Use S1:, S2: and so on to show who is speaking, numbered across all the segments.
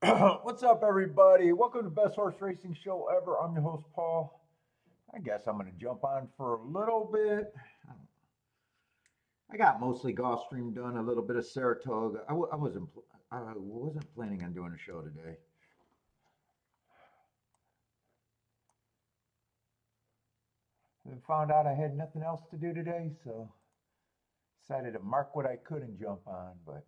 S1: What's up, everybody? Welcome to Best Horse Racing Show Ever. I'm your host, Paul. I guess I'm going to jump on for a little bit. I got mostly Gulfstream done, a little bit of Saratoga. I wasn't planning on doing a show today. I found out I had nothing else to do today, so decided to mark what I could and jump on. But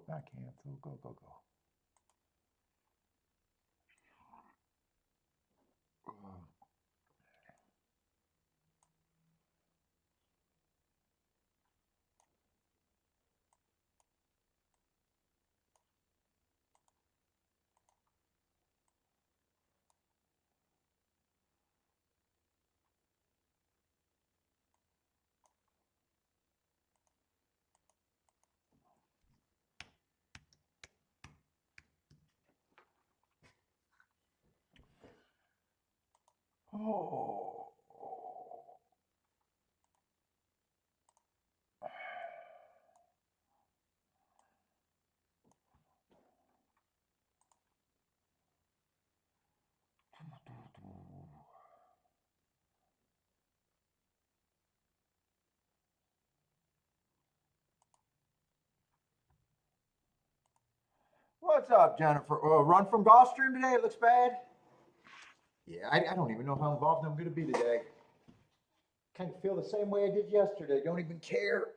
S1: not cancel. Go, go, go. Oh. What's up, Jennifer? Run from Gulfstream today? It looks bad. Yeah, I don't even know how involved I'm going to be today. Kind of feel the same way I did yesterday. Don't even care.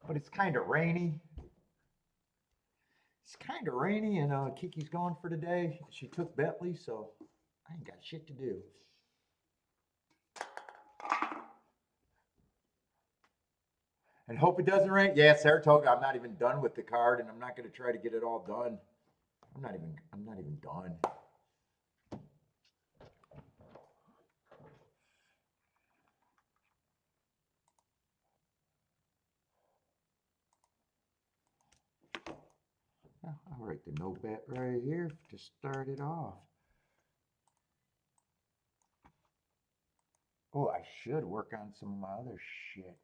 S1: But it's kind of rainy. It's kind of rainy, and Kiki's gone for today. She took Bentley, so I ain't got shit to do. And hope it doesn't rain. Yeah, Saratoga. I'm not even done with the card, and I'm not going to try to get it all done. I'm not even done. I'll write the no bet right here to start it off. Oh, I should work on some of my other shit.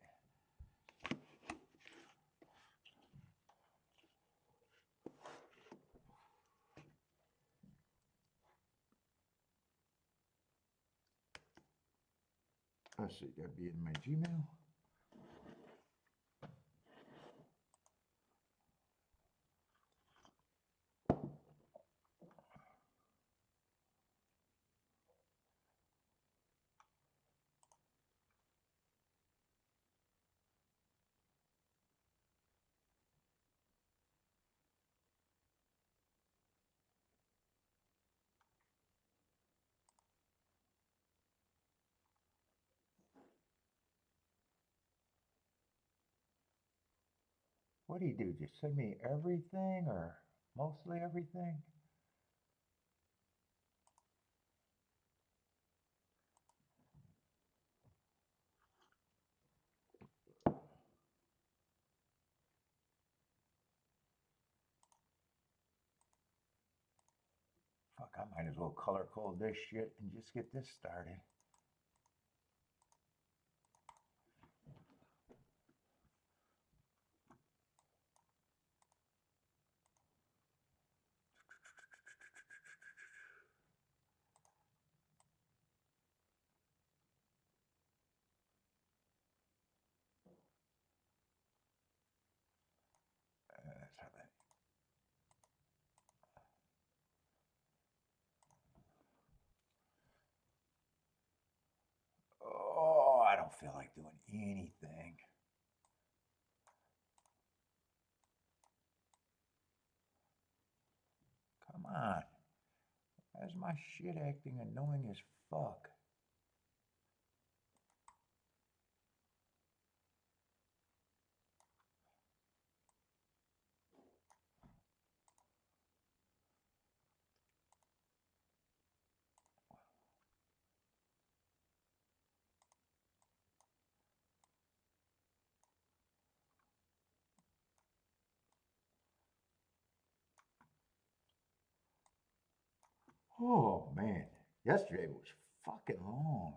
S1: Let's see, gotta be in my Gmail. What do you do? Just send me everything or mostly everything? Fuck, I might as well color code this shit and just get this started. That's how that. Oh, I don't feel like doing anything. Come on. Why is my shit acting annoying as fuck? Oh man, yesterday was fucking long.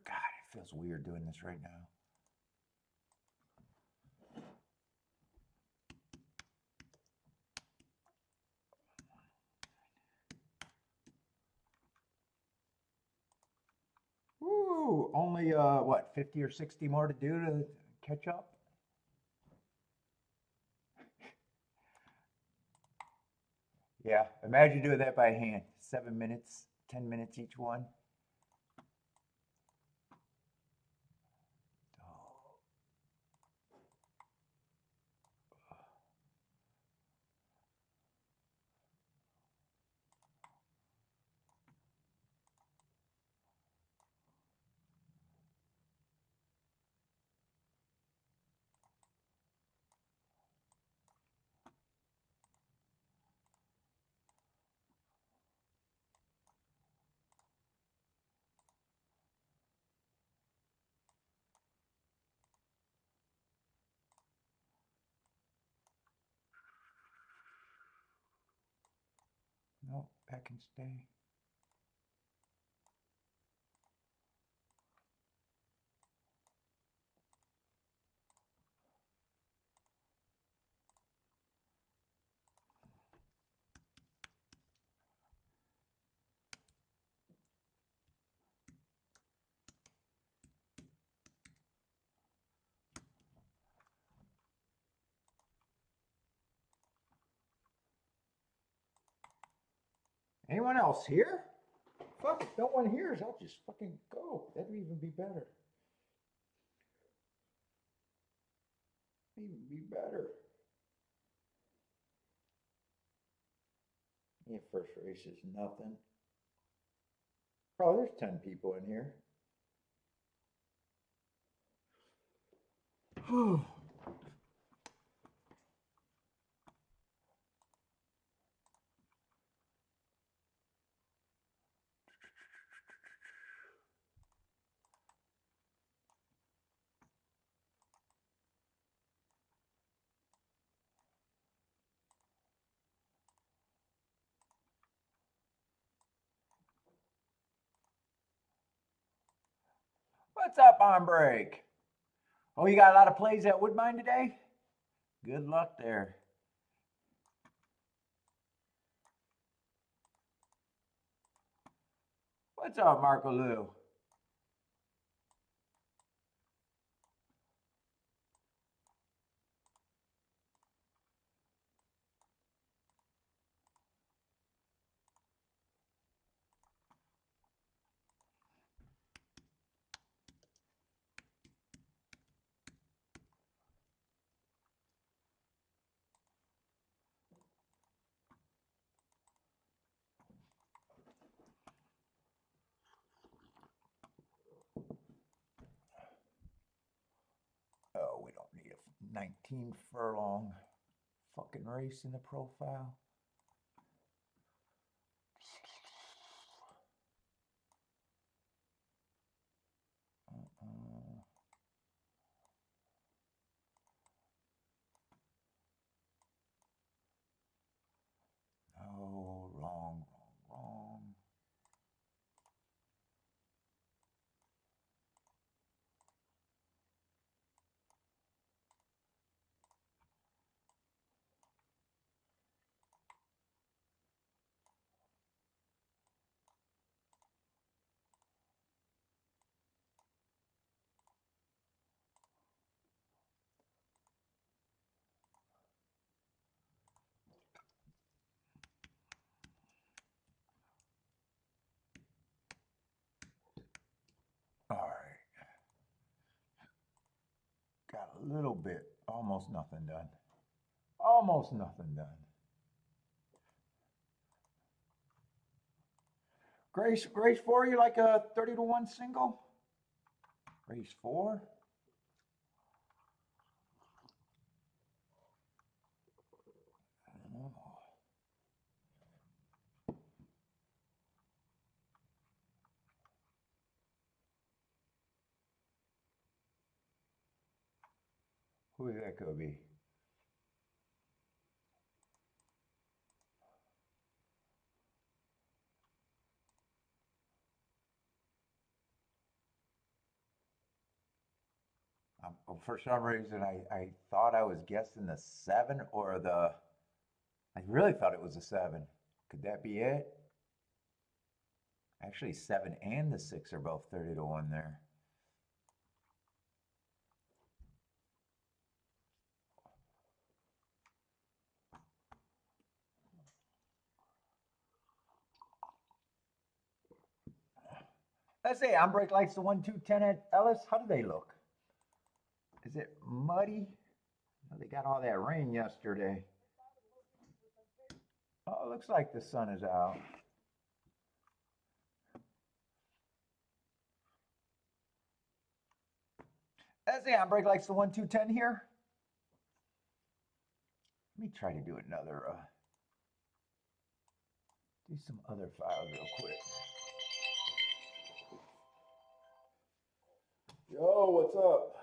S1: God, it feels weird doing this right now. Woo, only what, 50 or 60 more to do to catch up? Yeah, imagine doing that by hand. 7 minutes, 10 minutes each one. No, that can stay. Anyone else here? Fuck, if no one hears, I'll just fucking go. That'd even be better. Even be better. Yeah, first race is nothing. Oh, there's 10 people in here. What's up on break? Oh, you got a lot of plays at Woodbine today? Good luck there. What's up, Marco Lou? Oh, we don't need a 19 furlong fucking race in the profile. Oh, wrong, wrong, wrong. All right. Got a little bit, almost nothing done. Almost nothing done. Grace 4, you like a 30 to 1 single? Grace 4. Oh. Who that could be? For some reason, I thought I was guessing the 7 or the. I really thought it was a 7. Could that be it? Actually, 7 and the 6 are both 30 to 1 there. Let's say on brake lights, the 1, 2, 10 at Ellis. How do they look? Is it muddy? Oh, they got all that rain yesterday. Oh, it looks like the sun is out. Let's say on brake lights, the 1, 2, 10 here. Let me try to do another, do some other files real quick. Yo, what's up?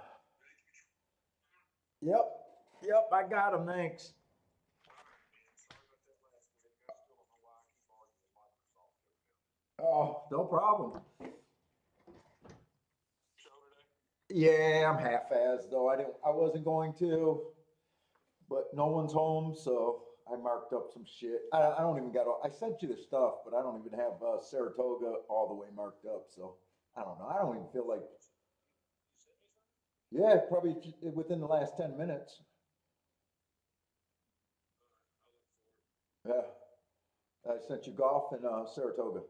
S1: Yep, I got him, thanks. Oh, no problem. Yeah, I'm half-assed though. I wasn't going to, but no one's home, so I marked up some shit. I don't even got. I sent you the stuff, but I don't even have Saratoga all the way marked up. So I don't know. I don't even feel like. Yeah, probably within the last 10 minutes. Yeah, I sent you golf and Saratoga.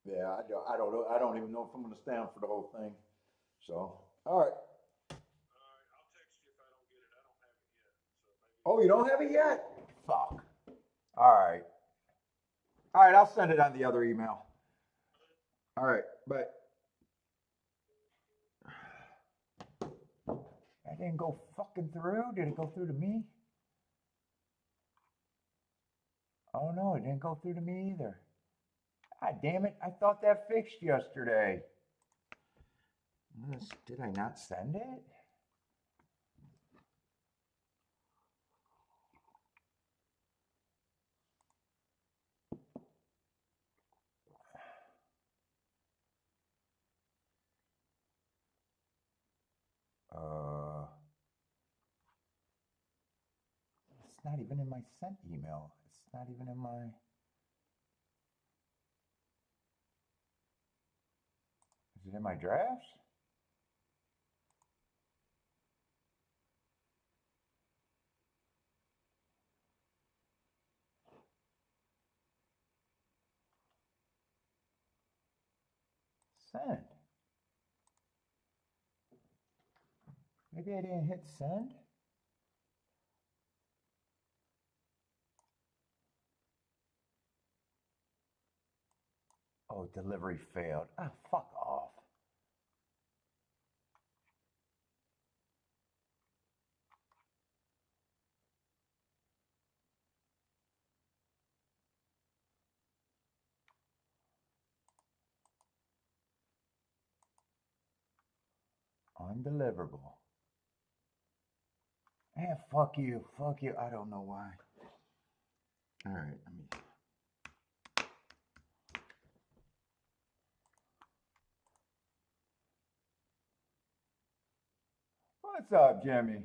S1: Yeah, I don't know. I don't even know if I'm going to stay on for the whole thing. So, all right. Oh, you don't have it yet? Fuck. All right. All right, I'll send it on the other email. All right, but that didn't go fucking through. Did it go through to me? Oh no, it didn't go through to me either. God damn it, I thought that fixed yesterday. Did I not send it? It's not even in my sent email. It's not even in my. Is it in my drafts? Send. Maybe I didn't hit send. Oh, delivery failed. Ah, fuck off. Undeliverable. Eh, fuck you. Fuck you. I don't know why. All right, let me. What's up, Jimmy?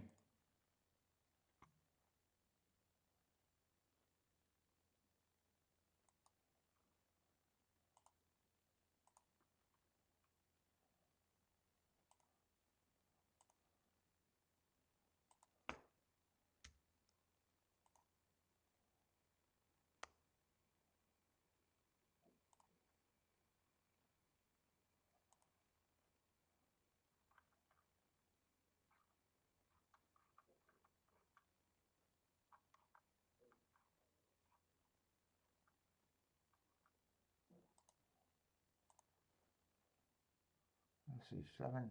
S1: let's see, 7.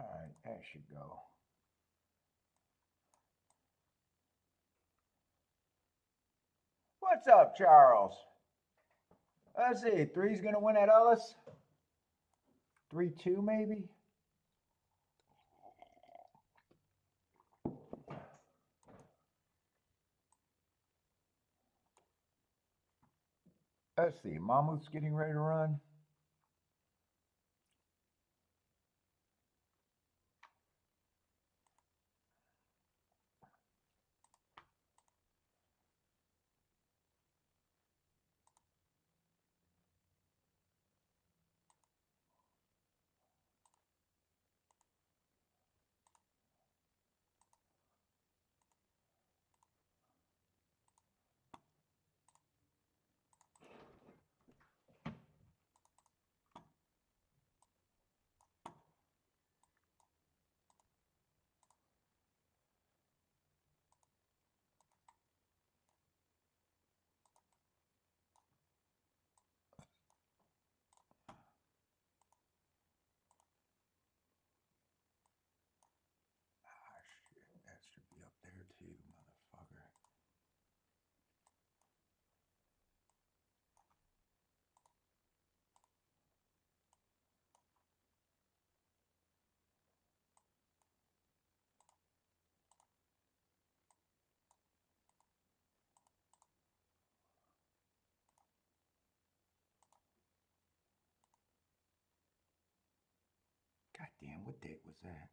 S1: All right, that should go. What's up, Charles? Let's see, 3's going to win at Ellis. 3-2 maybe? Let's see, Mammoth's getting ready to run. That should be up there too, motherfucker. God damn, what date was that?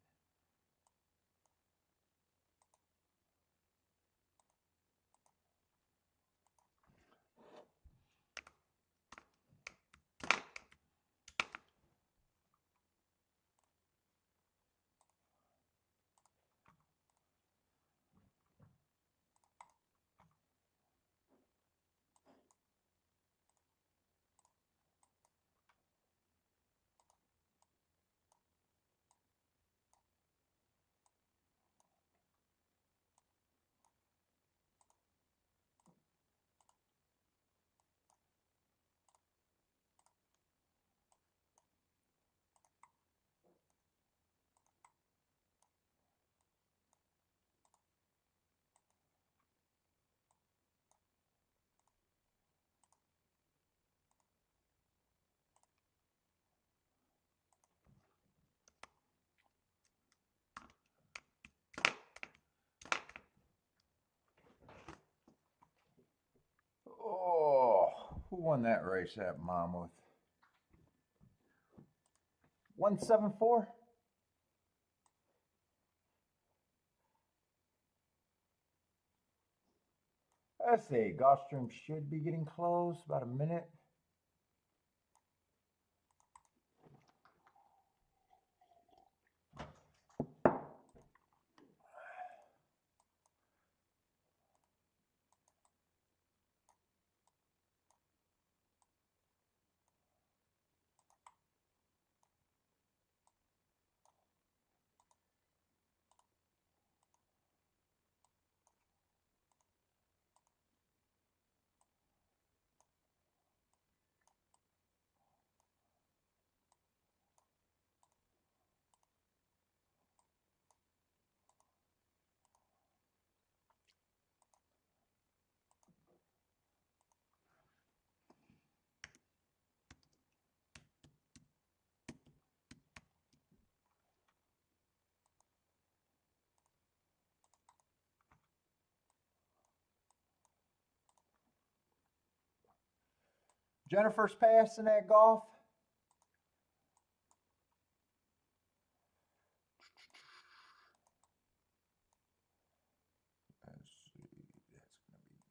S1: Oh, who won that race at Monmouth? 174? Let's see, Gulfstream should be getting close, about a minute. Jennifer's passing that golf. Let's see, that's going to be.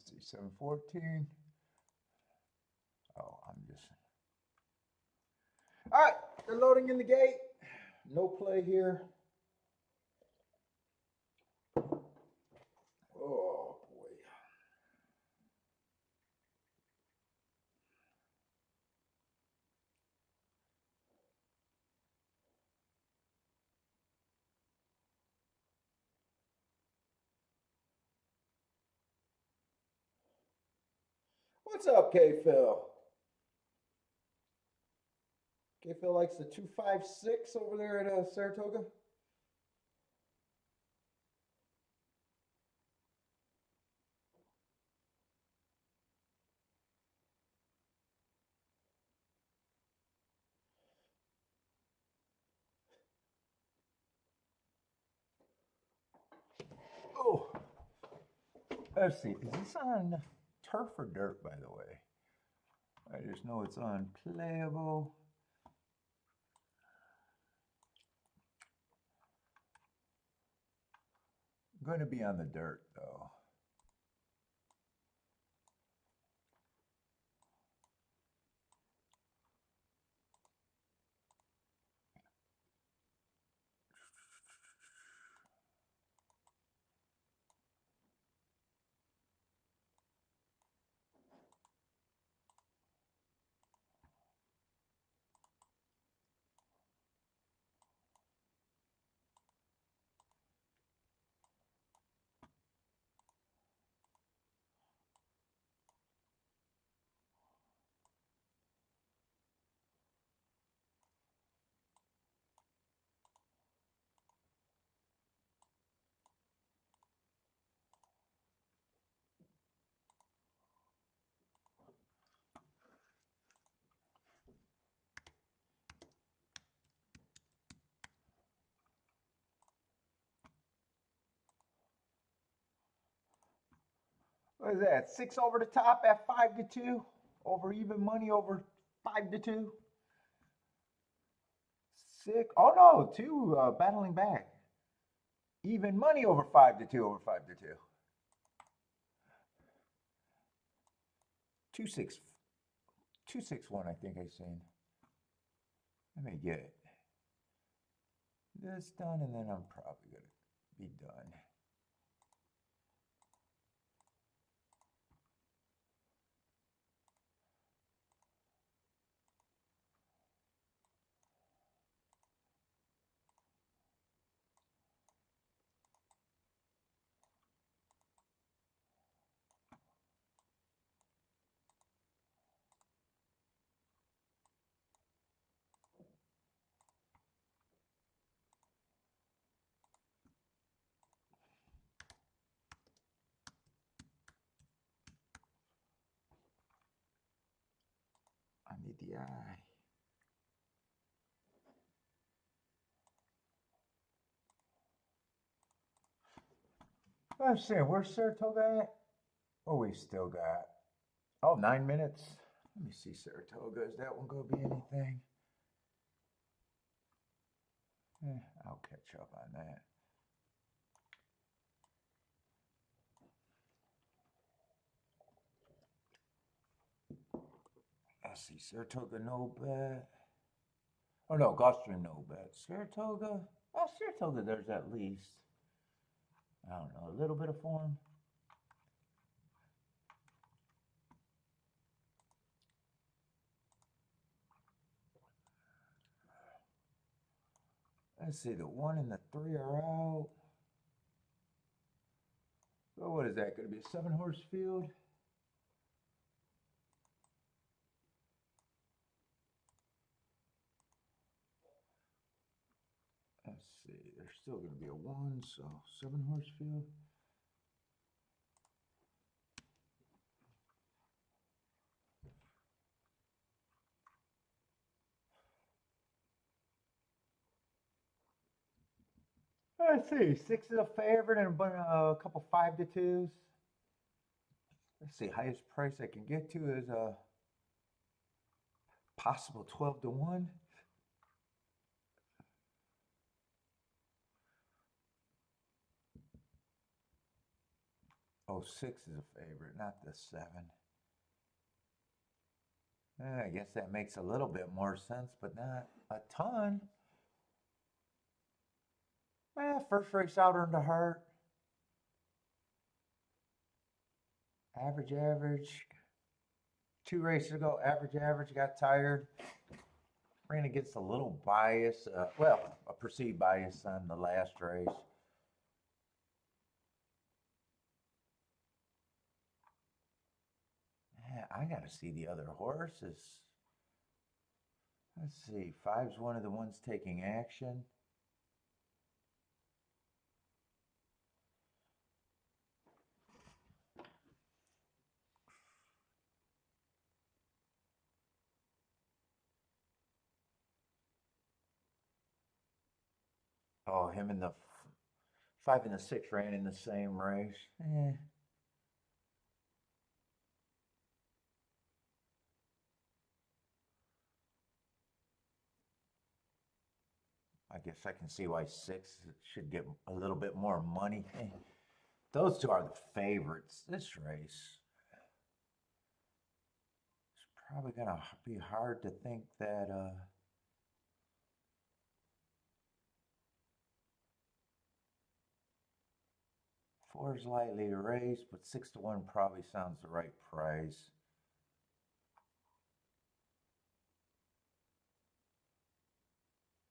S1: Let's see, 714. Oh, I'm just. All right, they're loading in the gate. No play here. Oh boy. What's up, K-Phil? K-Phil likes the 256 over there at Saratoga. Oh, let's see. Is this on turf or dirt, by the way? I just know it's unplayable. I'm going to be on the dirt, though. What is that? 6 over the top at 5-2. Over even money over 5-2. 6. Oh no, 2 battling back. Even money over 5-2 over 5-2. 2-6. 2-6-1, I think I seen. Let me get this done and then I'm probably gonna be done. I need the eye. Let's see, where's Saratoga at? Oh, we still got, 9 minutes. Let me see Saratoga. Is that one going to be anything? I'll catch up on that. Let's see, Saratoga no bet. Oh no, Gulfstream no bet. Saratoga. Oh, Saratoga, there's at least, I don't know, a little bit of form. Let's see, the 1 and the 3 are out. So what is that going to be? A 7-horse field? Let's see, there's still going to be a 1, so 7-horse field. Let's see, 6 is a favorite and a couple 5-2s. Let's see, highest price I can get to is a possible 12-1. Oh, 6 is a favorite, not the 7. I guess that makes a little bit more sense, but not a ton. First race out earned a heart. Average. 2 races ago, average, got tired. Ran against a little bias, well, a perceived bias on the last race. Yeah, I got to see the other horses. Let's see, 5's one of the ones taking action. Oh, him and the 5 and the 6 ran in the same race. I guess I can see why 6 should get a little bit more money. Those two are the favorites. This race, it's probably going to be hard to think that 4 is lightly raced, but 6-1 probably sounds the right price.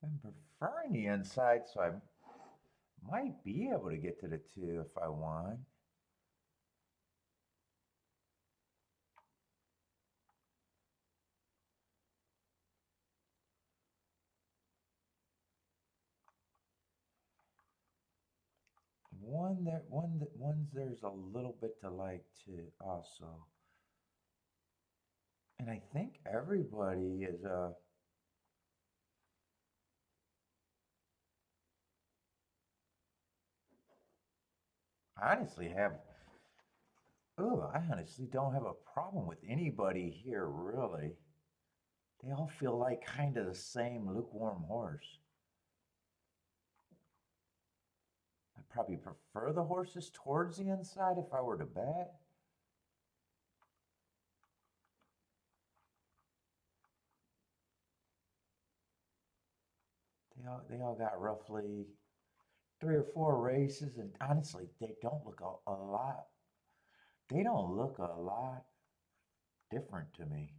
S1: I'm preferring the inside, so I might be able to get to the 2 if I want. One's there's a little bit to like too also. And I think everybody is honestly have I honestly don't have a problem with anybody here really. They all feel like kind of the same lukewarm horse. I'd probably prefer the horses towards the inside if I were to bet. They all got roughly 3 or 4 races, and honestly, they don't look a lot. They don't look a lot different to me.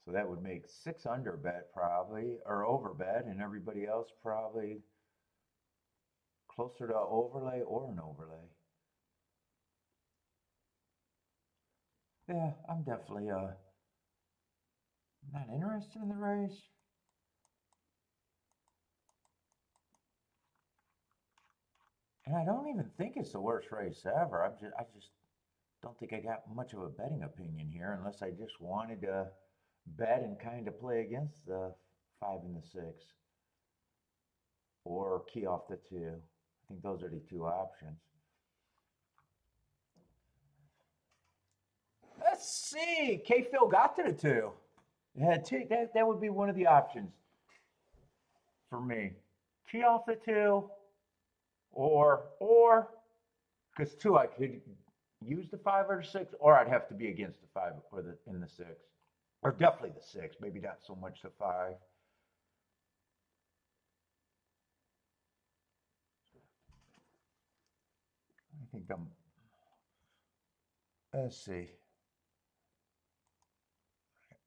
S1: So that would make 6 under bet probably, or over bet, and everybody else probably closer to overlay or an overlay. Yeah, I'm definitely not interested in the race. And I don't even think it's the worst race ever. I just don't think I got much of a betting opinion here unless I just wanted to bet and kind of play against the 5 and the 6 or key off the 2. I think those are the 2 options. Let's see. K Phil got to the 2. It had 2. That would be one of the options for me. Key off the 2 or because 2 I could use the 5 or the 6, or I'd have to be against the 5 or in the 6. Or definitely the 6, maybe not so much the 5. I think let's see.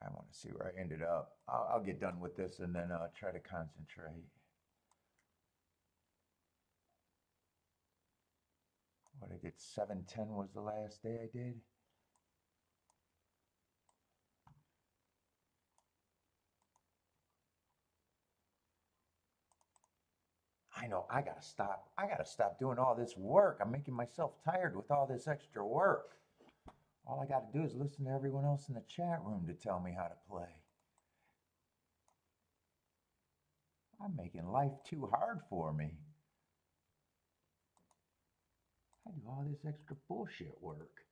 S1: I want to see where I ended up. I'll get done with this and then try to concentrate. What I did, 710 was the last day I did. I know, I gotta stop. I gotta stop doing all this work. I'm making myself tired with all this extra work. All I gotta do is listen to everyone else in the chat room to tell me how to play. I'm making life too hard for me. I do all this extra bullshit work.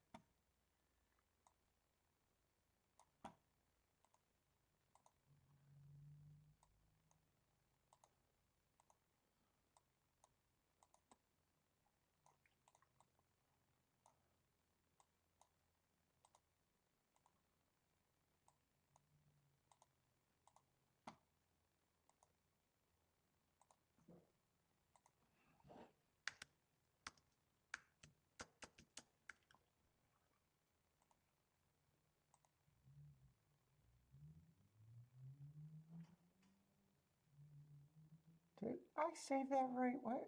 S1: Did I save that right? What?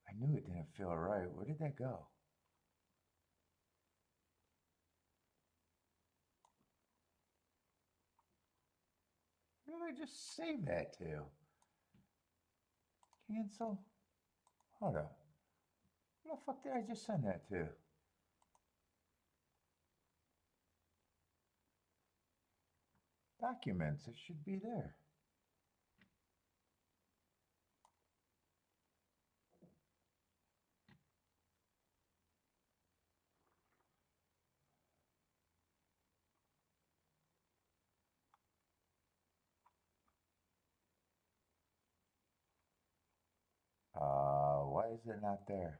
S1: I knew it didn't feel right. Where did that go? Where did I just save that to? Cancel? Hold up. Where the fuck did I just send that to? Documents. It should be there. Why is it not there?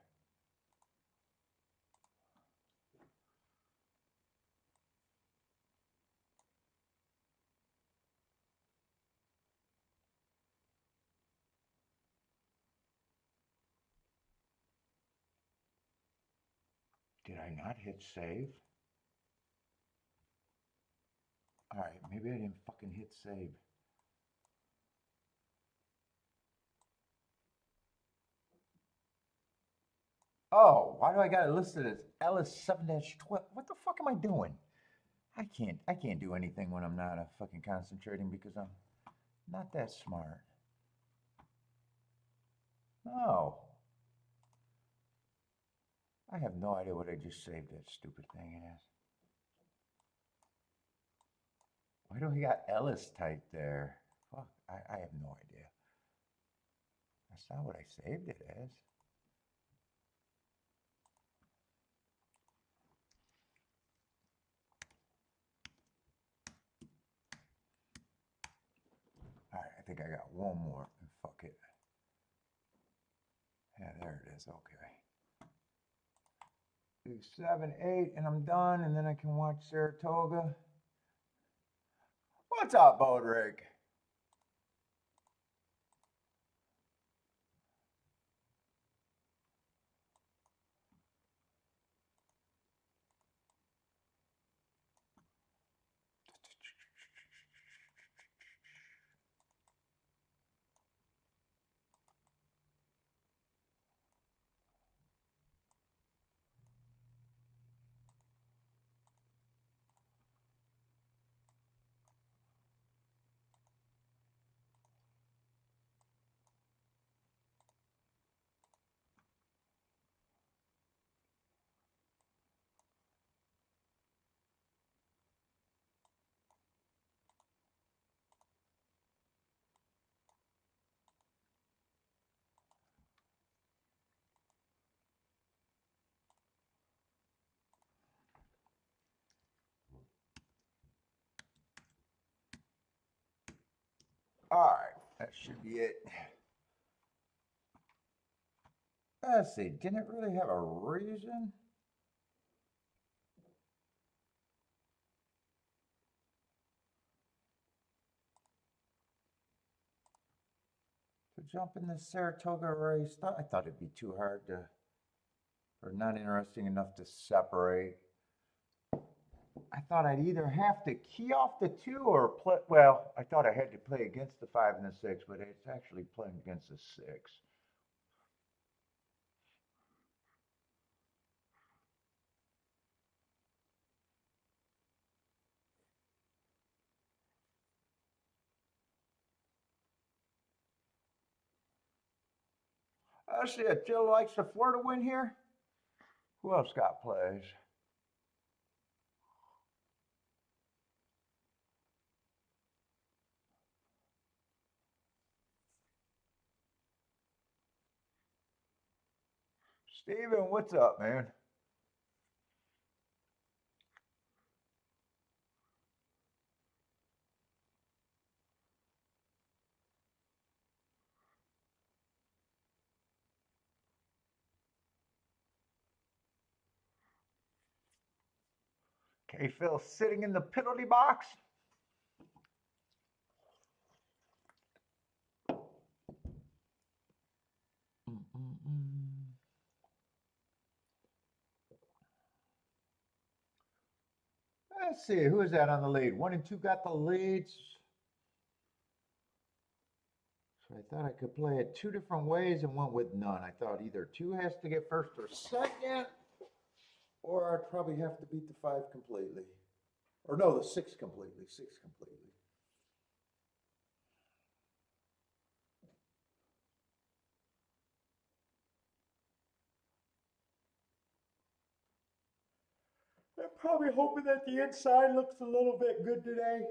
S1: Did I not hit save? Alright, maybe I didn't fucking hit save. Oh, why do I got it listed as Ellis 7-12? What the fuck am I doing? I can't do anything when I'm not fucking concentrating because I'm not that smart. No. I have no idea what I just saved that stupid thing as. Why do we got Ellis typed there? Fuck, I have no idea. That's not what I saved it as. Alright, I think I got one more. Fuck it. Yeah, there it is. Okay. 6, 7, 8, and I'm done, and then I can watch Saratoga. What's up, Bodrick? Alright, that should be it. Let's see, didn't it really have a reason? To jump in the Saratoga race? I thought it'd be too hard to, or not interesting enough to separate. I thought I'd either have to key off the 2 or play, well, I thought I had to play against the 5 and the 6, but it's actually playing against the 6. I see it. Jill likes the 4 to win here. Who else got plays? Steven, what's up, man? Okay, Phil sitting in the penalty box. Let's see, who is that on the lead? 1 and 2 got the leads. So I thought I could play it two different ways and went with none. I thought either 2 has to get first or second, or I'd probably have to beat the 5 completely. Or no, the 6 completely. 6 completely. I'm probably hoping that the inside looks a little bit good today.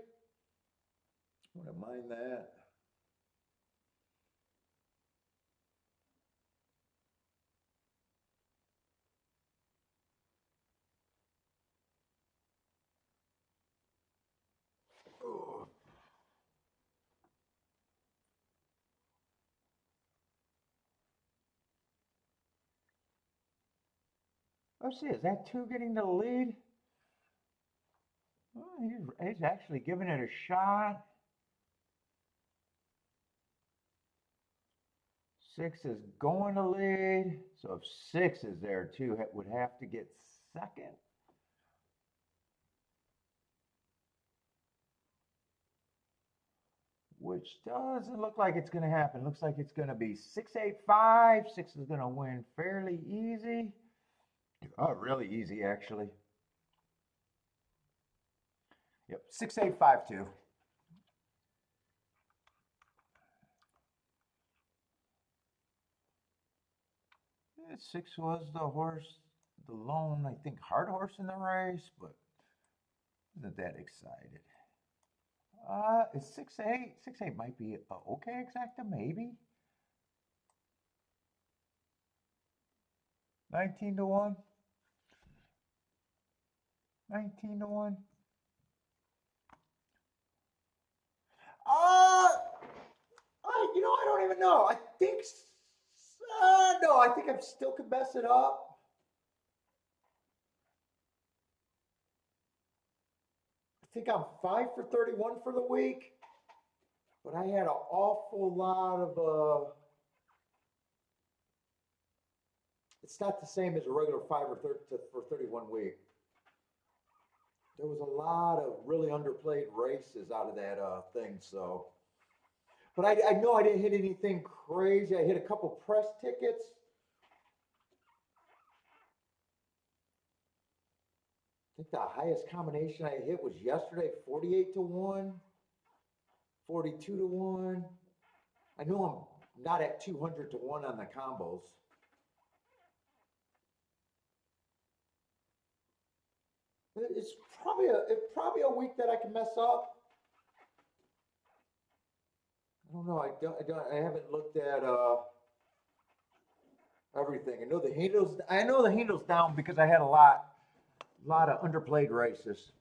S1: Wouldn't mind that. Oh. Let's see, is that 2 getting the lead? Oh, he's actually giving it a shot. 6 is going to lead. So if 6 is there, 2 would have to get second. Which doesn't look like it's going to happen. Looks like it's going to be 6-8-5. 6 is going to win fairly easy. Oh, really easy, actually. Yep, 6-8-5-2. 6 was the horse, the lone, I think, hard horse in the race, but isn't that excited. It's 6-8. 6-8 might be okay exacta, maybe. 19-1. 19-1. I don't even know. I think, no, I think I still could mess it up. I think I'm 5 for 31 for the week, but I had an awful lot of, it's not the same as a regular 5 or 31 week. There was a lot of really underplayed races out of that thing, so. But I know I didn't hit anything crazy. I hit a couple press tickets. I think the highest combination I hit was yesterday, 48-1, 42-1. I know I'm not at 200-1 on the combos. It's probably a week that I can mess up. I don't know. I haven't looked at everything. I know the handle's down because I had a lot of underplayed races.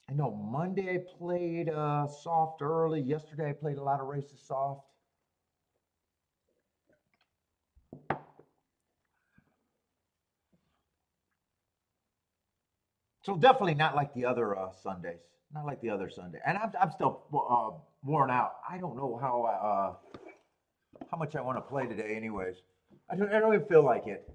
S1: I know Monday I played soft early. Yesterday I played a lot of races soft. So definitely not like the other Sundays. Not like the other Sunday. And I'm still worn out. I don't know how much I want to play today, anyways. I don't even feel like it.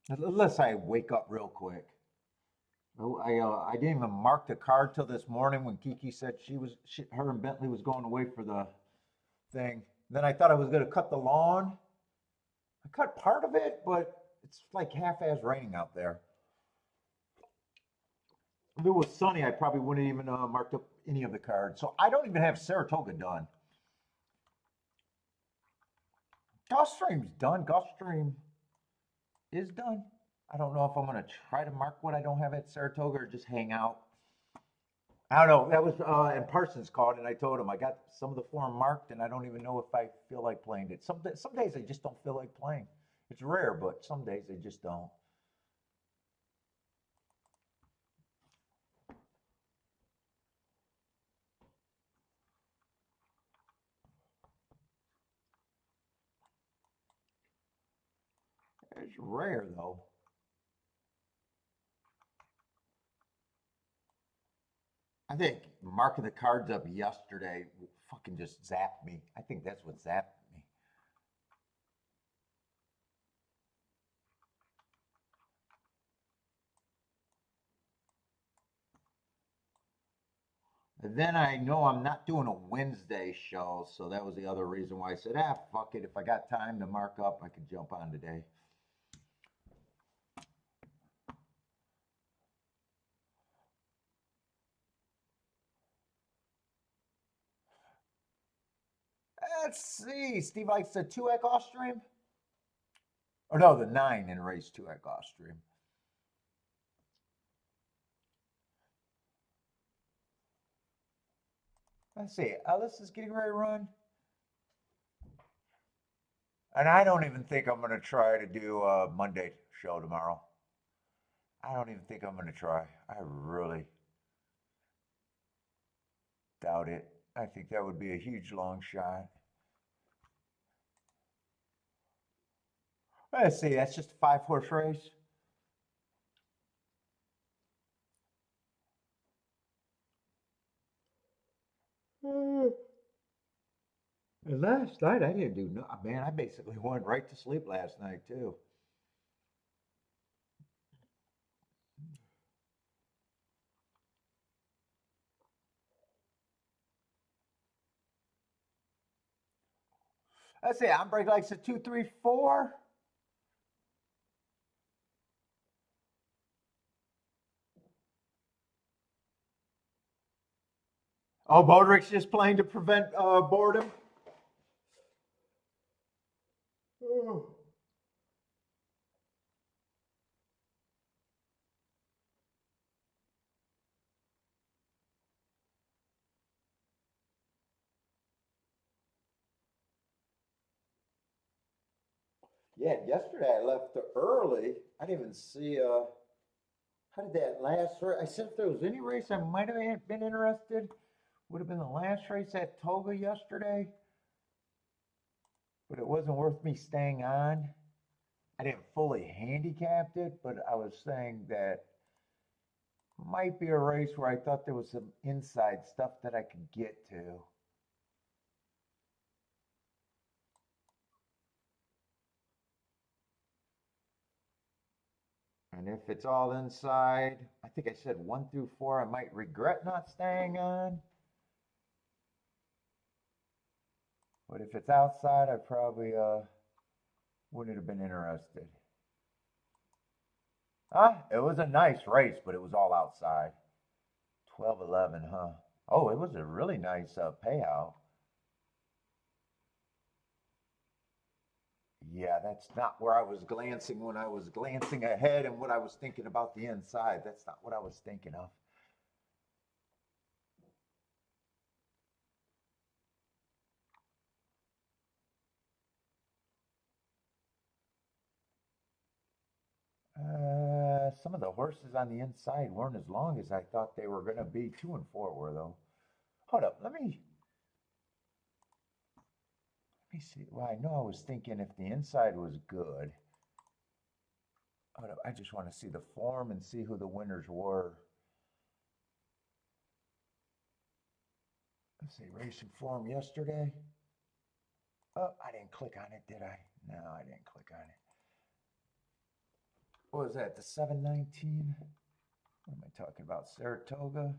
S1: Unless I wake up real quick. I didn't even mark the card till this morning when Kiki said her and Bentley was going away for the thing. Then I thought I was going to cut the lawn. I cut part of it, but it's like half-ass raining out there. If it was sunny, I probably wouldn't even marked up any of the cards. So I don't even have Saratoga done. Gulfstream's done. Gulfstream is done. I don't know if I'm going to try to mark what I don't have at Saratoga or just hang out. I don't know. That was, and Parsons called, and I told him I got some of the form marked, and I don't even know if I feel like playing it. Some days I just don't feel like playing. It's rare, but some days I just don't. It's rare, though. I think marking the cards up yesterday fucking just zapped me. I think that's what zapped me. And then I know I'm not doing a Wednesday show, so that was the other reason why I said, fuck it. If I got time to mark up, I could jump on today. Let's see. Steve likes the 2X Gulfstream. Or no, the 9 in race 2X Gulfstream. Let's see. Ellis is getting ready to run. And I don't even think I'm going to try to do a Monday show tomorrow. I don't even think I'm going to try. I really doubt it. I think that would be a huge long shot. Let's see. That's just a 5-horse race. And last night I didn't do no. Man, I basically went right to sleep last night too. Let's see. I'm break likes a 2, 3, 4. Oh, Bodrick's just playing to prevent boredom. Yeah, yesterday I left early. I didn't even see how did that last race? I said if there was any race I might have been interested, would have been the last race at Toga yesterday. But it wasn't worth me staying on. I didn't fully handicap it, but I was saying that might be a race where I thought there was some inside stuff that I could get to. And if it's all inside, I think I said 1 through 4, I might regret not staying on. But if it's outside, I probably wouldn't have been interested. It was a nice race, but it was all outside. 12-11, huh? Oh, it was a really nice payout. Yeah, that's not where I was glancing when I was glancing ahead and what I was thinking about the inside. That's not what I was thinking of. Some of the horses on the inside weren't as long as I thought they were going to be. 2 and 4 were, though. Hold up, let me see. Well, I know I was thinking if the inside was good. Hold up, I just want to see the form and see who the winners were. Let's see, racing form yesterday. Oh, I didn't click on it, did I? No, I didn't click on it. What was that, the 719? What am I talking about? Saratoga?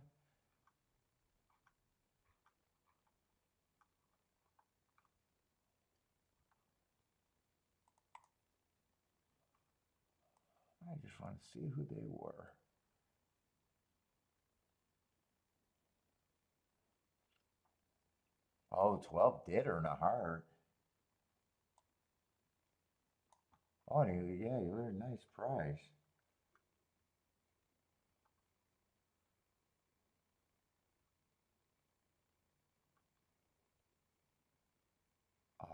S1: I just want to see who they were. Oh, 12 did earn a heart. Oh, yeah, you earned a nice prize.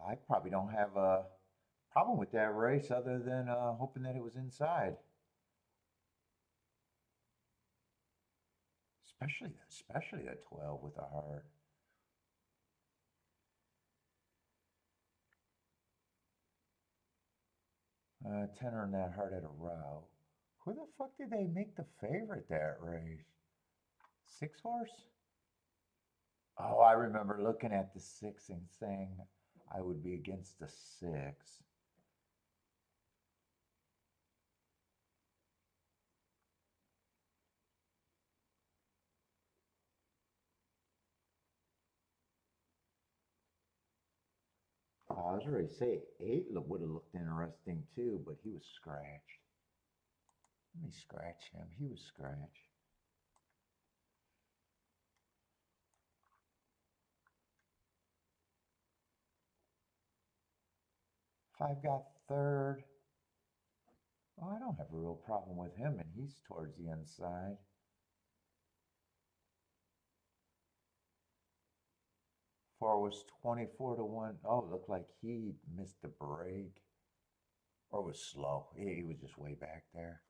S1: I probably don't have a problem with that race other than hoping that it was inside. Especially that 12 with a heart. 10 earned that heart at a route. Who the fuck did they make the favorite that race? 6-horse? Oh, I remember looking at the 6 and saying I would be against the 6. I was ready to say 8 would have looked interesting too, but he was scratched. Let me scratch him. He was scratched. 5 got third. Oh, I don't have a real problem with him, and he's towards the inside. Four was 24-1. Oh, it looked like he missed the break. Or was slow. He was just way back there.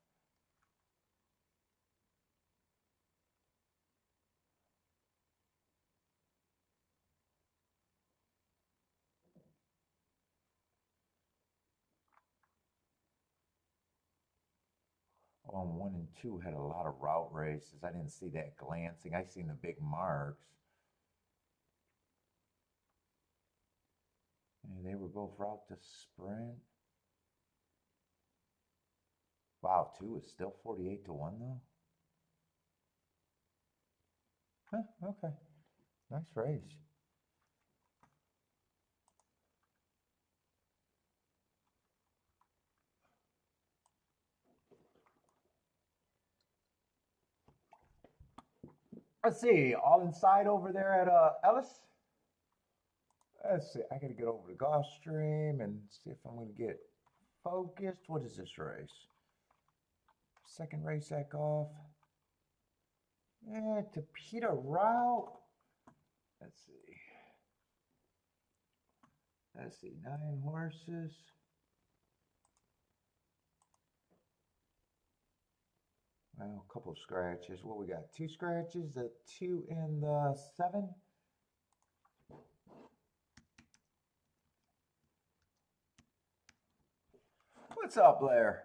S1: On 1 and 2 had a lot of route races. I didn't see that glancing. I seen the big marks. And they were both route to sprint. Wow, 2 is still 48-1 though. Huh, okay. Nice race. Let's see, all inside over there at Ellis. Let's see, I gotta get over to Gulfstream and see if I'm gonna get focused. What is this race? Second race at golf. Yeah, to Peter route. Let's see. Let's see, 9 horses. Well, a couple of scratches. What we got? 2 scratches, the 2 and the 7. What's up, Blair?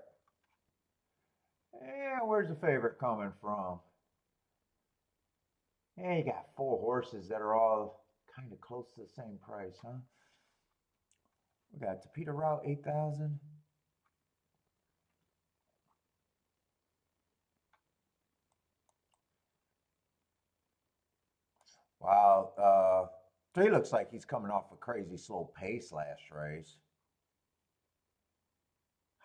S1: Yeah, where's the favorite coming from? Yeah, you got 4 horses that are all kind of close to the same price, huh? We got the Peter Route 8,000. Wow, he looks like he's coming off a crazy slow pace last race.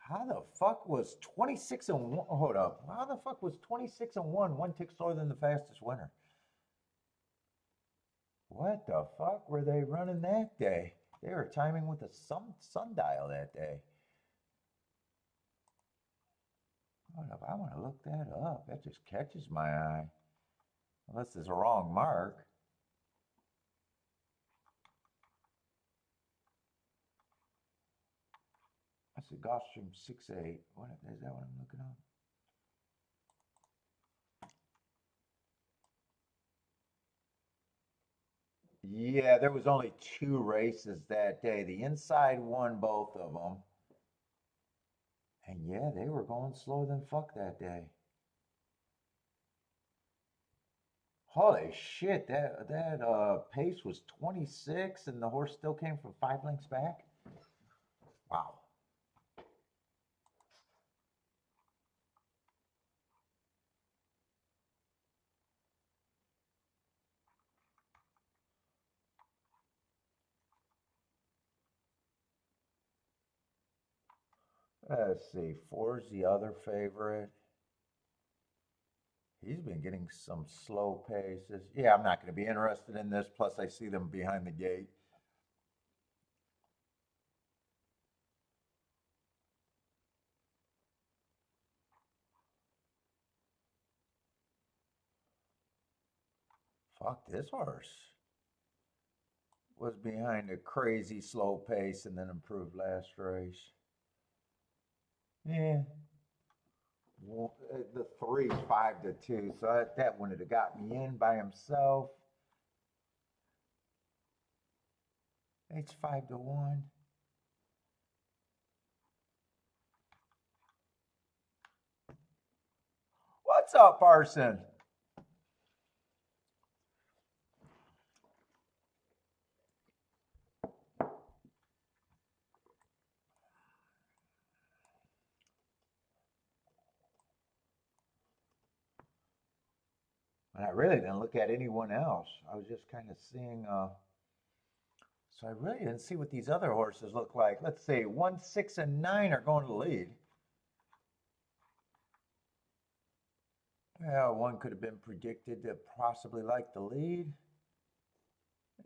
S1: How the fuck was 26 and 1? Hold up. How the fuck was 26 and 1 tick slower than the fastest winner? What the fuck were they running that day? They were timing with a sundial that day. Hold up, I want to look that up. That just catches my eye. Unless it's a wrong mark. That's a Gulfstream 6.8. What is that what I'm looking up? Yeah, there was only 2 races that day. The inside won both of them. And yeah, they were going slower than fuck that day. Holy shit, that pace was 26 and the horse still came from 5 lengths back? Wow. Let's see, 4's the other favorite. He's been getting some slow paces. Yeah, I'm not going to be interested in this. Plus, I see them behind the gate. Fuck, this horse was behind a crazy slow pace and then improved last race. Yeah. Well, the 3's 5-2, so that wouldn't have got me in by himself. It's 5-1. What's up, Parson? And I really didn't look at anyone else. I was just kind of seeing So I really didn't see what these other horses look like. Let's see, 1, 6, and 9 are going to the lead. Yeah, one could have been predicted to possibly like the lead.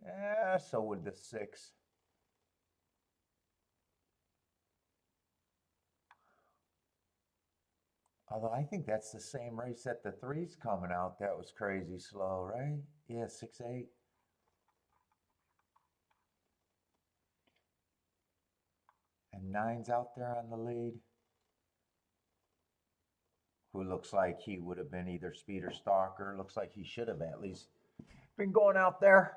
S1: Yeah, so would the 6. Although I think that's the same race that the 3's coming out. That was crazy slow, right? Yeah, 6, 8. And 9's out there on the lead. Who looks like he would have been either speed or stalker. Looks like he should have at least been going out there.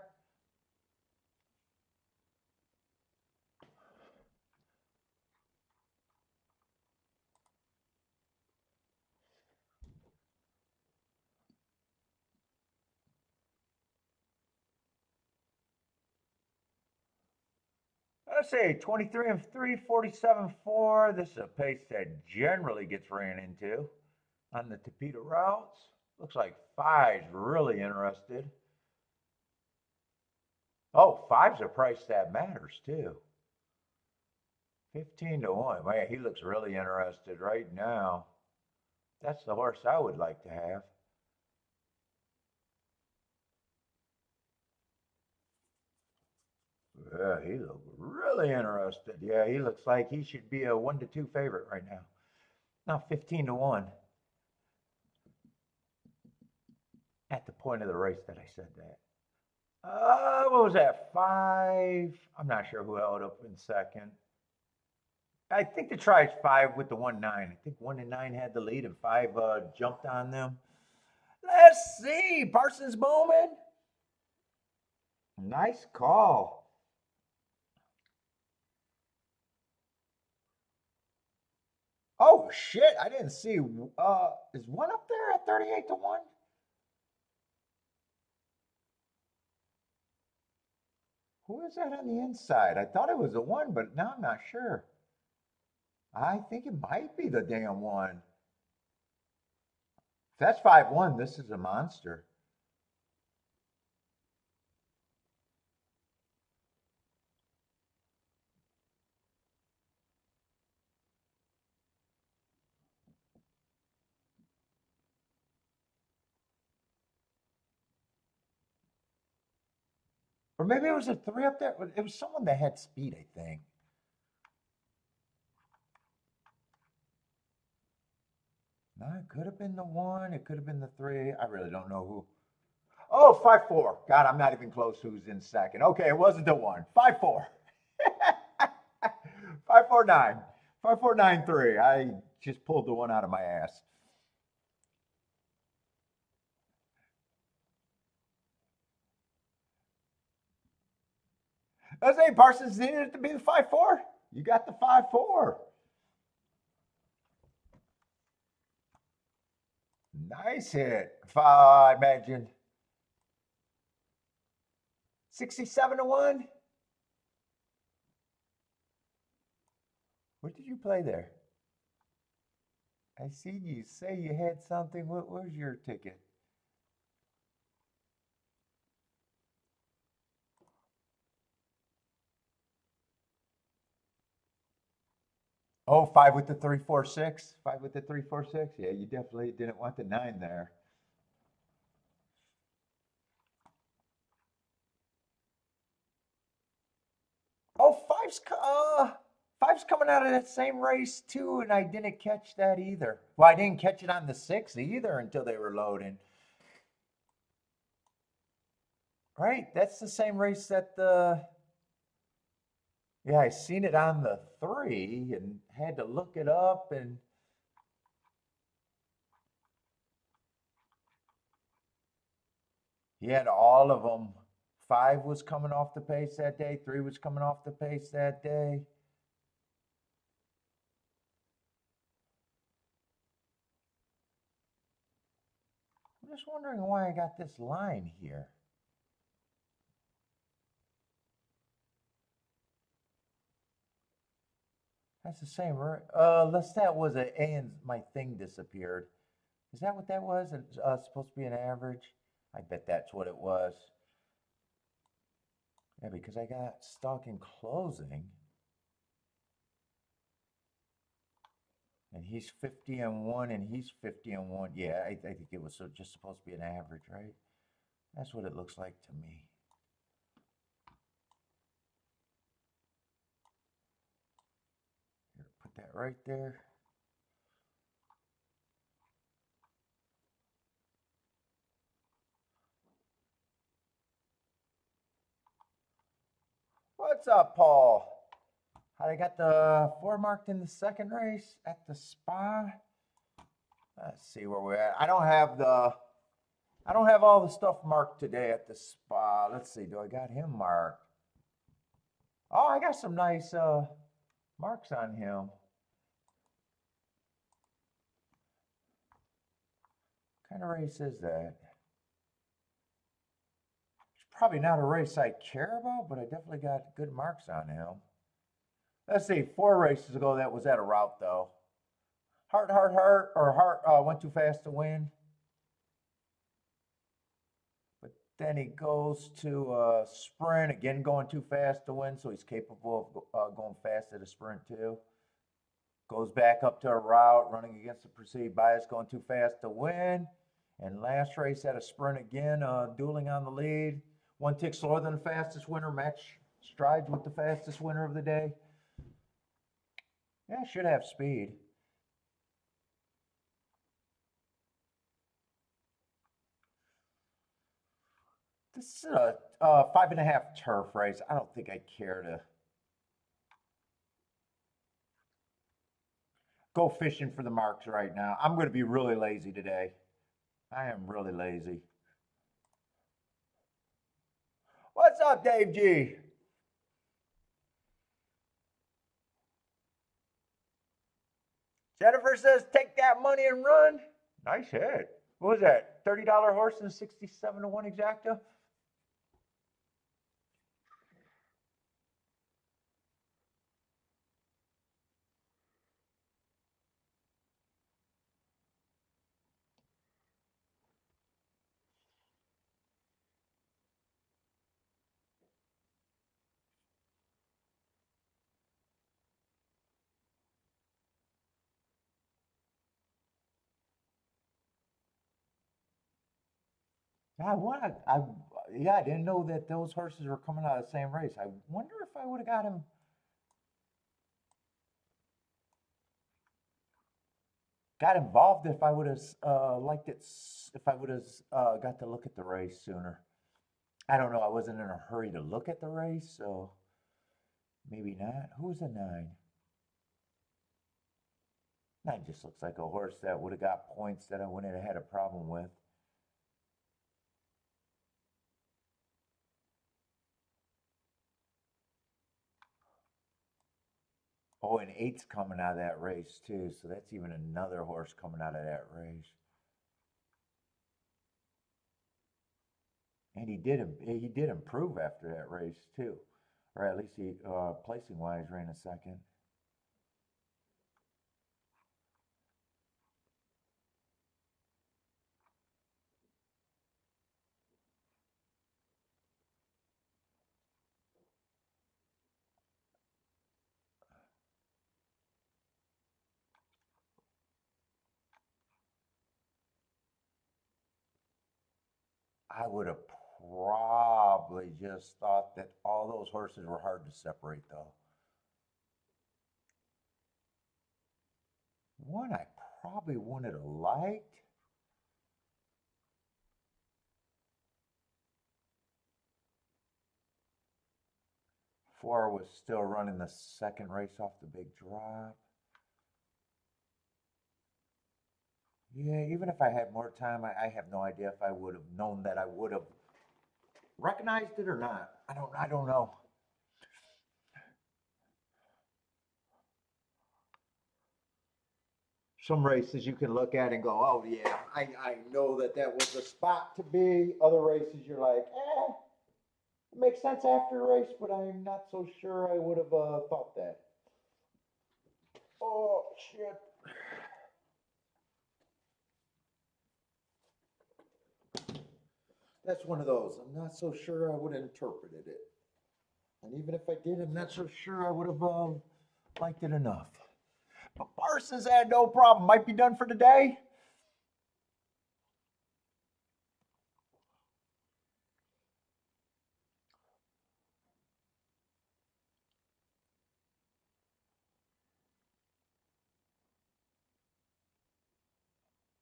S1: Let's say 23 and 3, 47 4. This is a pace that generally gets ran into on the Tapeta routes. Looks like 5's really interested. Oh, 5's a price that matters too. 15 to 1. Man, he looks really interested right now. That's the horse I would like to have. Yeah, he looks really interested. Yeah, he looks like he should be a 1 to 2 favorite right now. Now 15 to 1. At the point of the race that I said that. What was that? 5. I'm not sure who held up in second. I think the tries 5 with the 1-9. I think 1 and 9 had the lead and 5 jumped on them. Let's see. Parsons Bowman. Nice call. Oh shit! I didn't see. Is 1 up there at 38 to 1? Who is that on the inside? I thought it was a 1, but now I'm not sure. I think it might be the damn 1. If that's 5-1, this is a monster. Or maybe it was a 3 up there. It was someone that had speed, I think. No, it could have been the 1. It could have been the 3. I really don't know who. Oh, 5-4. God, I'm not even close who's in second. Okay, it wasn't the 1. 5-4. 5-4-9. 5-4-9-3. I just pulled the 1 out of my ass. I was saying Parsons needed it to be the 5-4. You got the 5-4. Nice hit. I imagine 67 to 1. What did you play there? I see you say you had something. What was your ticket? Oh, 5 with the 3-4-6. 5 with the 3-4-6. Yeah, you definitely didn't want the 9 there. Oh, five's coming out of that same race too, and I didn't catch that either. Well, I didn't catch it on the 6 either until they were loading. Right, that's the same race that the. Yeah, I seen it on the 3 and had to look it up and. He had all of them. 5 was coming off the pace that day. 3 was coming off the pace that day. I'm just wondering why I got this line here. That's the same, right? Unless that was a and my thing disappeared. Is that what that was? It's supposed to be an average? I bet that's what it was. Yeah, because I got stuck in closing. And he's 50 and 1 and he's 50 and 1. Yeah, I think it was just supposed to be an average, right? That's what it looks like to me. Here, put that right there. What's up, Paul? I got the 4 marked in the second race at the spa. Let's see where we're at. I don't have all the stuff marked today at the spa. Let's see. Do I got him marked? Oh, I got some nice marks on him. What kind of race is that? It's probably not a race I care about, but I definitely got good marks on him. Let's see. 4 races ago, that was at a route, though. Heart, or Heart went too fast to win. But then he goes to sprint, again going too fast to win, so he's capable of going fast at a sprint too. Goes back up to a route, running against the perceived bias, going too fast to win. And last race at a sprint again, dueling on the lead. 1 tick slower than the fastest winner, match strides with the fastest winner of the day. Yeah, should have speed. This is a 5.5 turf race. I don't think I care to go fishing for the marks right now. I'm going to be really lazy today. I am really lazy. What's up, Dave G? Jennifer says, take that money and run. Nice hit. What was that? $30 horse and 67 to 1 exacta? Yeah, I didn't know that those horses were coming out of the same race. I wonder if I would have got involved if I would have liked it, if I would have got to look at the race sooner. I don't know. I wasn't in a hurry to look at the race, so maybe not. Who's a 9? 9 just looks like a horse that would have got points that I wouldn't have had a problem with. Oh, and 8's coming out of that race too, so that's even another horse coming out of that race. And he did improve after that race too, or at least he placing wise ran a second. I would have probably just thought that all those horses were hard to separate though. One I probably wouldn't have liked. Four was still running the second race off the big drop. Yeah, even if I had more time, I have no idea if I would have known that I would have recognized it or not. I don't know. Some races you can look at and go, oh yeah, I know that that was the spot to be. Other races you're like, it makes sense after the race, but I'm not so sure I would have thought that. Oh shit. That's one of those. I'm not so sure I would have interpreted it. even if I did, I'm not so sure I would have liked it enough. But Parsons had no problem. Might be done for today.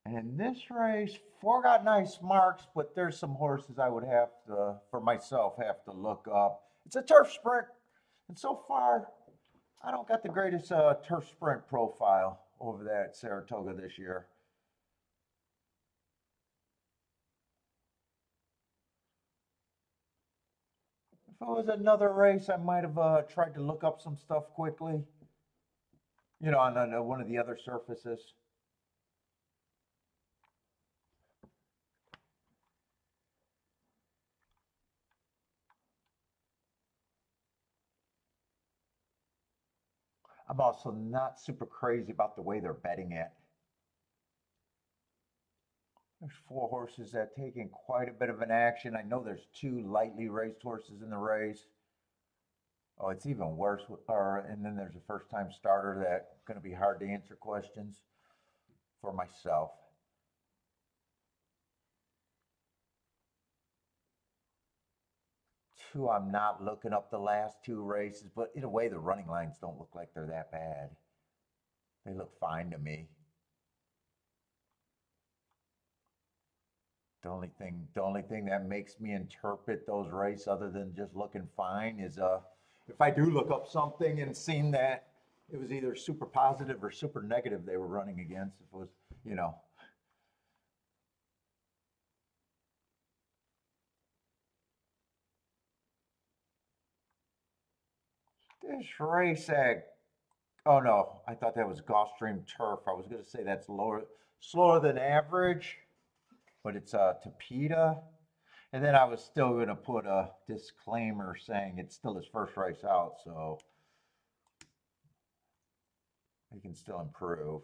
S1: And in this race, four got nice marks, but there's some horses I would have to, for myself, have to look up. It's a turf sprint, and so far, I don't got the greatest turf sprint profile over there at Saratoga this year. If it was another race, I might have tried to look up some stuff quickly, on one of the other surfaces. I'm also not super crazy about the way they're betting it. There's four horses that taking quite a bit of an action. I know there's two lightly raced horses in the race. Oh, it's even worse. And then there's a first-time starter that's going to be hard to answer questions for myself. Two, I'm not looking up the last two races, but in a way, the running lines don't look like they're that bad. They look fine to me. The only thing that makes me interpret those races other than just looking fine is if I do look up something and seen that it was either super positive or super negative they were running against. If it was, you know, this race at, oh no, I thought that was Gulfstream turf. I was going to say that's slower than average, but it's Tapeta. And then I was still going to put a disclaimer saying it's still his first race out, so he can still improve.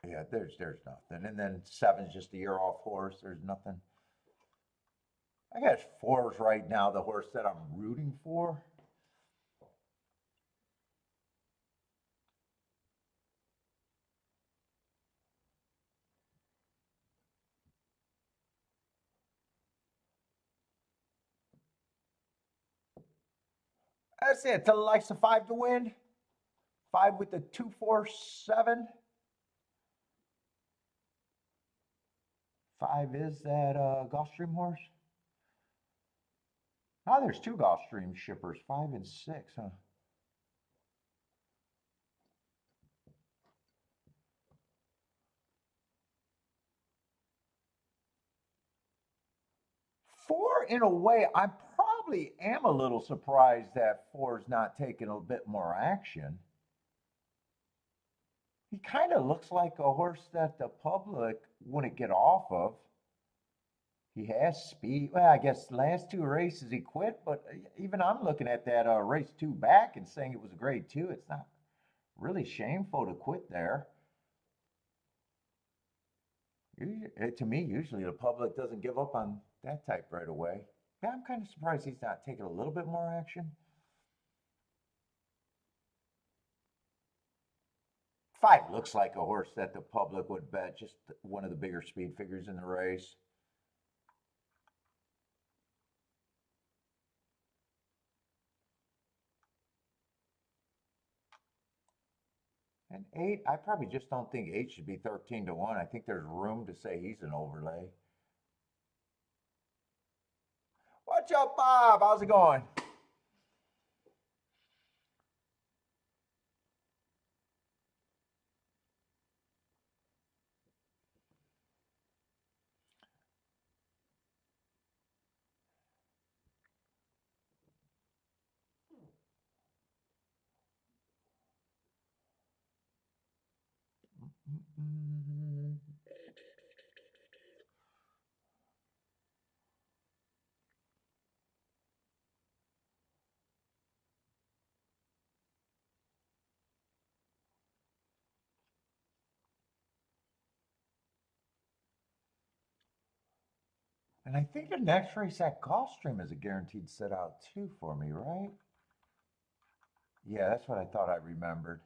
S1: Yeah, there's nothing. And then seven's just a year off horse. There's nothing. I guess four's right now the horse that I'm rooting for. That's it. Tell the likes of five to win. Five with the 247. Five is that Gulfstream horse. Oh, there's two Gulfstream shippers, five and six, huh? Four, in a way, I probably am a little surprised that four's not taking a bit more action. He kind of looks like a horse that the public wouldn't get off of. He has speed. Well, I guess last two races he quit, but even I'm looking at that race two back and saying it was a grade two. It's not really shameful to quit there. To me, usually the public doesn't give up on that type right away. Yeah, I'm kind of surprised he's not taking a little bit more action. Five looks like a horse that the public would bet, just one of the bigger speed figures in the race. And eight, I probably just don't think eight should be 13 to 1. I think there's room to say he's an overlay. What's up, Bob? How's it going? And I think the next race at Gulfstream is a guaranteed sit out too for me, right? Yeah, that's what I thought I remembered.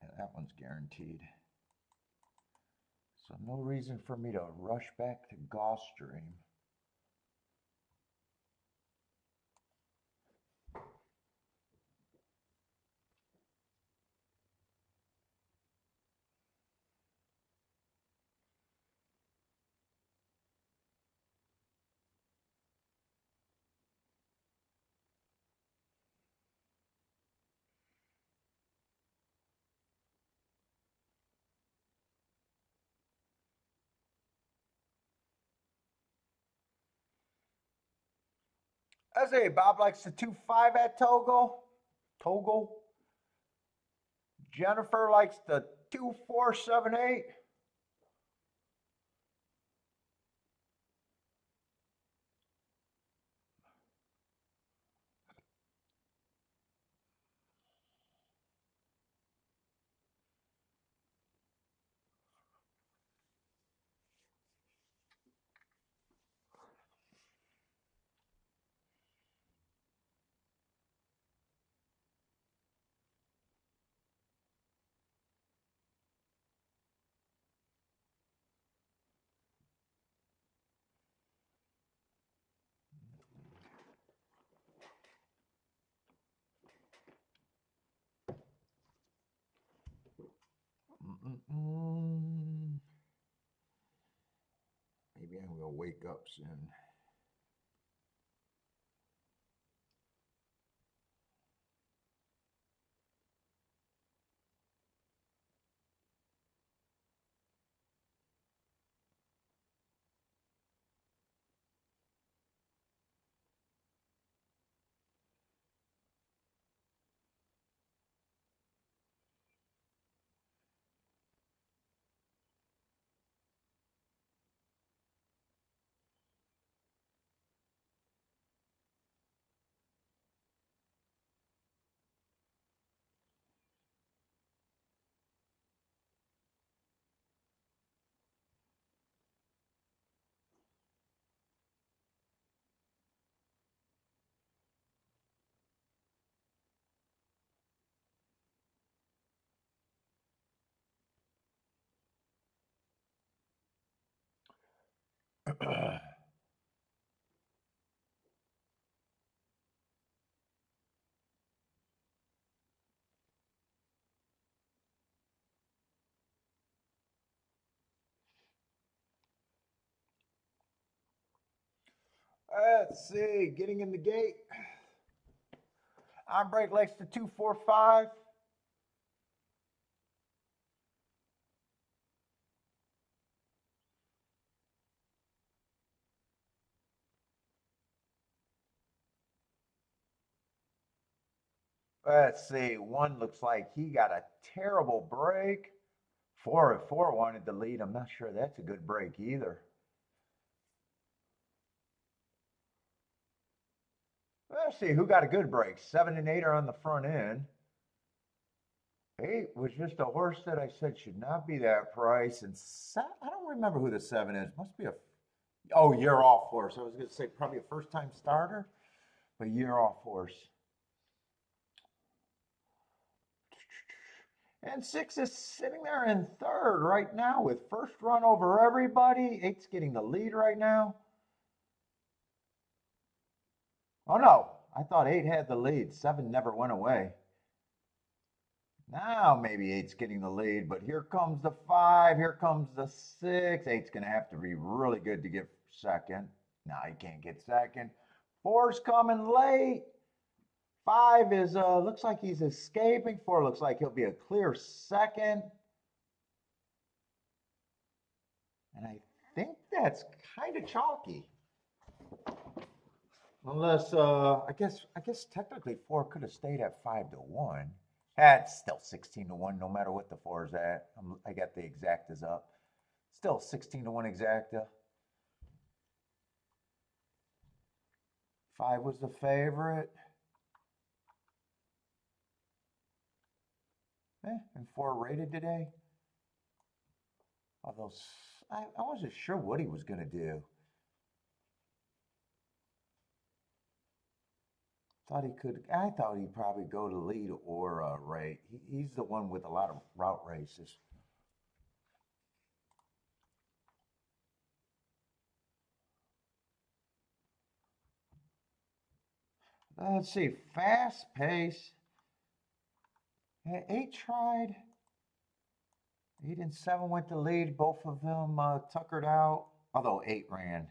S1: Yeah, that one's guaranteed. So no reason for me to rush back to Gulfstream. I say Bob likes the 2.5 at Togo. Togo. Jennifer likes the 2.478. Maybe I'm gonna wake up soon. Let's see, getting in the gate. On brake likes the 2.45. Let's see, one looks like he got a terrible break. 4 wanted the lead. I'm not sure that's a good break either. Let's see who got a good break. 7 and 8 are on the front end. 8 was just a horse that I said should not be that price. And I don't remember who the 7 is. Must be a year off horse. I was going to say probably a first time starter, but year off horse. And 6 is sitting there in third right now with first run over everybody. 8's getting the lead right now. Oh no, I thought 8 had the lead. 7 never went away. Now maybe 8's getting the lead, but here comes the 5, here comes the 6. 8's going to have to be really good to get second. No, he can't get second. 4's coming late. 5 is, looks like he's escaping. 4 looks like he'll be a clear second. And I think that's kind of chalky. Unless, I guess technically 4 could have stayed at 5-1. That's still 16-1, no matter what the 4's at. I got the exactas up. Still 16-1 exacta. 5 was the favorite. And 4 rated today. Although I wasn't sure what he was going to do. Thought he could. I thought he'd probably go to lead or Ray. He's the one with a lot of route races. Let's see, fast pace. 8 tried. 8 and 7 went to lead. Both of them tuckered out. Although 8 ran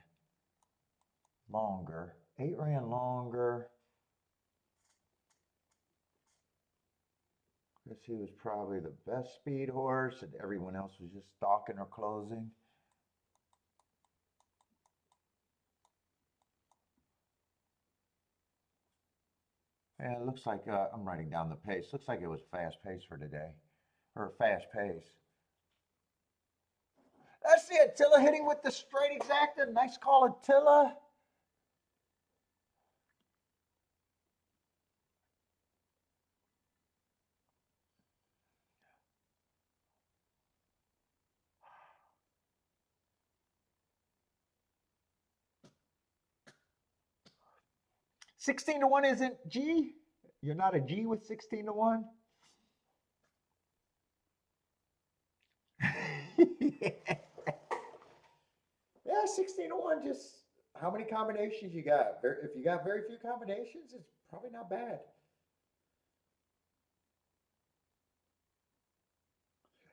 S1: longer. 8 ran longer. Guess he was probably the best speed horse, and everyone else was just stalking or closing. Yeah, it looks like I'm writing down the pace. Looks like it was fast pace for today, or fast pace. That's the Attila hitting with the straight exacta. Nice call, Attila. $16-1 isn't G. You're not a G with 16-1. Yeah, 16-1. Just how many combinations you got? If you got very few combinations, it's probably not bad.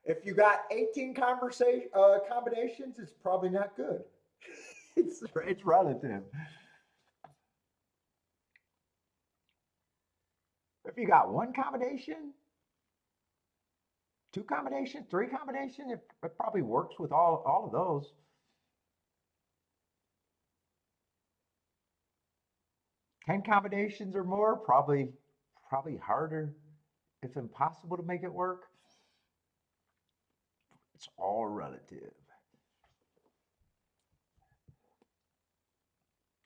S1: If you got 18 combinations, it's probably not good. It's relative. If you got 1 combination, 2 combinations, 3 combinations, it probably works with all of those. Ten combinations or more, probably harder, if impossible, to make it work. It's all relative.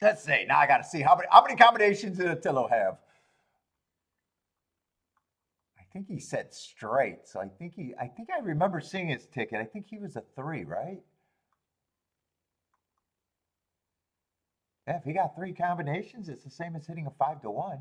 S1: Let's see. Now I got to see how many combinations did Attilo have. I think he said straight, so I think I remember seeing his ticket. I think he was a 3, right? Yeah, if he got 3 combinations, it's the same as hitting a 5-1.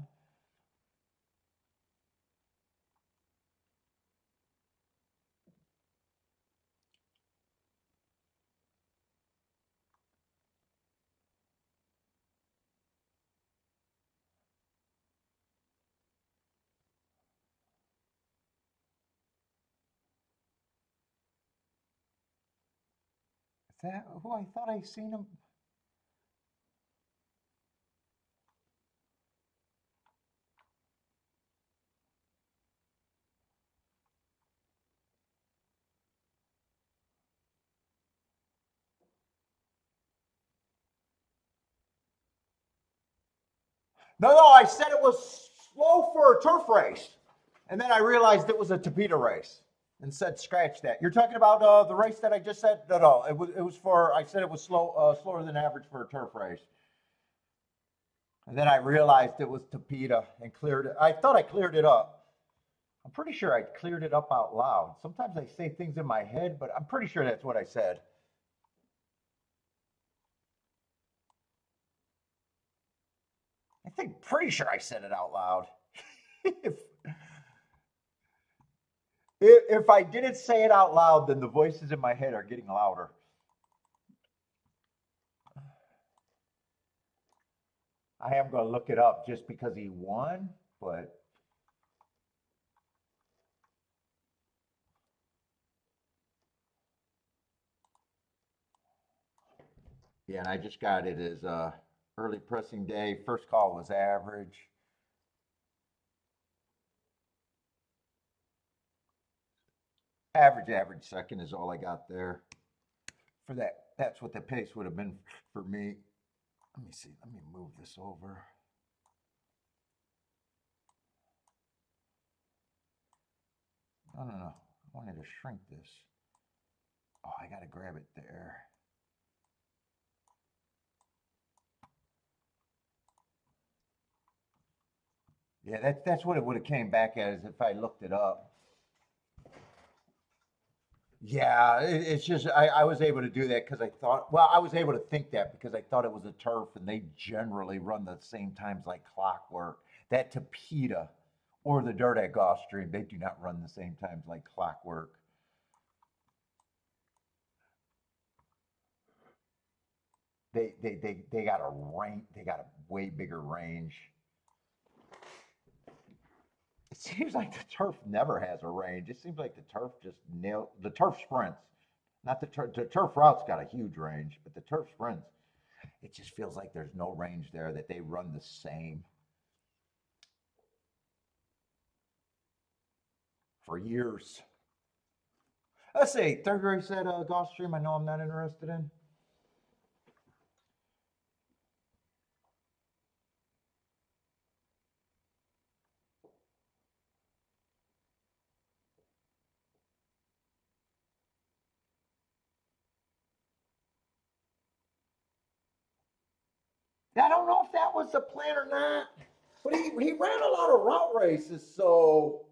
S1: Is that who I thought I seen him? No, I said it was slow for a turf race. And then I realized it was a Tapeta race and said, scratch that. You're talking about the race that I just said? No, it was for, I said it was slower than average for a turf race. And then I realized it was Tapeta and cleared it. I thought I cleared it up. I'm pretty sure I cleared it up out loud. Sometimes I say things in my head, but I'm pretty sure that's what I said. I think pretty sure I said it out loud. if I didn't say it out loud, then the voices in my head are getting louder. I am going to look it up just because he won, but yeah, and I just got it as early pressing day. First call was average. Average second is all I got there. For that, that's what the pace would have been for me. Let me see. Let me move this over. No. I wanted to shrink this. Oh, I got to grab it there. Yeah, that's what it would have came back as if I looked it up. Yeah, it's just I was able to do that because I thought, well, I was able to think that because I thought it was a turf and they generally run the same times like clockwork. That Tapeta or the dirt at Gulfstream, they do not run the same times like clockwork. They got a range, they got a way bigger range. It seems like the turf never has a range. It seems like the turf just nail the turf sprints. Not the turf route's got a huge range, but the turf sprints, it just feels like there's no range there that they run the same for years. Let's say third race at Gulfstream. I know I'm not interested in. I don't know if that was the plan or not, but he ran a lot of route races. So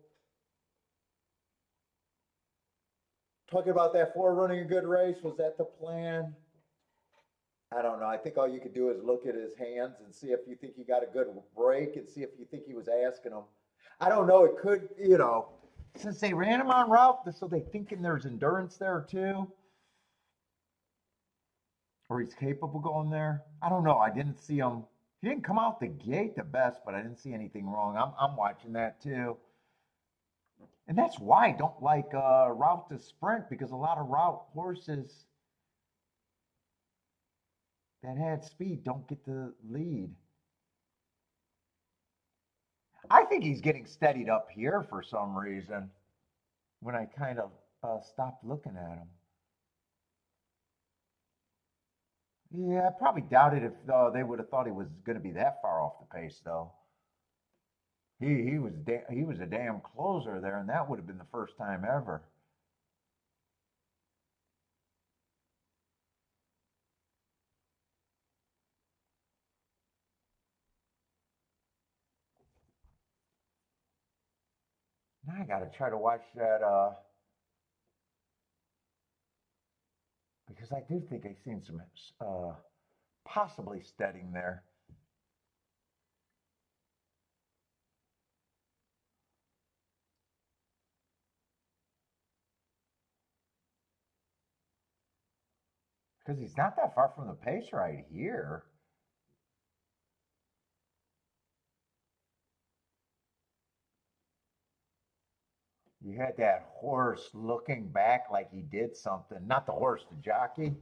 S1: talking about that for running a good race, was that the plan? I don't know. I think all you could do is look at his hands and see if you think he got a good break and see if you think he was asking him. I don't know. It could, since they ran him on route, so they thinking there's endurance there too, or he's capable going there. I don't know. I didn't see him. He didn't come out the gate the best, but I didn't see anything wrong. I'm watching that too, and that's why I don't like route to sprint because a lot of route horses that had speed don't get the lead. I think he's getting steadied up here for some reason when I kind of stopped looking at him. Yeah, I probably doubted if they would have thought he was going to be that far off the pace, though. He was a damn closer there, and that would have been the first time ever. Now I got to try to watch that because I do think I've seen some possibly steadying there. Because he's not that far from the pace right here. You had that horse looking back like he did something. Not the horse, the jockey.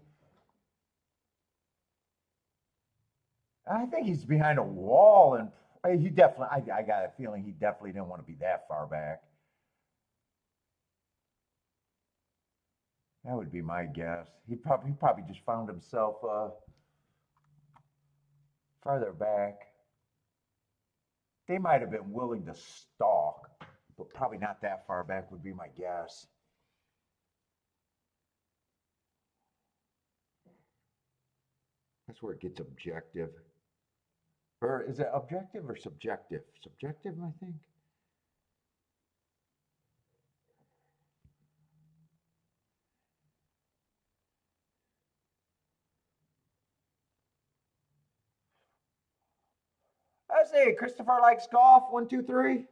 S1: I think he's behind a wall, and he definitely. I got a feeling he definitely didn't want to be that far back. That would be my guess. He probably just found himself farther back. They might have been willing to stalk, but probably not that far back would be my guess. That's where it gets objective. Or is it objective or subjective? Subjective, I think. I say Christopher likes golf. One, two, three.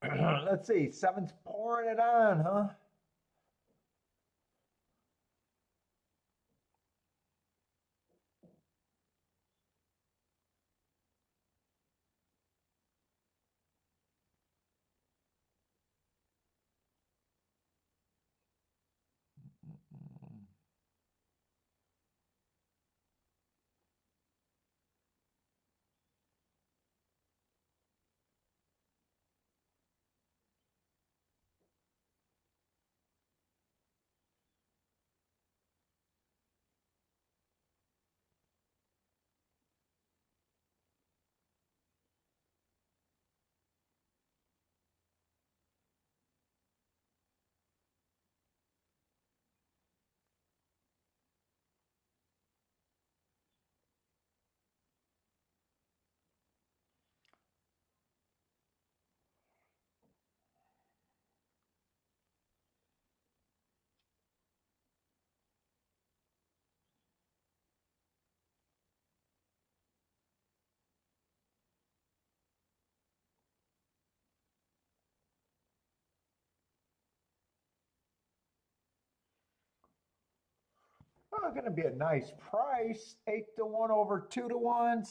S1: Let's see, seven's pouring it on, huh? Oh, going to be a nice price. 8-1 over 2-1,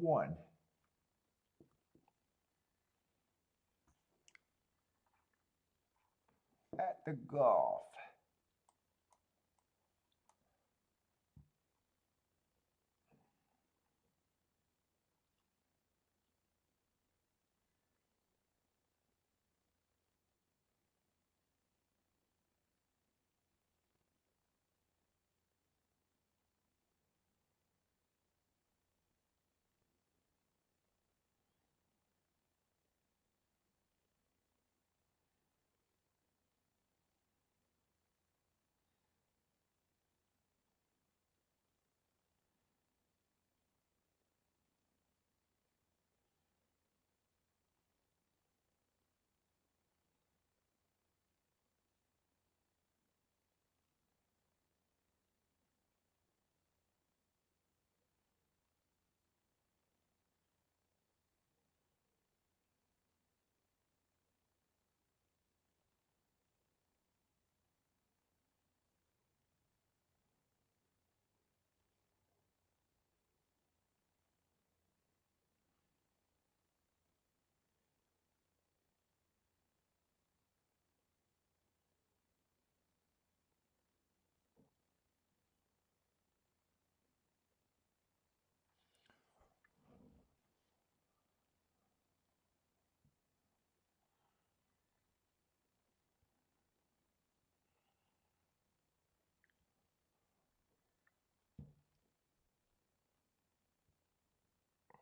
S1: 7-2-1. At the Gulf.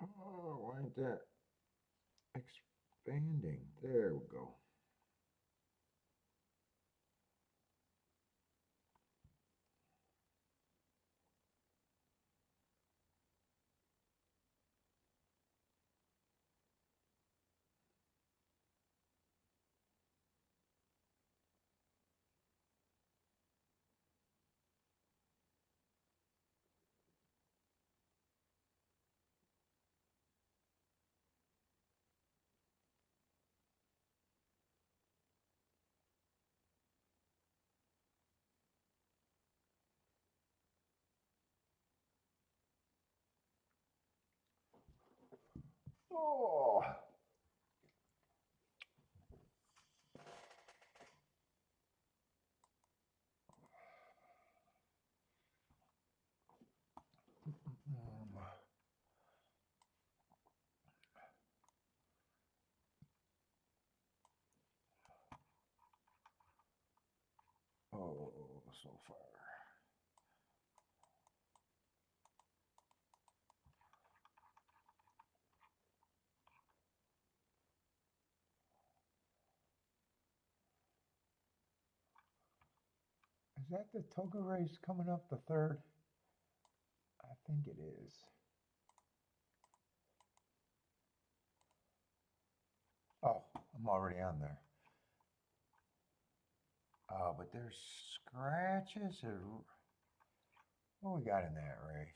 S1: Oh, why ain't that expanding? There we go. Oh. Oh, so far. Is that the Toga race coming up the 3rd? I think it is. Oh, I'm already on there. Oh, but there's scratches or what we got in that race?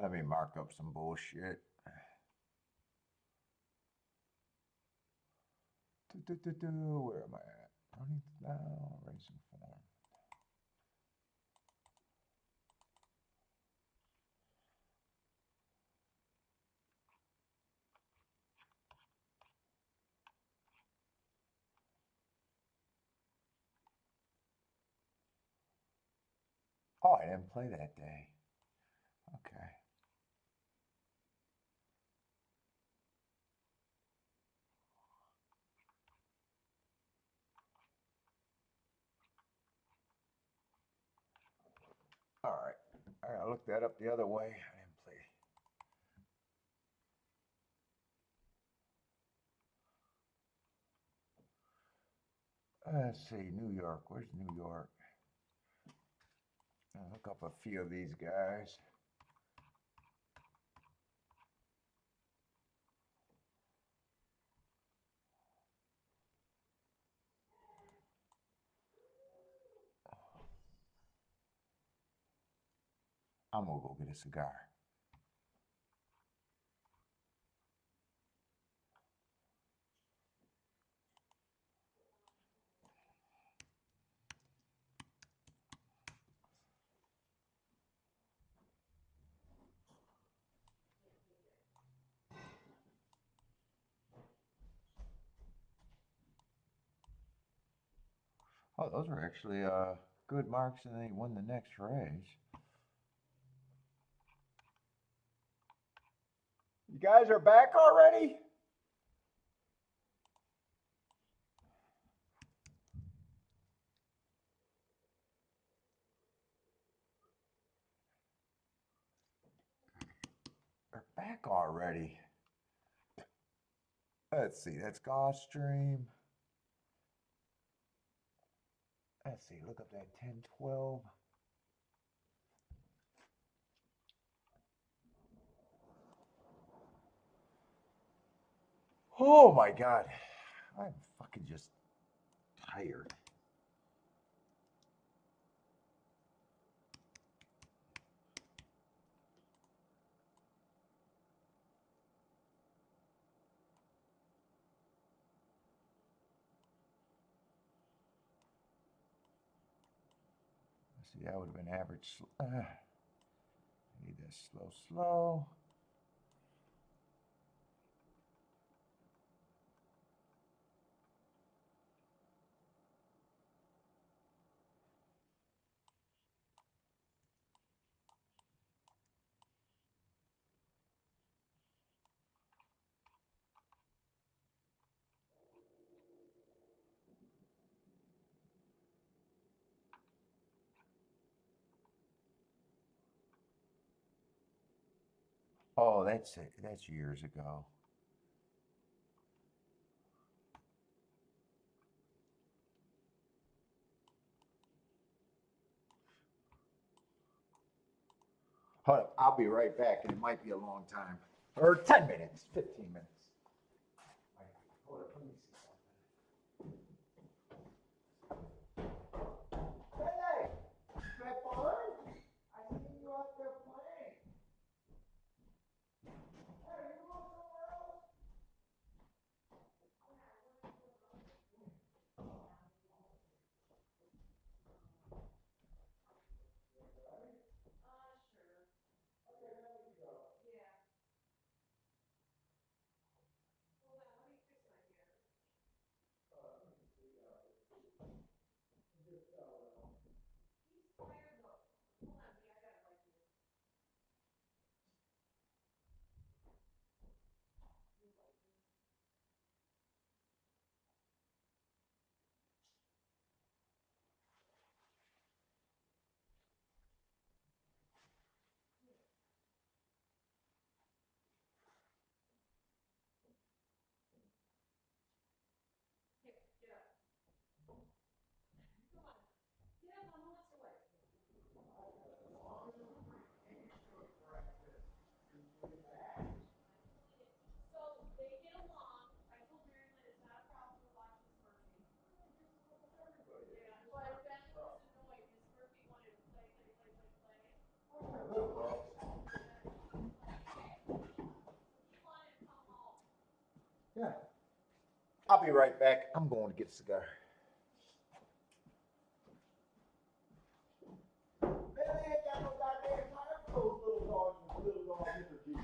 S1: Let me mark up some bullshit. Where am I at? Running now, racing form. Oh, I didn't play that day. Okay. All right. I gotta look that up the other way. I didn't play. Let's see, New York. Where's New York? I'll look up a few of these guys. I'm gonna go get a cigar. Oh, those were actually good marks, and they won the next race. You guys are back already? They're back already. Let's see, that's Gulfstream. Let's see, look up that 10-12. Oh my God. I'm fucking just tired. Let's see, that would have been average. I need this slow, slow. Oh, that's it. That's years ago. Hold up, I'll be right back, and it might be a long time. Or 10 minutes, 15 minutes. Hold up, let me see something. Hey, that fun? I seen you out there playing. Hey, you going somewhere else? Yeah. I'll be right back. I'm going to get a cigar. Man, they ain't got no goddamn time for those little dogs with little dog energy.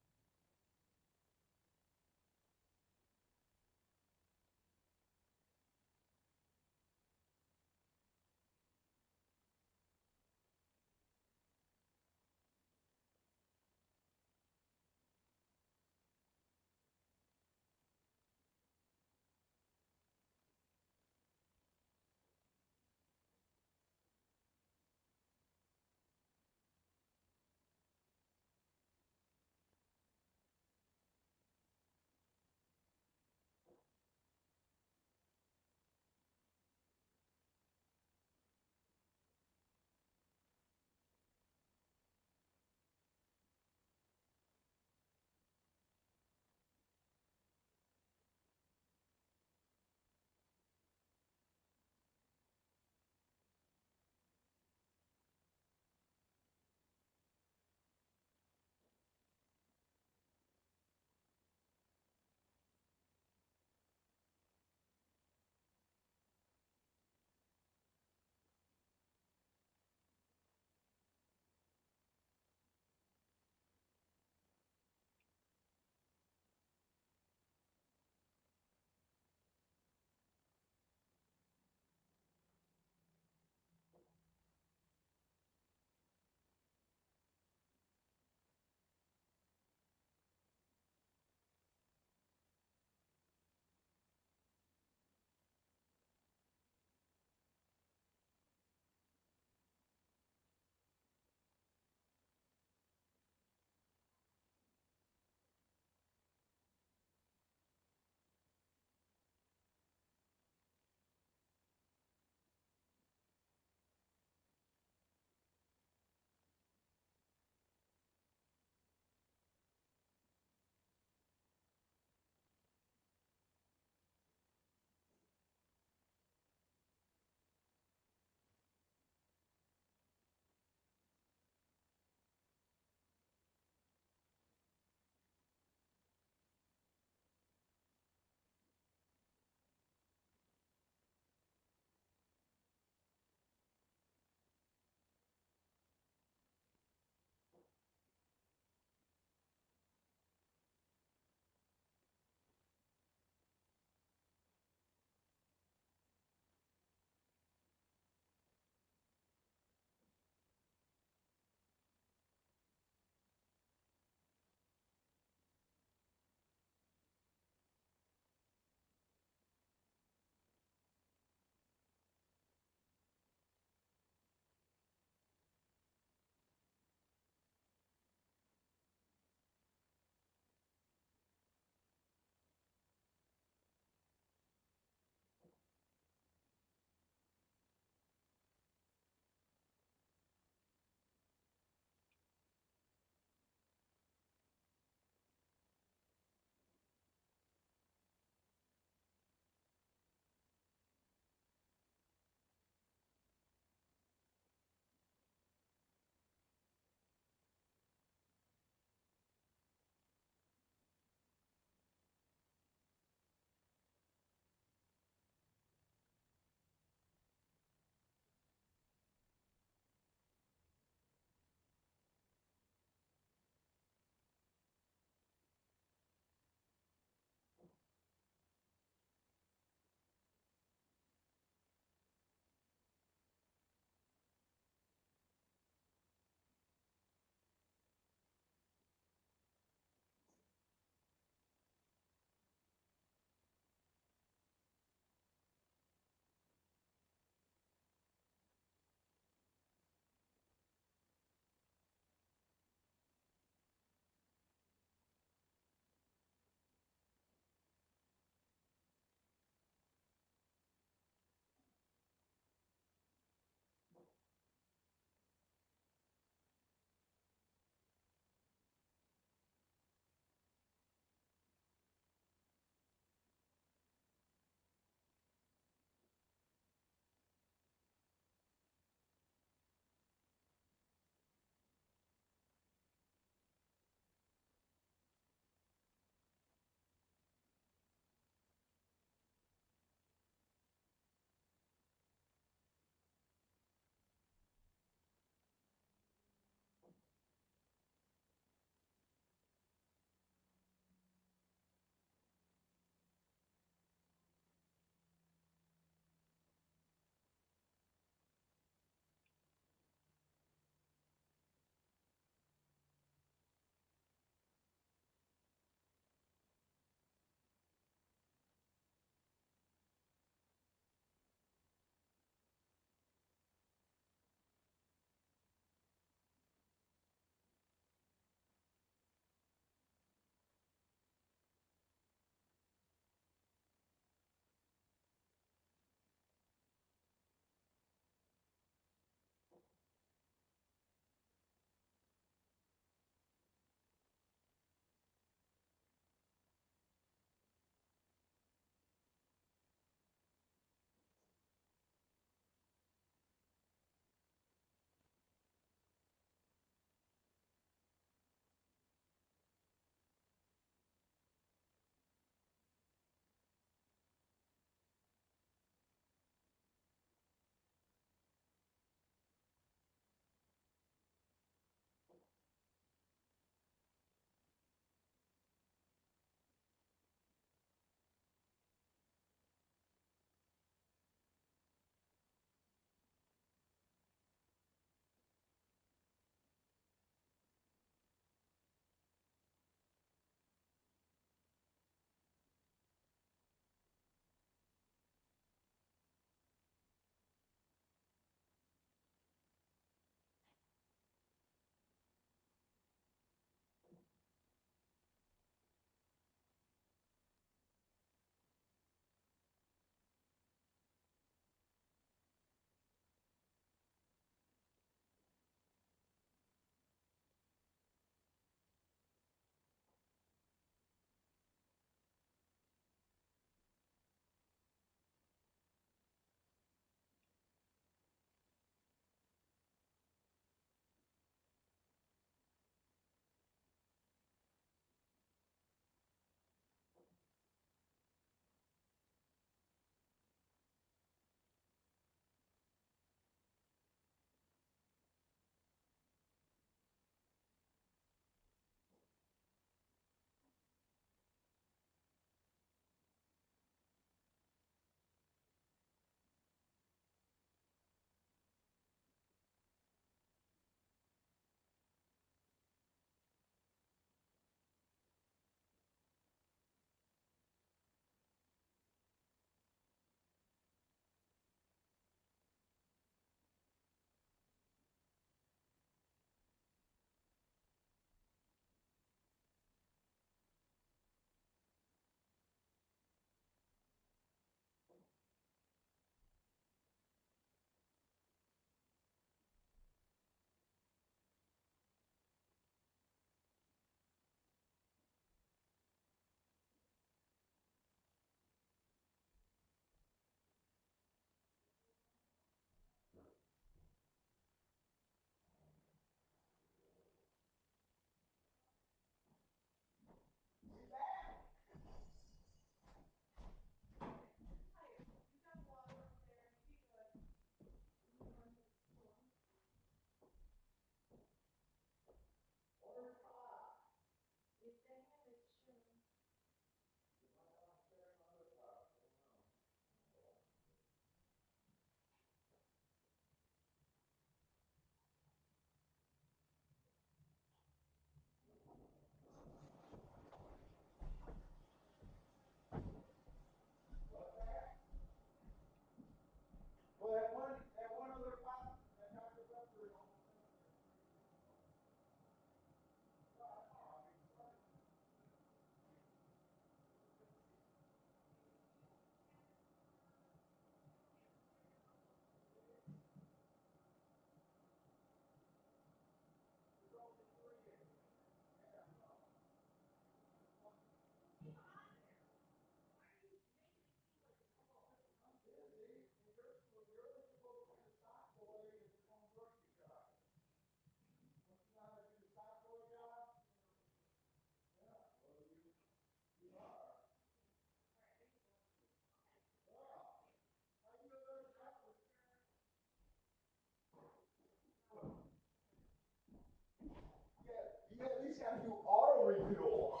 S1: refuel.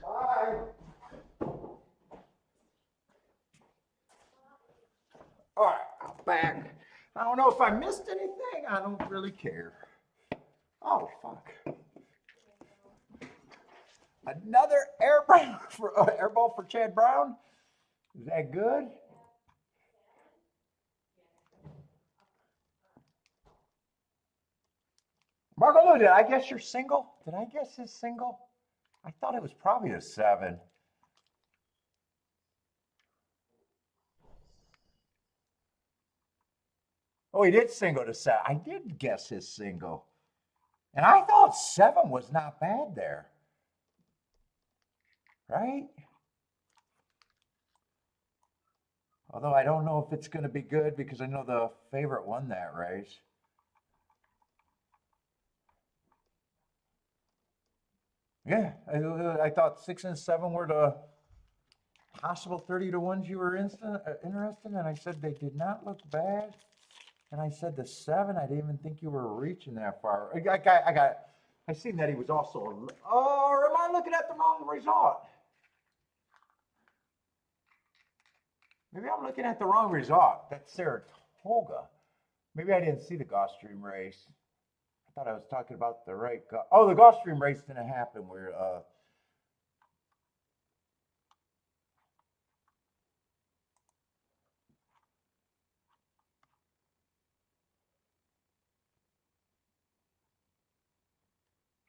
S1: Bye. All right, I'm back. I don't know if I missed anything. I don't really care. Oh, fuck. Another air ball for Chad Brown. Is that good? Marco, did I guess you're single? Did I guess his single? I thought it was probably a 7. Oh, he did single to 7. I did guess his single. And I thought 7 was not bad there. Right? Although I don't know if it's going to be good because I know the favorite won that race. Yeah, I thought 6 and 7 were the possible 30 to 1s you were interested in. And I said they did not look bad. And I said the 7, I didn't even think you were reaching that far. I seen that he was also, or am I looking at the wrong result? Maybe I'm looking at the wrong result. That's Saratoga. Maybe I didn't see the Gulfstream race. I thought I was talking about the right. Oh, the Gulfstream race didn't happen.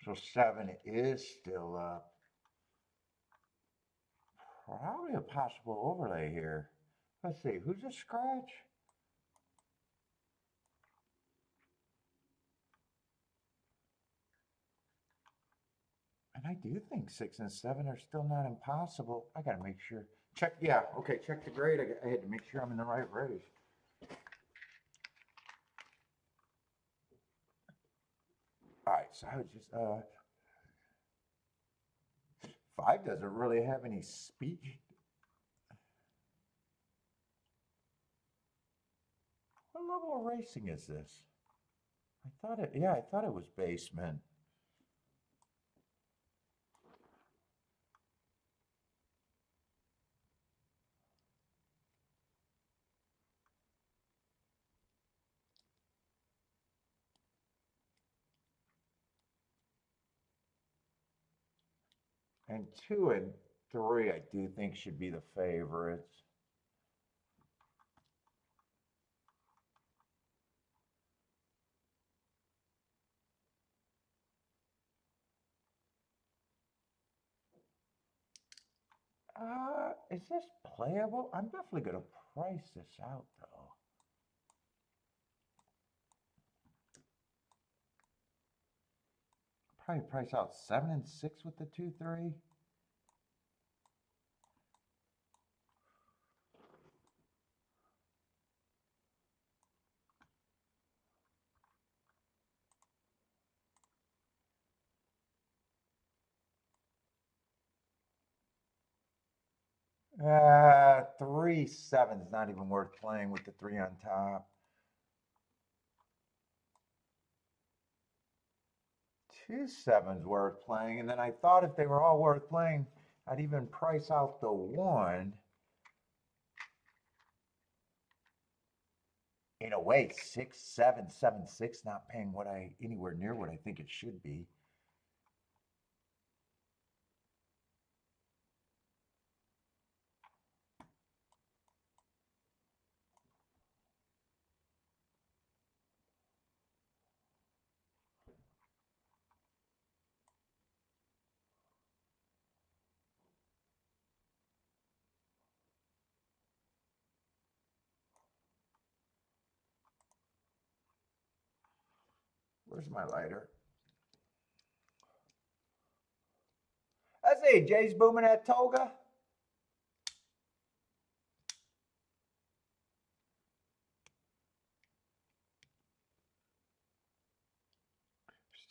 S1: So 7 is still up. Probably a possible overlay here. Let's see, who's a scratch? And I do think 6 and 7 are still not impossible. I gotta make sure. Check, yeah, okay, check the grade. I had to make sure I'm in the right race. All right, so I was just, 5 doesn't really have any speed. What level of racing is this? I thought it was basement. And 2 and 3, I do think should be the favorites. Is this playable? I'm definitely gonna price this out though. Probably price out 7 and 6 with the 2-3. Three seven's not even worth playing with the 3 on top. 2 sevens worth playing, and then I thought if they were all worth playing, I'd even price out the 1. In a way, 6 7 7 6 not paying what I anywhere near what I think it should be. Where's my lighter? I say Jay's booming at Toga.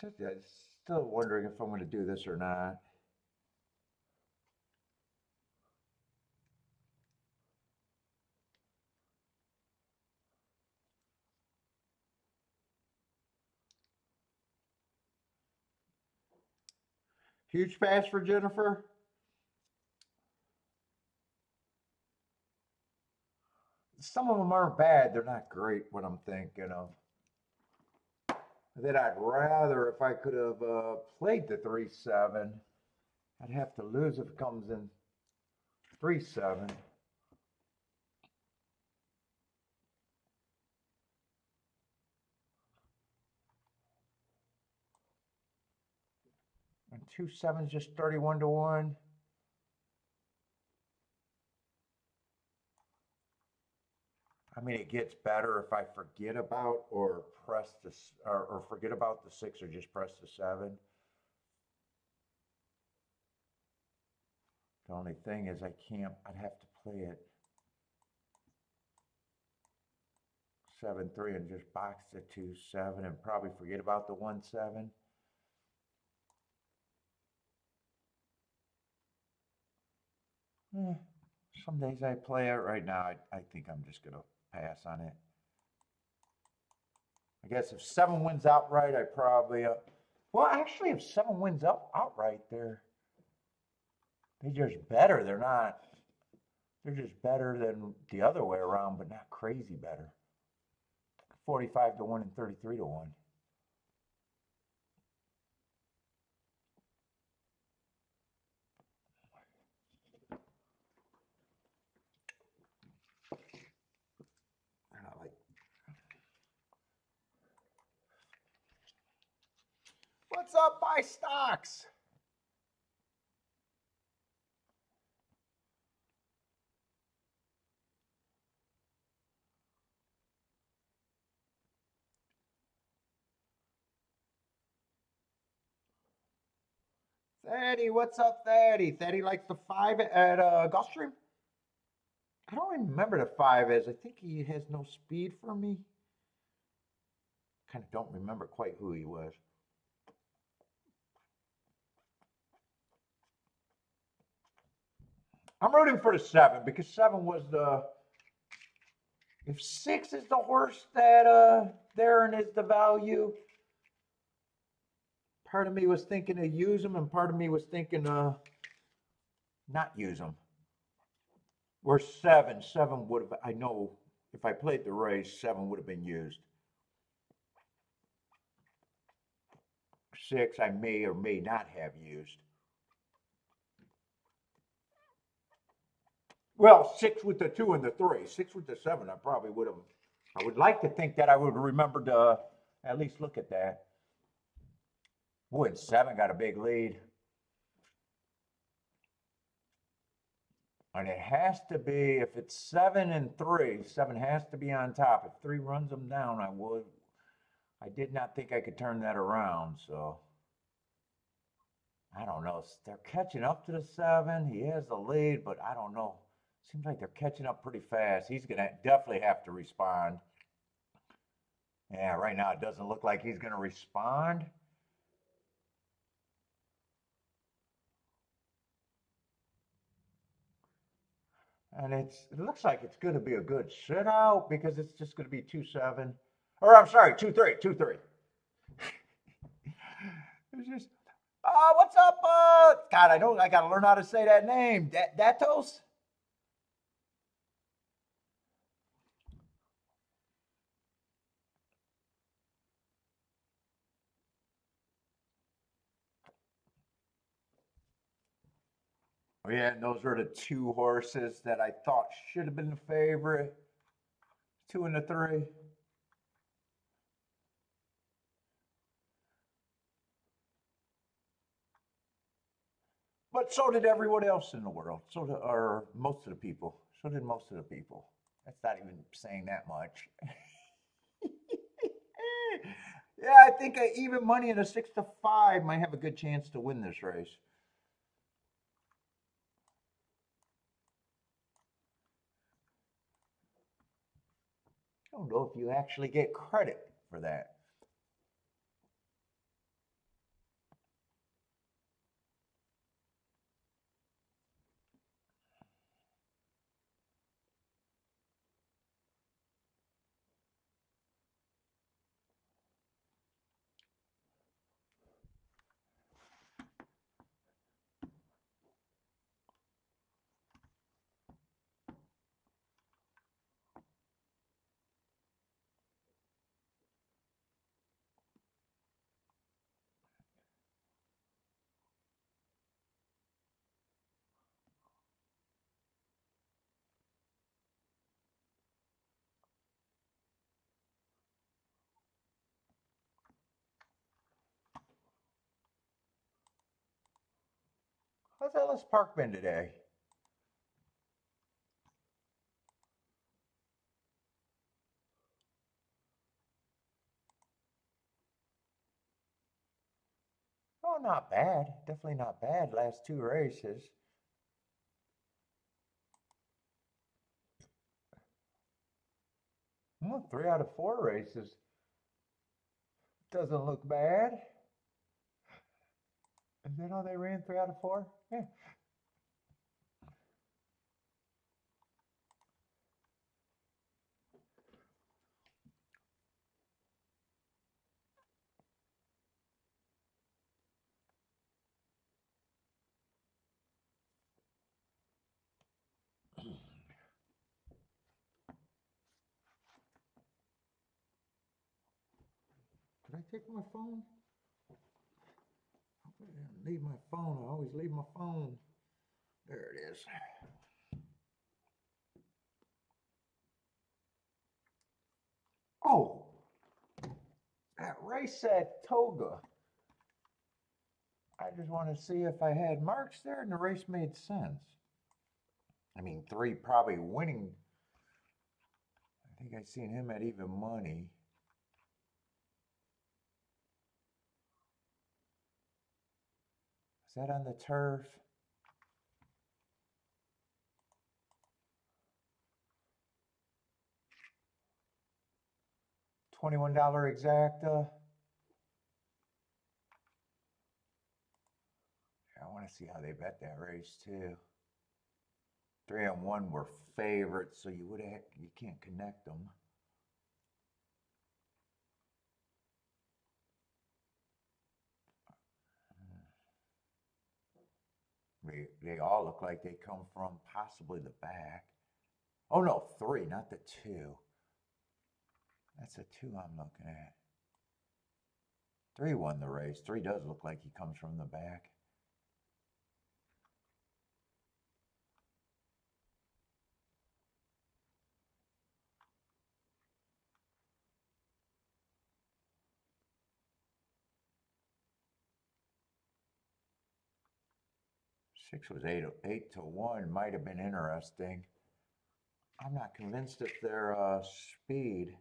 S1: Still wondering if I'm going to do this or not. Huge pass for Jennifer. Some of them aren't bad. They're not great, what I'm thinking of. That I'd rather, if I could have played the 3-7, I'd have to lose if it comes in 3-7. And 2-7 is just 31 to 1. I mean, it gets better if I forget about or press this or forget about the 6 or just press the 7. The only thing is I'd have to play it 7-3 and just box the 2-7 and probably forget about the 1-7. Some days I play it. Right now, I think I'm just going to pass on it. I guess if 7 wins outright, I probably... well, actually, if 7 wins outright, they're just better. They're not... They're just better than the other way around, but not crazy better. 45 to 1 and 33 to 1. They're not like... What's up, buy stocks? Thaddy, what's up, Thaddy? Thaddy likes the 5 at Gulfstream. I don't remember the 5 is. I think he has no speed for me. Kind of don't remember quite who he was. I'm rooting for the 7 because 7 was the... If 6 is the horse that Darren is the value, part of me was thinking to use him and part of me was thinking not use him. Where 7 would have, I know if I played the race, 7 would have been used. 6 I may or may not have used. Well, 6 with the 2 and the 3. 6 with the 7, I probably would have. I would like to think that I would remember to at least look at that. Boy, and 7 got a big lead. And it has to be, if it's 7 and 3, 7 has to be on top. If 3 runs them down, I would. I did not think I could turn that around, so. I don't know. They're catching up to the 7. He has the lead, but I don't know. Seems like they're catching up pretty fast. He's going to definitely have to respond. Yeah, right now it doesn't look like he's going to respond. And it looks like it's going to be a good sit out because it's just going to be 2-7. Or I'm sorry, 2-3, 2-3. It's just, what's up? God, I got to learn how to say that name. Datos? Oh, yeah, and those are the 2 horses that I thought should have been the favorite. 2 and the 3. But so did everyone else in the world. So did, or most of the people. So did most of the people. That's not even saying that much. Yeah, I think even money in a 6-5 might have a good chance to win this race. I don't know if you actually get credit for that. How's Ellis Park been today? Oh, not bad. Definitely not bad. Last two races. Well, 3 out of 4 races. Doesn't look bad. Is that all they ran? 3 out of 4? Yeah. Did I take my phone? I didn't leave my phone. I always leave my phone. There it is. Oh, that race at Toga. I just want to see if I had marks there and the race made sense. I mean, 3 probably winning. I think I seen him at even money. Is that on the turf? $21 exacta. I want to see how they bet that race too. 3 and 1 were favorites, so you can't connect them. They all look like they come from possibly the back. Oh no, 3, not the 2. That's a 2 I'm looking at. 3 won the race. 3 does look like he comes from the back. Six was 8-1. Might have been interesting. I'm not convinced if their speed.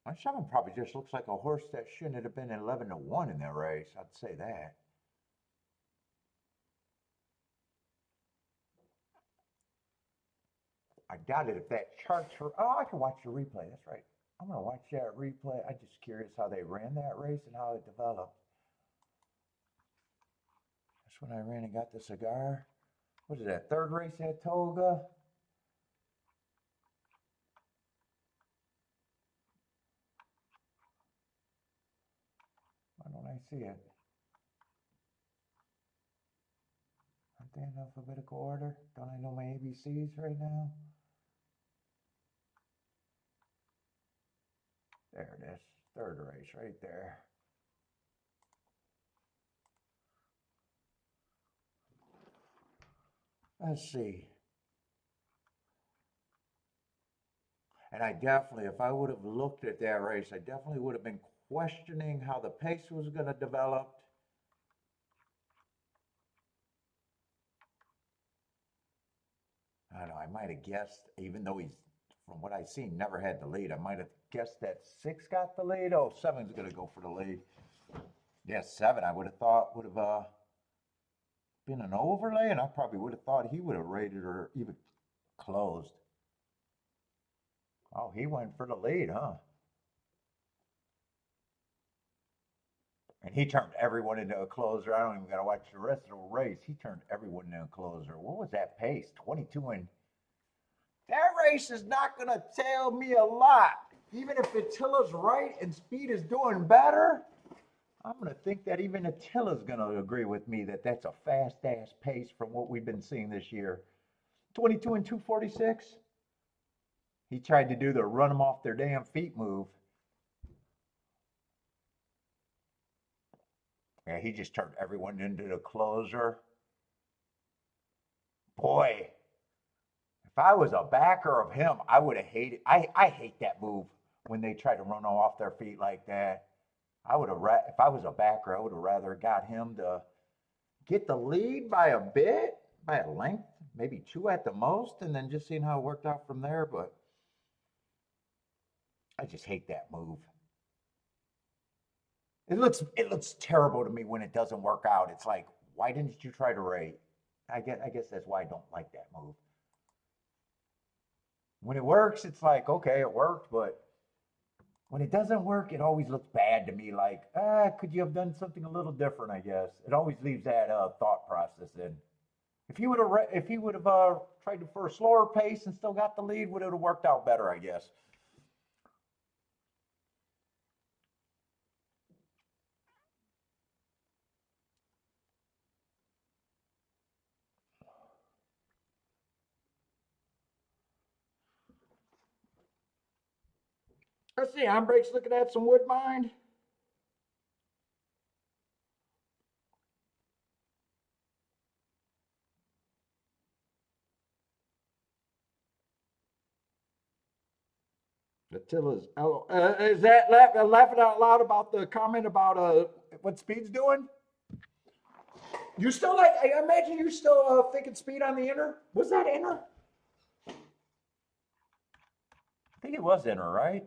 S1: My 7 probably just looks like a horse that shouldn't have been 11-1 in that race. I'd say that. I doubt it if that charts for. Oh, I can watch the replay. That's right. I'm gonna watch that replay. I'm just curious how they ran that race and how it developed. That's when I ran and got the cigar. What is that? 3rd race at Toga? Why don't I see it? Aren't they in alphabetical order? Don't I know my ABCs right now? There it is. 3rd race right there. Let's see. And I definitely, if I would have looked at that race, I definitely would have been questioning how the pace was going to develop. I don't know, I might have guessed, even though he's, from what I've seen, never had the lead, I might have guessed that 6 got the lead. Oh, 7's going to go for the lead. Yeah, 7, I would have thought would have been an overlay, and I probably would have thought he would have rated or even closed. Oh, he went for the lead, huh? And he turned everyone into a closer. I don't even got to watch the rest of the race. He turned everyone into a closer. What was that pace? 22 and... That race is not going to tell me a lot. Even if Attila's right and Speed is doing better, I'm going to think that even Attila's going to agree with me that that's a fast-ass pace from what we've been seeing this year. 22 and 246. He tried to do the run them off their damn feet move. Yeah, he just turned everyone into the closer. Boy, if I was a backer of him, I would have hated. I hate that move. when they try to run off their feet like that. I would have, if I was a backer, I would have rather got him to get the lead by a bit, by a length, maybe 2 at the most, and then just seeing how it worked out from there. But I just hate that move. It looks terrible to me when it doesn't work out. It's like, why didn't you try to rate? I guess that's why I don't like that move. When it works, it's like, okay, it worked, but when it doesn't work, it always looks bad to me. Like, could you have done something a little different? I guess it always leaves that thought process in. If he would have tried for a slower pace and still got the lead, would it have worked out better? I guess. Let's see. Handbrake's looking at some Woodbine. Attila's. Oh, is that laughing out loud about the comment about what Speed's doing? You still like? I imagine you still thinking Speed on the inner. Was that inner? I think it was inner, right?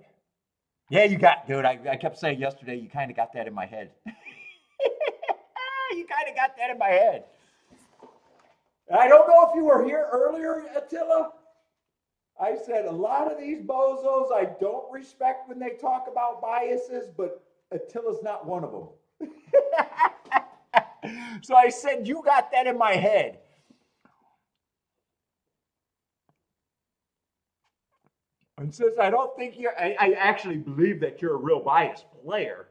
S1: Yeah, you got, dude. I kept saying yesterday, you kind of got that in my head. You kind of got that in my head. I don't know if you were here earlier, Attila. I said a lot of these bozos I don't respect when they talk about biases, but Attila's not one of them. So I said, you got that in my head. And since I don't think I actually believe that you're a real biased player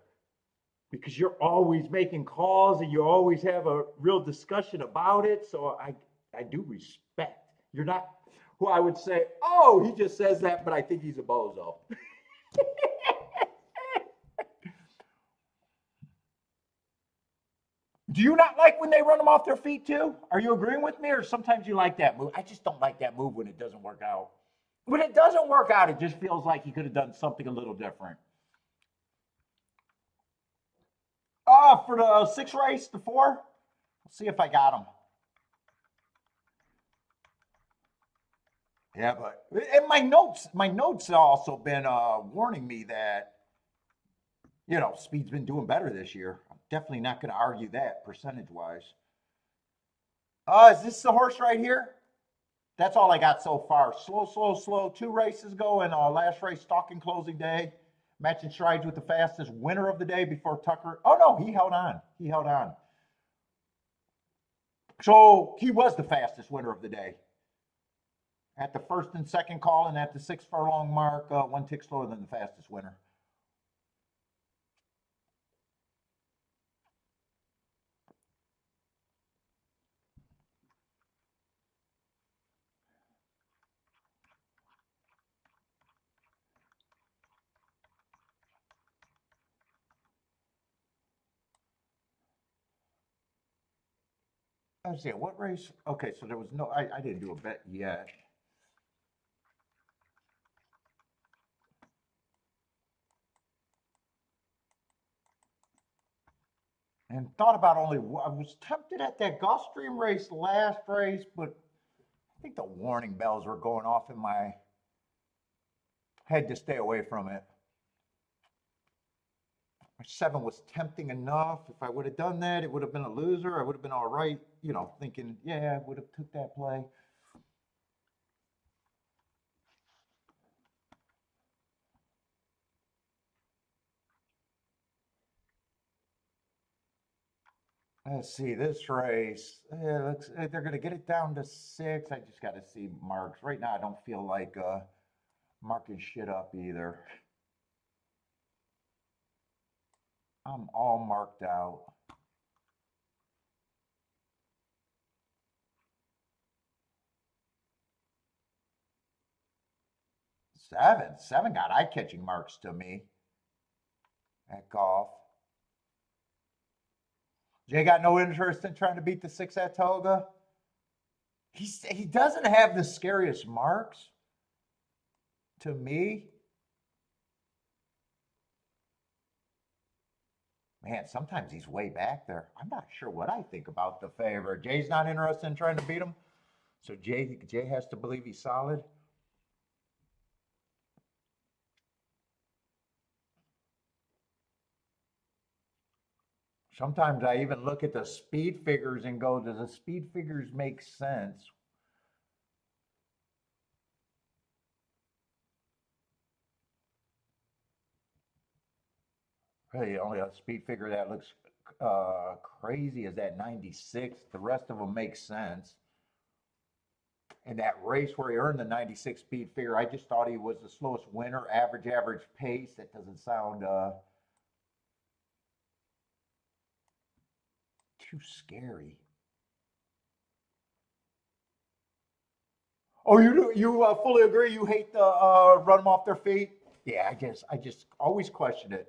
S1: because you're always making calls and you always have a real discussion about it. So I do respect. You're not who I would say, oh, he just says that, but I think he's a bozo. Do you not like when they run them off their feet too? Are you agreeing with me, or sometimes you like that move? I just don't like that move when it doesn't work out. When it doesn't work out, it just feels like he could have done something a little different. For the 6 race, the 4, let's see if I got him. Yeah, but and my notes have also been warning me that Speed's been doing better this year. I'm definitely not going to argue that percentage wise. Is this the horse right here? That's all I got so far. Slow, slow, slow. 2 races go, and last race, stalking closing day. Matching strides with the fastest winner of the day before Tucker. Oh, no, he held on. He held on. So he was the fastest winner of the day. At the first and second call and at the 6 furlong mark, 1 tick slower than the fastest winner. Let's see, what race? Okay, so there was no, I didn't do a bet yet. And thought about I was tempted at that Gulfstream race last race, but I think the warning bells were going off in my head to stay away from it. 7 was tempting enough. If I would have done that, it would have been a loser. I would have been all right, thinking, yeah, I would have took that play. Let's see this race. They're going to get it down to 6. I just got to see marks. Right now, I don't feel like marking shit up either. I'm all marked out. Seven got eye-catching marks to me at golf. Jay got no interest in trying to beat the 6 at Toga. He doesn't have the scariest marks to me. Man, sometimes he's way back there. I'm not sure what I think about the favorite. Jay's not interested in trying to beat him. So Jay has to believe he's solid. Sometimes I even look at the speed figures and go, does the speed figures make sense? Really, only a speed figure that looks crazy is that 96. The rest of them make sense. In that race where he earned the 96 speed figure, I just thought he was the slowest winner, average pace. That doesn't sound too scary. Oh, you fully agree? You hate the run them off their feet? Yeah, I just always question it.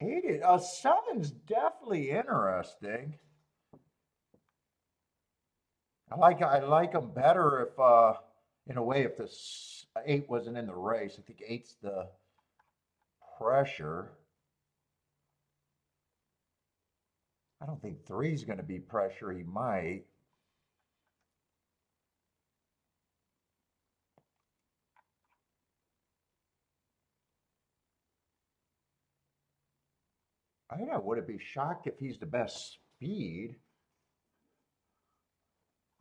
S1: Hate it. Seven's definitely interesting. I like them better if in a way if the eight wasn't in the race. I think eight's the pressure. I don't think three's going to be pressure. He might. I wouldn't be shocked if he's the best speed.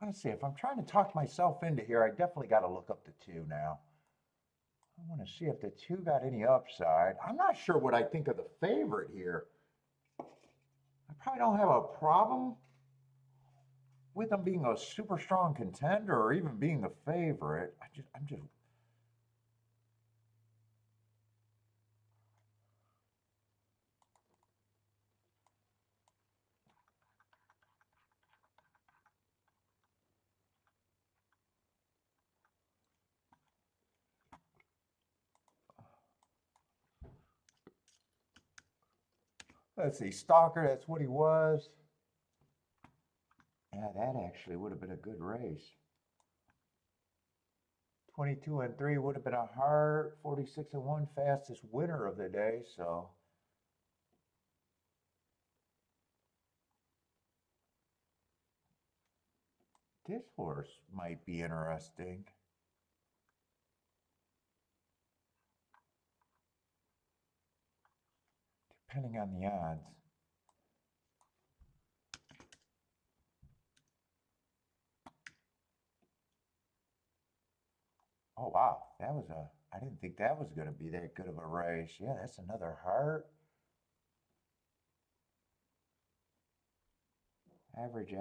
S1: Let's see. If I'm trying to talk myself into here, I definitely got to look up the two now. I want to see if the two got any upside. I'm not sure what I think of the favorite here. I probably don't have a problem with them being a super strong contender or even being the favorite. I'm just. Let's see. Stalker. That's what he was. Yeah, that actually would have been a good race. 22 and 3 would have been a hard 46 and 1 fastest winner of the day. So this horse might be interesting. Depending on the odds. Oh wow, that was a. I didn't think that was going to be that good of a race. Yeah, that's another heart. Average.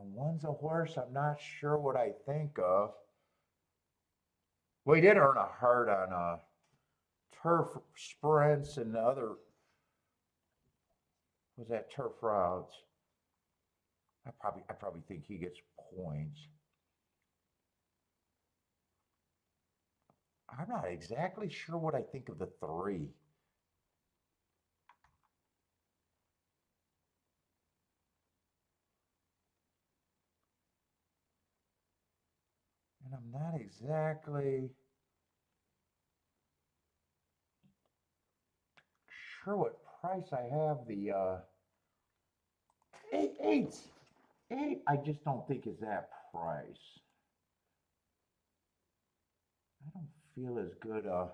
S1: And one's a horse I'm not sure what I think of. Well, he did earn a heart on turf sprints and other. Was that turf routes? I probably think he gets points. I'm not exactly sure what I think of the three. And I'm not exactly sure what price I have the eight. Eight, I just don't think is that price. I don't feel as good. No.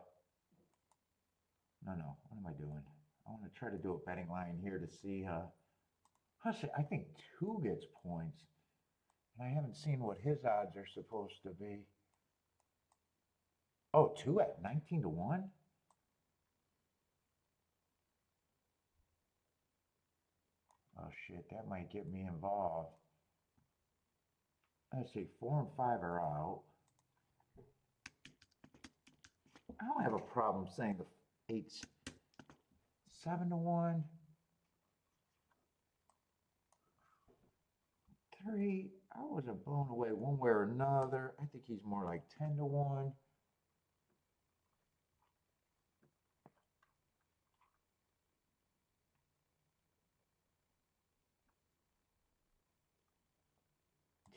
S1: What am I doing? I want to try to do a betting line here to see. I think two gets points, and I haven't seen what his odds are supposed to be. Oh, two at 19 to 1? Oh shit, that might get me involved. Let's see, four and five are out. I don't have a problem saying the eight's 7 to 1. 3, I wasn't blown away one way or another. I think he's more like 10 to 1.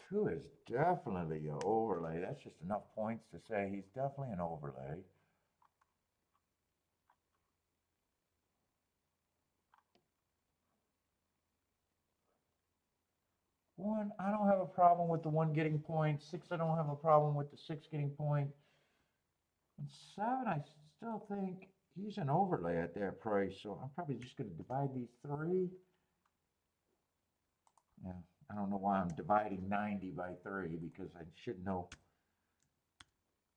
S1: Two is definitely an overlay. That's just enough points to say he's definitely an overlay. One, I don't have a problem with the 1 getting points. 6, I don't have a problem with the 6 getting point. And 7, I still think he's an overlay at that price. So I'm probably just going to divide these 3. Yeah, I don't know why I'm dividing 90 by 3 because I should know.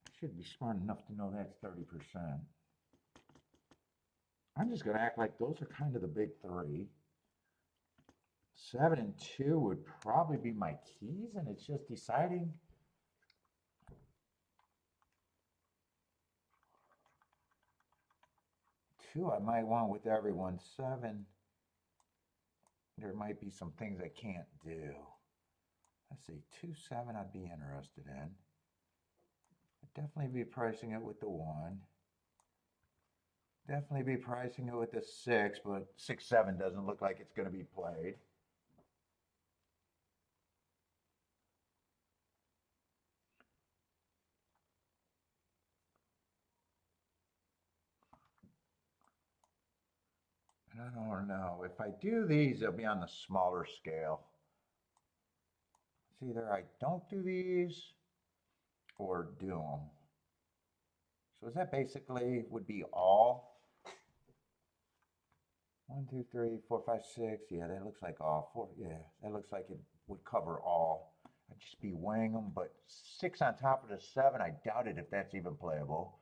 S1: I should be smart enough to know that's 30%. I'm just going to act like those are kind of the big 3. 7 and 2 would probably be my keys, and it's just deciding. Two, I might want with everyone. 7, there might be some things I can't do. Let's see, 2, 7, I'd be interested in. I'd definitely be pricing it with the 1. Definitely be pricing it with the 6, but 6, 7 doesn't look like it's going to be played. And I don't know. If I do these, they'll be on the smaller scale. It's either I don't do these or do them. So is that basically would be all? 1, 2, 3, 4, 5, 6. Yeah, that looks like all. 4. Yeah, that looks like it would cover all. I'd just be weighing them, but 6 on top of the 7, I doubt it if that's even playable.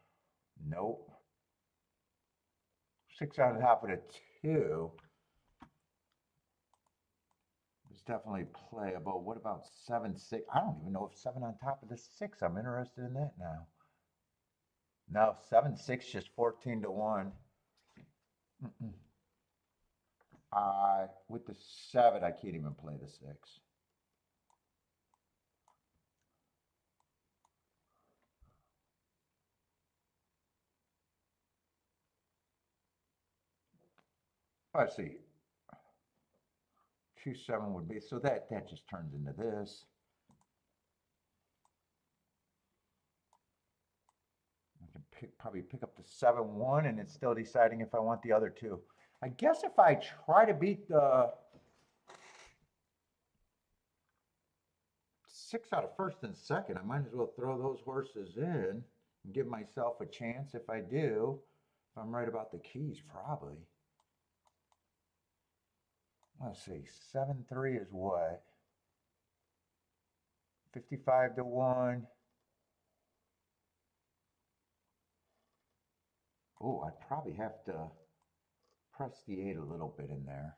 S1: Nope. 6 on top of the 2 is definitely playable. What about 7, 6? I don't even know if 7 on top of the 6. I'm interested in that now. No, 7, 6, just 14 to 1. With the 7, I can't even play the 6. Let's see. 2, 7 would be, so that just turns into this. I can probably pick up the 7, 1, and it's still deciding if I want the other 2. I guess if I try to beat the 6 out of first and second, I might as well throw those horses in and give myself a chance if I do. If I'm right about the keys, probably. Let's see, 7, 3 is what? 55 to 1. Oh, I'd probably have to press the 8 a little bit in there.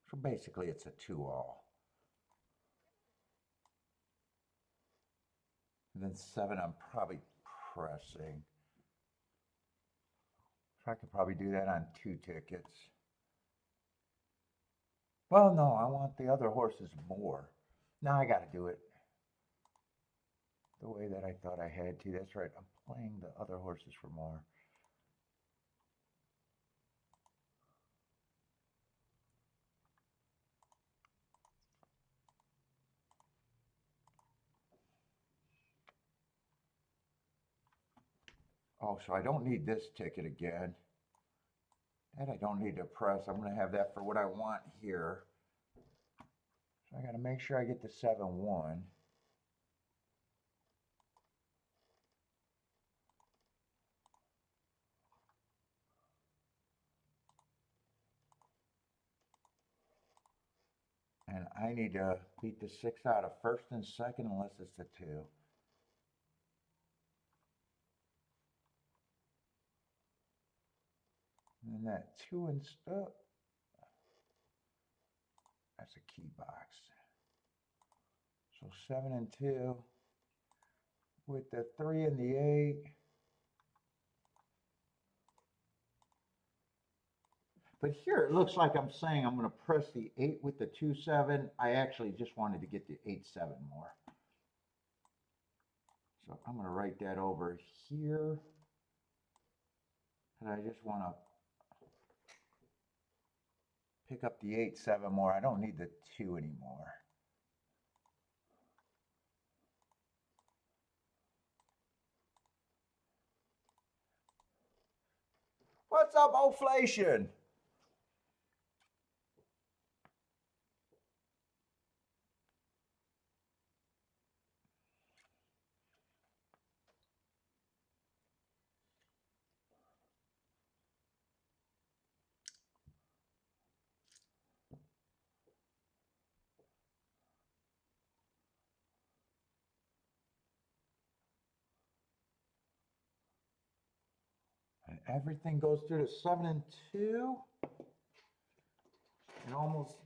S1: So basically it's a 2-all. And then 7, I'm probably pressing. So I could probably do that on 2 tickets. Well, no, I want the other horses more. Now I got to do it the way that I thought I had to. That's right. I'm playing the other horses for more. Oh, so I don't need this ticket again. That I don't need to press. I'm going to have that for what I want here. So I got to make sure I get the 7, 1. And I need to beat the 6 out of first and second unless it's a 2. And that 2 and stuff. That's a key box. So 7 and 2 with the 3 and the 8. But here it looks like I'm saying I'm going to press the 8 with the 2 7. I actually just wanted to get the 8 7 more. So I'm going to write that over here. And I just want to pick up the 8 7 more. I don't need the 2 anymore. What's up, inflation? And everything goes through to 7 and 2. And almost.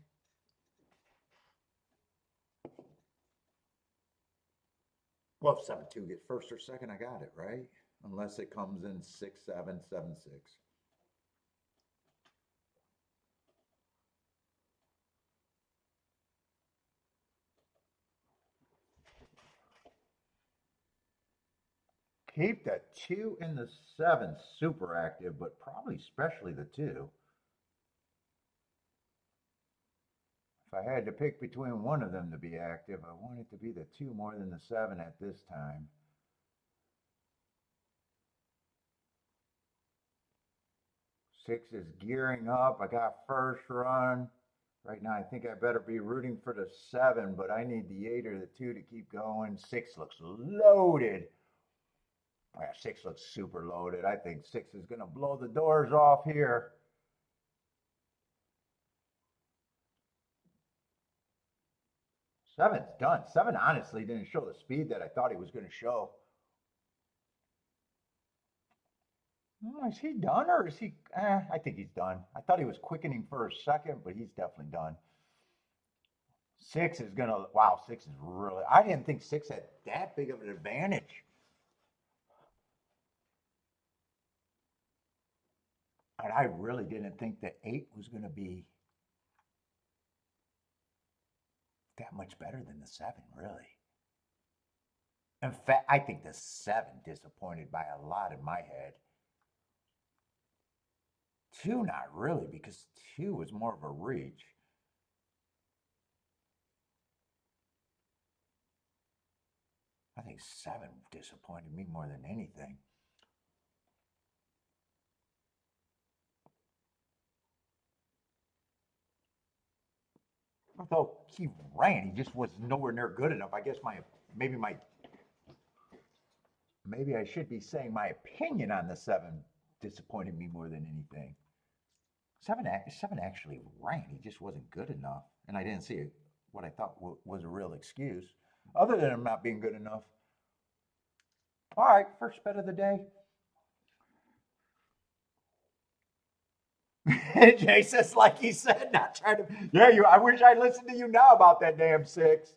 S1: Well, if 7 2 gets first or second, I got it, right? Unless it comes in 6 7 7 6. Keep the 2 and the 7 super active, but probably especially the 2. If I had to pick between one of them to be active, I want it to be the 2 more than the 7 at this time. Six is gearing up. I got first run. Right now, I think I better be rooting for the 7, but I need the 8 or the 2 to keep going. 6 looks loaded. Yeah, 6 looks super loaded. I think 6 is going to blow the doors off here. Seven's done. 7 honestly didn't show the speed that I thought he was going to show. Oh, is he done or is he? I think he's done. I thought he was quickening for a second, but he's definitely done. 6 is going to, wow, 6 is really, I didn't think 6 had that big of an advantage. And I really didn't think that 8 was going to be that much better than the 7, really. In fact, I think the 7 disappointed by a lot in my head. 2, not really, because 2 was more of a reach. I think 7 disappointed me more than anything. Although he ran, he just was nowhere near good enough. I guess maybe I should be saying my opinion on the 7 disappointed me more than anything. 7 actually ran. He just wasn't good enough, and I didn't see what I thought was a real excuse, other than him not being good enough. All right, first bet of the day. Jay says, like he said, not trying to. Yeah, I wish I listened to you now about that damn 6.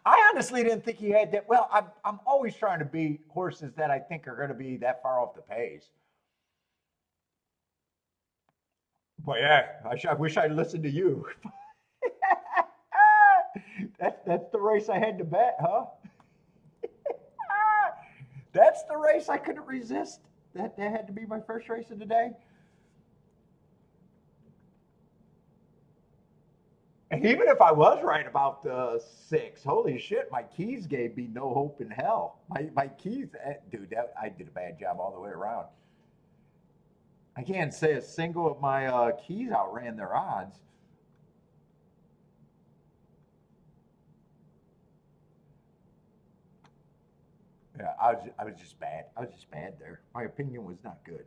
S1: I honestly didn't think he had that. Well, I'm always trying to beat horses that I think are going to be that far off the pace. But yeah, I wish I listened to you. That's the race I had to bet, huh? That's the race I couldn't resist. That had to be my first race of the day. And even if I was right about the 6, holy shit, my keys gave me no hope in hell. My keys, dude, I did a bad job all the way around. I can't say a single of my keys outran their odds. Yeah, I was just bad. I was just bad there. My opinion was not good.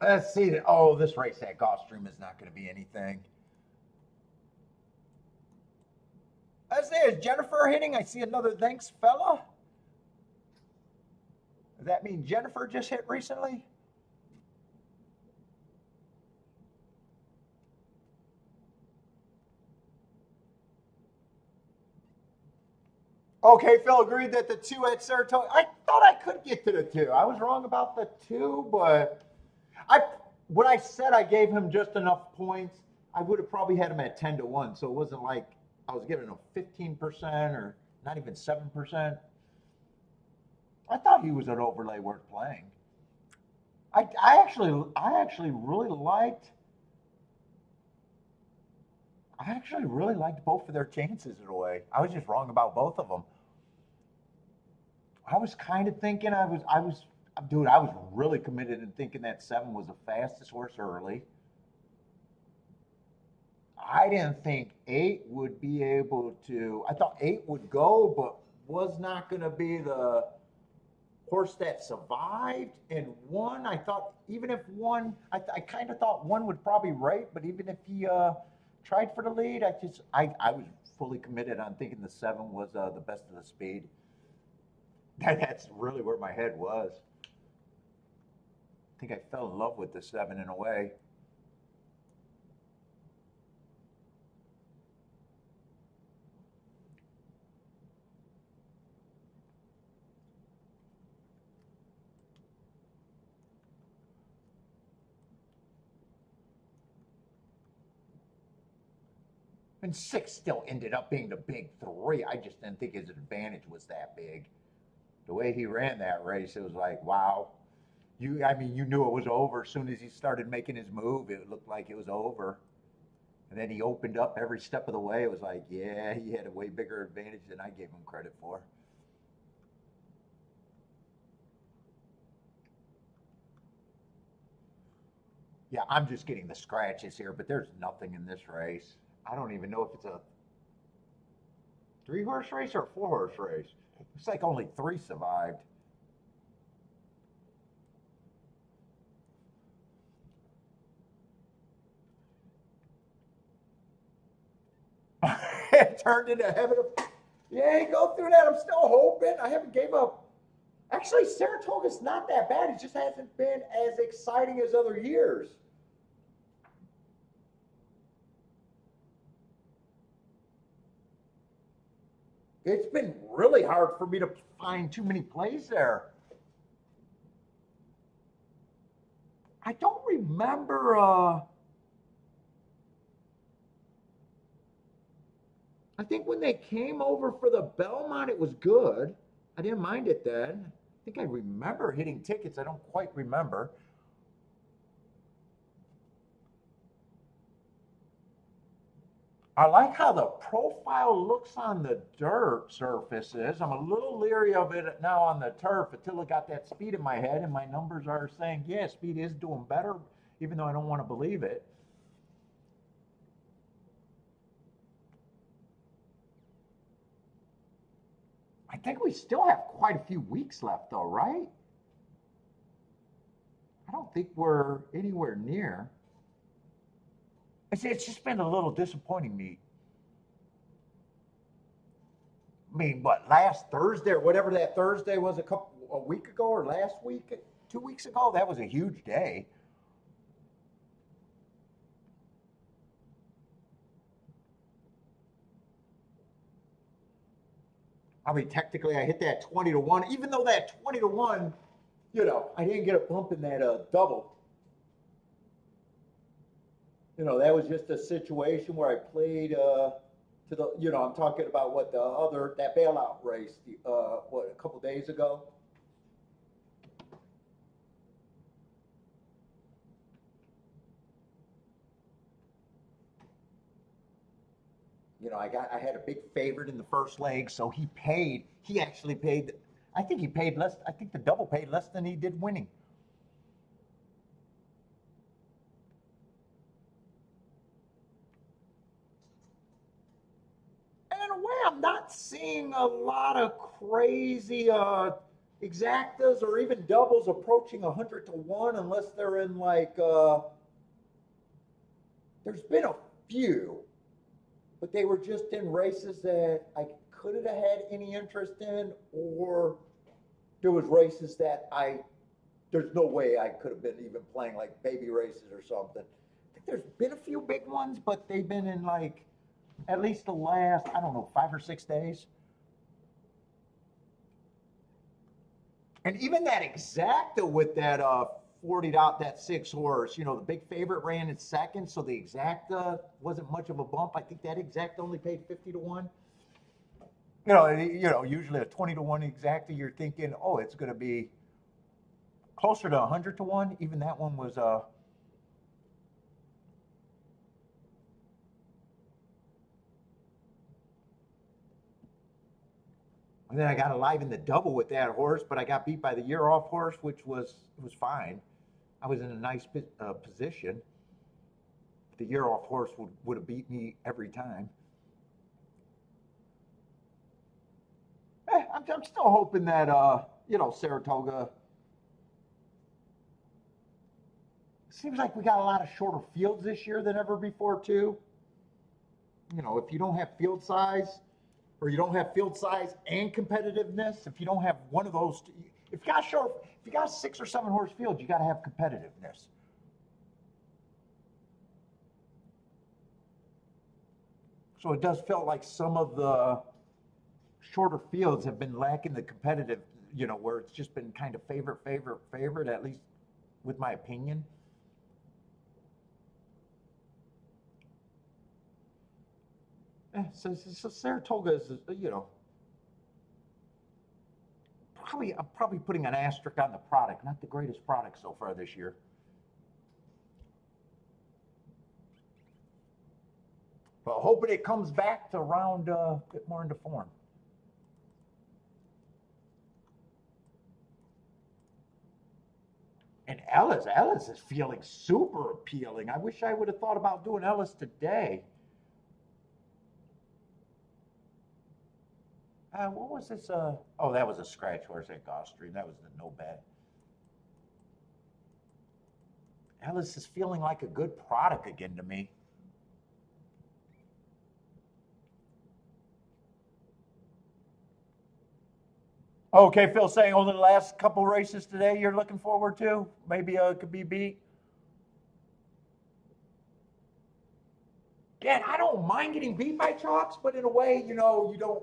S1: Let's see. Oh, this race at Gulfstream is not going to be anything. Let's see. Is Jennifer hitting? I see another thanks fella. Does that mean Jennifer just hit recently? Okay, Phil agreed that the 2 at Saratoga. I thought I could get to the 2. I was wrong about the 2, but I when I said I gave him just enough points, I would have probably had him at 10-1. So it wasn't like I was giving him 15% or not even 7%. I thought he was an overlay worth playing. I actually really liked. I actually really liked both of their chances in a way. I was just wrong about both of them. I was kind of thinking dude, I was really committed in thinking that 7 was the fastest horse early. I didn't think 8 would be able to. I thought 8 would go, but was not going to be the horse that survived. And 1, I thought even if 1, I kind of thought 1 would probably rate, but even if he tried for the lead, I was fully committed on thinking the 7 was the best of the speed. That's really where my head was. I think I fell in love with the 7 in a way. And 6 still ended up being the big 3. I just didn't think his advantage was that big. The way he ran that race, it was like, wow. I mean, you knew it was over as soon as he started making his move. It looked like it was over. And then he opened up every step of the way. It was like, yeah, he had a way bigger advantage than I gave him credit for. Yeah, I'm just getting the scratches here, but there's nothing in this race. I don't even know if it's a 3-horse race or a 4-horse race. Looks like only 3 survived. It turned into heaven. Yeah, go through that. I'm still hoping. I haven't gave up. Actually, Saratoga's not that bad. It just hasn't been as exciting as other years. It's been really hard for me to find too many plays there. I don't remember. I think when they came over for the Belmont, it was good. I didn't mind it then. I think I remember hitting tickets. I don't quite remember. I like how the profile looks on the dirt surfaces. I'm a little leery of it now on the turf until it got that speed in my head, and my numbers are saying, yeah, speed is doing better, even though I don't want to believe it. I think we still have quite a few weeks left, though, right? I don't think we're anywhere near. It's just been a little disappointing me. I mean, what, last Thursday or whatever that Thursday was a week ago or last week, 2 weeks ago, that was a huge day. I mean, technically, I hit that 20-1, even though that 20-1, I didn't get a bump in that double. That was just a situation where I played to the, I'm talking about what that bailout race, what, a couple days ago. I had a big favorite in the first leg, so he actually paid, I think he paid less, I think the double paid less than he did winning. And in a way, I'm not seeing a lot of crazy exactas or even doubles approaching 100-1 unless they're in like, there's been a few, but they were just in races that I couldn't have had any interest in, or there was races that there's no way I could have been even playing, like baby races or something. I think there's been a few big ones, but they've been in like at least the last, I don't know, 5 or 6 days. And even that exacta with that 40 dot, that 6 horse, the big favorite ran in second, so the exacta wasn't much of a bump. I think that exacta only paid 50 to 1. Usually a 20 to 1 exacta, you're thinking, oh, it's going to be closer to 100 to 1. Even that one was and then I got alive in the double with that horse, but I got beat by the year off horse, which was fine. I was in a nice position. The year off horse would have beat me every time. I'm still hoping that Saratoga. Seems like we got a lot of shorter fields this year than ever before too. If you don't have field size, or you don't have field size and competitiveness, if you don't have one of those, if you got 6 or 7 horse field, you got to have competitiveness. So it does feel like some of the shorter fields have been lacking the competitive, where it's just been kind of favorite, at least with my opinion. So Saratoga is, I'm probably putting an asterisk on the product. Not the greatest product so far this year. But hoping it comes back to round a bit more into form. And Ellis is feeling super appealing. I wish I would have thought about doing Ellis today. What was this? Oh, that was a scratch horse at Gulfstream. That was the no bet. Ellis is feeling like a good product again to me. Okay, Phil saying only the last couple races today you're looking forward to? Maybe it could be beat. Yeah, I don't mind getting beat by chalks, but in a way, you don't.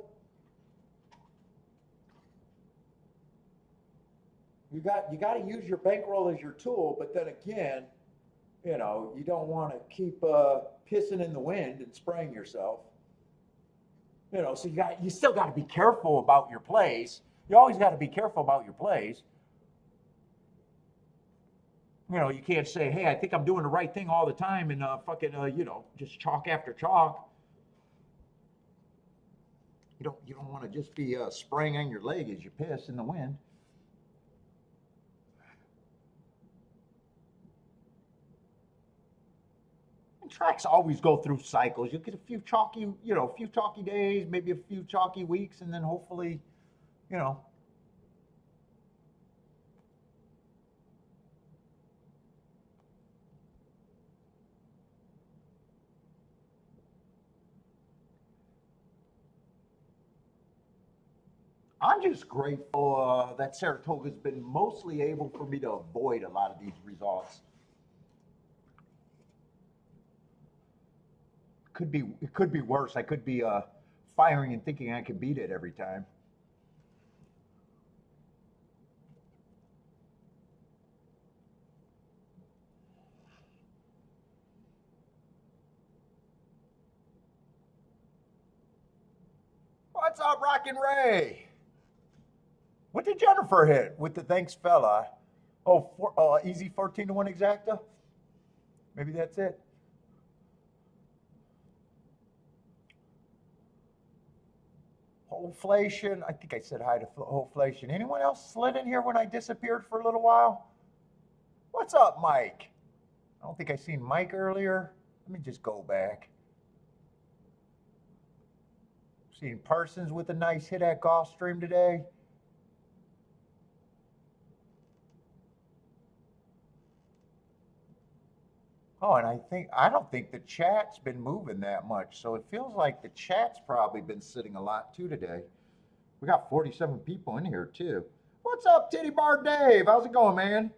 S1: You got to use your bankroll as your tool, but then again, you don't want to keep pissing in the wind and spraying yourself. So you still got to be careful about your plays. You always got to be careful about your plays. You can't say, hey, I think I'm doing the right thing all the time and just chalk after chalk. You don't want to just be spraying on your leg as you piss in the wind. And tracks always go through cycles. You'll get a few chalky days, maybe a few chalky weeks, and then hopefully, I'm just grateful that Saratoga's been mostly able for me to avoid a lot of these results. It could be worse. I could be firing and thinking I could beat it every time. What's up, Rockin' Ray? What did Jennifer hit with the thanks fella? Oh, easy 14 to 1 exacta? Maybe that's it. Wholeflation. I think I said hi to Wholeflation. Anyone else slid in here when I disappeared for a little while? What's up, Mike? I don't think I seen Mike earlier. Let me just go back. Seen Parsons with a nice hit at Gulfstream today. Oh, and I don't think the chat's been moving that much, so it feels like the chat's probably been sitting a lot too today. We got 47 people in here too. What's up, Titty Bar Dave? How's it going, man?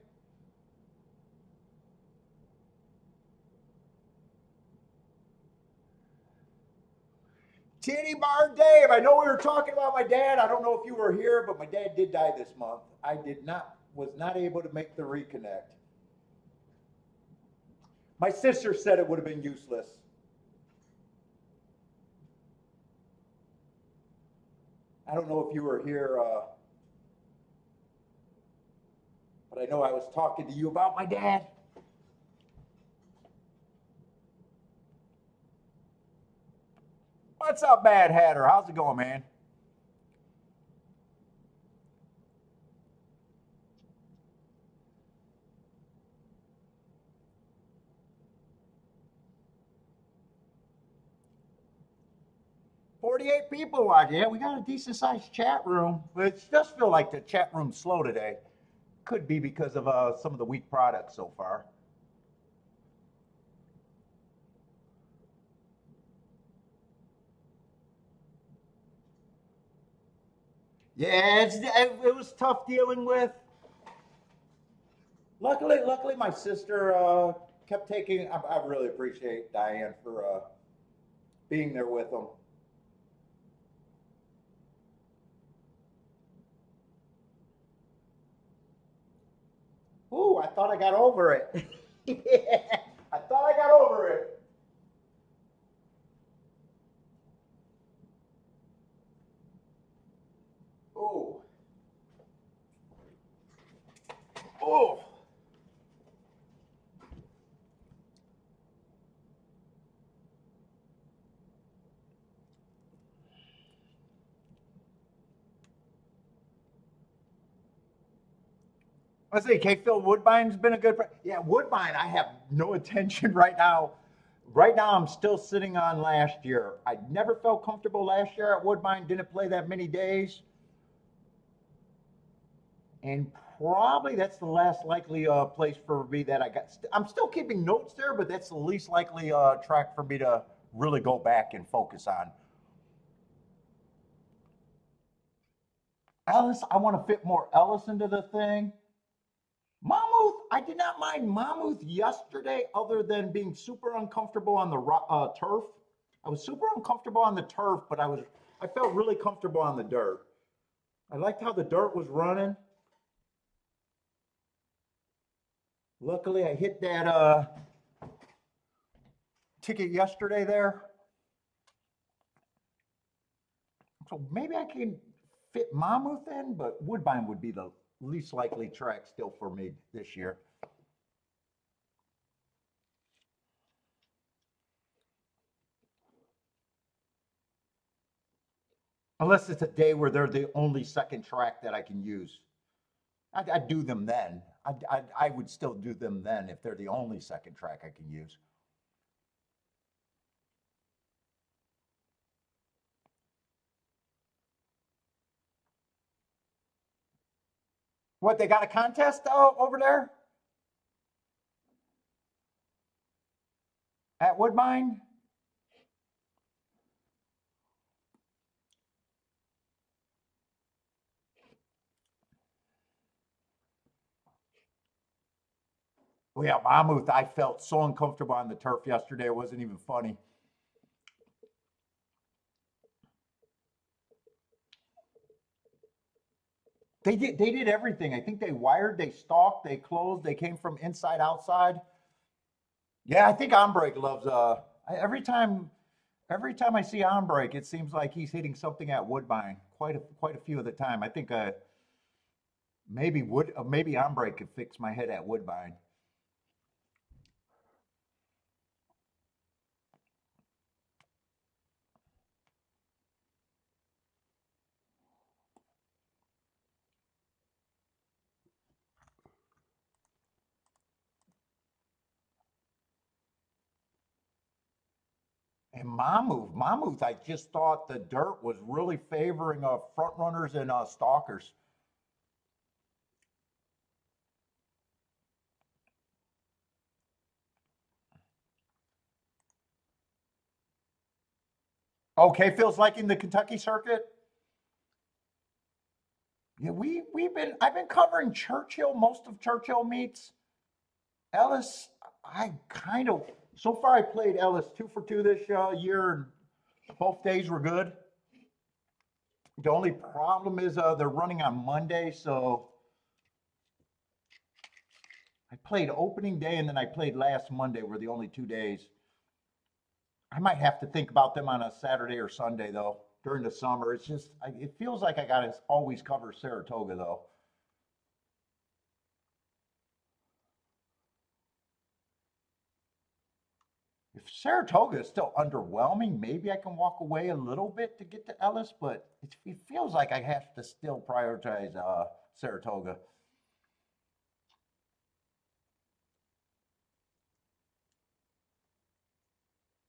S1: Titty Bar Dave. I know we were talking about my dad. I don't know if you were here, but my dad did die this month. I was not able to make the reconnect. My sister said it would have been useless. I don't know if you were here, but I know I was talking to you about my dad. What's up, Mad Hatter? How's it going, man? "48 people watching. Yeah, we got a decent sized chat room, but it does feel like the chat room's slow today. Could be because of some of the weak products so far. Yeah, it was tough dealing with. Luckily, my sister kept taking. I really appreciate Diane for being there with them. Ooh, I thought I got over it. Yeah, I thought I got over it. Ooh, ooh. I say, K. Phil Woodbine's been a good. Yeah, Woodbine. I have no attention right now. Right now, I'm still sitting on last year. I never felt comfortable last year at Woodbine. Didn't play that many days, and probably that's the last likely place for me that I got. I'm still keeping notes there, but that's the least likely track for me to really go back and focus on. Ellis, I want to fit more Ellis into the thing. Mammoth, I did not mind Mammoth yesterday, other than being super uncomfortable on the turf. I was super uncomfortable on the turf, but I felt really comfortable on the dirt. I liked how the dirt was running. Luckily, I hit that ticket yesterday there, so maybe I can fit Mammoth in, but Woodbine would be the least likely track still for me this year. Unless it's a day where they're the only second track that I can use. I'd do them then. I would still do them then if they're the only second track I can use. What, they got a contest over there at Woodbine? Well, yeah, Mammoth, I felt so uncomfortable on the turf yesterday. It wasn't even funny. They did everything. I think they wired, they stalked, they closed, they came from inside outside. Yeah, I think Ombrake loves every time I see Ombrake, it seems like he's hitting something at Woodbine quite a few of the time. I think maybe Ombrake could fix my head at Woodbine. And Mammoth, I just thought the dirt was really favoring front runners and stalkers. Okay, feels like in the Kentucky circuit. Yeah, I've been covering Churchill, most of Churchill meets. Ellis, I kind of so far I played Ellis 2 for 2 this year. Both days were good. The only problem is they're running on Monday, so I played opening day and then I played last Monday were the only 2 days. I might have to think about them on a Saturday or Sunday though during the summer. It's just it feels like I gotta always cover Saratoga though. If Saratoga is still underwhelming, maybe I can walk away a little bit to get to Ellis, but it feels like I have to still prioritize Saratoga.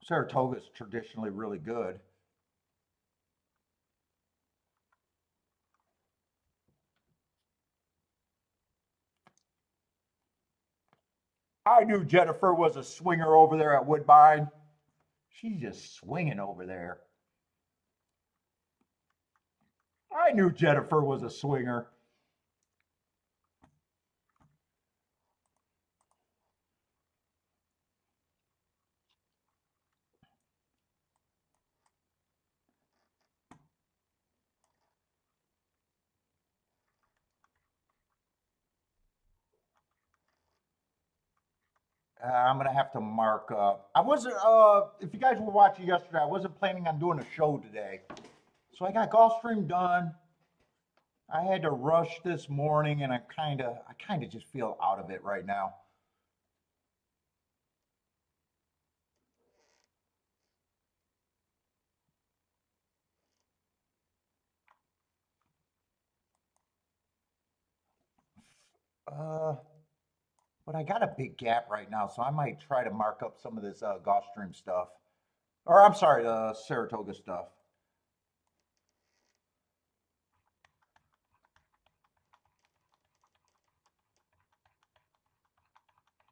S1: Saratoga is traditionally really good. I knew Jennifer was a swinger over there at Woodbine. She's just swinging over there. I knew Jennifer was a swinger. I'm gonna have to mark up. I wasn't. If you guys were watching yesterday, I wasn't planning on doing a show today, so I got Gulfstream done. I had to rush this morning, and I kind of just feel out of it right now. Uh, but I got a big gap right now, so I might try to mark up some of this Gulfstream stuff, or I'm sorry, the Saratoga stuff.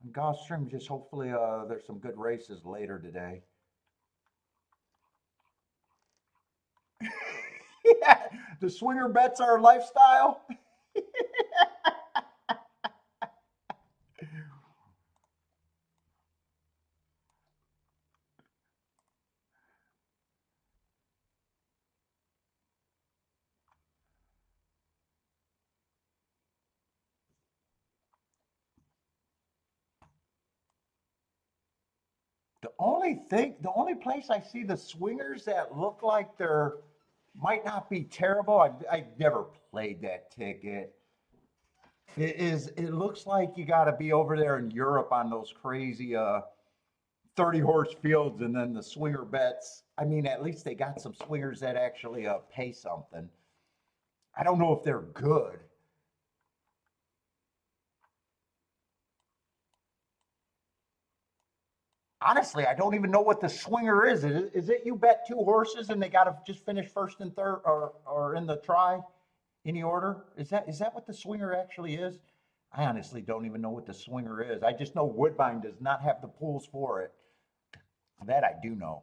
S1: And Gulfstream, just hopefully, there's some good races later today. Yeah, the swinger bets are a lifestyle. The only place I see the swingers that look like they're might not be terrible. I never played that ticket. It looks like you got to be over there in Europe on those crazy 30 horse fields and then the swinger bets. I mean, at least they got some swingers that actually pay something. I don't know if they're good. Honestly, I don't even know what the swinger is. Is it you bet two horses and they got to just finish first and third or in the try? Any order? Is that what the swinger actually is? I honestly don't even know what the swinger is. I just know Woodbine does not have the pools for it. That I do know.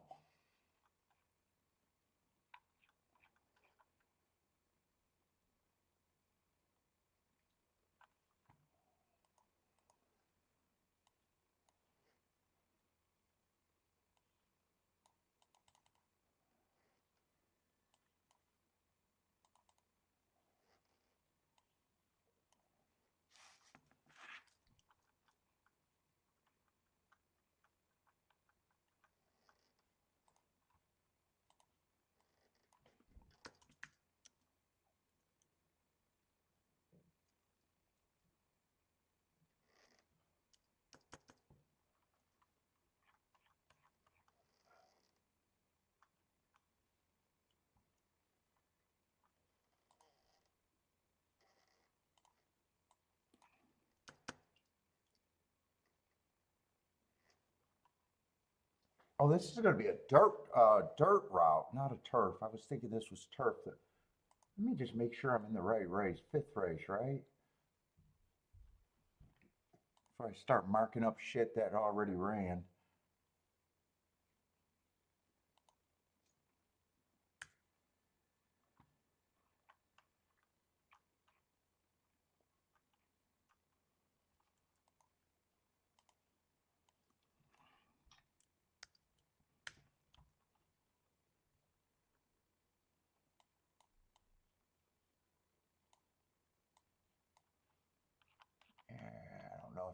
S1: Oh, this is going to be a dirt route, not a turf. I was thinking this was turf. Let me just make sure I'm in the right race. Fifth race, right? Before I start marking up shit that already ran.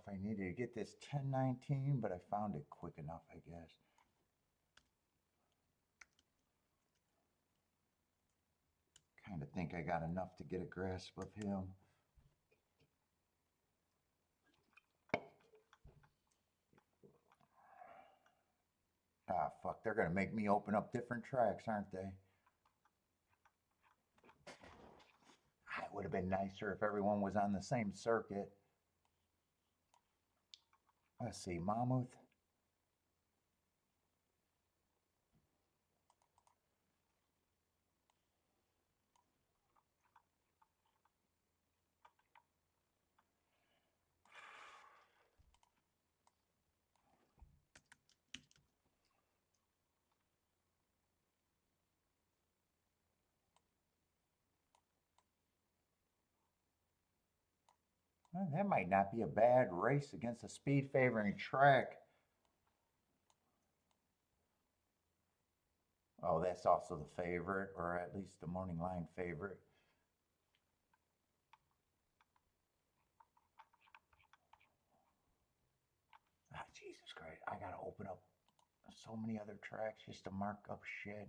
S1: I needed to get this 1019, but I found it quick enough, I guess. Kind of think I got enough to get a grasp of him. Ah, fuck, they're going to make me open up different tracks, aren't they? It would have been nicer if everyone was on the same circuit. Let's see, Mammoth. Well, that might not be a bad race against a speed favoring track. Oh, that's also the favorite, or at least the morning line favorite. Ah, Jesus Christ, I gotta open up so many other tracks just to mark up shit.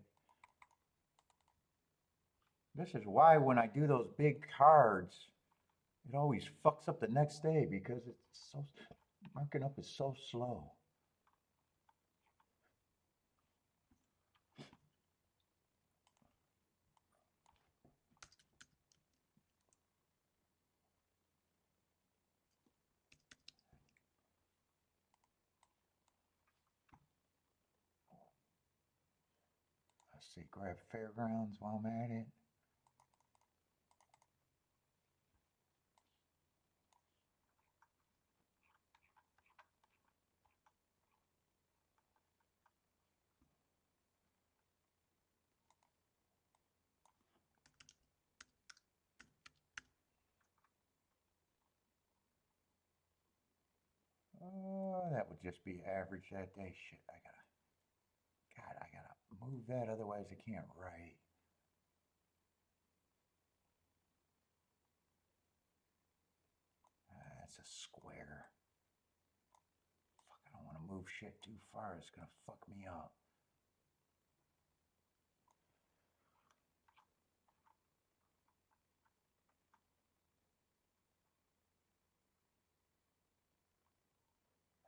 S1: This is why when I do those big cards, it always fucks up the next day because it's so, marking up is so slow. Let's see, grab Fairgrounds while I'm at it. Oh, that would just be average that day. Shit, I gotta move that, otherwise I can't write. That's a square. Fuck, I don't want to move shit too far. It's gonna fuck me up.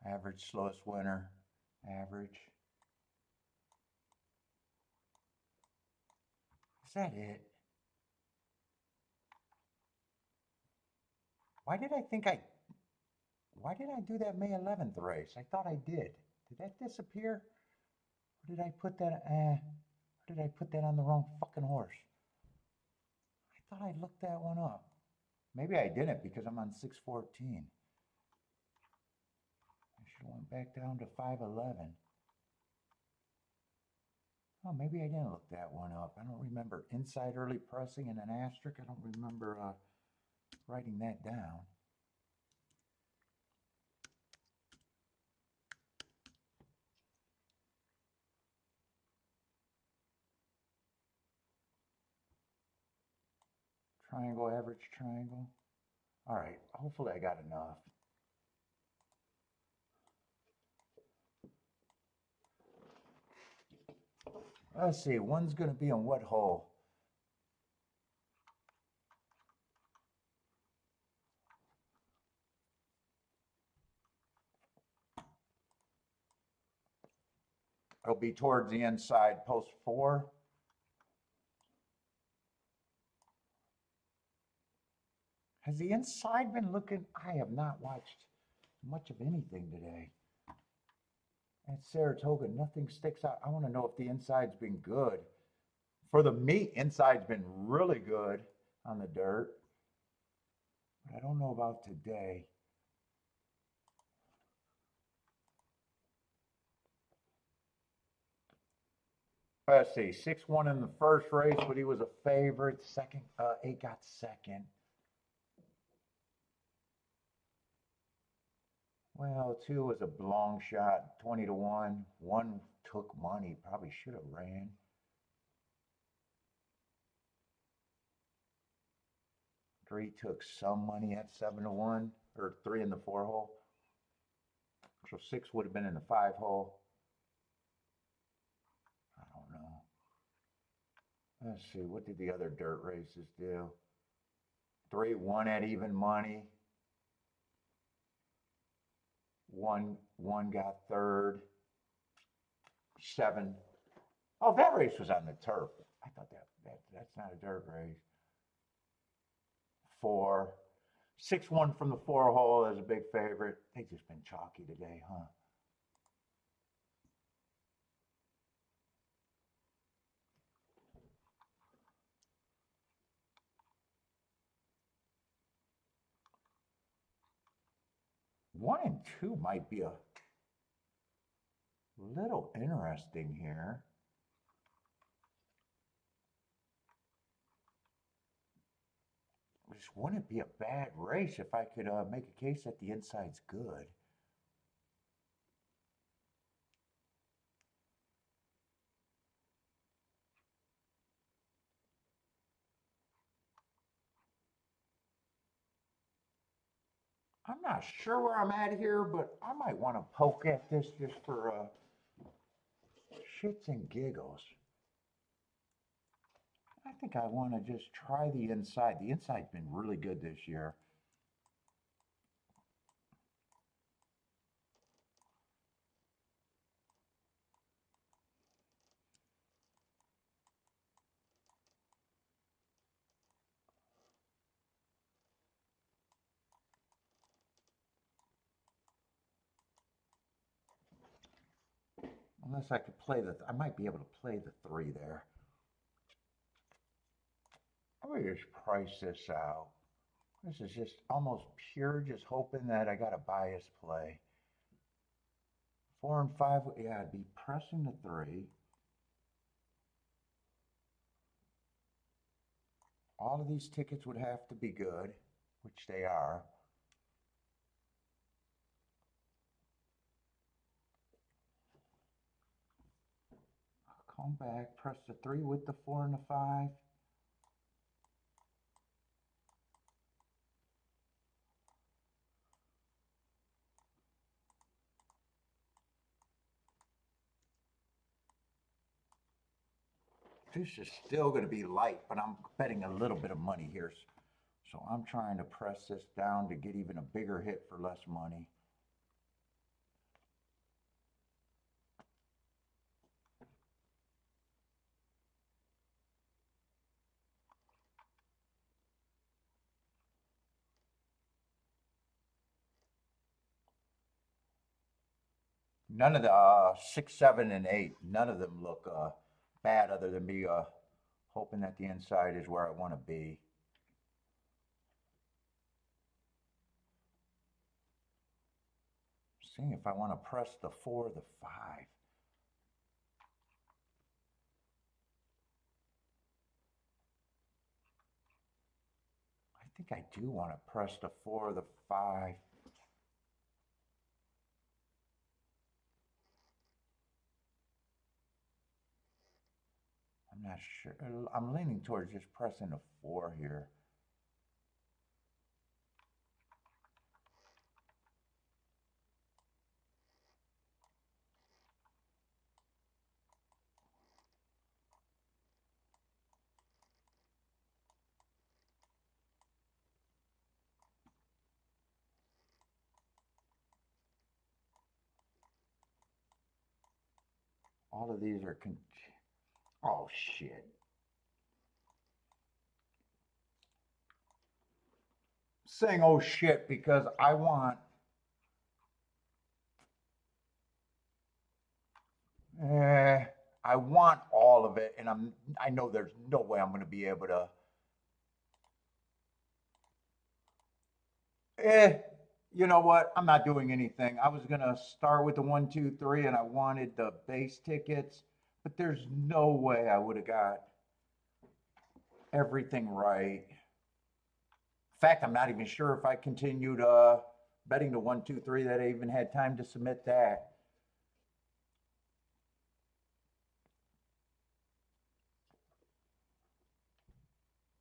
S1: Average, slowest winner. Average. Is that it? Why did I do that May 11th race? I thought I did. Did that disappear? Or did I put that, or did I put that on the wrong fucking horse? I thought I looked that one up. Maybe I didn't because I'm on 614. I should have went back down to 511. Oh, maybe I didn't look that one up. I don't remember inside early pressing and an asterisk. I don't remember writing that down. Triangle, average triangle. All right, hopefully I got enough. Let's see, one's going to be on what hole? It'll be towards the inside, post 4. Has the inside been looking? I have not watched much of anything today. At Saratoga, nothing sticks out. I want to know if the inside's been good. For the meat, inside's been really good on the dirt. But I don't know about today. Let's see, 6-1 in the first race, but he was a favorite. Second, 8 got second. Well, 2 was a long shot, 20-1. 1 took money, probably should have ran. 3 took some money at 7-1, or 3 in the 4 hole. So 6 would have been in the 5 hole. I don't know. Let's see, what did the other dirt races do? 3 won at even money. One got third. 7. Oh, that race was on the turf. I thought that's not a dirt race. 4. 6 won from the 4 hole as a big favorite. They just been chalky today, huh? One and 2 might be a little interesting here. Just wouldn't be a bad race if I could make a case that the inside's good. I'm not sure where I'm at here, but I might want to poke at this just for shits and giggles. I think I want to just try the inside. The inside's been really good this year. Unless I could play I might be able to play the 3 there. I'm going to just price this out. This is just almost pure, just hoping that I got a bias play. 4 and 5, yeah, I'd be pressing the 3. All of these tickets would have to be good, which they are. I'll come back, press the 3 with the 4 and the 5. This is still going to be light, but I'm betting a little bit of money here. So I'm trying to press this down to get even a bigger hit for less money. None of the 6, 7, and 8, none of them look bad other than me hoping that the inside is where I want to be. Seeing if I want to press the 4 or the 5. I think I do want to press the 4 or the 5. I'm not sure. I'm leaning towards just pressing a 4 here. All of these are oh shit. Saying oh shit because I want I want all of it, and I know there's no way I'm going to be able to. You know what? I'm not doing anything. I was going to start with the 1, 2, 3, and I wanted the base tickets, but there's no way I would have got everything right. In fact, I'm not even sure if I continued betting the 1, 2, 3 that I even had time to submit that.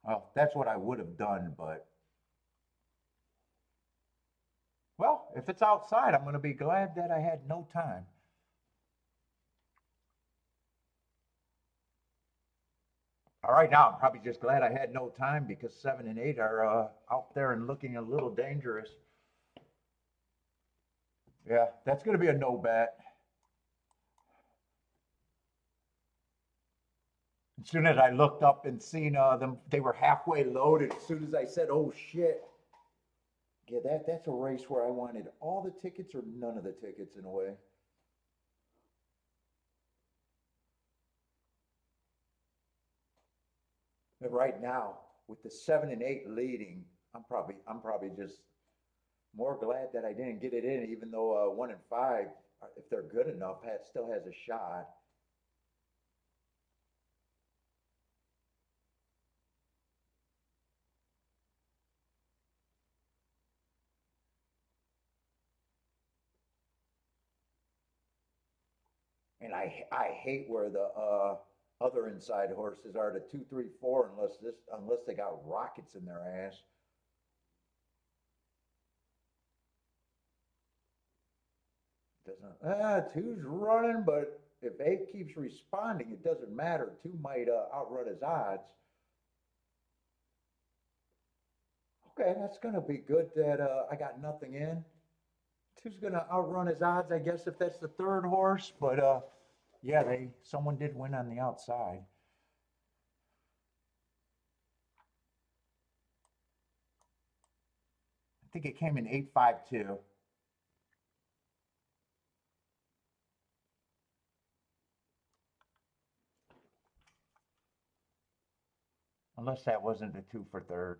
S1: Well, that's what I would have done, but Well, if it's outside, I'm going to be glad that I had no time. All right, now I'm probably just glad I had no time because 7 and 8 are out there and looking a little dangerous. Yeah, that's going to be a no bet. As soon as I looked up and seen them, they were halfway loaded. As soon as I said, "Oh shit," yeah, that's a race where I wanted all the tickets or none of the tickets in a way. But right now, with the 7 and 8 leading, I'm probably just more glad that I didn't get it in, even though 1 and 5, if they're good enough, still has a shot. And I hate where the other inside horses are, the 2, 3, 4, unless they got rockets in their ass. Doesn't two's running, but if 8 keeps responding, it doesn't matter. Two might outrun his odds. Okay, that's gonna be good that I got nothing in. Two's gonna outrun his odds, I guess, if that's the third horse. But yeah, they someone did win on the outside. I think it came in 8-5-2. Unless that wasn't the 2 for third.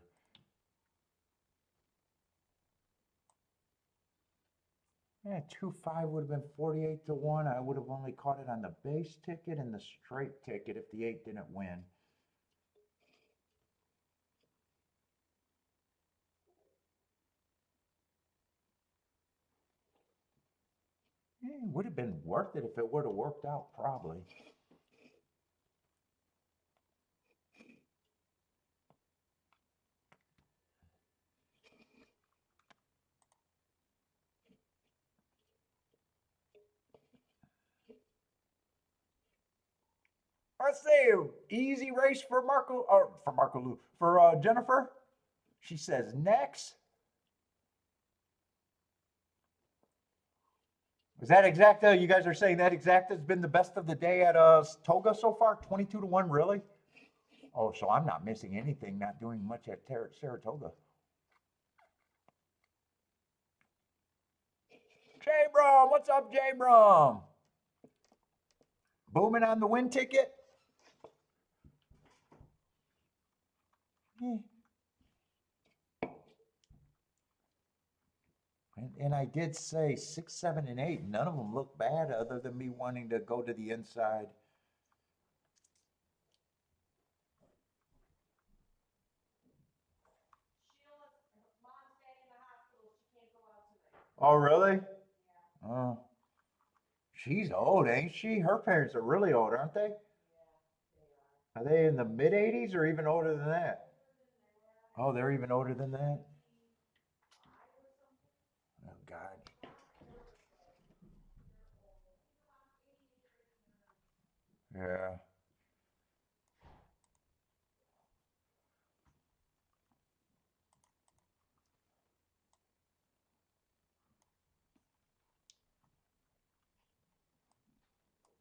S1: Yeah, 2-5 would have been 48-1. I would have only caught it on the base ticket and the straight ticket if the 8 didn't win. Yeah, it would have been worth it if it would have worked out, probably. Let's say easy race for Marco, or for Marco Lou, for Jennifer. She says next. Is that exacta? You guys are saying that exacta has been the best of the day at Toga so far? 22-1, really? Oh, so I'm not missing anything, not doing much at Saratoga. J Brom, what's up, J Brom? Booming on the win ticket? And I did say 6, 7, and 8. None of them look bad other than me wanting to go to the inside. Oh, really? Oh, she's old, ain't she? Her parents are really old, aren't they? Are they in the mid 80s or even older than that? Oh, they're even older than that? Oh, God. Yeah.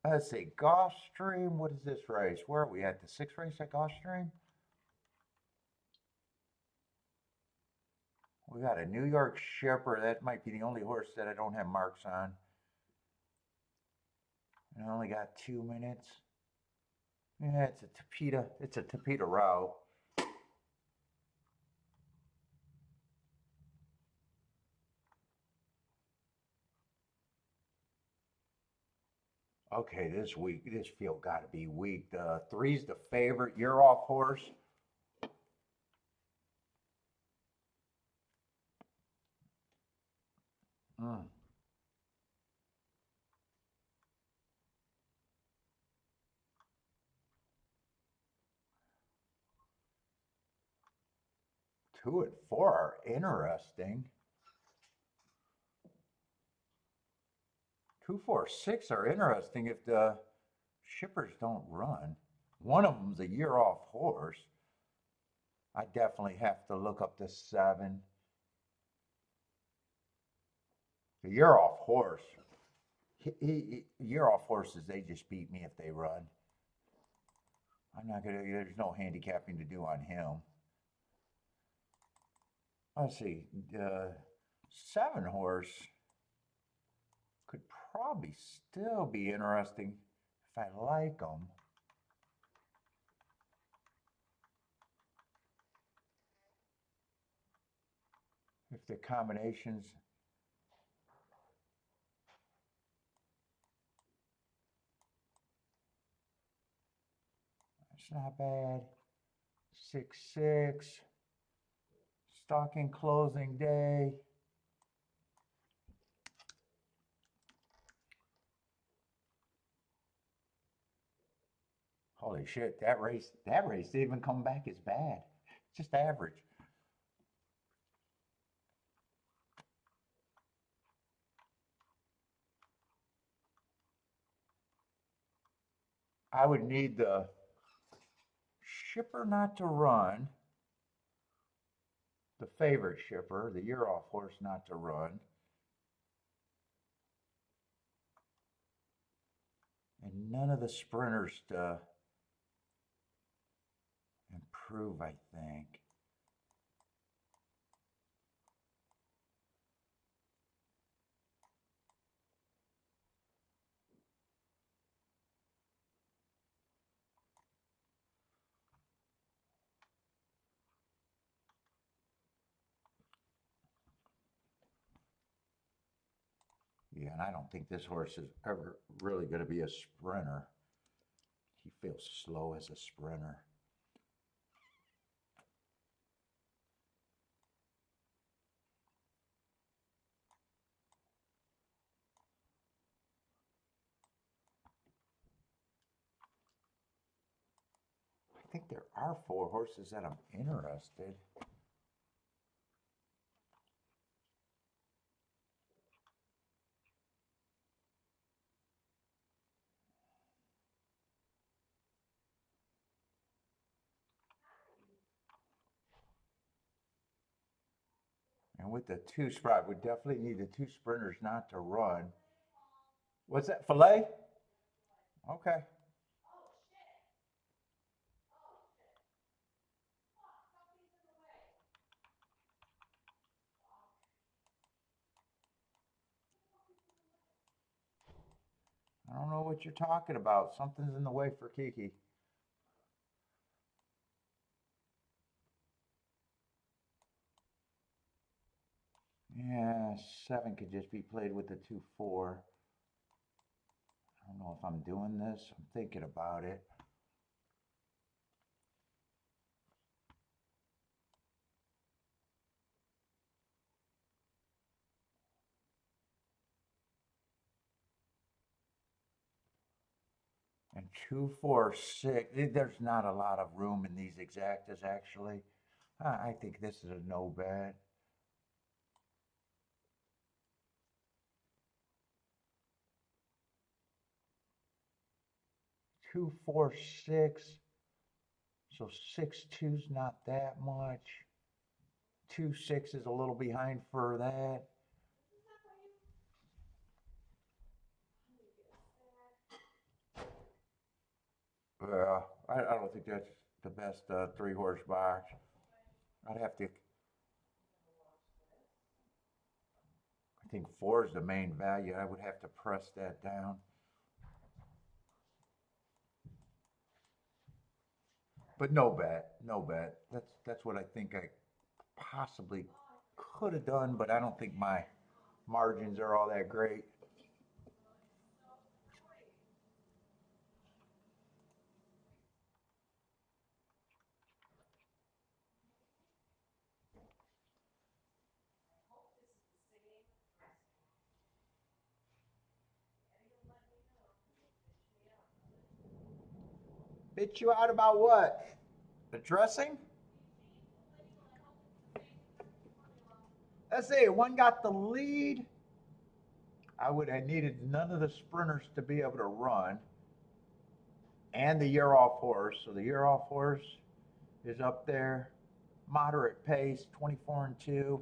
S1: Let's see. Gulfstream. What is this race? Where are we at? The 6th race at Gulfstream? We got a New York Shepherd. That might be the only horse that I don't have marks on. And I only got 2 minutes. Yeah, it's a Tapeta. It's a Tapeta route. Okay, this field got to be weak. The 3's the favorite. You're off horse. Mm. Two and four are interesting. 2, 4, 6 are interesting if the shippers don't run. One of them's a year off horse. I definitely have to look up the 7. The year off horse. Year off horses, they just beat me if they run. I'm not gonna. There's no handicapping to do on him. Let's see. The 7 horse could probably still be interesting if I like them. If the combinations. That's not bad. 6, 6. Stocking closing day. Holy shit, that race didn't even come back as bad. Just average. I would need the shipper not to run, the favorite shipper, the year off horse not to run, and none of the sprinters to improve, I think. Yeah, and I don't think this horse is ever really going to be a sprinter. He feels slow as a sprinter. I think there are 4 horses that I'm interested. And with the 2 spot, we definitely need the 2 sprinters not to run. What's that, filet? Okay. I don't know what you're talking about. Something's in the way for Kiki. Yeah, 7 could just be played with the 2, 4. I don't know if I'm doing this. I'm thinking about it. And 2, 4, 6. There's not a lot of room in these exactas, actually. I think this is a no bet. 2, 4, 6. So 6, 2's not that much. 2, 6 is a little behind for that. I don't think that's the best 3-horse box. I'd have to. I think 4 is the main value. I would have to press that down. But no bet, no bet. That's what I think I possibly could have done, but I don't think my margins are all that great. Bitch you out about what? The dressing? Let's see, one got the lead. I would have needed none of the sprinters to be able to run, and the year off horse. So the year off horse is up there. Moderate pace, 24-2.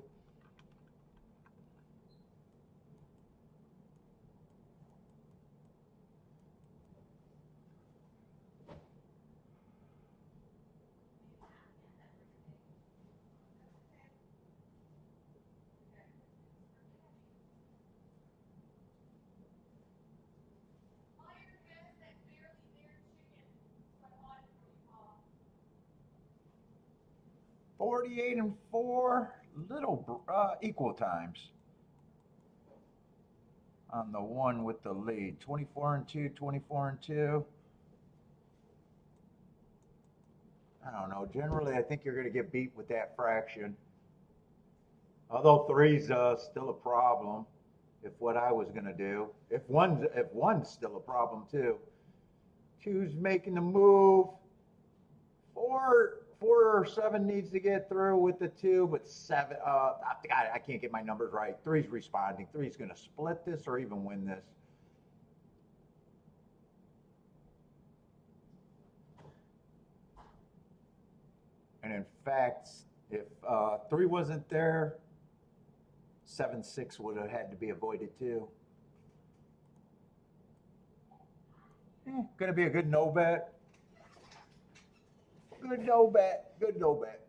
S1: $48 and $4, little equal times on the one with the lead. 24-2, 24-2. I don't know. Generally, I think you're going to get beat with that fraction. Although three's still a problem. If what I was going to do, if one's still a problem too. Two's making the move. Four or seven needs to get through with the two, but seven, I can't get my numbers right. Three's responding. Three's going to split this or even win this. And in fact, if three wasn't there, 7-6 would have had to be avoided too. Going to be a good no bet. Good no bet. Good no bet.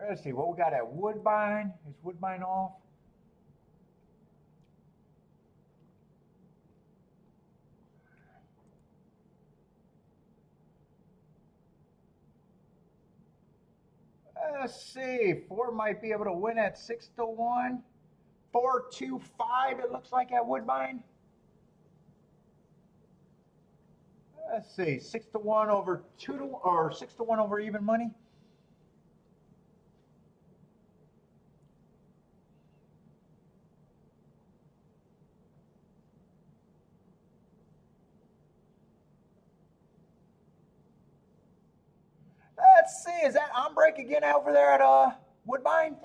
S1: Let's see what we got at Woodbine. Is Woodbine off? Let's see. Four might be able to win at 6-1. 4-2-5. It looks like at Woodbine. Let's see. 6-1 over 2-1 or 6-1 over even money. Let's see. Is that on break again over there at Woodbine?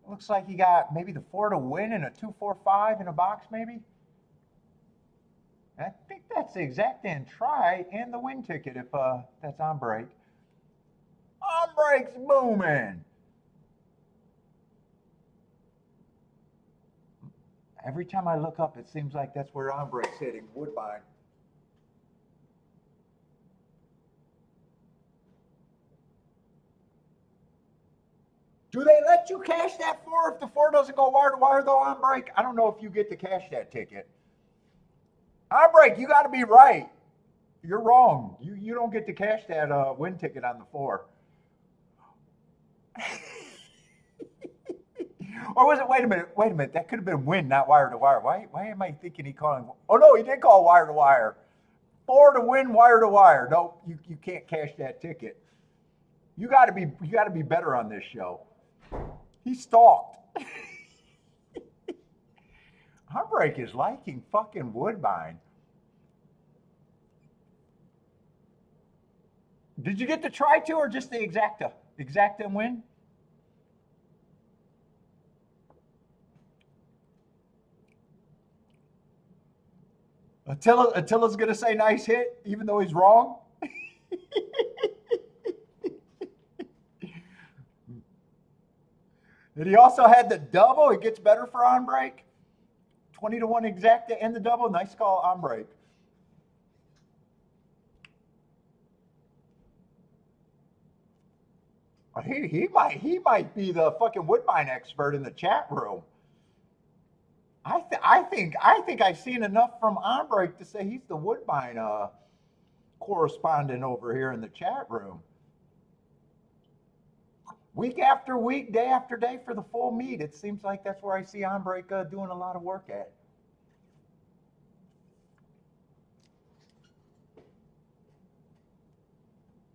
S1: Looks like you got maybe the 4 to win and a 2-4-5 in a box, maybe. I think that's the exact end try and the win ticket if that's on break. On break's booming. Every time I look up, it seems like that's where on break's hitting. Woodbine. Do they let you cash that 4 if the 4 doesn't go wire to wire though on break? I don't know if you get to cash that ticket. On break, you got to be right. You're wrong. You don't get to cash that win ticket on the 4. Or was it? Wait a minute. That could have been win, not wire to wire. Why am I thinking he calling? Oh no, he did call wire to wire. 4 to win, wire to wire. No, you can't cash that ticket. You got to be better on this show. He stalked. Heartbreak is liking fucking Woodbine. Did you get the try to or just the exacta? Exacta and win? Attila's going to say nice hit, even though he's wrong. And he also had the double. It gets better for on break. 20 to 1 exacta and the double. Nice call on break. He might be the fucking Woodbine expert in the chat room. I think I've seen enough from on break to say he's the Woodbine correspondent over here in the chat room. Week after week, day after day for the full meet. It seems like that's where I see on break doing a lot of work at.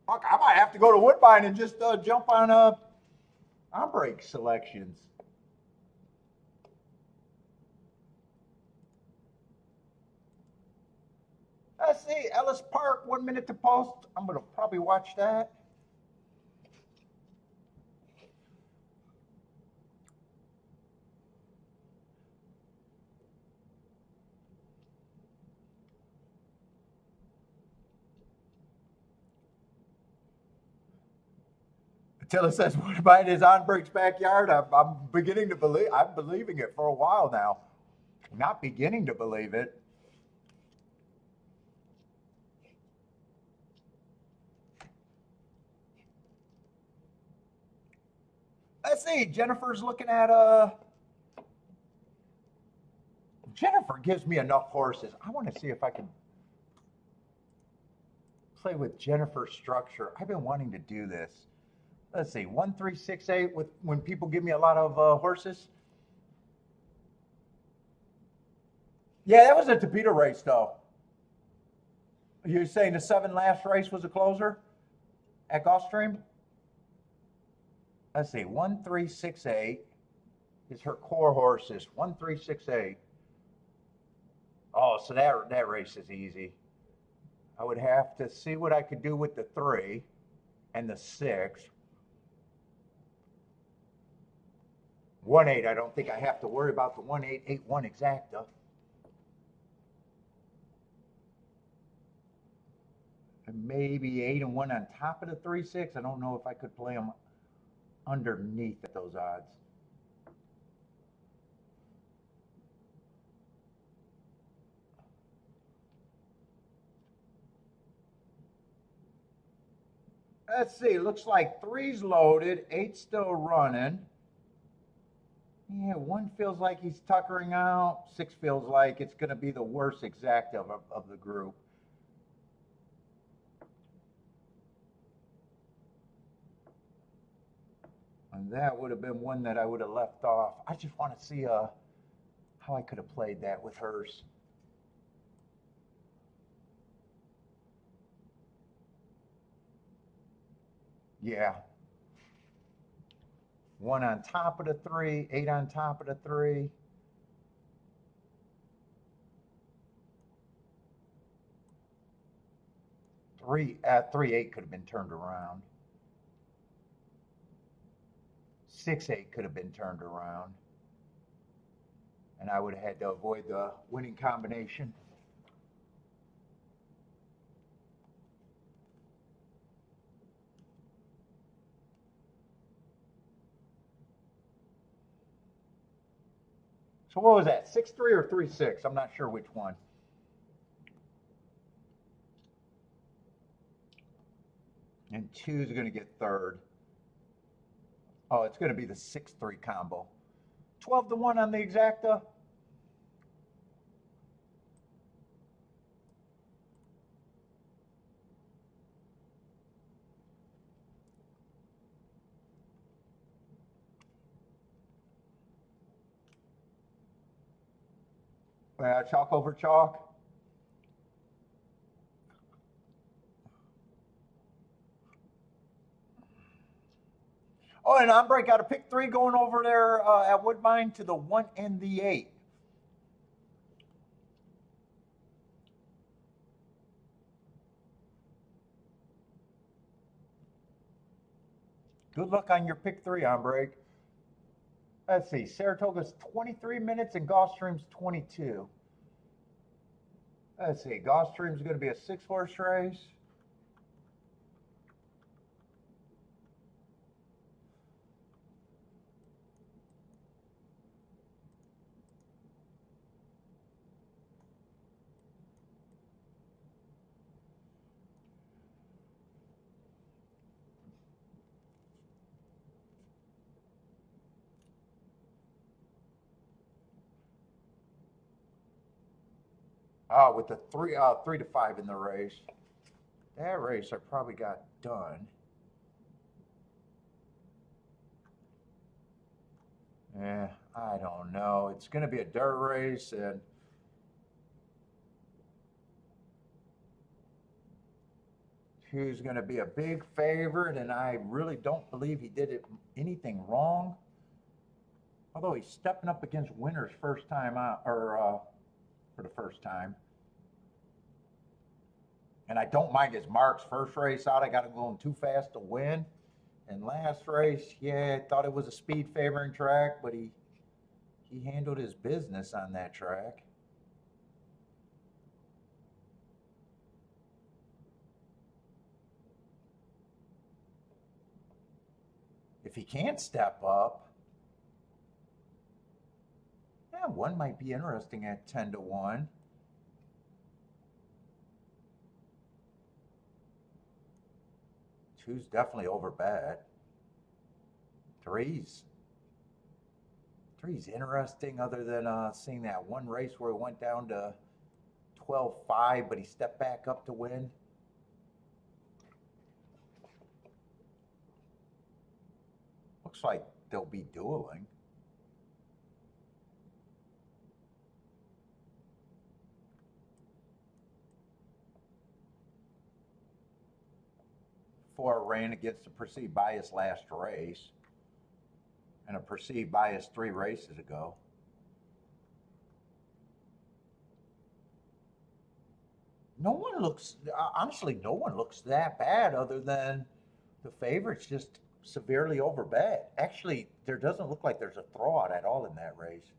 S1: Fuck, I might have to go to Woodbine and just jump on on-break selections. Let's see, Ellis Park, 1 minute to post. I'm gonna probably watch that. Until it says Woodbine is on Break's backyard, I'm beginning to believe. I'm believing it for a while now. Not beginning to believe it. Let's see. Jennifer's looking at Jennifer gives me enough horses. I want to see if I can play with Jennifer's structure. I've been wanting to do this. Let's see, 1368 with when people give me a lot of horses. Yeah, that was a torpedo race though. You're saying the 7 last race was a closer at Gulfstream? Let's see, 1368 is her core horses. 1368. Oh, so that race is easy. I would have to see what I could do with the 3 and the 6. 1-8, I don't think I have to worry about the 1-8-8-1 exacta. And maybe 8 and 1 on top of the 3-6. I don't know if I could play them underneath at those odds. Let's see, looks like 3's loaded, 8's still running. Yeah, 1 feels like he's tuckering out. 6 feels like it's going to be the worst exacta of the group. And that would have been one that I would have left off. I just want to see how I could have played that with hers. Yeah. 1 on top of the 3, 8 on top of the 3. Three 3-8 could have been turned around. 6-8 could have been turned around. And I would have had to avoid the winning combination. So what was that, 6-3 or 3-6? I'm not sure which one. And 2 is going to get third. Oh, it's going to be the 6-3 combo. 12-1 on the exacta. Chalk over chalk. Oh, and Ombre got a pick 3 going over there at Woodbine to the 1 and the 8. Good luck on your pick 3, Ombre. Let's see, Saratoga's 23 minutes and Gulfstream's 22. Let's see, Gulfstream's going to be a 6-horse race. With the 3 to 5 in the race. That race I probably got done. I don't know. It's going to be a dirt race, and who's going to be a big favorite, and I really don't believe he did anything wrong. Although he's stepping up against winners first time out, or for the first time. And I don't mind his marks. First race out, I got him going too fast to win. And last race, yeah, I thought it was a speed favoring track, but he handled his business on that track. If he can't step up, yeah, one might be interesting at 10-1. Two's definitely over bet. Three's interesting, other than seeing that one race where he went down to 12-5, but he stepped back up to win. Looks like they'll be dueling. For a ran against a perceived bias last race and a perceived bias 3 races ago. No one looks, honestly, no one looks that bad other than the favorites just severely overbet. Actually, there doesn't look like there's a throwout at all in that race.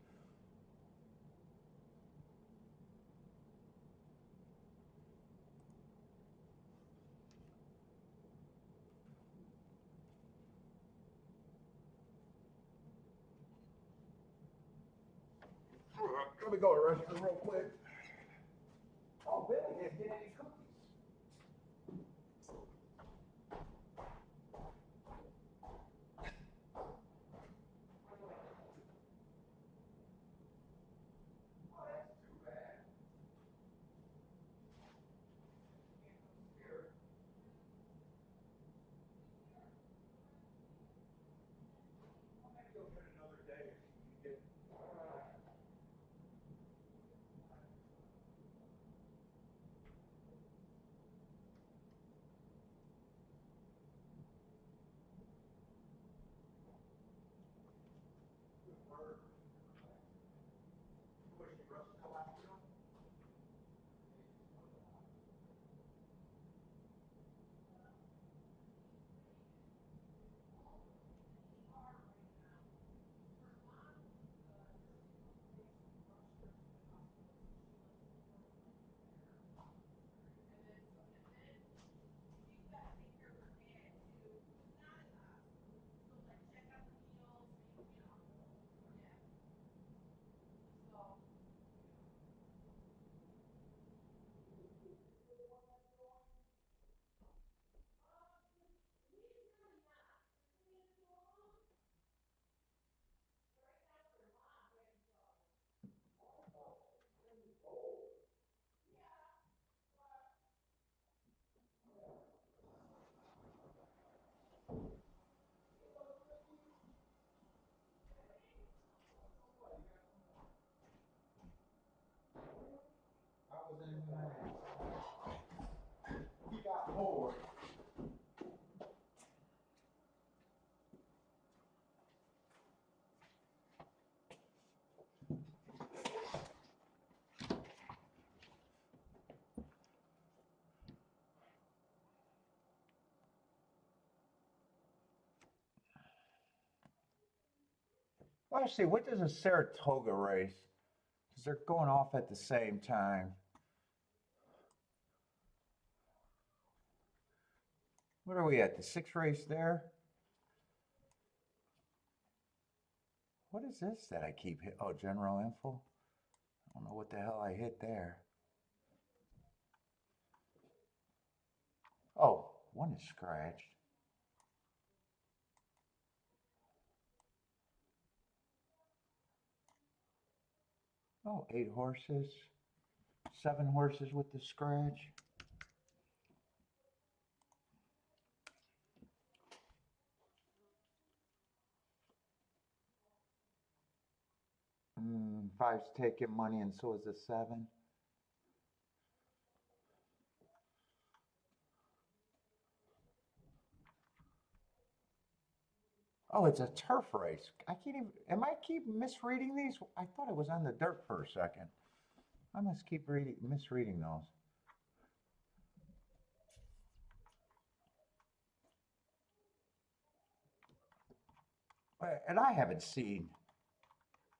S1: Let me go to the restroom real quick. Oh, Billy didn't get any cookies. He got more. Let's see, what does a Saratoga race? Because they're going off at the same time. What are we at? The 6th race there? What is this that I keep hit? Oh, general info? I don't know what the hell I hit there. Oh, one is scratched. Oh, 8 horses. 7 horses with the scratch. Five's taking money, and so is the 7. Oh, it's a turf race. I can't even, am I keep misreading these? I thought it was on the dirt for a second. I must keep misreading those. And I haven't seen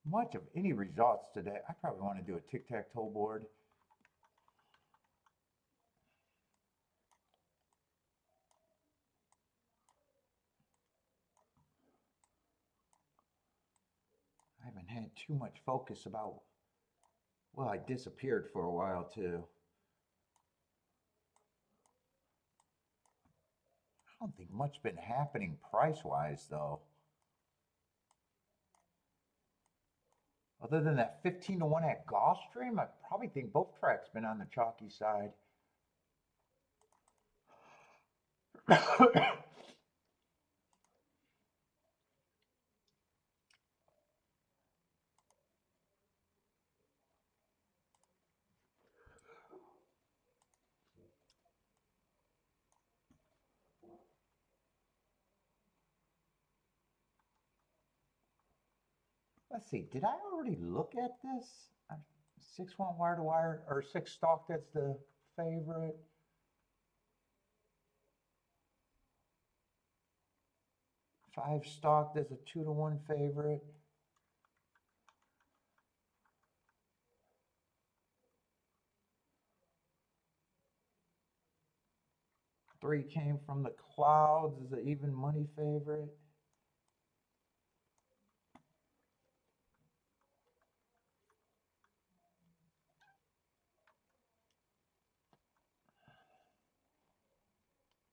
S1: much of any results today. I probably want to do a tic-tac-toe board. I haven't had too much focus about, well, I disappeared for a while too. I don't think much been happening price-wise though. Other than that 15-1 at Gulfstream, I probably think both tracks been on the chalky side. Let's see, did I already look at this? 6-1 wire to wire, or 6 stock, that's the favorite. Five stock, there's a 2-1 favorite. Three came from the clouds, is an even money favorite.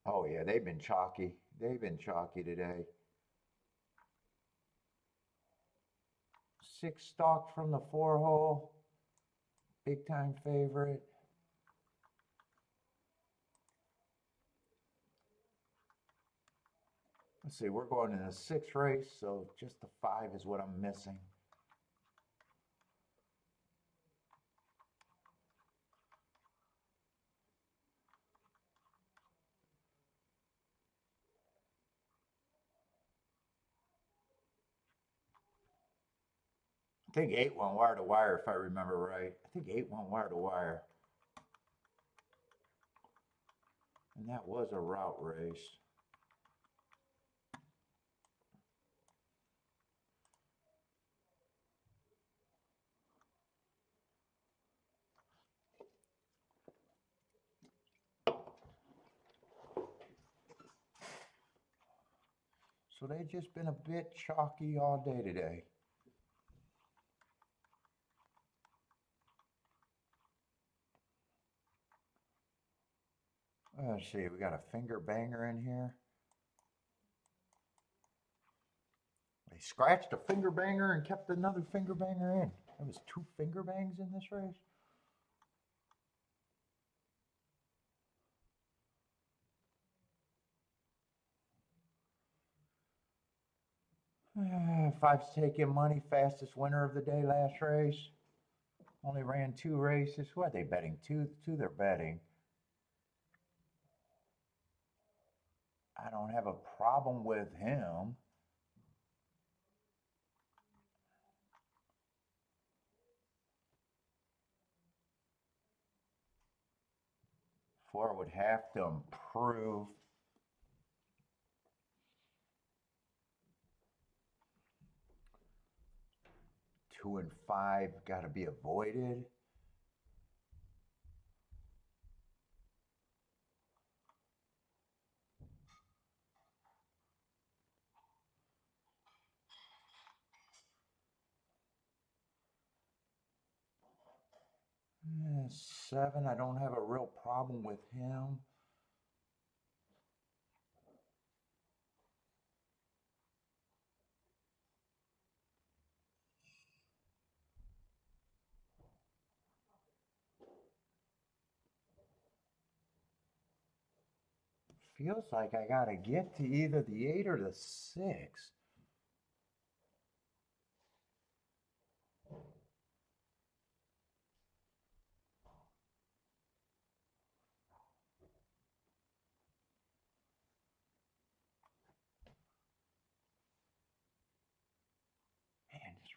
S1: Oh yeah, they've been chalky. They've been chalky today. 6 stock from the 4-hole, big time favorite. Let's see, we're going in a 6 race, so just the 5 is what I'm missing. I think 8-1 wire to wire, if I remember right. I think 8-1 wire to wire. And that was a route race. So they've just been a bit chalky all day today. Let's see, we got a finger banger in here. They scratched a finger banger and kept another finger banger in. There was 2 finger bangs in this race. Five's taking money, fastest winner of the day last race. Only ran 2 races. What are they betting? Two they're betting. I don't have a problem with him. Four would have to improve. Two and 5 got to be avoided. Seven, I don't have a real problem with him. Feels like I gotta get to either the 8 or the 6.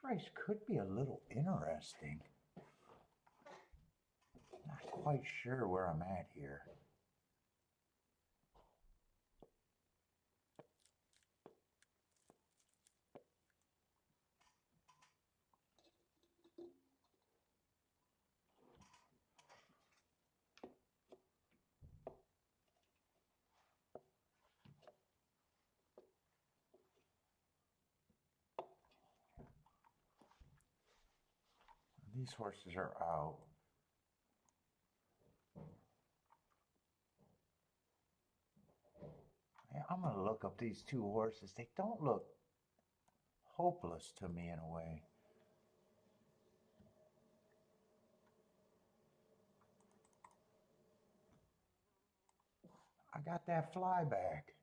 S1: race could be a little interesting. Not quite sure where I'm at here. These horses are out. Yeah, I'm going to look up these two horses. They don't look hopeless to me in a way. I got that flyback.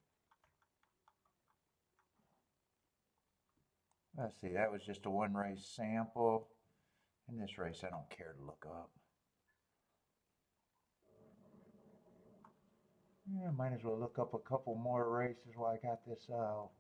S1: Let's see, that was just a one race sample. In this race, I don't care to look up. Yeah, might as well look up a couple more races while I got this out.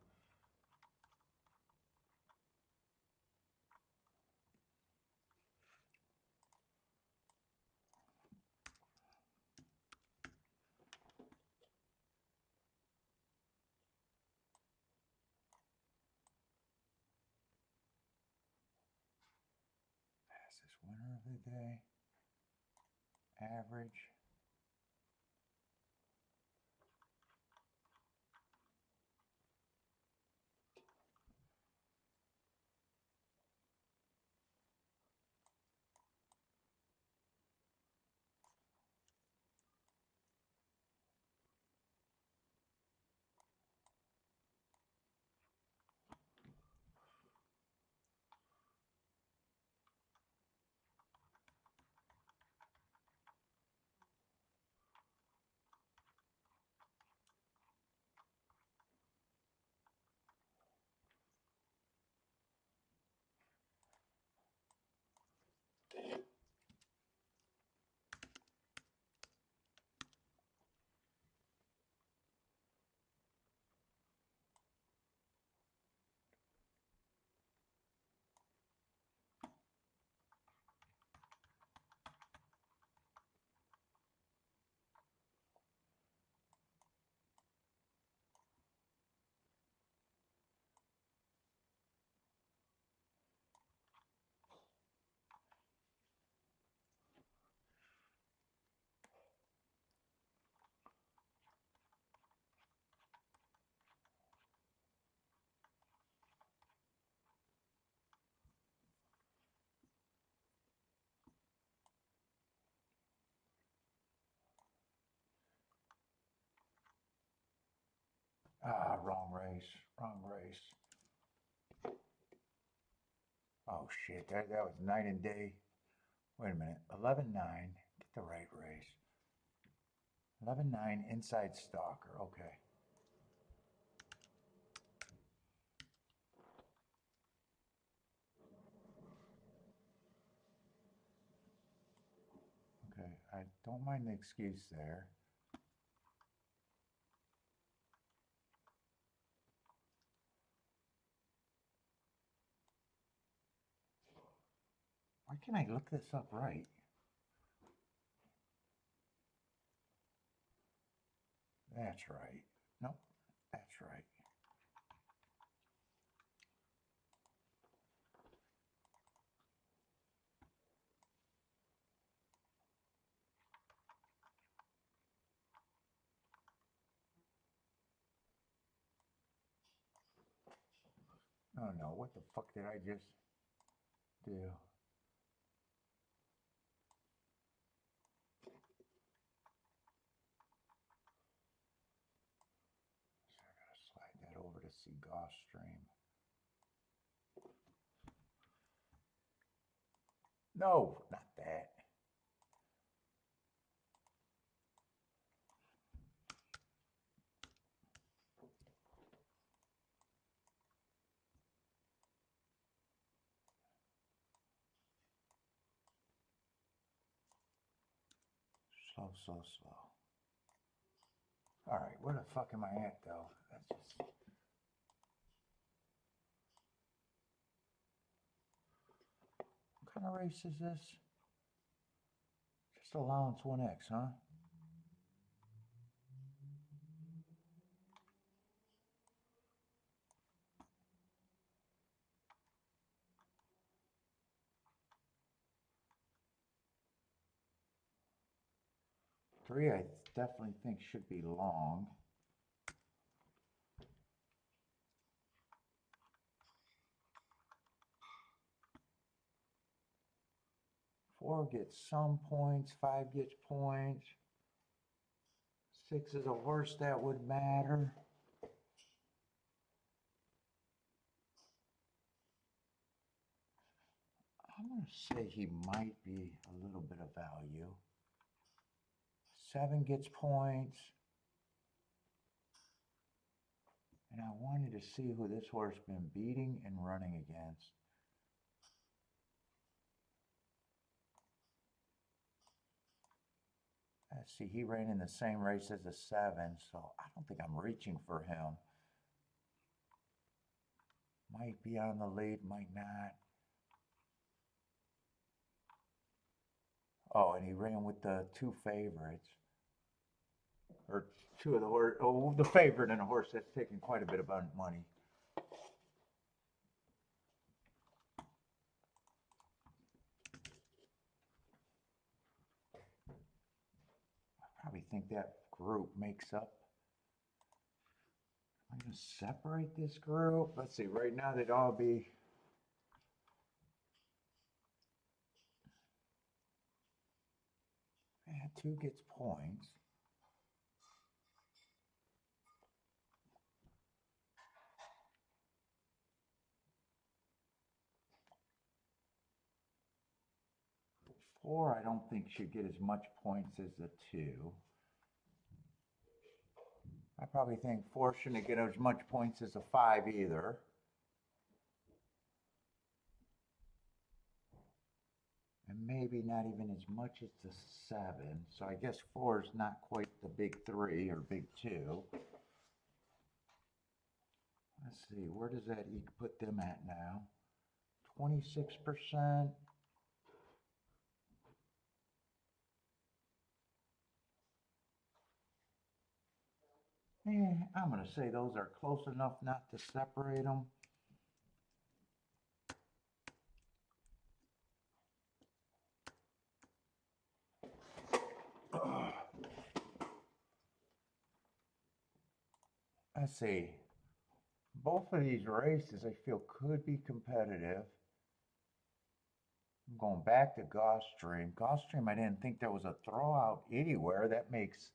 S1: Fastest winner of the day. Average. Ah, wrong race. Wrong race. Oh shit, that was night and day. Wait a minute. 11-9. Get the right race. 11-9 inside stalker. Okay. Okay. I don't mind the excuse there. Why can't I look this up right? That's right. Nope. That's right. Oh no, what the fuck did I just do? So I gotta slide that over to see Gulfstream. No, not that. Slow, slow, slow. All right, where the fuck am I at though? That's just. kind of race is this? Just allowance 1X, huh? Three, I definitely think should be long. Four gets some points, five gets points. Six is a horse that would matter. I'm going to say he might be a little bit of value. Seven gets points. And I wanted to see who this horse been beating and running against. Let's see, he ran in the same race as the seven, so I don't think I'm reaching for him. Might be on the lead, might not. Oh, and he ran with the two favorites. Or two of the horse, oh, the favorite and a horse that's taking quite a bit of money. I probably think that group makes up. I'm going to separate this group. Let's see, right now they'd all be. Yeah, two gets points. Four, I don't think should get as much points as the two. I probably think four shouldn't get as much points as a five either. And maybe not even as much as the seven. So I guess four is not quite the big three or big two. Let's see, where does that put them at now? 26%. I'm going to say those are close enough not to separate them. Let's see. Both of these races I feel could be competitive. I'm going back to Gulfstream. Gulfstream, I didn't think there was a throwout anywhere. That makes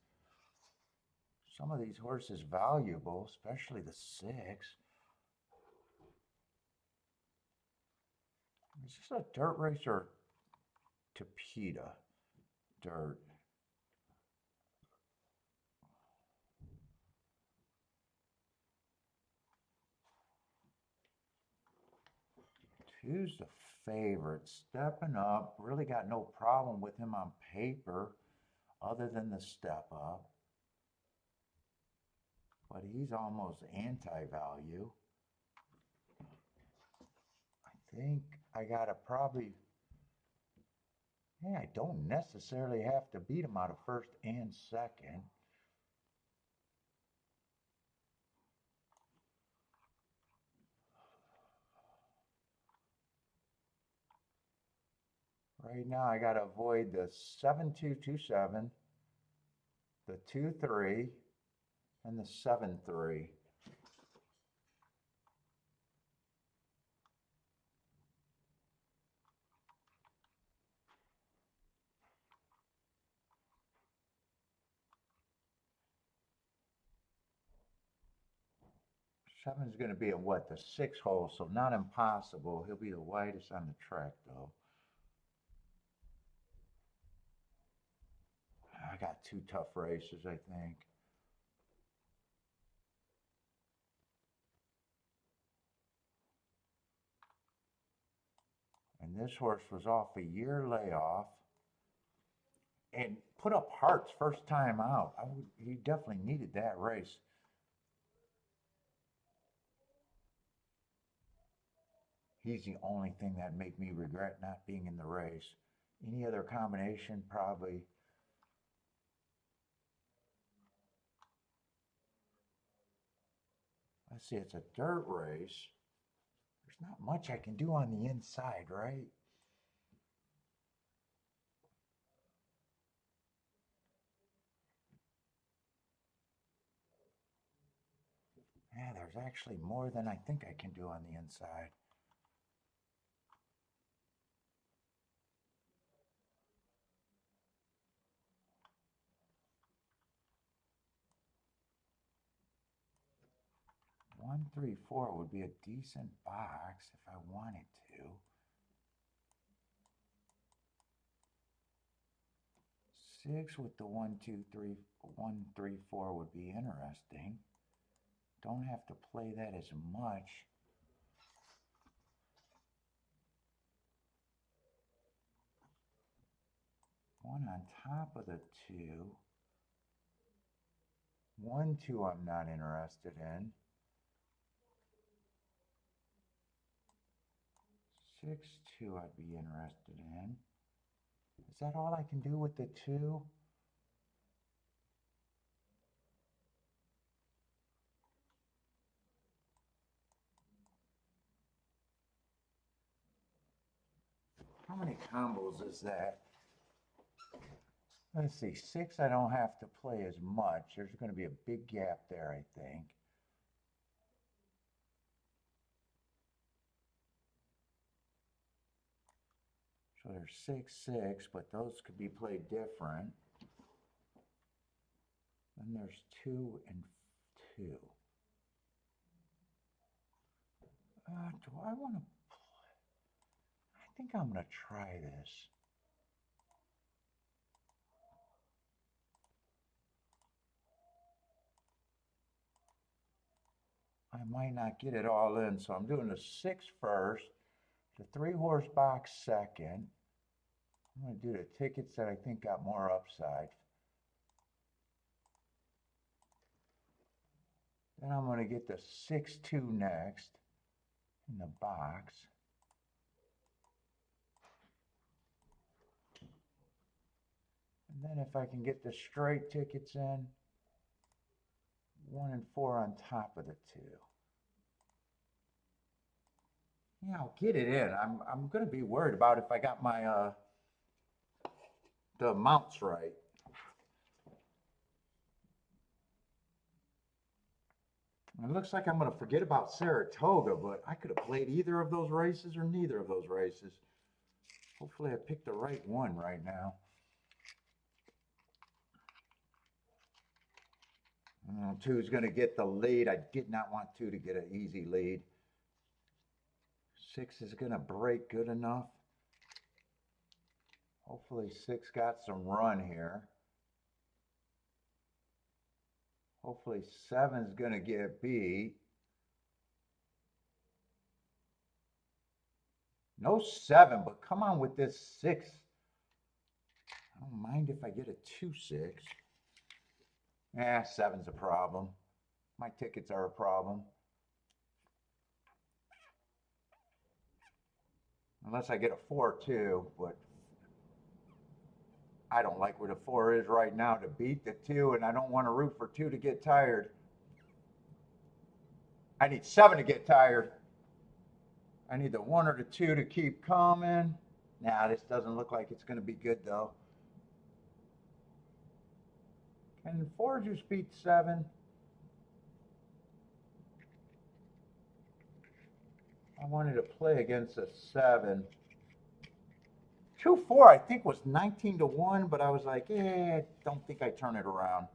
S1: some of these horses valuable, especially the six. Is this a dirt race or Tapeta? Dirt. Two's the favorite, stepping up. Really got no problem with him on paper other than the step up. But he's almost anti-value. I think I gotta probably, I don't necessarily have to beat him out of first and second. Right now I gotta avoid the 7-2-2-7, the 2-3, and the 7-3. Seven's going to be in what, the 6th hole, so not impossible. He'll be the widest on the track, though. I got two tough races, I think. And this horse was off a year layoff and put up hearts first time out. He definitely needed that race. He's the only thing that make me regret not being in the race. Any other combination, probably. Let's see, it's a dirt race. There's not much I can do on the inside, right? Yeah, there's actually more than I think I can do on the inside. One, three, four would be a decent box if I wanted to. 6 with the 1, 2, 3, 1, 3, 4 would be interesting. Don't have to play that as much. One on top of the 2. 1, 2 I'm not interested in. 6, 2 I'd be interested in. Is that all I can do with the 2? How many combos is that? Let's see, 6 I don't have to play as much. There's going to be a big gap there, I think. So there's 6, 6, but those could be played different. Then there's 2 and 2. Do I want to play? I think I'm going to try this. I might not get it all in, so I'm doing the 6 first, the 3-horse box second. I'm going to do the tickets that I think got more upside. Then I'm going to get the 6-2 next in the box. And then if I can get the straight tickets in, 1 and 4 on top of the 2. Yeah, I'll get it in. I'm going to be worried about if I got my the amounts right. It looks like I'm going to forget about Saratoga, but I could have played either of those races or neither of those races. Hopefully I picked the right one right now. 2 is going to get the lead. I did not want 2 to get an easy lead. 6 is going to break good enough. Hopefully 6 got some run here. Hopefully 7 is going to get beat. No 7, but come on with this 6. I don't mind if I get a 2-6. 7's a problem. My tickets are a problem. Unless I get a 4-2, but I don't like where the 4 is right now to beat the 2, and I don't want to root for 2 to get tired. I need 7 to get tired. I need the 1 or the 2 to keep coming. Nah, this doesn't look like it's going to be good, though. Can 4 just beat 7? I wanted to play against a 7. 2-4, I think, was 19-1, but I was like, I don't think I turn it around.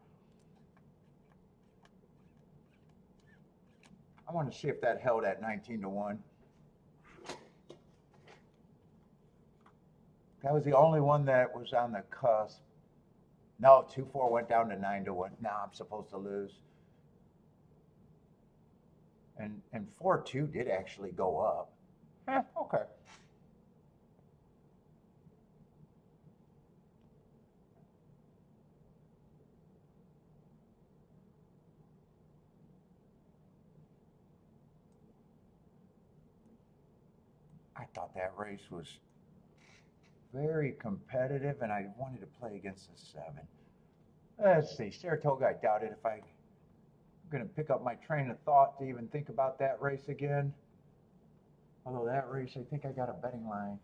S1: I want to see if that held at 19-1. That was the only one that was on the cusp. No, 2-4 went down to 9-1. Now I'm supposed to lose. And 4-2 did actually go up. Okay. thought that race was very competitive, and I wanted to play against the 7. Let's see, Saratoga, I doubt it if I'm going to pick up my train of thought to even think about that race again. Although that race, I think I got a betting line.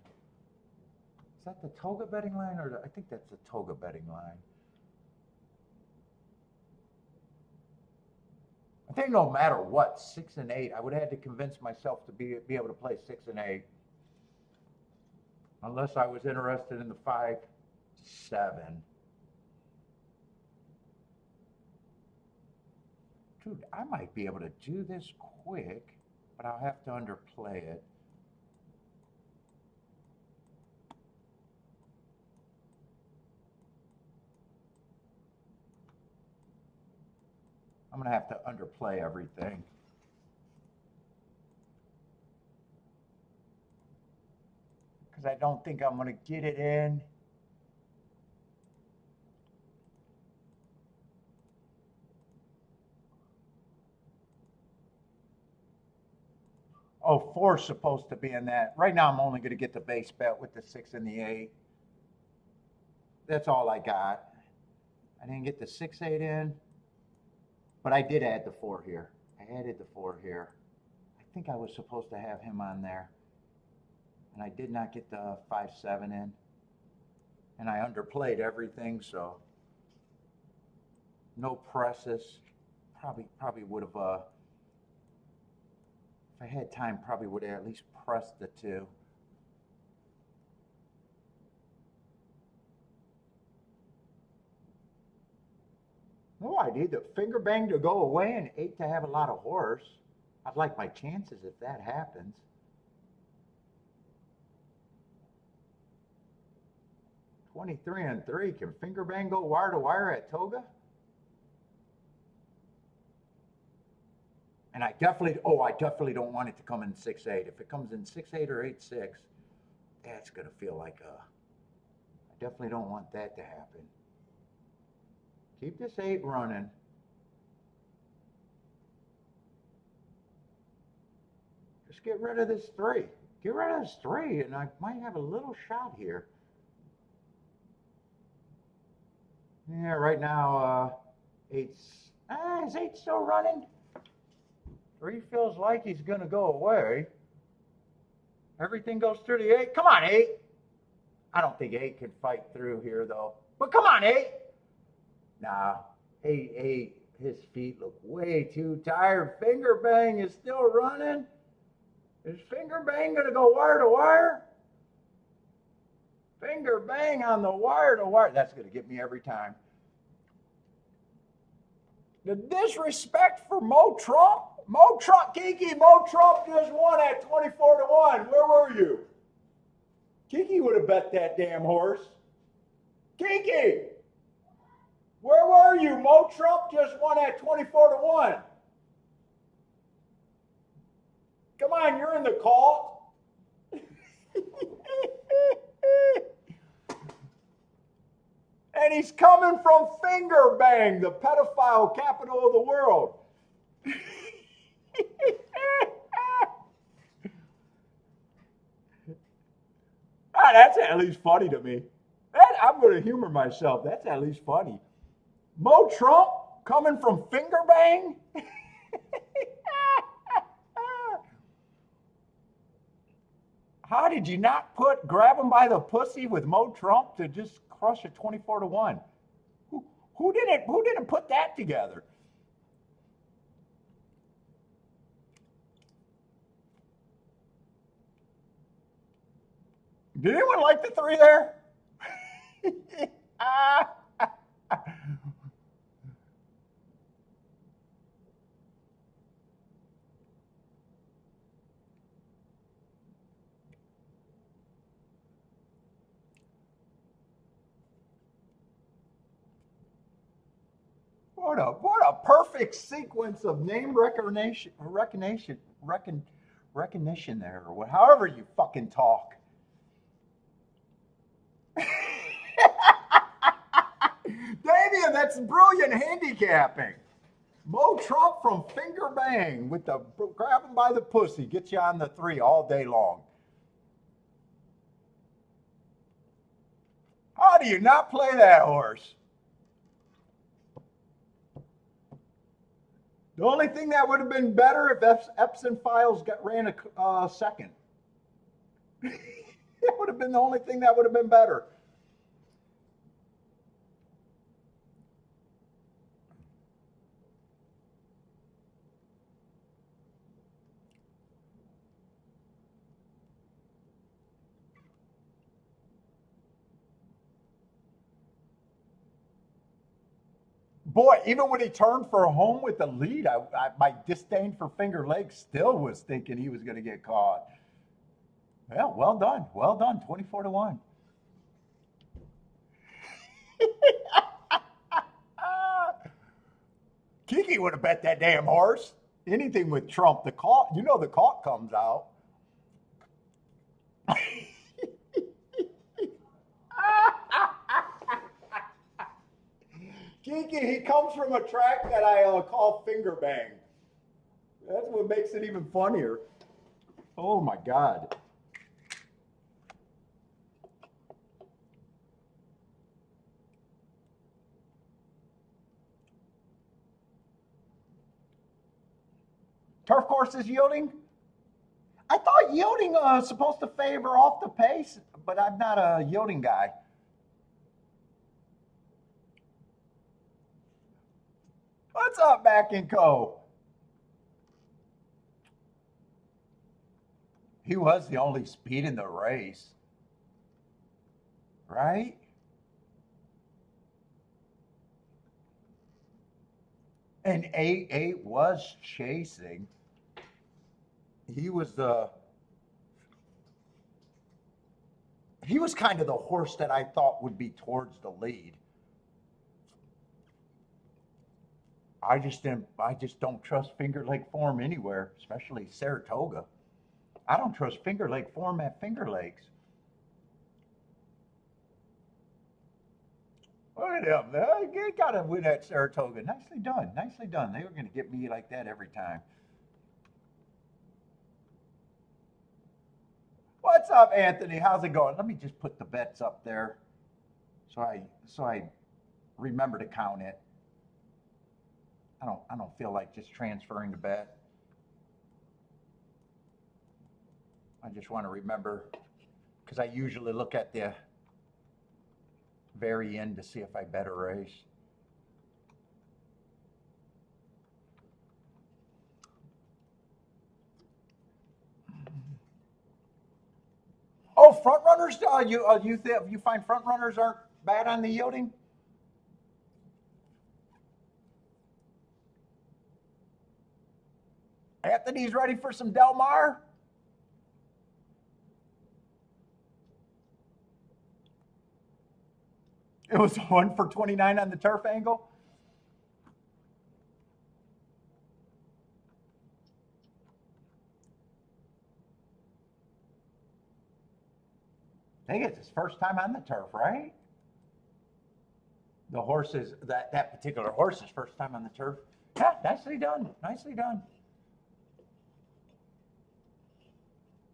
S1: Is that the Toga betting line, or I think that's the Toga betting line? I think no matter what, 6 and 8, I would have had to convince myself to be able to play 6 and 8. Unless I was interested in the 5, 7. Dude, I might be able to do this quick, but I'll have to underplay it. I'm going to have to underplay everything. Because I don't think I'm going to get it in. Oh, 4's supposed to be in that. Right now, I'm only going to get the base bet with the 6 and the 8. That's all I got. I didn't get the 6, 8 in. But I did add the 4 here. I added the 4 here. I think I was supposed to have him on there. And I did not get the 5, 7 in. And I underplayed everything, so no presses. Probably would have, if I had time, probably would have at least pressed the 2. No, I need the finger bang to go away and 8 to have a lot of horse. I'd like my chances if that happens. $23 and 3. Can finger bang go wire to wire at Toga? And I definitely don't want it to come in 6, 8. If it comes in 6, 8 or 8, 6, that's gonna feel like I definitely don't want that to happen. Keep this 8 running. Just get rid of this 3. Get rid of this 3, and I might have a little shot here. Yeah, right now, 8's, is 8 still running? 3 feels like he's gonna go away. Everything goes through the 8. Come on, 8. I don't think 8 can fight through here, though. But come on, 8. Nah, 8, his feet look way too tired. Finger bang is still running. Is finger bang gonna go wire to wire? Finger bang on the wire to wire. That's gonna get me every time. The disrespect for Mo Trump. Mo Trump just won at 24 to 1. Where were you? Kiki would have bet that damn horse. Kiki! Where were you? Mo Trump just won at 24 to 1. Come on, you're in the call. And he's coming from Finger Bang, the pedophile capital of the world. That's at least funny to me. I'm going to humor myself. That's at least funny. Mo Trump coming from Finger Bang? How did you not grab him by the pussy with Mo Trump to just crush a 24 to 1? Who didn't put that together? Did anyone like the 3 there? What a perfect sequence of name recognition there, or however you fucking talk. Damien, that's brilliant handicapping. Mo Trump from Finger Bang with the grab him by the pussy, get you on the 3 all day long. do you not play that horse? The only thing that would have been better if Epson Files ran a second. It would have been the only thing that would have been better. Boy, even when he turned for a home with the lead, my disdain for Finger Lakes still was thinking he was going to get caught. Well, well done. Well done. 24-1. Kiki would have bet that damn horse. Anything with Trump, the caught, you know the caught comes out. Kiki, he comes from a track that I call Finger Bang. That's what makes it even funnier. Oh my God. Turf course is yielding? I thought yielding was supposed to favor off the pace, but I'm not a yielding guy. What's up, Mac and Co? He was the only speed in the race, right? And 8-8 was chasing. He was kind of the horse that I thought would be towards the lead. I just don't trust Finger Lake form anywhere, especially Saratoga. I don't trust Finger Lake form at Finger Lakes. Look at him. They got to win at Saratoga. Nicely done. Nicely done. They were going to get me like that every time. What's up, Anthony? How's it going? Let me just put the bets up there so I remember to count it. I don't feel like just transferring the bet. I just want to remember because I usually look at the very end to see if I bet a race. Oh, front runners? You find front runners aren't bad on the yielding? Anthony's ready for some Del Mar? It was 1 for 29 on the turf angle. I think it's his first time on the turf, right? The horse is that particular horse's first time on the turf. Yeah, nicely done. Nicely done.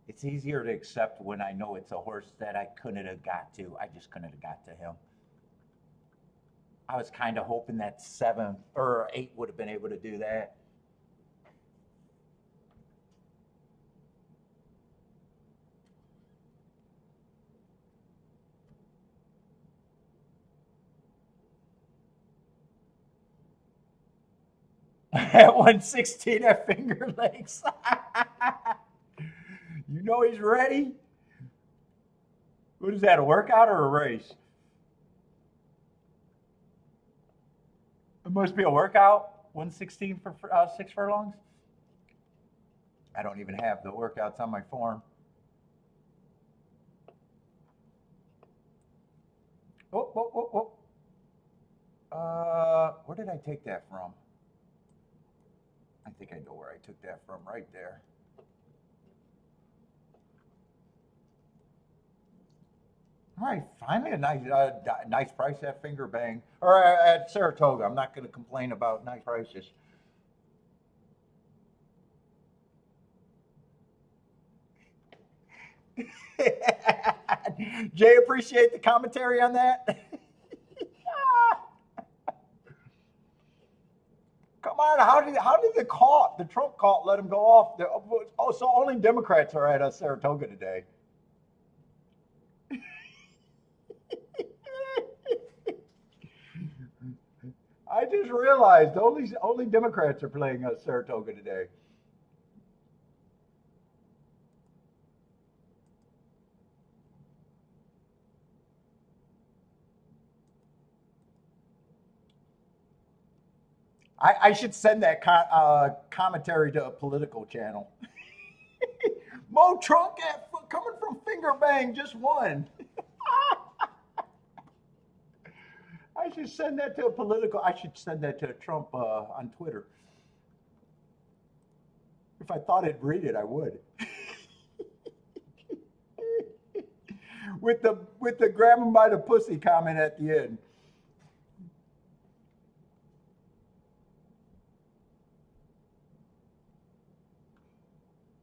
S1: It's easier to accept when I know it's a horse that I couldn't have got to. I just couldn't have got to him. I was kind of hoping that 7 or 8 would have been able to do that. At 116 at Finger Lakes. You know he's ready. What is that, a workout or a race? It must be a workout. 116 for 6 furlongs. I don't even have the workouts on my form. Oh. Where did I take that from? I think I know where I took that from, right there. All right, finally a nice price at Finger Bang, or at Saratoga. I'm not going to complain about nice prices. Jay, appreciate the commentary on that. Come on, how did the Trump cult let him go off? Oh, so only Democrats are at Saratoga today. I just realized only Democrats are playing Saratoga today. I should send that commentary to a political channel. Mo Trump coming from Finger Bang just won. I should send that to a political. I should send that to Trump on Twitter. If I thought it'd read it, I would. With the grab him by the pussy comment at the end.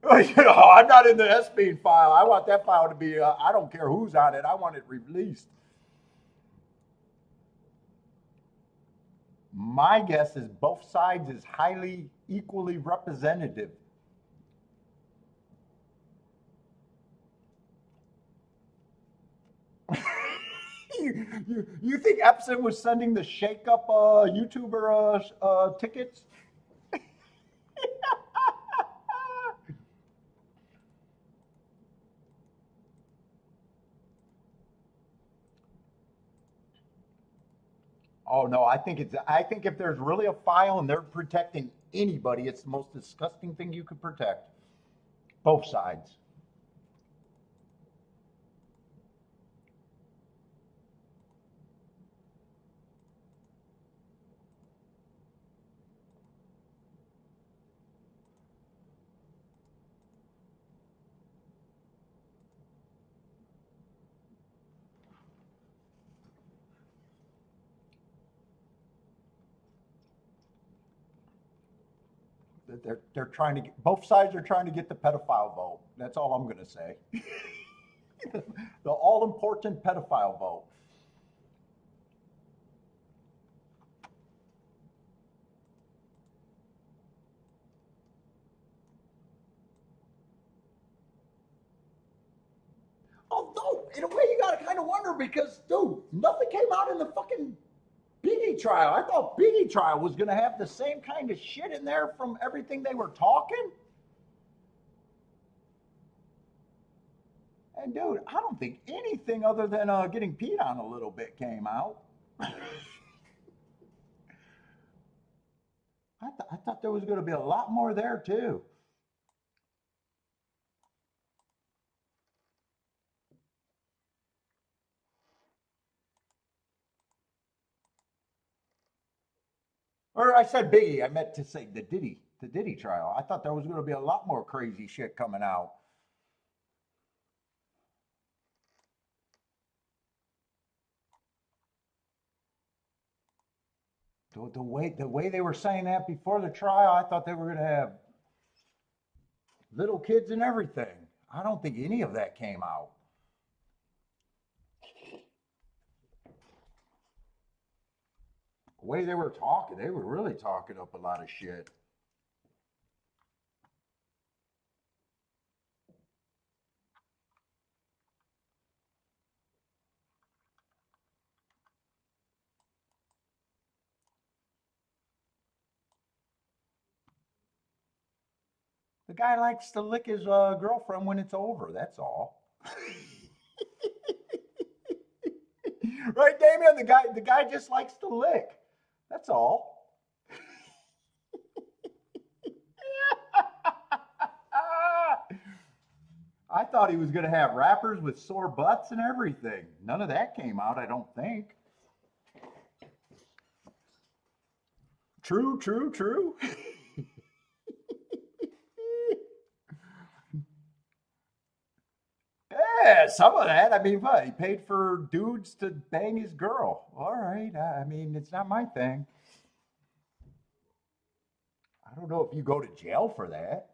S1: I'm not in the SB file. I want that file to be. I don't care who's on it. I want it released. My guess is both sides is highly equally representative. You think Epson was sending the shake up YouTuber tickets? Oh no, I think if there's really a file and they're protecting anybody, it's the most disgusting thing you could protect. Both sides. They're trying to get, both sides are trying to get the pedophile vote. That's all I'm going to say. The all important pedophile vote. Oh no! In a way, you got to kind of wonder because, dude, nothing came out in the fucking Biggie trial. I thought Biggie trial was going to have the same kind of shit in there from everything they were talking. And dude, I don't think anything other than getting peed on a little bit came out. I thought there was going to be a lot more there too. Or I said Biggie. I meant to say the Diddy trial. I thought there was going to be a lot more crazy shit coming out. The way they were saying that before the trial, I thought they were going to have little kids and everything. I don't think any of that came out. The way they were talking, they were really talking up a lot of shit. The guy likes to lick his girlfriend when it's over. That's all. Right, Damien? The guy just likes to lick. That's all. I thought he was going to have rappers with sore butts and everything. None of that came out, I don't think. True, true, true. Yeah, some of that. I mean, what? He paid for dudes to bang his girl. All right. I mean, it's not my thing. I don't know if you go to jail for that.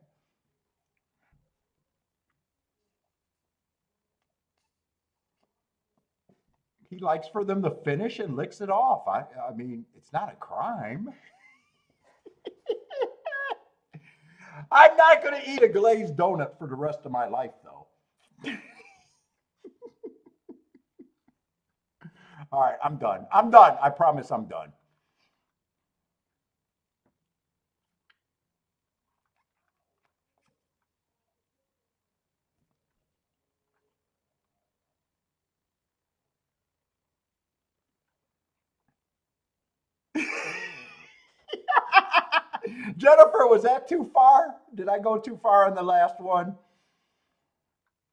S1: He likes for them to finish and licks it off. I mean, it's not a crime. I'm not going to eat a glazed donut for the rest of my life, though. All right, I'm done. I'm done. I promise I'm done. Jennifer, was that too far? Did I go too far on the last one?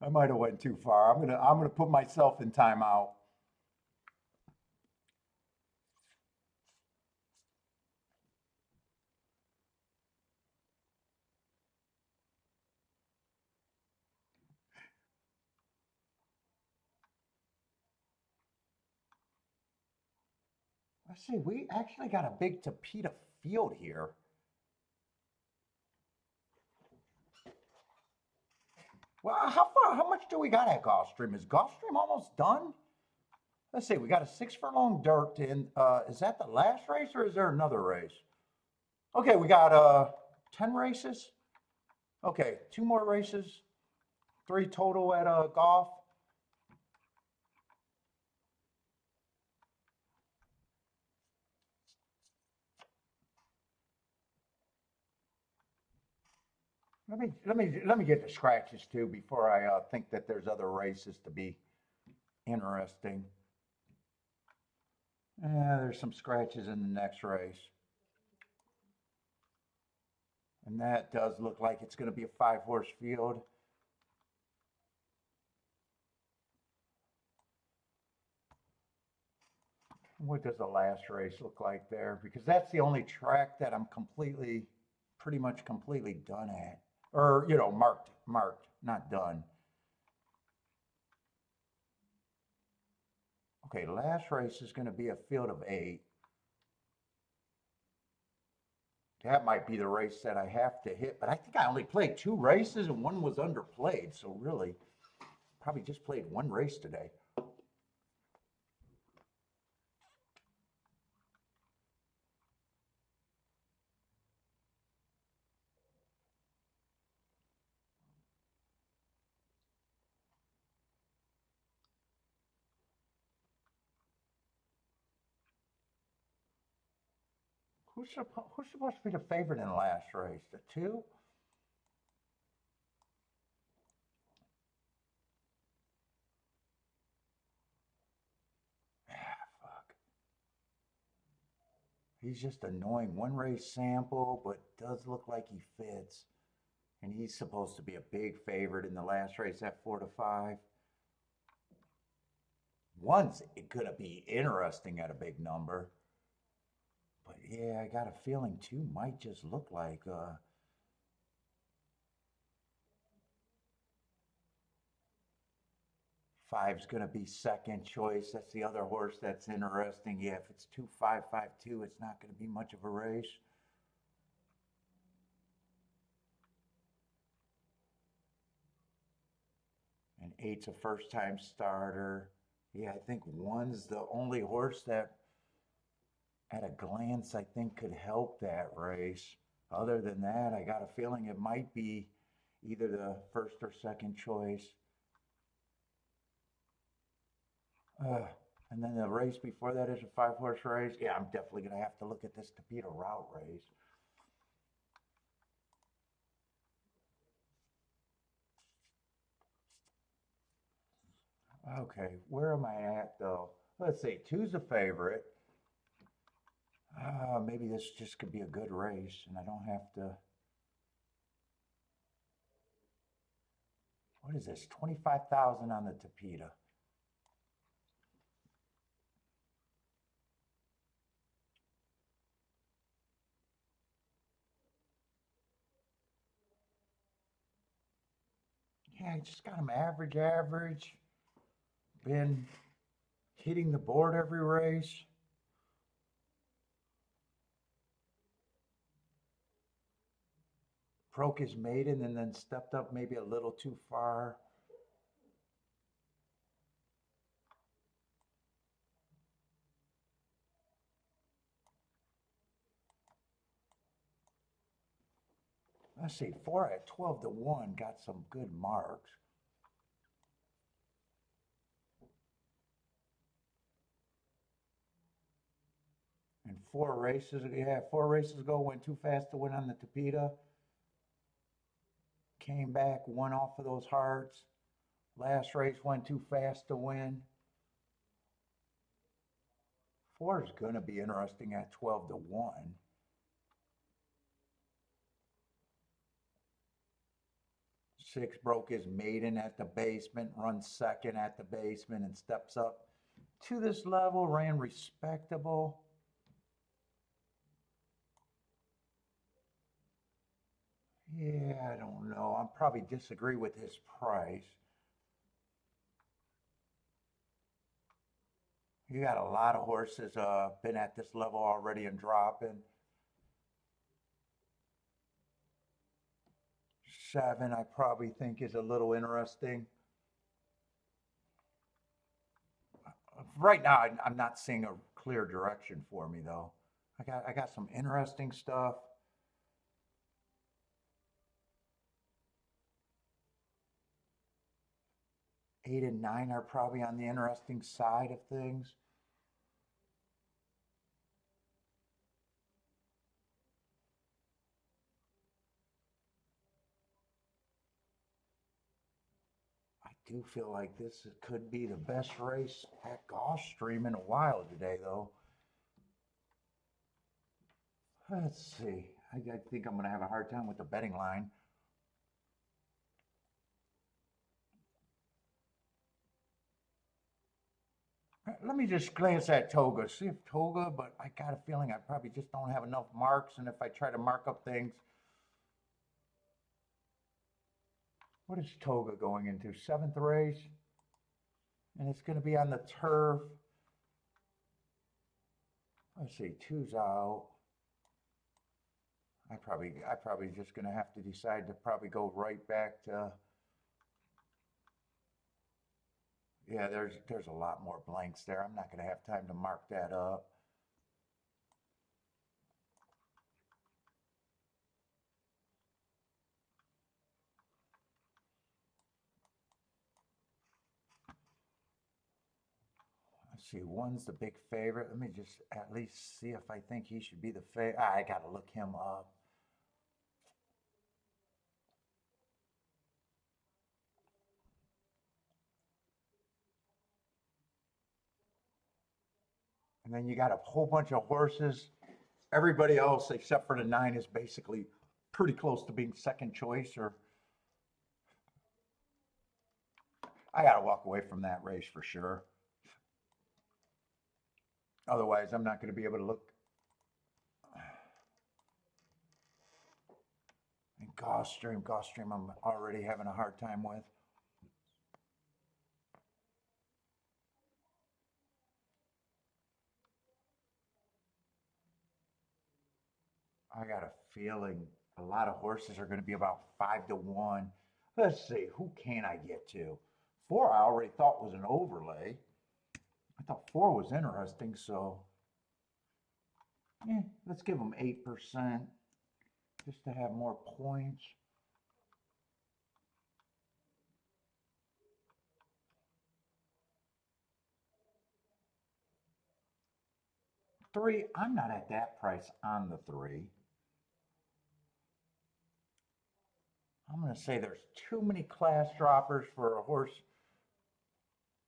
S1: I might have went too far. I'm gonna put myself in timeout. Let's see. We actually got a big tapeta field here. Well, how far? How much do we got at Gulfstream? Is Gulfstream almost done? Let's see. We got a 6 furlong dirt in. Is that the last race or is there another race? Okay, we got 10 races. Okay, 2 more races. 3 total at golf. Let me get the scratches too before I think that there's other races to be interesting. Yeah, there's some scratches in the next race. And that does look like it's going to be a 5 horse field. What does the last race look like there? Because that's the only track that I'm pretty much completely done at. Or, marked, not done. Okay, last race is going to be a field of 8. That might be the race that I have to hit, but I think I only played 2 races and one was underplayed. So really, probably just played 1 race today. Who's supposed to be the favorite in the last race? The 2? Ah, fuck. He's just annoying. 1 race sample, but does look like he fits. And he's supposed to be a big favorite in the last race at 4 to 5. One's gonna be interesting at a big number. But yeah, I got a feeling 2 might just look like 5's gonna be second choice. That's the other horse that's interesting. Yeah, if it's 2-5-5-2, it's not gonna be much of a race. And 8's a first time starter. Yeah, I think 1's the only horse that at a glance I think could help that race. Other than that, I got a feeling it might be either the first or second choice. Uh, and then the race before that is a 5 horse race. Yeah, I'm definitely going to have to look at this Tapeta route race. Okay, where am I at though? Let's see, 2's a favorite. Maybe this just could be a good race and I don't have to. What is this? 25,000 on the Tapeta. Yeah, I just got him average. Been hitting the board every race. Broke his maiden and then stepped up maybe a little too far. Let's see, 4 at 12 to 1 got some good marks. And 4 races, yeah, 4 races ago, went too fast to win on the Tapeta. Came back, won off of those hearts. Last race went too fast to win. 4 is going to be interesting at 12 to 1. 6 broke his maiden at the basement, runs second at the basement, and steps up to this level, ran respectable. Yeah, I don't know. I'll probably disagree with his price. You got a lot of horses been at this level already and dropping. 7, I probably think is a little interesting. Right now, I'm not seeing a clear direction for me though. I got some interesting stuff. 8 and 9 are probably on the interesting side of things. I do feel like this could be the best race at Gulfstream in a while today, though. Let's see. I think I'm going to have a hard time with the betting line. Let me just glance at Toga, see if Toga, but I got a feeling I probably just don't have enough marks, and if I try to mark up things. What is Toga going into? 7th race? And it's going to be on the turf. Let's see, 2's out. I probably just going to have to decide to probably go right back to. Yeah, there's a lot more blanks there. I'm not going to have time to mark that up. Let's see, 1's the big favorite. Let me just at least see if I think he should be the favorite. I got to look him up. And then you got a whole bunch of horses. Everybody else except for the 9 is basically pretty close to being second choice, or I got to walk away from that race for sure. Otherwise, I'm not going to be able to look. And Gulfstream, I'm already having a hard time with. I got a feeling a lot of horses are going to be about 5 to 1. Let's see, who can I get to? 4 I already thought was an overlay. I thought 4 was interesting, so let's give them 8% just to have more points. Three, I'm not at that price on the 3. I'm going to say there's too many class droppers for a horse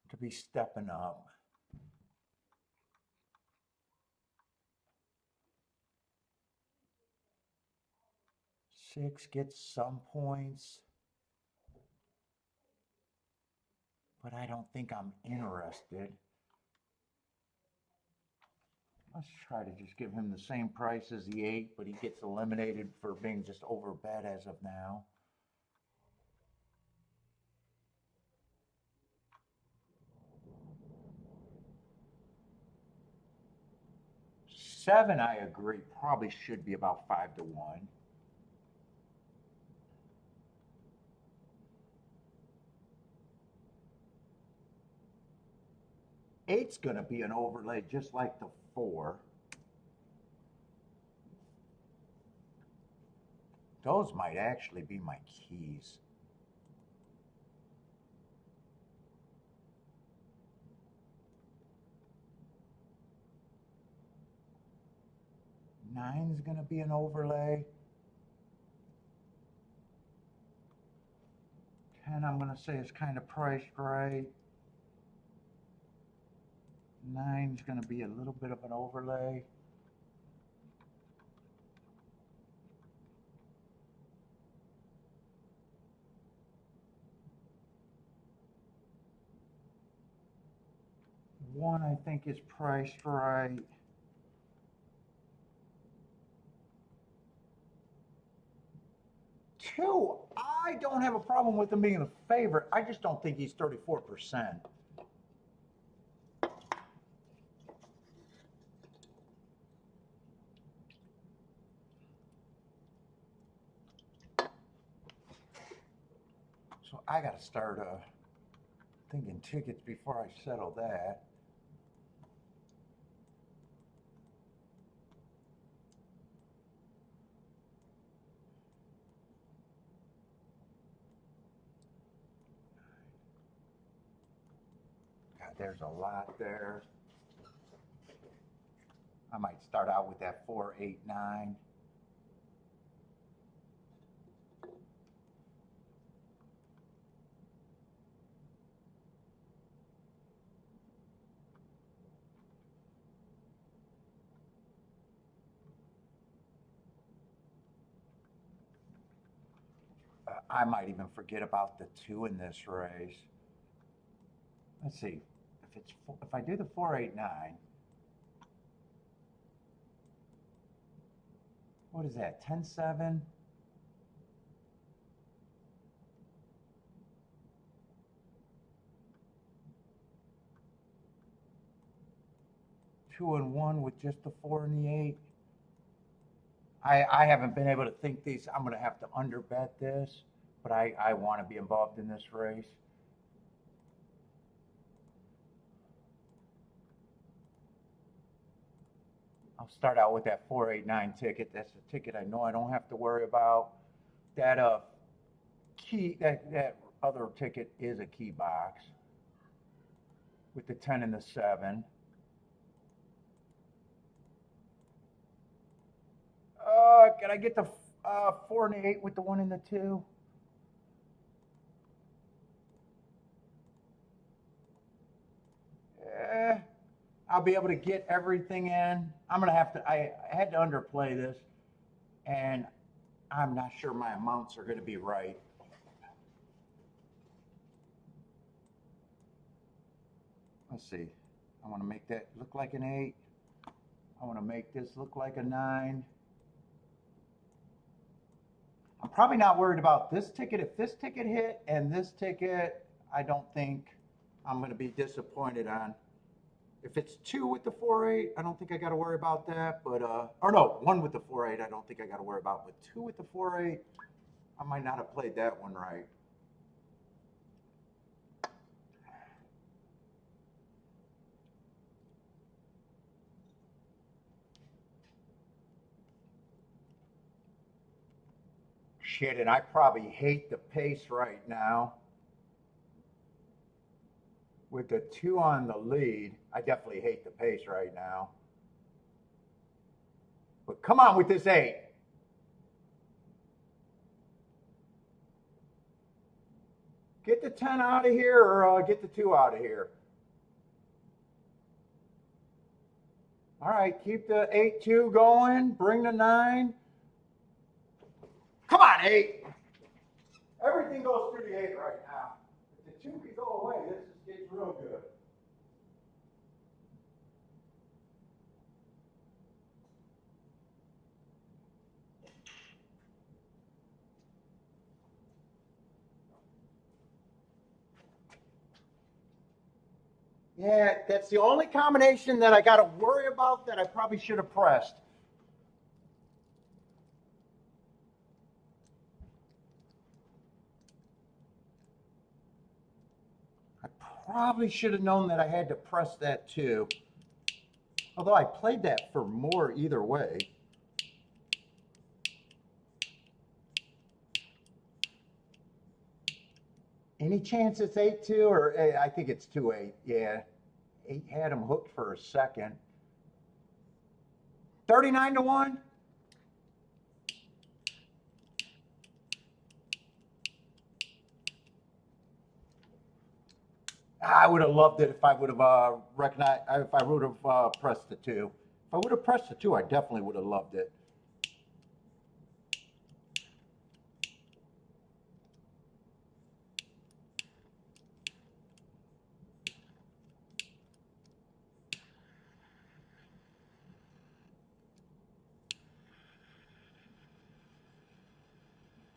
S1: to be stepping up. 6 gets some points, but I don't think I'm interested. Let's try to just give him the same price as the 8, but he gets eliminated for being just overbet as of now. Seven, I agree, probably should be about 5 to 1. Eight's going to be an overlay just like the 4. Those might actually be my keys. Nine's going to be an overlay. 10, I'm going to say is kind of priced right. 9's going to be a little bit of an overlay. One, I think, is priced right. Two, I don't have a problem with him being a favorite. I just don't think he's 34%. So I got to start thinking tickets before I settle that. God, there's a lot there. I might start out with that 4, 8, 9. I might even forget about the 2 in this race. Let's see. If I do the 4, 8, 9. What is that? 10, 7. Two and 1 with just the 4 and the 8. I haven't been able to think these. I'm going to have to underbet this, but I want to be involved in this race. I'll start out with that 4, 8, 9 ticket. That's a ticket I know I don't have to worry about. That that other ticket is a key box with the 10 and the 7. Can I get the 4 and the 8 with the 1 and the 2? I'll be able to get everything in. I'm gonna have to. I had to underplay this, and I'm not sure my amounts are gonna be right. Let's see. I want to make that look like an 8. I want to make this look like a 9. I'm probably not worried about this ticket. If this ticket hit and this ticket, I don't think I'm going to be disappointed on. If it's 2 with the 4, 8, I don't think I got to worry about that. But or no, 1 with the 4, 8, I don't think I got to worry about. But 2 with the 4, 8, I might not have played that one right. Shit, and I probably hate the pace right now. With the 2 on the lead, I definitely hate the pace right now. But come on with this 8. Get the 10 out of here or get the 2 out of here. All right, keep the 8-2 going. Bring the 9. Come on, 8. Everything goes through the 8 right now. If the 2 could go away, this gets real good. Yeah, that's the only combination that I got to worry about that I probably should have pressed. I probably should have known that I had to press that too. Although I played that for more either way. Any chance it's 8-2 or I think it's 2-8. Yeah. 8 had him hooked for a second. 39-1. I would have loved it if I would have recognized, if I would have pressed the 2. If I would have pressed the 2, I definitely would have loved it.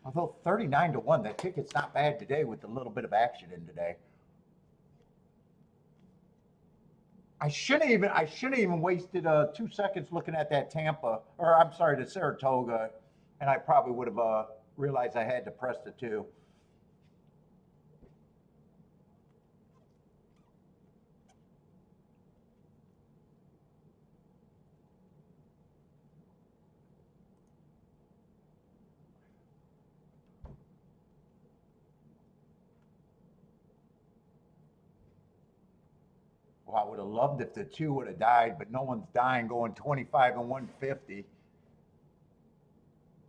S1: Although 39-1, that ticket's not bad today with a little bit of action in today. I shouldn't even wasted 2 seconds looking at that Tampa, or I'm sorry, the Saratoga, and I probably would have realized I had to press the 2. Well, I would have loved if the 2 would have died, but no one's dying going 25 and 150.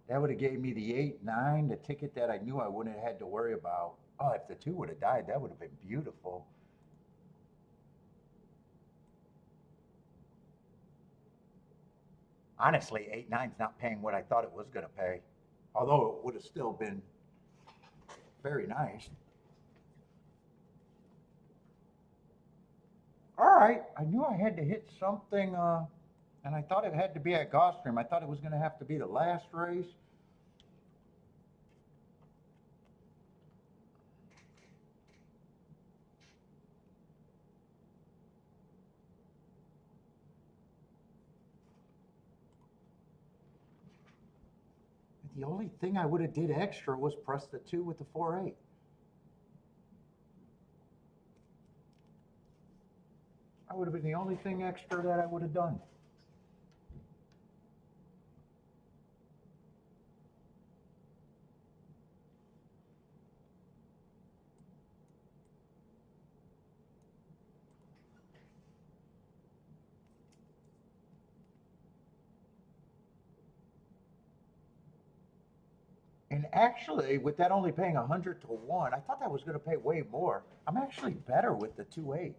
S1: That would have gave me the 8-9, the ticket that I knew I wouldn't have had to worry about. Oh, if the 2 would have died, that would have been beautiful. Honestly, 8-9's not paying what I thought it was going to pay, although it would have still been very nice. All right, I knew I had to hit something, and I thought it had to be at Gulfstream. I thought it was going to have to be the last race. The only thing I would have did extra was press the 2 with the 4-8. That would have been the only thing extra that I would have done. And actually, with that only paying 100-1, I thought that was going to pay way more. I'm actually better with the 2-8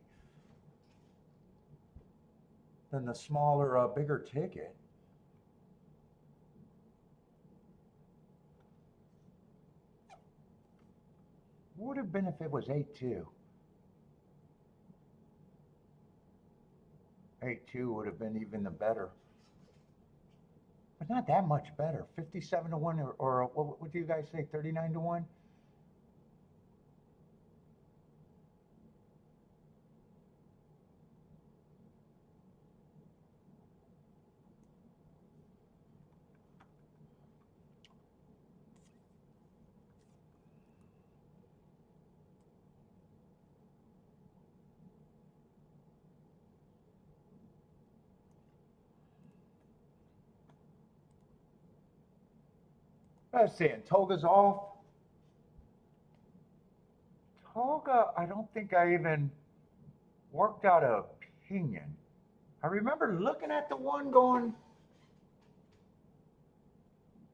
S1: than the smaller, bigger ticket. What would have been if it was 8-2? 8-2 would have been even the better. But not that much better. 57-1 or what do you guys say? 39-1? Let's see. And Toga's off. Toga, I don't think I even worked out an opinion. I remember looking at the one going,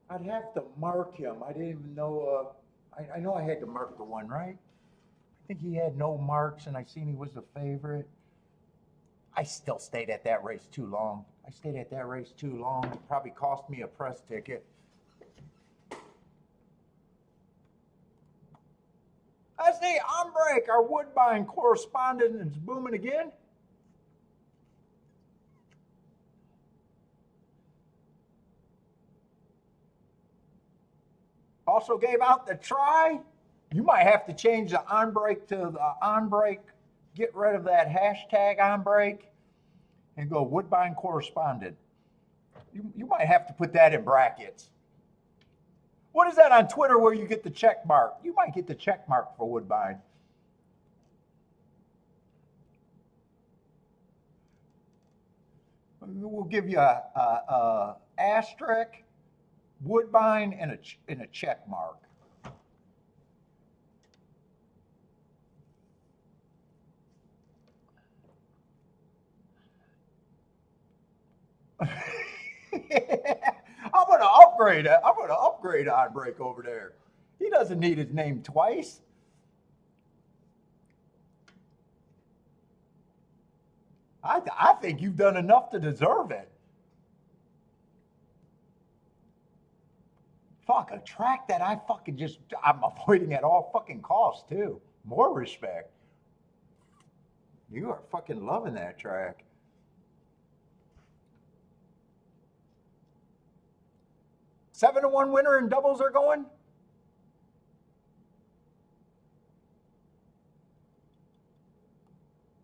S1: I'd have to mark him. I didn't even know. I know I had to mark the one, right? I think he had no marks, and I seen he was the favorite. I still stayed at that race too long. I stayed at that race too long. It probably cost me a press ticket. I see Ombrake, our Woodbine correspondent, is booming again. Also gave out the try. You might have to change the Ombrake to the Ombrake. Get rid of that hashtag Ombrake and go Woodbine correspondent. You might have to put that in brackets. What is that on Twitter where you get the check mark? You might get the check mark for Woodbine. We'll give you a asterisk, Woodbine, and a check mark. I'm gonna upgrade it. I'm gonna upgrade on break over there. He doesn't need his name twice. I think you've done enough to deserve it. Fuck, a track that I'm avoiding at all fucking costs too. More respect. You are fucking loving that track. 7-1 winner and doubles are going?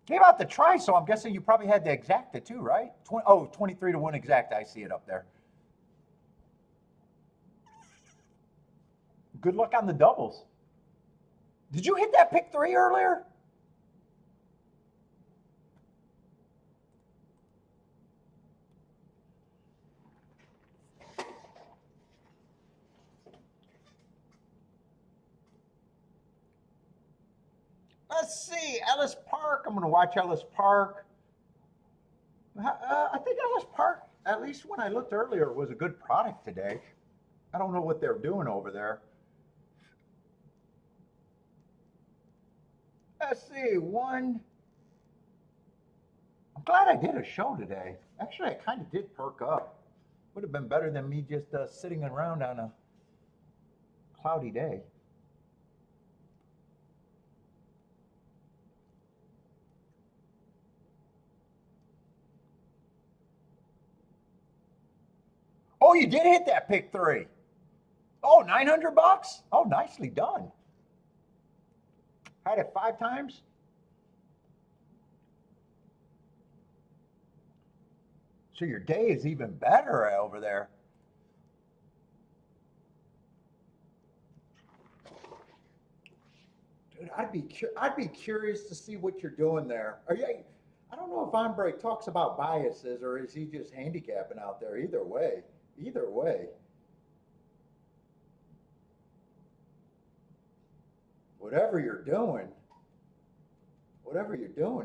S1: Gave out the try, so I'm guessing you probably had the exacta too, right? 23-1 exacta. I see it up there. Good luck on the doubles. Did you hit that pick 3 earlier? Let's see, Ellis Park. I'm going to watch Ellis Park. I think Ellis Park, at least when I looked earlier, was a good product today. I don't know what they're doing over there. Let's see, one. I'm glad I did a show today. Actually, I kind of did perk up. Would have been better than me just sitting around on a cloudy day. Oh, you did hit that pick 3. Oh, 900 bucks? Oh, nicely done. Had it 5 times? So your day is even better over there. Dude, I'd be curious to see what you're doing there. I don't know if Ombre talks about biases or is he just handicapping out there. Either way. Whatever you're doing,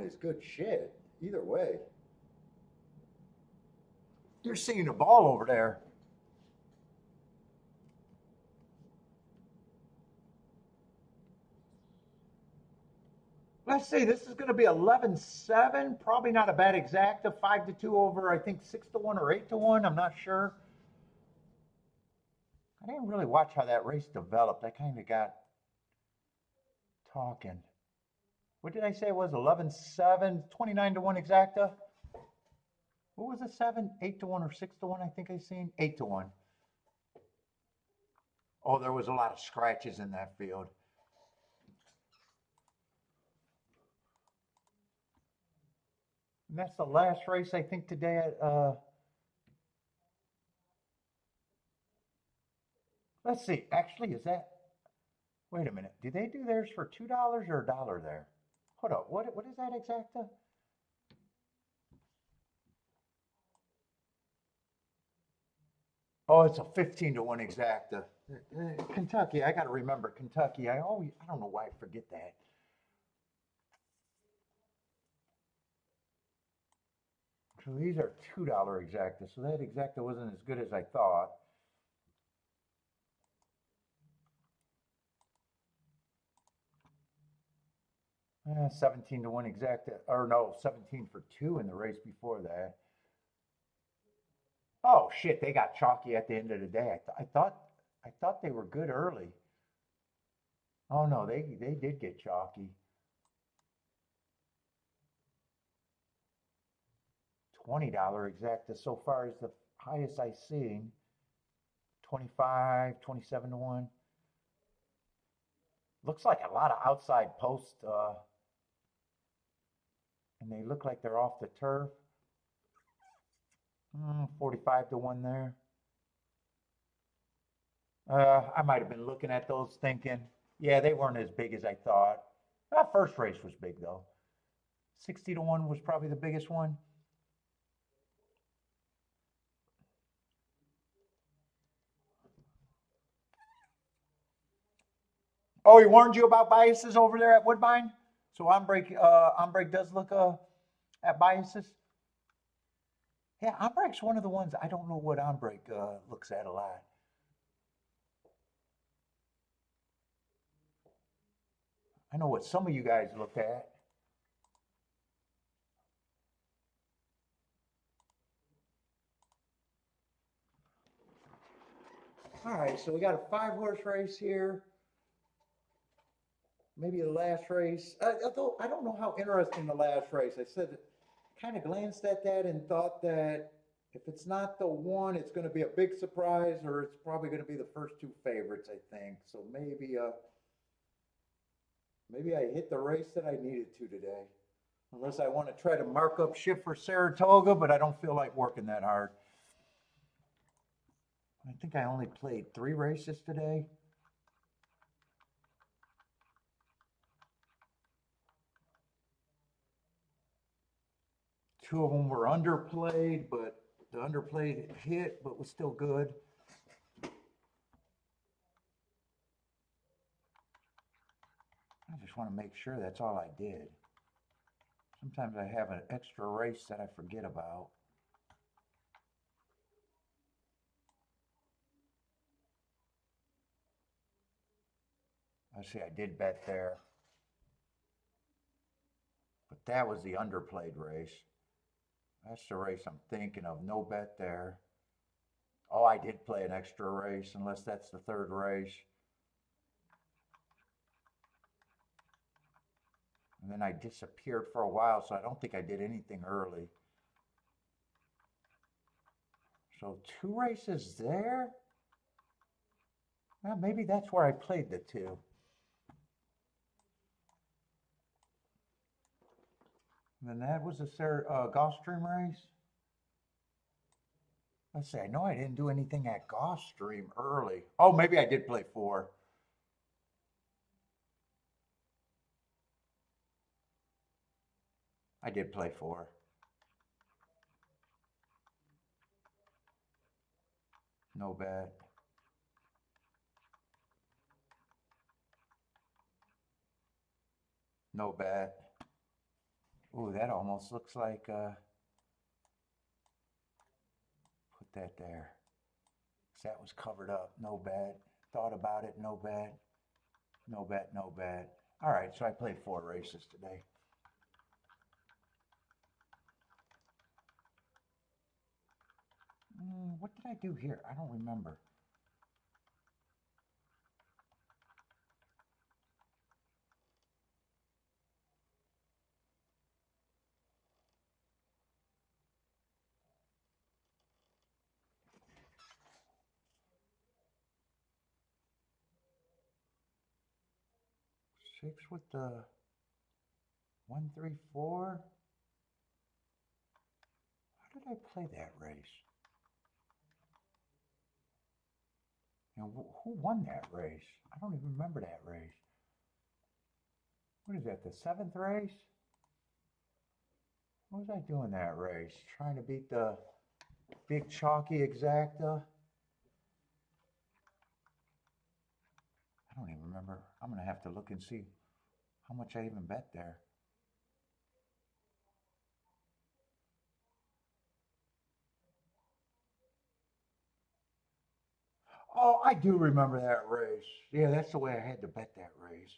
S1: is good shit. Either way. You're seeing the ball over there. Let's see, this is going to be 11-7. Probably not a bad exacta. 5-2 over, I think 6-1 or 8-1. I'm not sure. I didn't really watch how that race developed. I kind of got talking. What did I say it was? 11-7, 29-1 exacta. What was it? 7, 8-1 or 6-1? I think I seen 8-1. Oh, there was a lot of scratches in that field. And that's the last race I think today at let's see. Actually, is that wait a minute. Do they do theirs for $2 or $1 there? Hold up. What is that exacta? Oh, it's a 15-1 exacta. Kentucky, I got to remember Kentucky. I don't know why I forget that. So these are $2 exacta. So that exacta wasn't as good as I thought. Eh, 17-1 exacta, or no, 17 for 2 in the race before that. Oh shit, they got chalky at the end of the day. I thought they were good early. Oh no, they did get chalky. $20 exacta so far is the highest I've seen. 25, 27-1. Looks like a lot of outside posts, and they look like they're off the turf. 45-1 there. I might have been looking at those thinking, yeah, they weren't as big as I thought. That first race was big though. 60-1 was probably the biggest one. Oh, he warned you about biases over there at Woodbine? So Ombre does look at biases? Yeah, OnBreak's one of the ones I don't know what OnBreak looks at a lot. I know what some of you guys look at. All right, so we got a 5-horse race here. Maybe the last race. Although I don't know how interesting the last race. I said, kind of glanced at that and thought that if it's not the one, it's going to be a big surprise, or it's probably going to be the first two favorites, I think. So maybe I hit the race that I needed to today. Unless I want to try to mark up shift for Saratoga, but I don't feel like working that hard. I think I only played 3 races today. Two of them were underplayed, but the underplayed hit, but was still good. I just want to make sure that's all I did. Sometimes I have an extra race that I forget about. I see I did bet there. But that was the underplayed race. That's the race I'm thinking of. No bet there. Oh, I did play an extra race, unless that's the 3rd race. And then I disappeared for a while, so I don't think I did anything early. So 2 races there? Well, maybe that's where I played the 2. And then that was a Gulfstream race. Let's see, I know I didn't do anything at Gulfstream early. Oh, maybe I did play 4. I did play 4. No bet. No bet. Ooh, that almost looks like, put that there. 'Cause that was covered up. No bet. Thought about it. No bet. No bet. No bet. All right, so I played 4 races today. What did I do here? I don't remember. Six with the 1-3-4. How did I play that race? And who won that race? I don't even remember that race. What is that, the 7th race? What was I doing that race? Trying to beat the big chalky exacta? I don't even remember. I'm going to have to look and see how much I even bet there. Oh, I do remember that race. Yeah, that's the way I had to bet that race.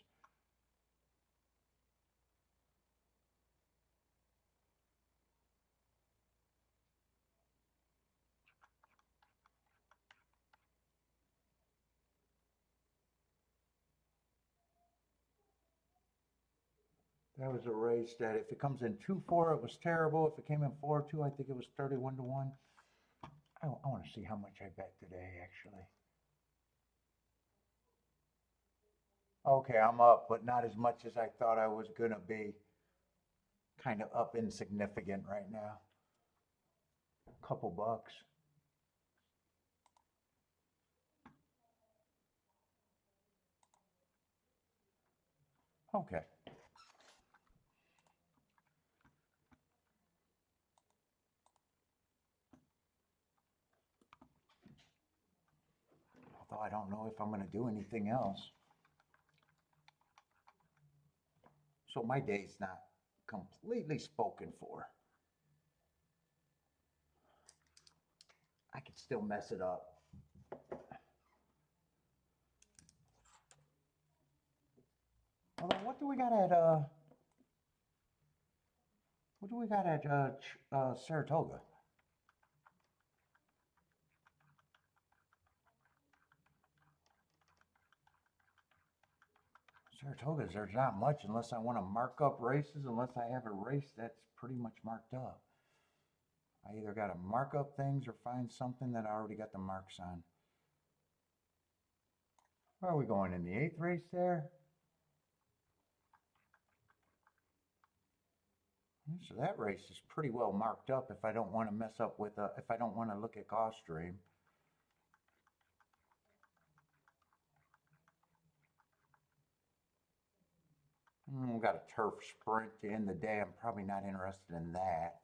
S1: That was a race that if it comes in 2-4, it was terrible. If it came in 4-2, I think it was 31-1. I want to see how much I bet today, actually. Okay, I'm up, but not as much as I thought I was going to be. Kind of up insignificant right now. A couple bucks. Okay. Although I don't know if I'm going to do anything else. So my day's not completely spoken for. I could still mess it up. Although, what do we got at Saratoga? Saratoga, there's not much unless I want to mark up races, unless I have a race that's pretty much marked up. I either got to mark up things or find something that I already got the marks on. Where are we going, in the 8th race there? So that race is pretty well marked up if I don't want to mess up with, if I don't want to look at Gulfstream. We got a turf sprint to end the day. I'm probably not interested in that.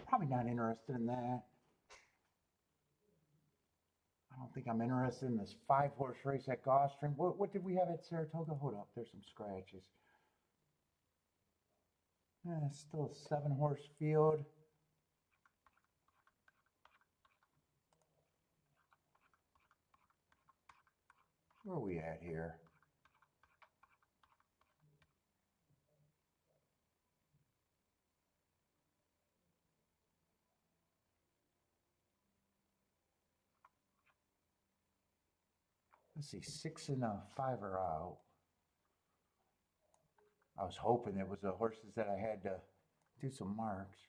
S1: Probably not interested in that. I don't think I'm interested in this 5-horse race at Gulfstream. What did we have at Saratoga? Hold up, there's some scratches. Still a 7-horse field. Where are we at here? Let's see, 6 and a 5 are out. I was hoping it was the horses that I had to do some marks.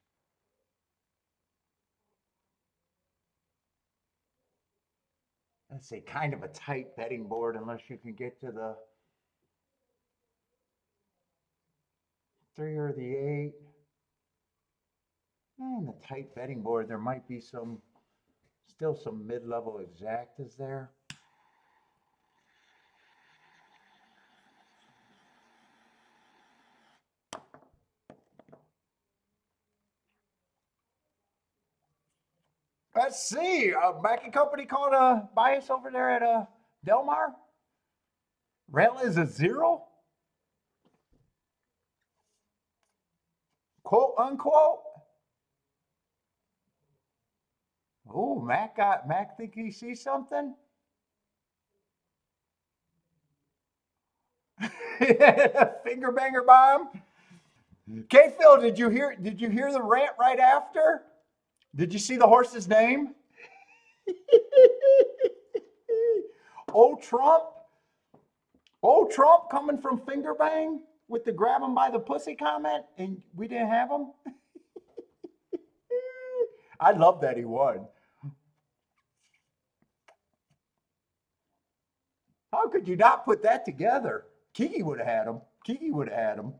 S1: Let's say kind of a tight betting board unless you can get to the 3 or the 8. And the tight betting board, there might be still some mid-level exactas there. Let's see. Mack and Company called a bias over there at Del Mar. Rail is a 0. Quote unquote. Oh, Mac think he sees something. Finger banger bomb. K Phil, did you hear the rant right after? Did you see the horse's name? Old Trump coming from Finger Bang with the grab him by the pussy comment, and we didn't have him. I love that he won. How could you not put that together? Kiki would have had him.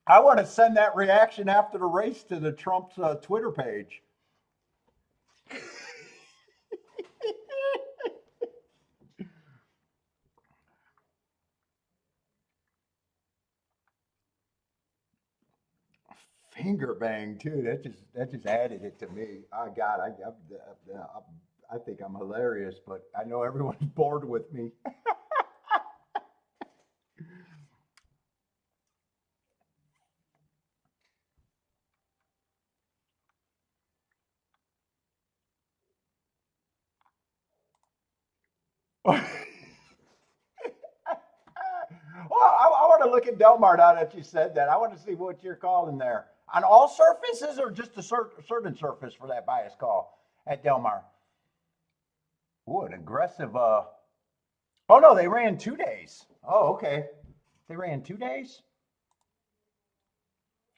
S1: I want to send that reaction after the race to the Trump's Twitter page. Finger bang too. That just added it to me. Oh God, I think I'm hilarious, but I know everyone's bored with me. Well, I want to look at Del Mar now that you said that. I want to see what you're calling there. On all surfaces or just a certain surface for that bias call at Del Mar? Ooh, an aggressive. Oh, no, they ran 2 days. Oh, okay. They ran 2 days?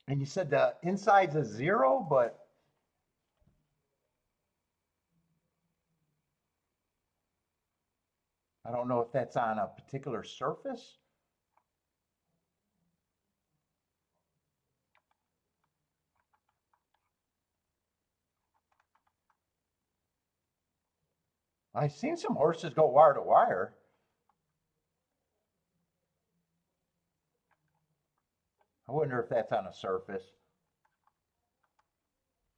S1: And you said the inside's a 0, but. I don't know if that's on a particular surface. I've seen some horses go wire to wire. I wonder if that's on a surface.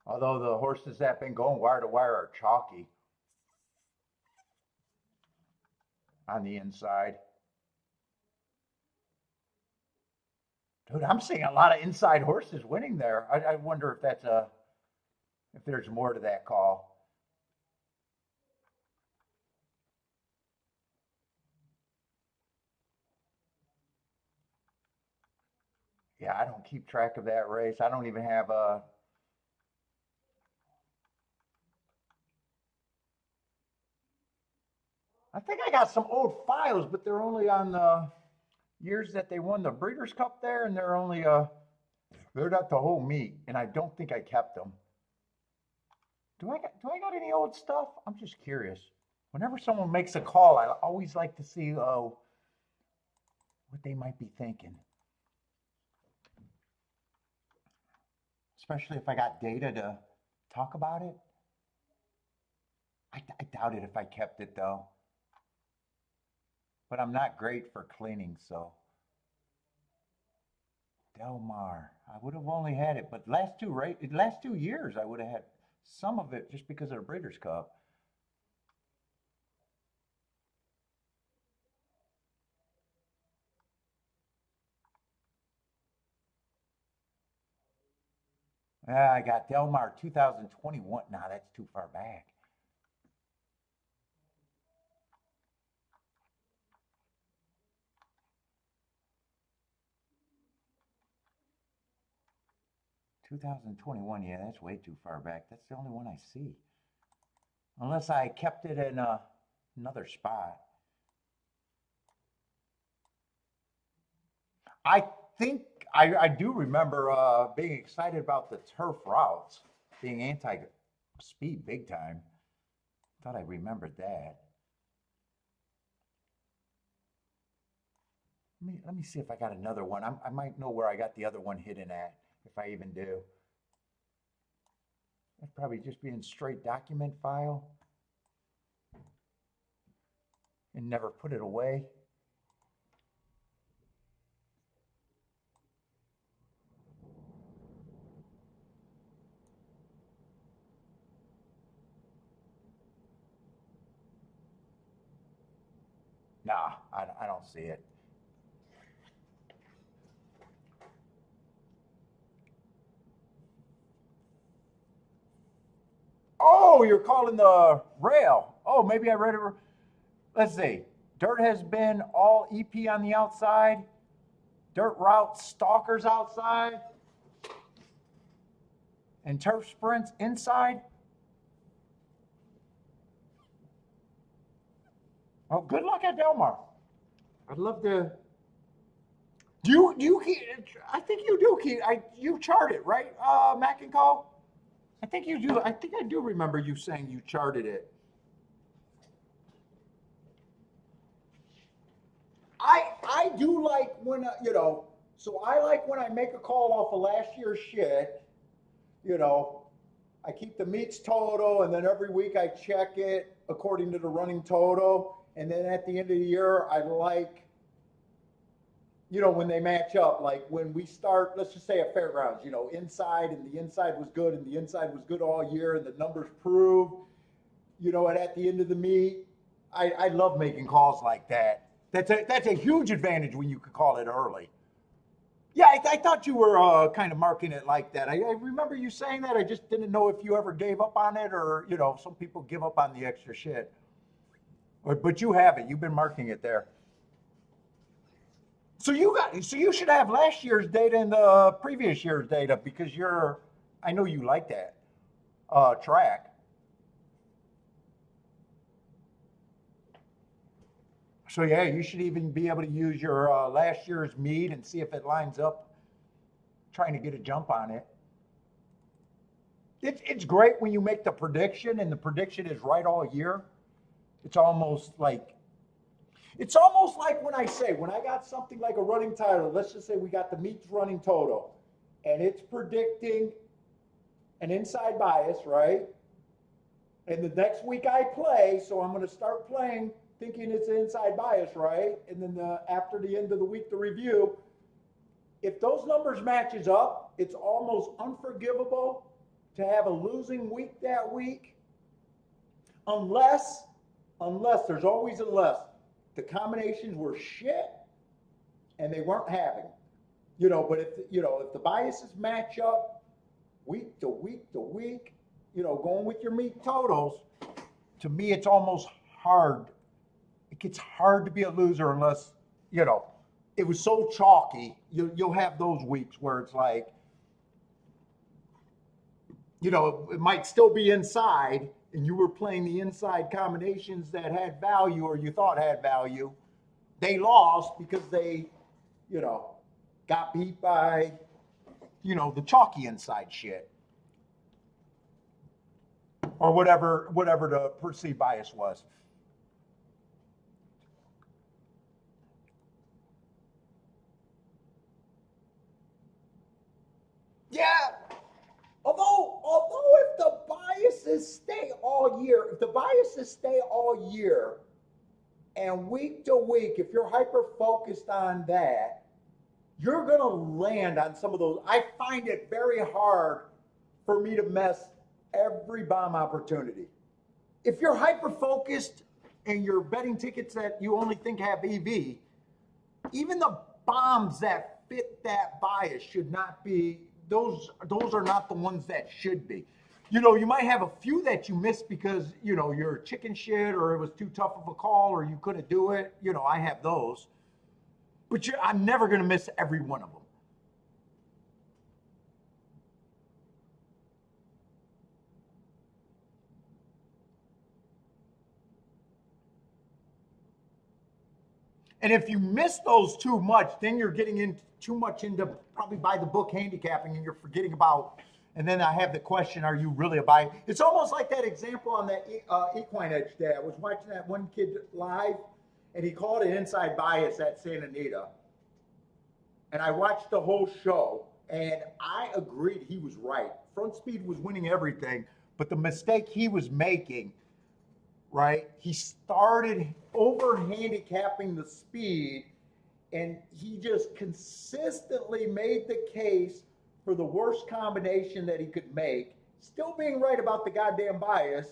S1: Although the horses that have been going wire to wire are chalky on the inside. Dude, I'm seeing a lot of inside horses winning there. I wonder if that's if there's more to that call. Yeah, I don't keep track of that race. I don't even have a. I think I got some old files, but they're only on the years that they won the Breeders' Cup there, and they're only they're not the whole meet, and I don't think I kept them. Do I got any old stuff? I'm just curious. Whenever someone makes a call, I always like to see what they might be thinking, especially if I got data to talk about it. I doubt it if I kept it though, but I'm not great for cleaning, so. Del Mar. I would have only had it, but last 2 years I would have had some of it just because of the Breeders' Cup. Yeah, I got Del Mar 2021. Nah, that's too far back. 2021, yeah, that's way too far back. That's the only one I see. Unless I kept it in another spot. I think I do remember being excited about the turf routes, being anti-speed big time. Thought I remembered that. Let me see if I got another one. I might know where I got the other one hidden at, if I even do. That'd probably just be in straight document file and never put it away. Nah, I don't see it. Oh, you're calling the rail. Oh, maybe I read it. Let's see. Dirt has been all EP on the outside. Dirt route stalkers outside. And turf sprints inside. Oh, good luck at Del Mar. I'd love to. Do you I think you do keep. You chart it, right, Mac and Cole? I think you do. I think I do remember you saying you charted it. I do like when so I like when I make a call off of last year's shit. You know, I keep the meets total, and then every week I check it according to the running total, and then at the end of the year I like when they match up, like when we start, let's just say at fairgrounds, inside, and the inside was good, and the inside was good all year, and the numbers prove, and at the end of the meet, I love making calls like that. That's a huge advantage when you could call it early. Yeah, I thought you were kind of marking it like that. I remember you saying that. I just didn't know if you ever gave up on it, or some people give up on the extra shit. But you haven't. You've been marking it there. So you should have last year's data and the previous year's data because I know you like that track. So yeah, you should even be able to use your last year's meet and see if it lines up. Trying to get a jump on it. It's great when you make the prediction and the prediction is right all year. It's almost like when I got something like a running title, let's just say we got the meets running total, and it's predicting an inside bias, right? And the next week I play, so I'm going to start playing thinking it's an inside bias, right? And then after the end of the week, the review, if those numbers matches up, it's almost unforgivable to have a losing week that week, unless, there's always unless, the combinations were shit and they weren't having. But if the biases match up week to week to week, going with your meat totals, to me it's almost hard. It gets hard to be a loser unless, it was so chalky. You'll have those weeks where it's like, it might still be inside and you were playing the inside combinations that had value or you thought had value. They lost because they, got beat by, the chalky inside shit. Or whatever the perceived bias was. Yeah. Although if the biases stay all year, and week to week, if you're hyper focused on that, you're going to land on some of those. I find it very hard for me to mess every bomb opportunity. If you're hyper focused and you're betting tickets that you only think have EV, even the bombs that fit that bias should not be, those are not the ones that should be. You might have a few that you missed because, you're chicken shit or it was too tough of a call or you couldn't do it. I have those. But I'm never going to miss every one of them. And if you miss those too much, then you're getting in too much into probably by the book handicapping and you're forgetting about, and then I have the question, are you really a buyer? It's almost like that example on that equine edge day. I was watching that one kid live and he called it inside bias at Santa Anita. And I watched the whole show and I agreed he was right. Front speed was winning everything, but the mistake he was making, right? He started over handicapping the speed and he just consistently made the case for the worst combination that he could make, still being right about the goddamn bias.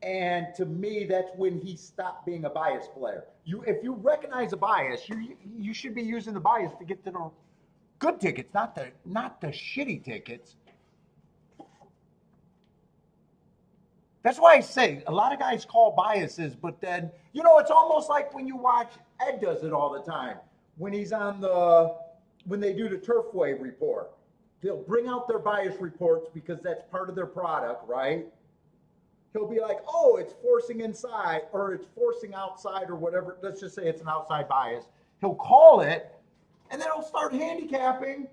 S1: And to me, that's when he stopped being a bias player. If you recognize a bias, you should be using the bias to get to the good tickets, not the shitty tickets. That's why I say a lot of guys call biases, but then, it's almost like when you watch, Ed does it all the time. When he's when they do the Turfway report, they'll bring out their bias reports because that's part of their product, right? He'll be like, oh, it's forcing inside or it's forcing outside or whatever. Let's just say it's an outside bias. He'll call it and then he'll start handicapping.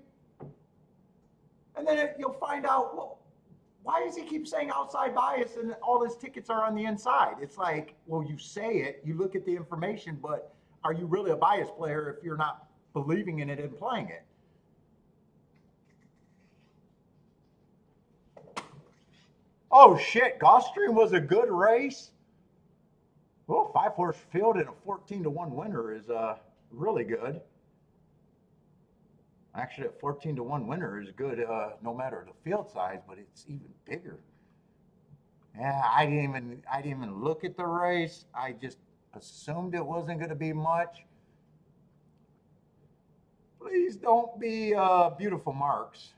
S1: And then you'll find out, well, why does he keep saying outside bias and all his tickets are on the inside? It's like, well, you say it, you look at the information, but are you really a bias player if you're not believing in it and playing it? Oh shit, Gulfstream was a good race. Well, 5-horse field and a 14-1 winner is really good. Actually, a 14-1 winner is good no matter the field size, but it's even bigger. Yeah, I didn't even look at the race. I just assumed it wasn't going to be much. Please don't be beautiful marks.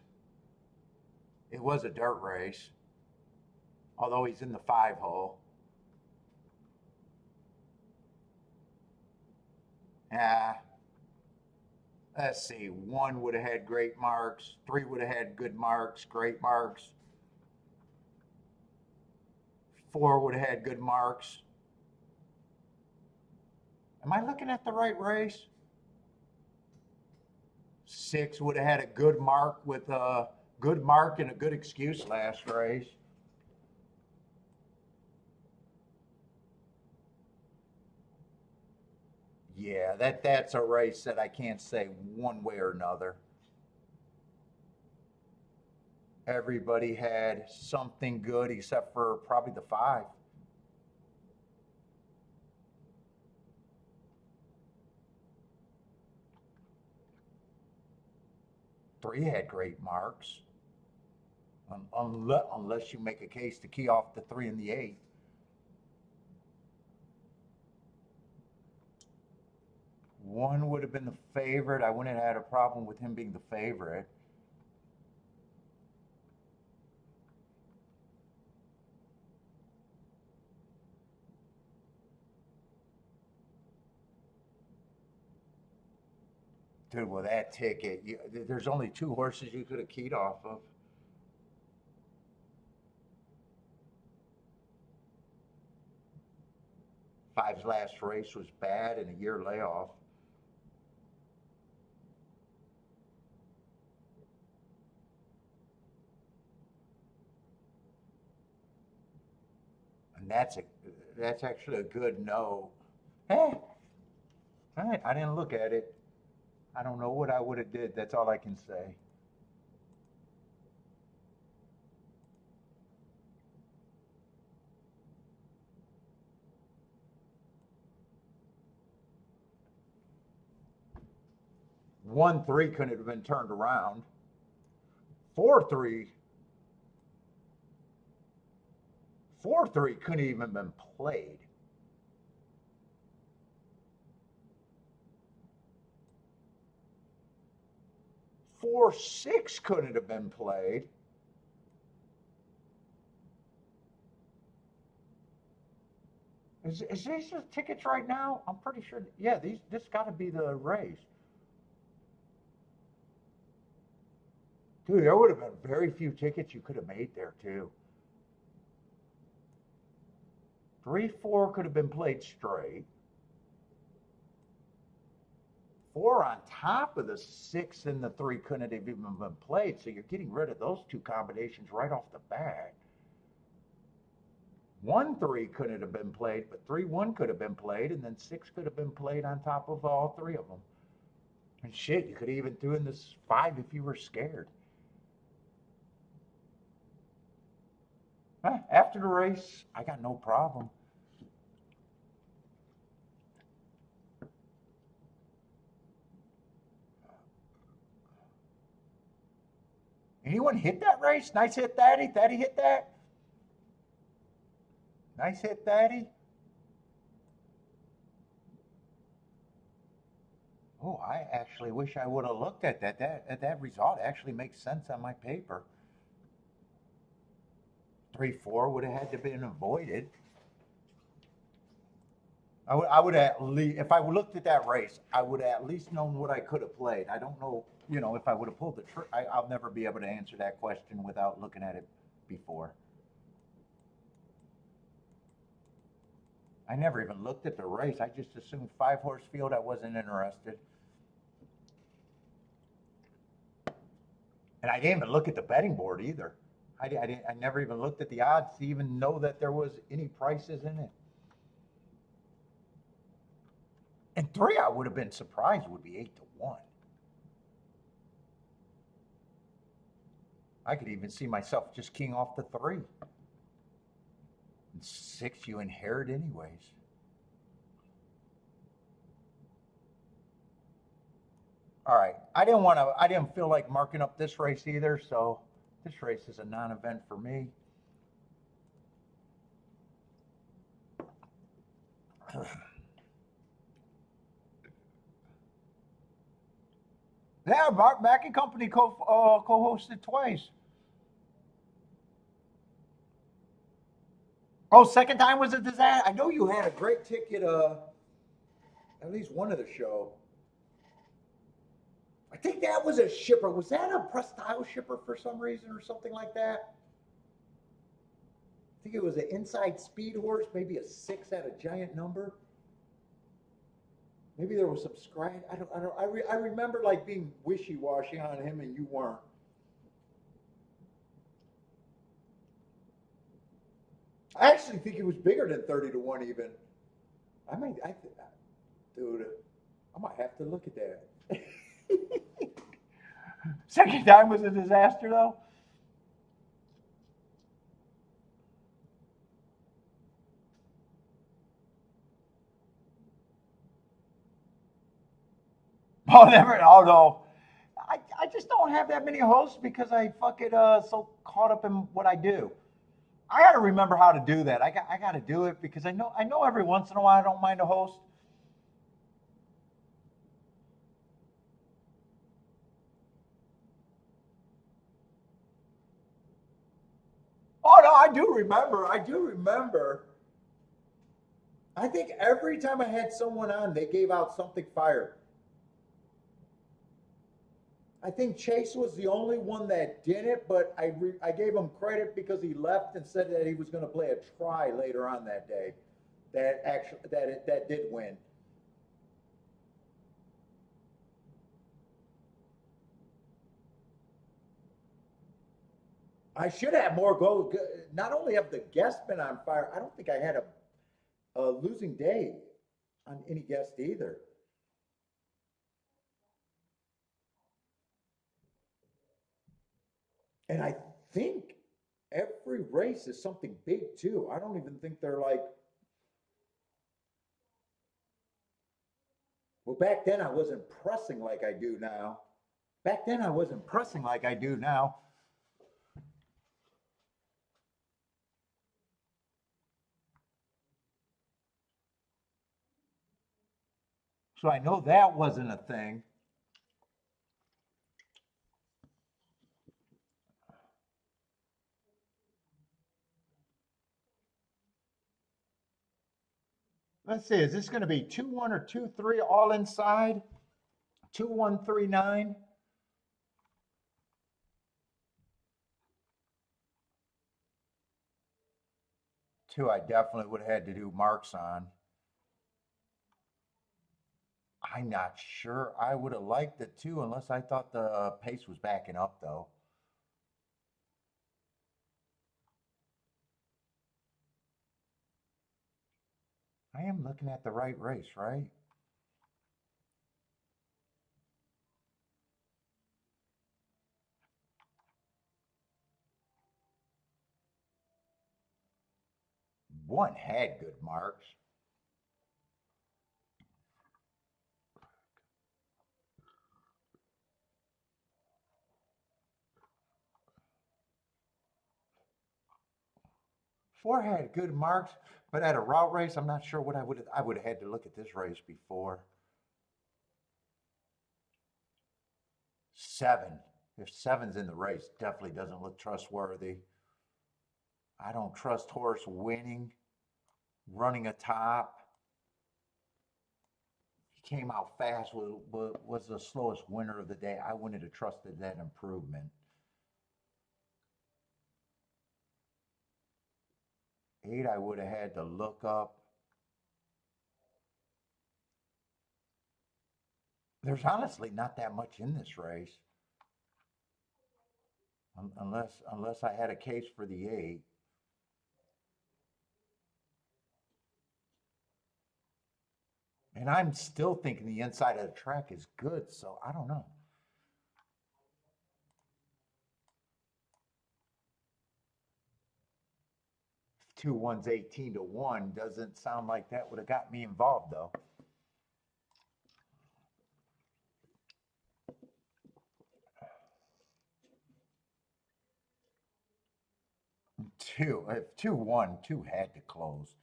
S1: It was a dirt race, although he's in the 5-hole. Yeah. Let's see, 1 would have had great marks, 3 would have had good marks, great marks. 4 would have had good marks. Am I looking at the right race? 6 would have had a good mark with a good mark and a good excuse last race. Yeah, that's a race that I can't say one way or another. Everybody had something good except for probably the 5. 3 had great marks. Unless you make a case to key off the 3 and the 8. One would have been the favorite. I wouldn't have had a problem with him being the favorite. Dude, well, that ticket, there's only 2 horses you could have keyed off of. Five's last race was bad and a year layoff. And that's actually a good no. Hey, all right, I didn't look at it. I don't know what I would have did. That's all I can say. One three couldn't have been turned around. 4-3. 4-3 couldn't even been played. 4-6 couldn't have been played. Is these the tickets right now? I'm pretty sure. Yeah, this got to be the race. Dude, there would have been very few tickets you could have made there too. 3-4 could have been played straight. 4 on top of the 6 and the 3 couldn't have even been played. So you're getting rid of those 2 combinations right off the bat. 1-3 couldn't have been played, but 3-1 could have been played, and then 6 could have been played on top of all 3 of them. And shit, you could have even threw in this 5 if you were scared. After the race, I got no problem. Anyone hit that race? Nice hit, Thaddy. Thaddy hit that. Nice hit, Thaddy. Oh, I actually wish I would have looked at that. That result actually makes sense on my paper. 3-4 would have had to been avoided. I would at least, if I looked at that race, I would have at least known what I could have played. I don't know, if I would have pulled the trigger. I'll never be able to answer that question without looking at it before. I never even looked at the race. I just assumed 5-horse field. I wasn't interested. And I didn't even look at the betting board either. I never even looked at the odds to even know that there was any prices in it. And 3, I would have been surprised would be 8-1. I could even see myself just keying off the 3. And 6 you inherit anyways. All right, I didn't feel like marking up this race either, so this race is a non-event for me. Yeah, Mark Mack and Company co-hosted twice. Oh, second time was a disaster. I know you had a great ticket, at least one of the show. I think that was a shipper. Was that a Prestile shipper for some reason or something like that? I think it was an inside speed horse, maybe a 6 at a giant number. Maybe there was some scratch. I remember like being wishy-washy on him and you weren't. I actually think it was bigger than 30-1 even. Dude, I might have to look at that. Second time was a disaster though. Oh, never. Oh no. just don't have that many hosts because I fucking so caught up in what I do. I got to remember how to do that. I got to do it because I know every once in a while I don't mind a host. Oh no, I do remember. I do remember. I think every time I had someone on, they gave out something fire. I think Chase was the only one that didn't, but I gave him credit because he left and said that he was going to play a try later on that day. That did win. I should have more goals. Not only have the guests been on fire, I don't think I had a losing day on any guest either. And I think every race is something big too. I don't even think they're like, well, back then I wasn't pressing like I do now. Back then I wasn't pressing like I do now. So I know that wasn't a thing. Let's see, is this going to be 2-1 or 2-3 all inside? 2-1-3-9. Two, I definitely would have had to do marks on. I'm not sure. I would have liked the two unless I thought the pace was backing up, though. I am looking at the right race, right? One had good marks. Four had good marks, but at a route race, I'm not sure what I would have had to look at this race before. Seven. If seven's in the race, definitely doesn't look trustworthy. I don't trust horse winning, running a top. He came out fast, was the slowest winner of the day. I wouldn't have trusted that improvement. Eight, I would have had to look up. There's honestly not that much in this race, unless I had a case for the eight. And I'm still thinking the inside of the track is good, so I don't know. Two ones 18-1 doesn't sound like that would have got me involved though. Two, if 2-1, two had to close.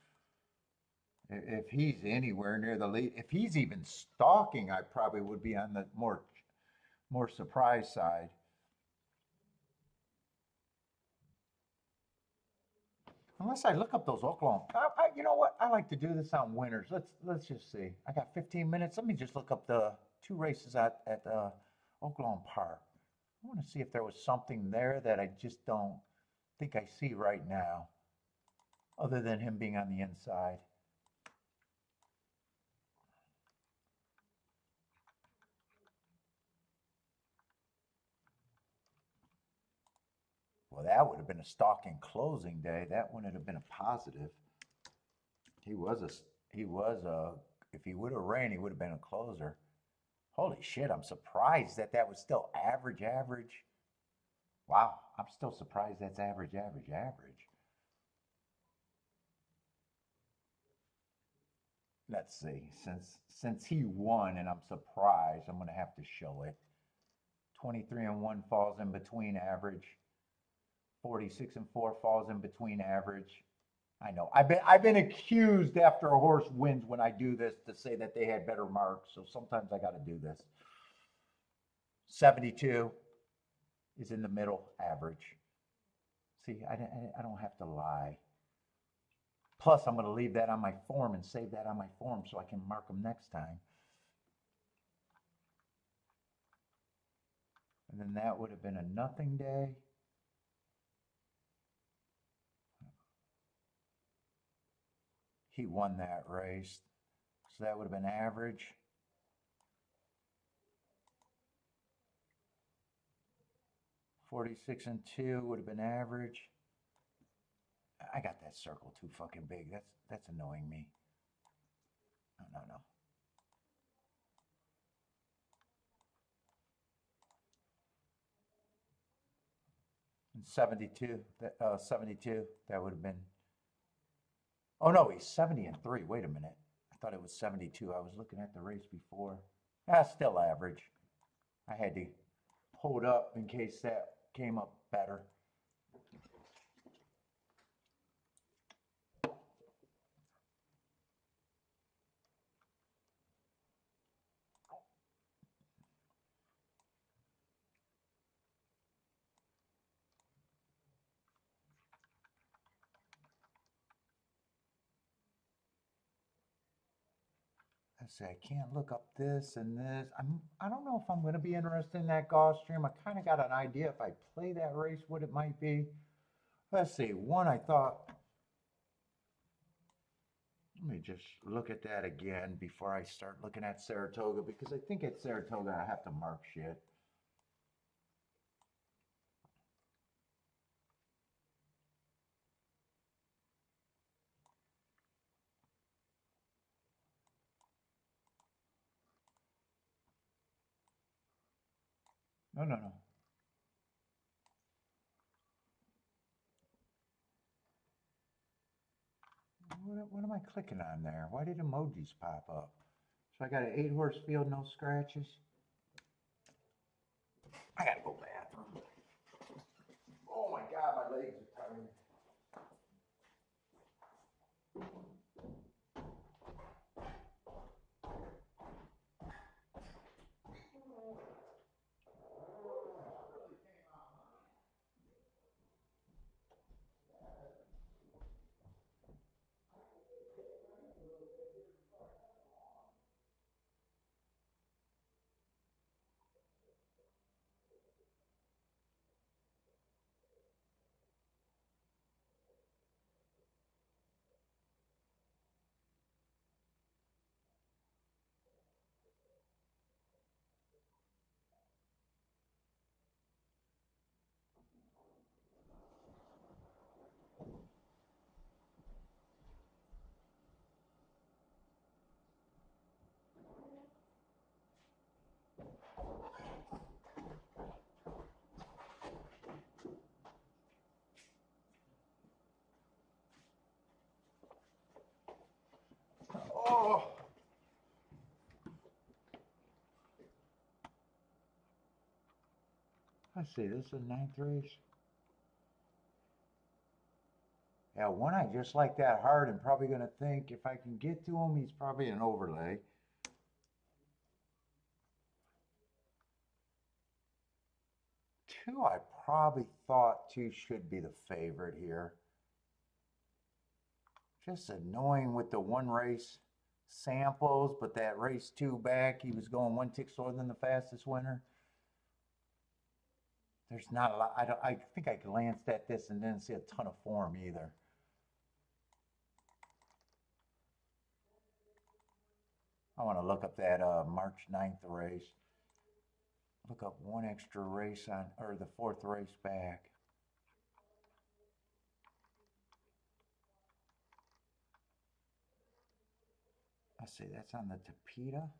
S1: If he's anywhere near the lead, if he's even stalking, I probably would be on the more surprise side. Unless I look up those Oklahoma, you know what? I like to do this on winners. Let's just see. I got 15 minutes. Let me just look up the two races at Oklahoma Park. I want to see if there was something there that I just don't think I see right now, other than him being on the inside. Well, that would have been a stalking closing day. That wouldn't have been a positive. He was a he was a if he would have ran, he would have been a closer. Holy shit, I'm surprised that that was still average. Wow, I'm still surprised that's average. Let's see. Since he won and I'm surprised, I'm going to have to show it. 23 and 1 falls in between average. 46 and 4 falls in between average. I know. I've been accused after a horse wins when I do this to say that they had better marks. So sometimes I got to do this. 72 is in the middle average. See, I don't have to lie. Plus, I'm going to leave that on my form and save that on my form so I can mark them next time. And then that would have been a nothing day. He won that race. So that would have been average. $46 and 2 would have been average. I got that circle too fucking big. That's annoying me. No. And 72, that would have been. Oh no, he's 70 and 3. Wait a minute. I thought it was 72. I was looking at the race before. That's still average. I had to hold up in case that came up better. I say I can't look up this and this. I don't know if I'm going to be interested in that Gulfstream. I kind of got an idea if I play that race what it might be. Let's see. One, I thought. Let me just look at that again before I start looking at Saratoga, because I think at Saratoga I have to mark shit. No. What am I clicking on there? Why did emojis pop up? So I got an 8-horse field, no scratches. I gotta go bathroom. Oh my God, my legs are tired. Oh. Let's see, this is the 9th race. Yeah, one I just like that hard and probably going to think if I can get to him, he's probably an overlay. 2, I probably thought 2 should be the favorite here. Just annoying with the 1 race samples, but that race 2 back, he was going 1 tick slower than the fastest winner. There's not a lot. I think I glanced at this and didn't see a ton of form either. I want to look up that March 9th race. Look up 1 extra race on, or the 4th race back. Let's see, that's on the Tapeta.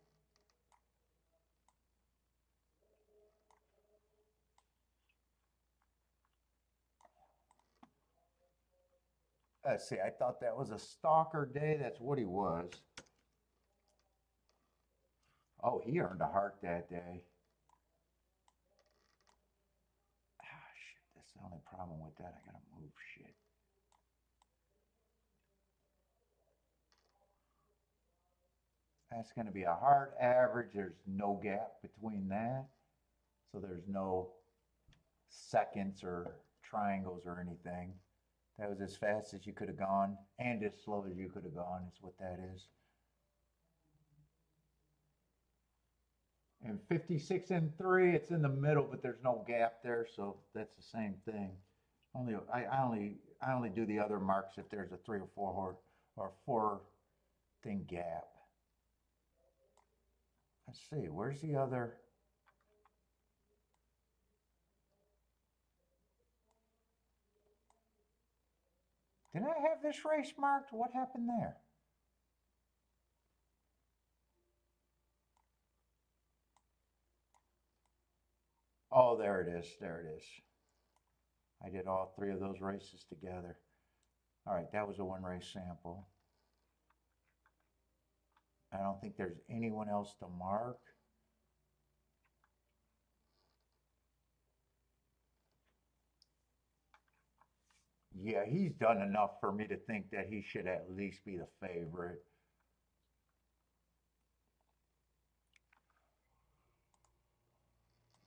S1: Let's see, I thought that was a stalker day. That's what he was. Oh, he earned a heart that day. the only problem with that. I gotta move shit. That's gonna be a hard average. There's no gap between that. So there's no seconds or triangles or anything. That was as fast as you could have gone and as slow as you could have gone is what that is. And 56 and 3, it's in the middle, but there's no gap there, so that's the same thing. I only do the other marks if there's a 3 or 4 or 4 thing gap. Let's see, where's the other? Did I have this race marked? What happened there? Oh, there it is. There it is. I did all 3 of those races together. All right, that was a 1 race sample. I don't think there's anyone else to mark. Yeah, he's done enough for me to think that he should at least be the favorite.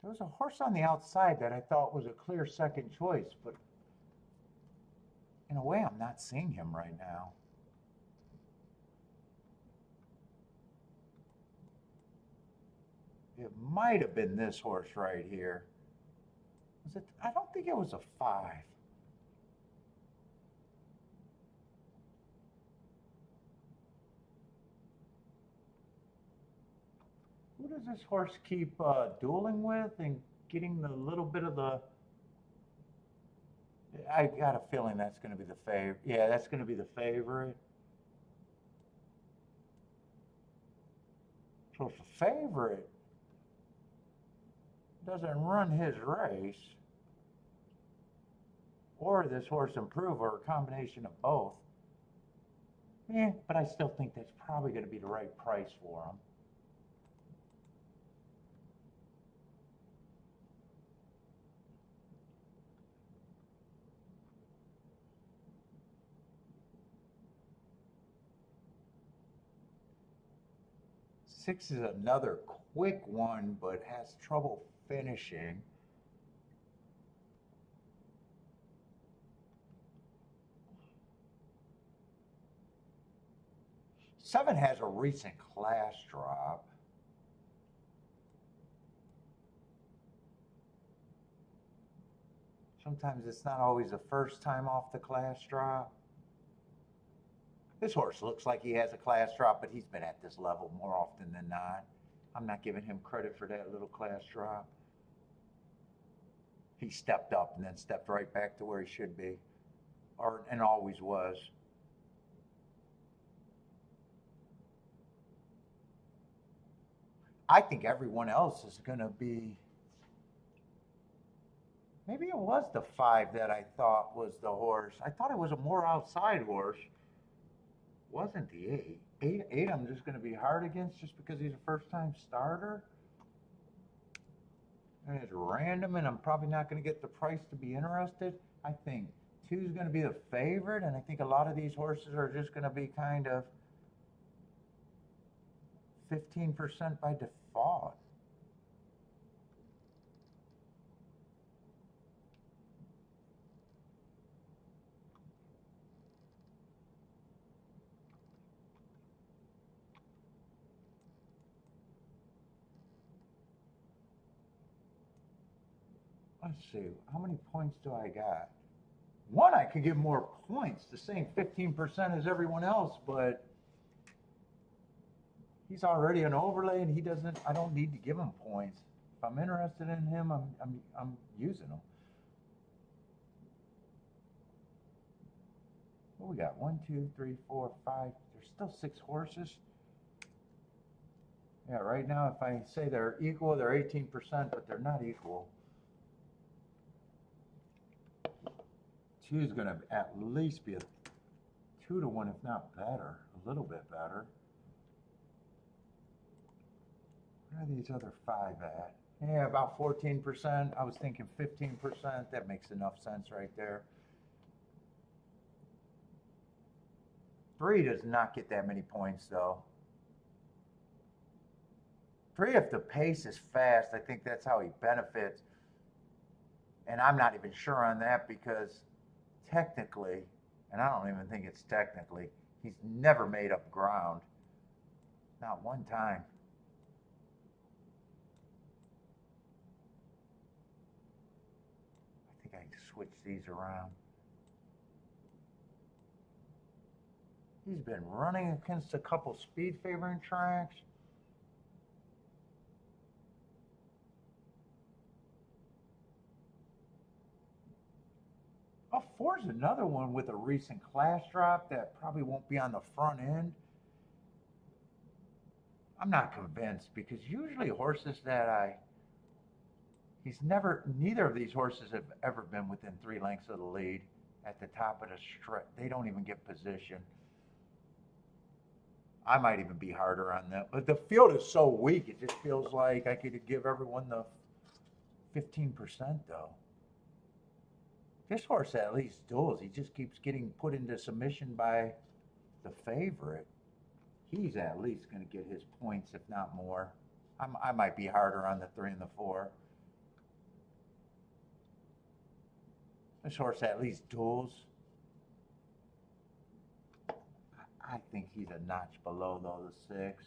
S1: There was a horse on the outside that I thought was a clear second choice, but in a way, I'm not seeing him right now. It might have been this horse right here. Was it? I don't think it was a 5. Who does this horse keep dueling with and getting the little bit of the... I got a feeling that's going to be the favorite. Yeah, that's going to be the favorite. So if the favorite doesn't run his race, or this horse improve, or a combination of both, but I still think that's probably going to be the right price for him. Six is another quick one, but has trouble finishing. Seven has a recent class drop. Sometimes it's not always the first time off the class drop. This horse looks like he has a class drop, but he's been at this level more often than not. I'm not giving him credit for that little class drop. He stepped up and then stepped right back to where he should be, and always was. I think everyone else is going to be... Maybe it was the 5 that I thought was the horse. I thought it was a more outside horse. Wasn't the 8. 8 I'm just going to be hard against just because he's a first-time starter. And it's random, and I'm probably not going to get the price to be interested. I think 2 is going to be the favorite, and I think a lot of these horses are just going to be kind of 15% by default. Let's see, how many points do I got? 1, I could give more points, the same 15% as everyone else, but he's already an overlay, and he doesn't. I don't need to give him points. If I'm interested in him, I'm using him. What we got? 1, 2, 3, 4, 5. There's still 6 horses. Yeah, right now, if I say they're equal, they're 18%, but they're not equal. 2 is going to at least be a 2 to 1, if not better, a little bit better. Where are these other 5 at? Yeah, about 14%. I was thinking 15%. That makes enough sense right there. 3 does not get that many points though. 3, if the pace is fast, I think that's how he benefits. And I'm not even sure on that because technically, and I don't even think it's technically, he's never made up ground. Not one time. I think I can switch these around. He's been running against a couple speed favoring tracks. Oh, 4 is another one with a recent class drop that probably won't be on the front end. I'm not convinced because usually horses that neither of these horses have ever been within 3 lengths of the lead at the top of the stretch. They don't even get position. I might even be harder on them. But the field is so weak, it just feels like I could give everyone the 15% though. This horse at least duels. He just keeps getting put into submission by the favorite. He's at least going to get his points, if not more. I might be harder on the 3 and the 4. This horse at least duels. I think he's a notch below though, the 6.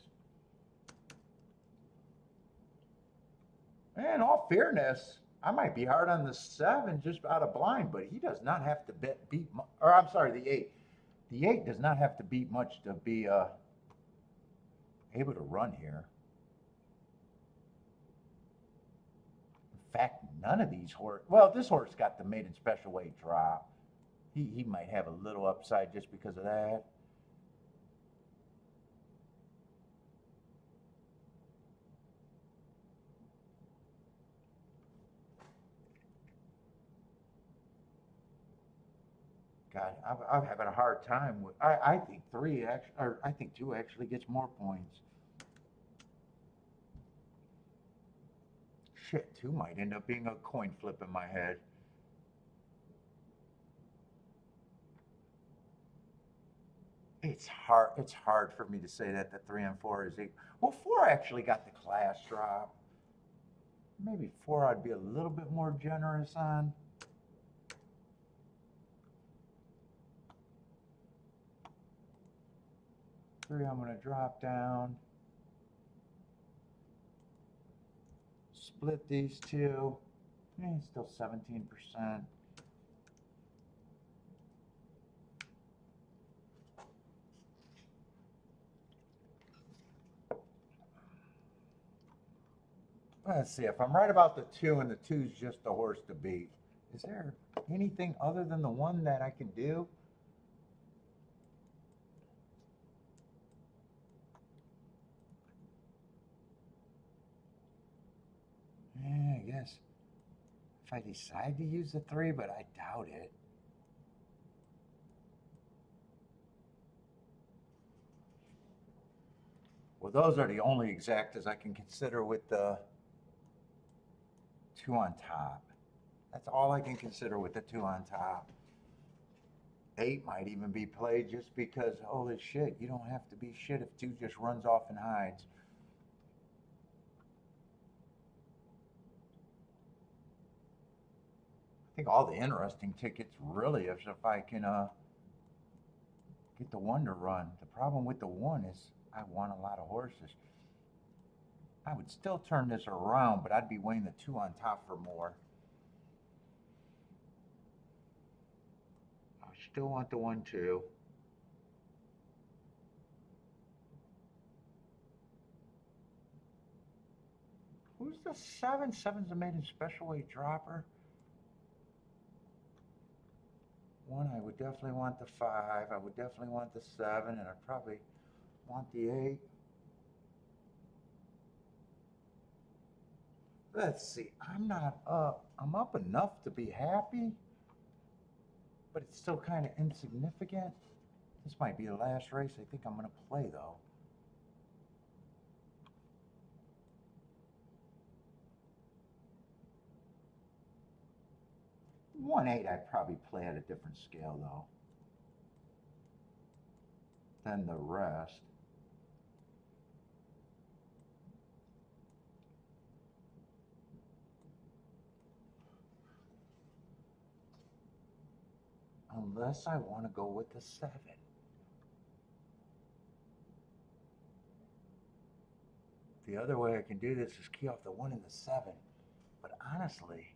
S1: And in all fairness, I might be hard on the 7 just out of blind, but he does not have to beat, or I'm sorry, the 8. The 8 does not have to beat much to be able to run here. In fact, none of these horses, well, this horse got the maiden special weight drop. He might have a little upside just because of that. God, I'm having a hard time with. I think 3 actually, or I think 2 actually gets more points. Shit, 2 might end up being a coin flip in my head. It's hard. It's hard for me to say that the 3 and 4 is equal. Well, 4 actually got the class drop. Maybe 4 I'd be a little bit more generous on. 3 I'm going to drop down. Split these 2. Still 17%. Let's see, if I'm right about the 2 and the 2 is just the horse to beat, is there anything other than the 1 that I can do? Yeah, I guess if I decide to use the 3, but I doubt it. Well, those are the only exactas I can consider with the 2 on top. That's all I can consider with the 2 on top. 8 might even be played just because, holy shit, you don't have to be shit if 2 just runs off and hides. I think all the interesting tickets really is if I can get the 1 to run. The problem with the 1 is I want a lot of horses. I would still turn this around, but I'd be weighing the 2 on top for more. I still want the 1 too. Who's the 7? 7's a maiden special weight dropper. 1, I would definitely want the 5. I would definitely want the 7, and I'd probably want the 8. Let's see, I'm not up. I'm up enough to be happy, but it's still kind of insignificant. This might be the last race I think I'm going to play, though. 1/8 I'd probably play at a different scale though than the rest. Unless I want to go with the 7. The other way I can do this is key off the 1 and the 7. But honestly,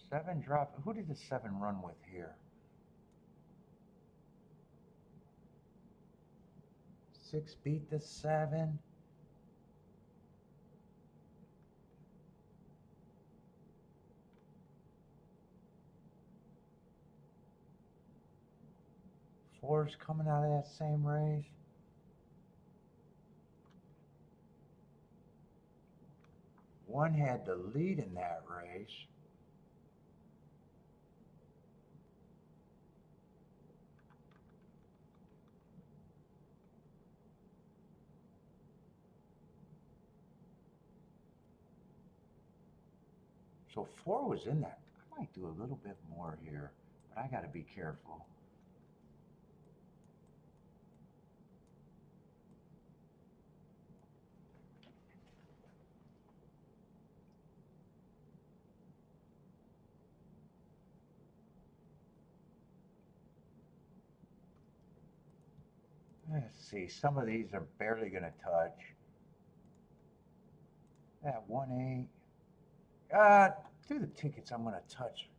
S1: 7 drop. Who did the 7 run with here? 6 beat the 7. Four's coming out of that same race. One had the lead in that race. So 4 was in that. I might do a little bit more here, but I got to be careful. Let's see, some of these are barely going to touch. That 1/8. Do the tickets I'm going to touch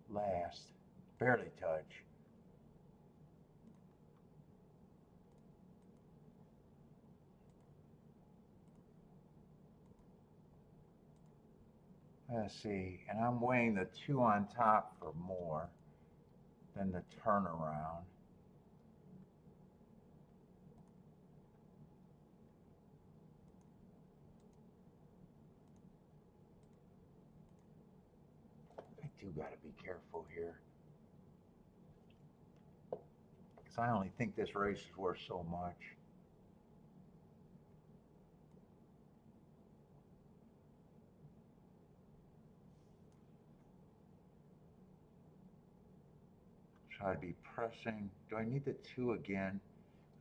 S1: last. Barely touch. Let's see, and I'm weighing the 2 on top for more than the turnaround. I do got to be careful here, because I only think this race is worth so much. Try to be pressing. Do I need the 2 again?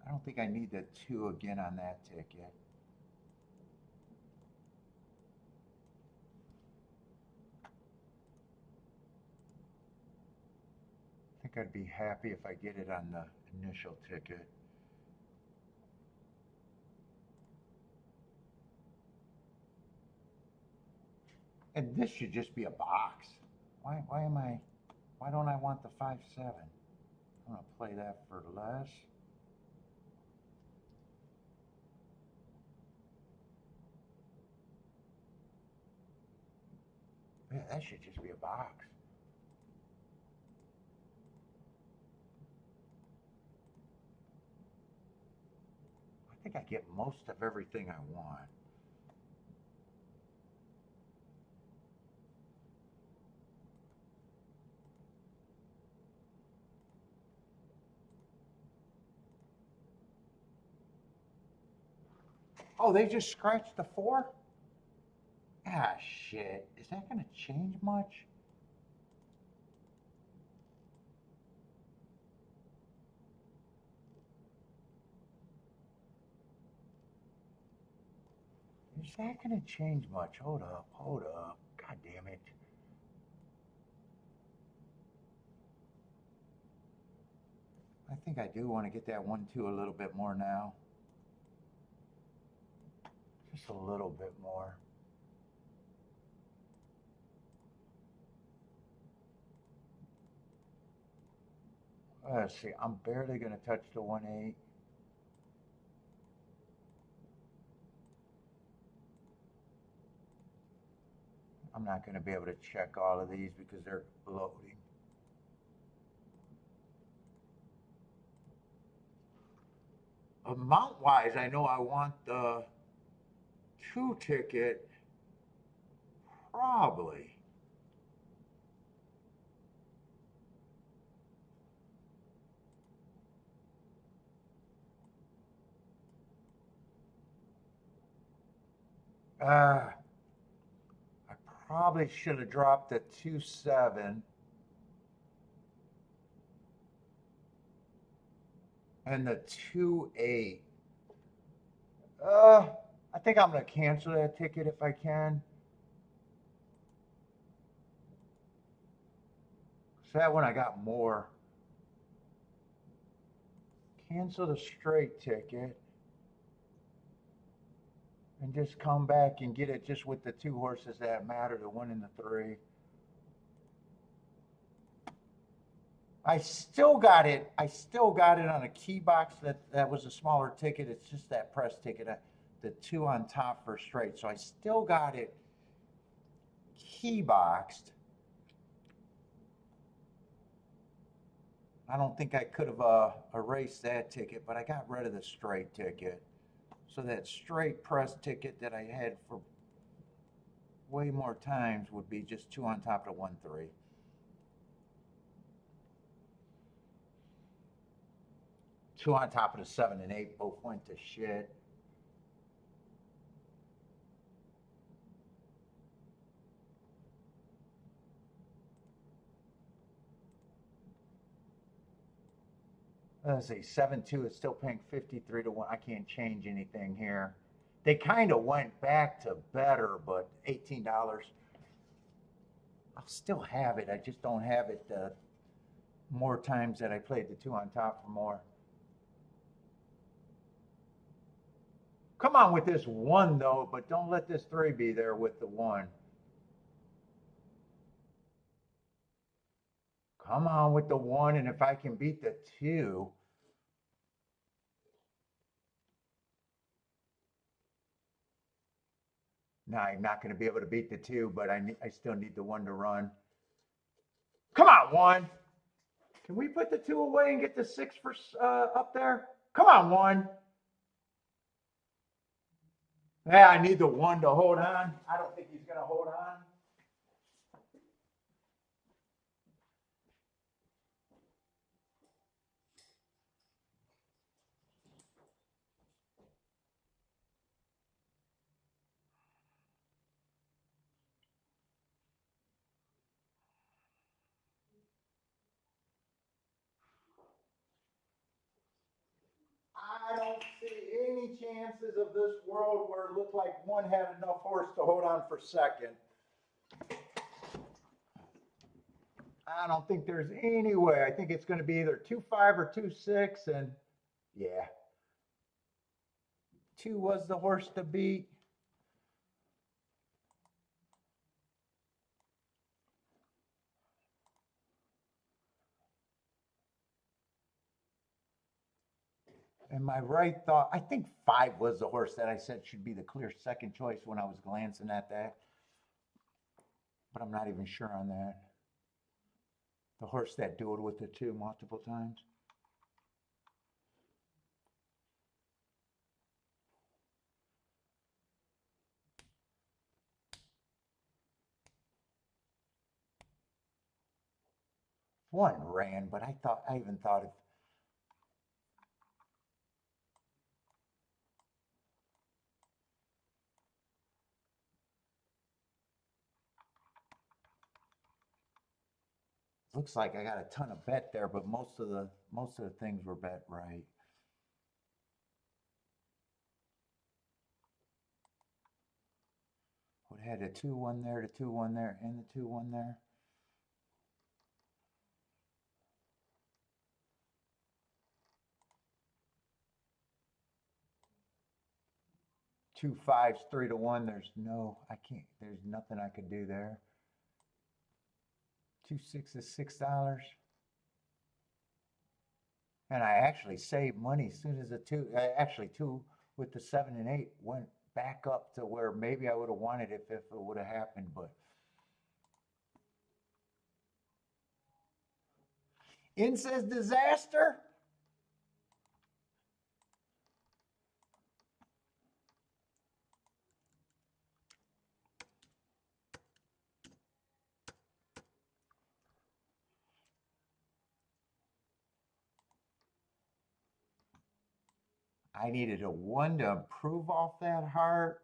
S1: I don't think I need the 2 again on that ticket. I think I'd be happy if I get it on the initial ticket. And this should just be a box. Why don't I want the 5-7? I'm gonna play that for less. Yeah, that should just be a box. I think I get most of everything I want. Oh, they just scratched the 4? Ah, shit. Is that gonna change much? Is that gonna change much? Hold up, hold up. God damn it. I think I do want to get that 1-2 a little bit more now. Just a little bit more. Let's see, I'm barely going to touch the 1/8. I'm not going to be able to check all of these because they're loading. Amount-wise, I know I want the 2 ticket, probably. I probably should have dropped the 2.7 and the 2.8. I think I'm gonna cancel that ticket if I can. So that one I got more. Cancel the straight ticket and just come back and get it just with the two horses that matter, the 1 and the 3. I still got it. I still got it on a key box that was a smaller ticket. It's just that press ticket, the 2 on top for straight. So I still got it key boxed. I don't think I could have erased that ticket, but I got rid of the straight ticket. So that straight press ticket that I had for way more times would be just 2 on top of 1-3. Two on top of the 7 and 8 both went to shit. Let's see, 7-2 is still paying 53 to 1. I can't change anything here. They kind of went back to better, but $18. I'll still have it. I just don't have it more times that I played the 2 on top for more. Come on with this 1 though, but don't let this 3 be there with the 1. Come on with the 1, and if I can beat the 2. No, I'm not going to be able to beat the 2, but I still need the 1 to run. Come on, 1. Can we put the 2 away and get the 6 for up there? Come on, 1. Yeah, I need the 1 to hold on. I don't think he's going to hold on. I don't see any chances of this world where it looked like 1 had enough horse to hold on for second. I don't think there's any way. I think it's going to be either 2-5 or 2-6, and yeah. 2 was the horse to beat. And my right thought, I think 5 was the horse that I said should be the clear second choice when I was glancing at that. But I'm not even sure on that. The horse that dueled with the 2 multiple times. One ran, but I even thought if looks like I got a ton of bet there, but most of the things were bet right. Would have had a 2-1 there, the 2-1 there, and the 2-1 there. Two fives, 3 to 1. There's nothing I could do there. 2-6 is $6. And I actually saved money as soon as the 2, actually 2 with the 7 and 8 went back up to where maybe I would have wanted it if it would have happened, but in says disaster. I needed a 1 to improve off that heart,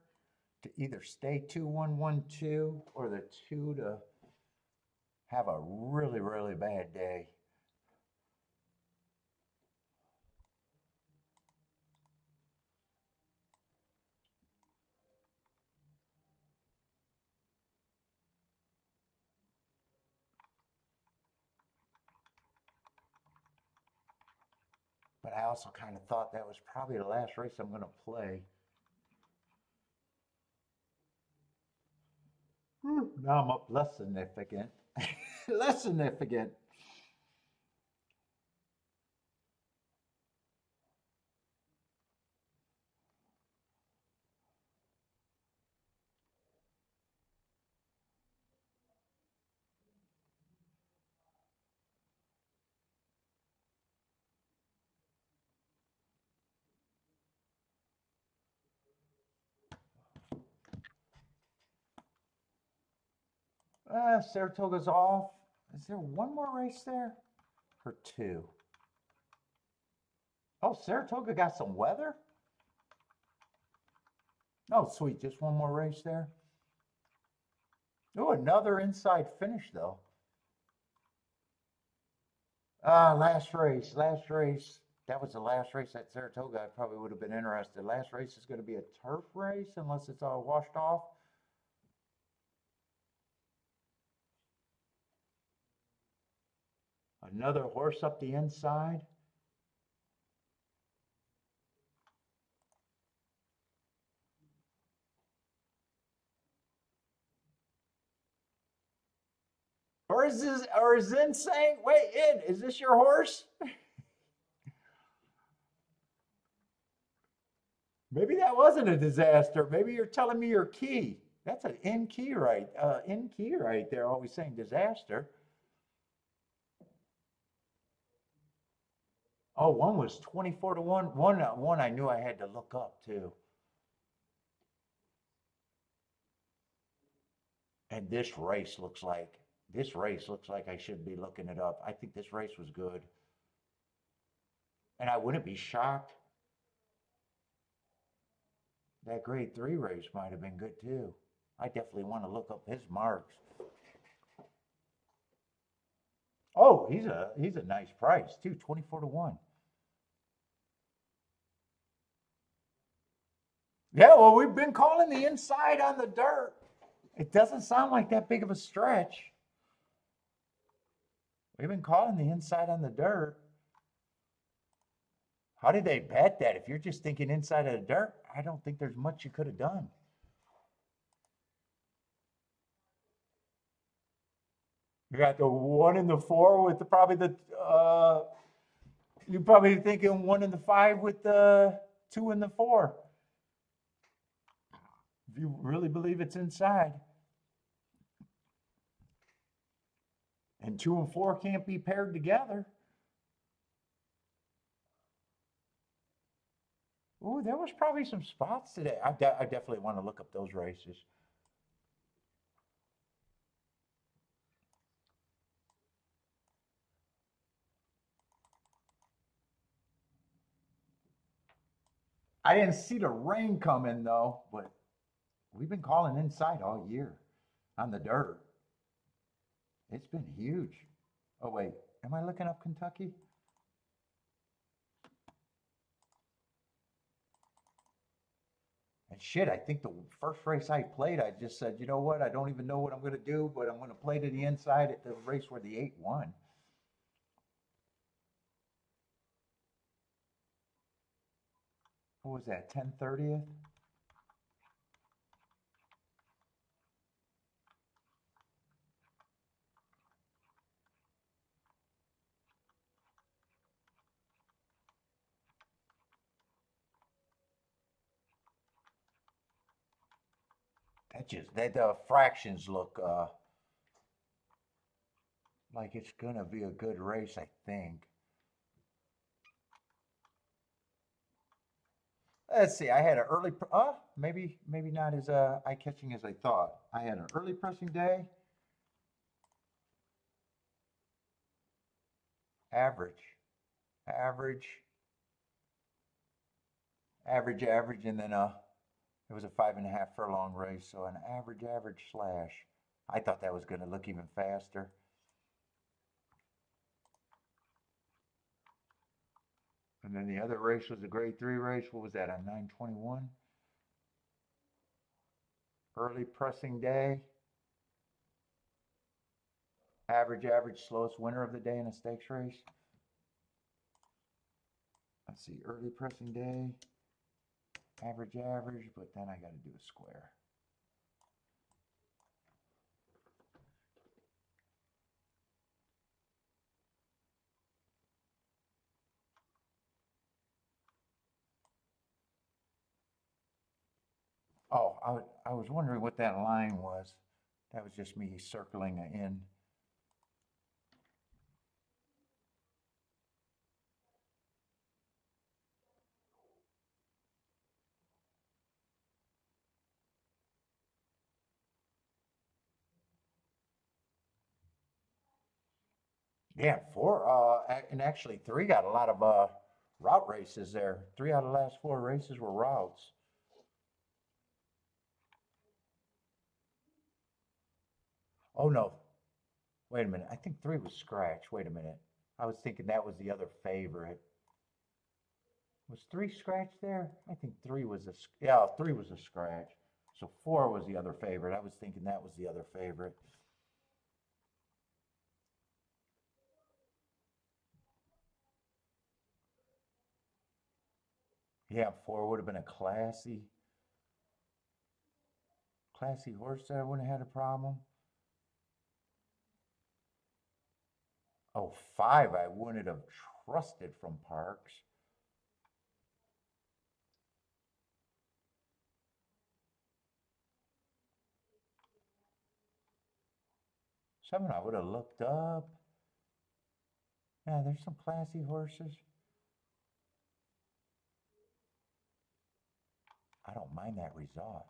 S1: to either stay 2-1-1-2 or the 2 to have a really, really bad day. But I also kind of thought that was probably the last race I'm going to play. Now I'm up less significant. Less significant. Saratoga's off. Is there one more race there? Or two? Oh, Saratoga got some weather? Oh, sweet. Just one more race there. Oh, another inside finish, though. Last race. That was the last race at Saratoga. I probably would have been interested. Last race is going to be a turf race unless it's all washed off. Another horse up the inside. Or is Zen saying, wait, in, is this your horse? Maybe that wasn't a disaster. Maybe you're telling me your key. That's an in key right there. Always saying disaster. Oh, one was 24-1. One I knew I had to look up too. And this race looks like I should be looking it up. I think this race was good. And I wouldn't be shocked. That grade 3 race might have been good too. I definitely want to look up his marks. Oh, he's a nice price too, 24-1. Yeah, well, we've been calling the inside on the dirt. It doesn't sound like that big of a stretch. We've been calling the inside on the dirt. How did they bet that? If you're just thinking inside of the dirt, I don't think there's much you could have done. You got the 1 and the 4 with you're probably thinking 1 and the 5 with the 2 and the 4. If you really believe it's inside. And 2 and 4 can't be paired together. Ooh, there was probably some spots today. I definitely want to look up those races. I didn't see the rain coming though, but we've been calling inside all year on the dirt. It's been huge. Oh wait, am I looking up Kentucky? And shit, I think the first race I played, I just said, you know what? I don't even know what I'm going to do, but I'm going to play to the inside at the race where the 8 won. What was that, 10/30th? That the fractions look like it's going to be a good race, I think. Let's see. I had an early, maybe not as eye-catching as I thought. I had an early pressing day, average, average, average, and then It was a 5.5 furlong race, so an average slash. I thought that was going to look even faster. And then the other race was a grade 3 race. What was that, on 921? Early pressing day. Average, slowest winner of the day in a stakes race. Let's see, early pressing day. Average, but then I got to do a square. Oh, I was wondering what that line was. That was just me circling in. Yeah, 4, and actually 3 got a lot of route races there. 3 out of the last 4 races were routes. Oh no, wait a minute. I think 3 was scratch. Wait a minute. I was thinking that was the other favorite. Was 3 scratch there? I think 3 was yeah, 3 was a scratch. So 4 was the other favorite. I was thinking that was the other favorite. Yeah, 4 would have been a classy horse that I wouldn't have had a problem. Oh, 5 I wouldn't have trusted from Parks. 7 I would have looked up. Yeah, there's some classy horses. I don't mind that result.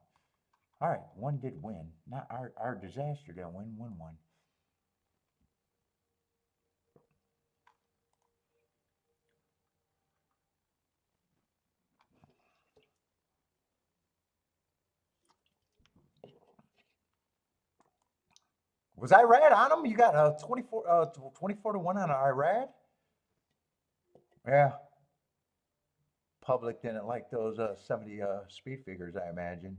S1: All right, 1 did win. Not our disaster didn't win. 1 won. Was Irad on him? You got a 24 to 1 on Irad? Yeah. Public didn't like those 70 speed figures, I imagine.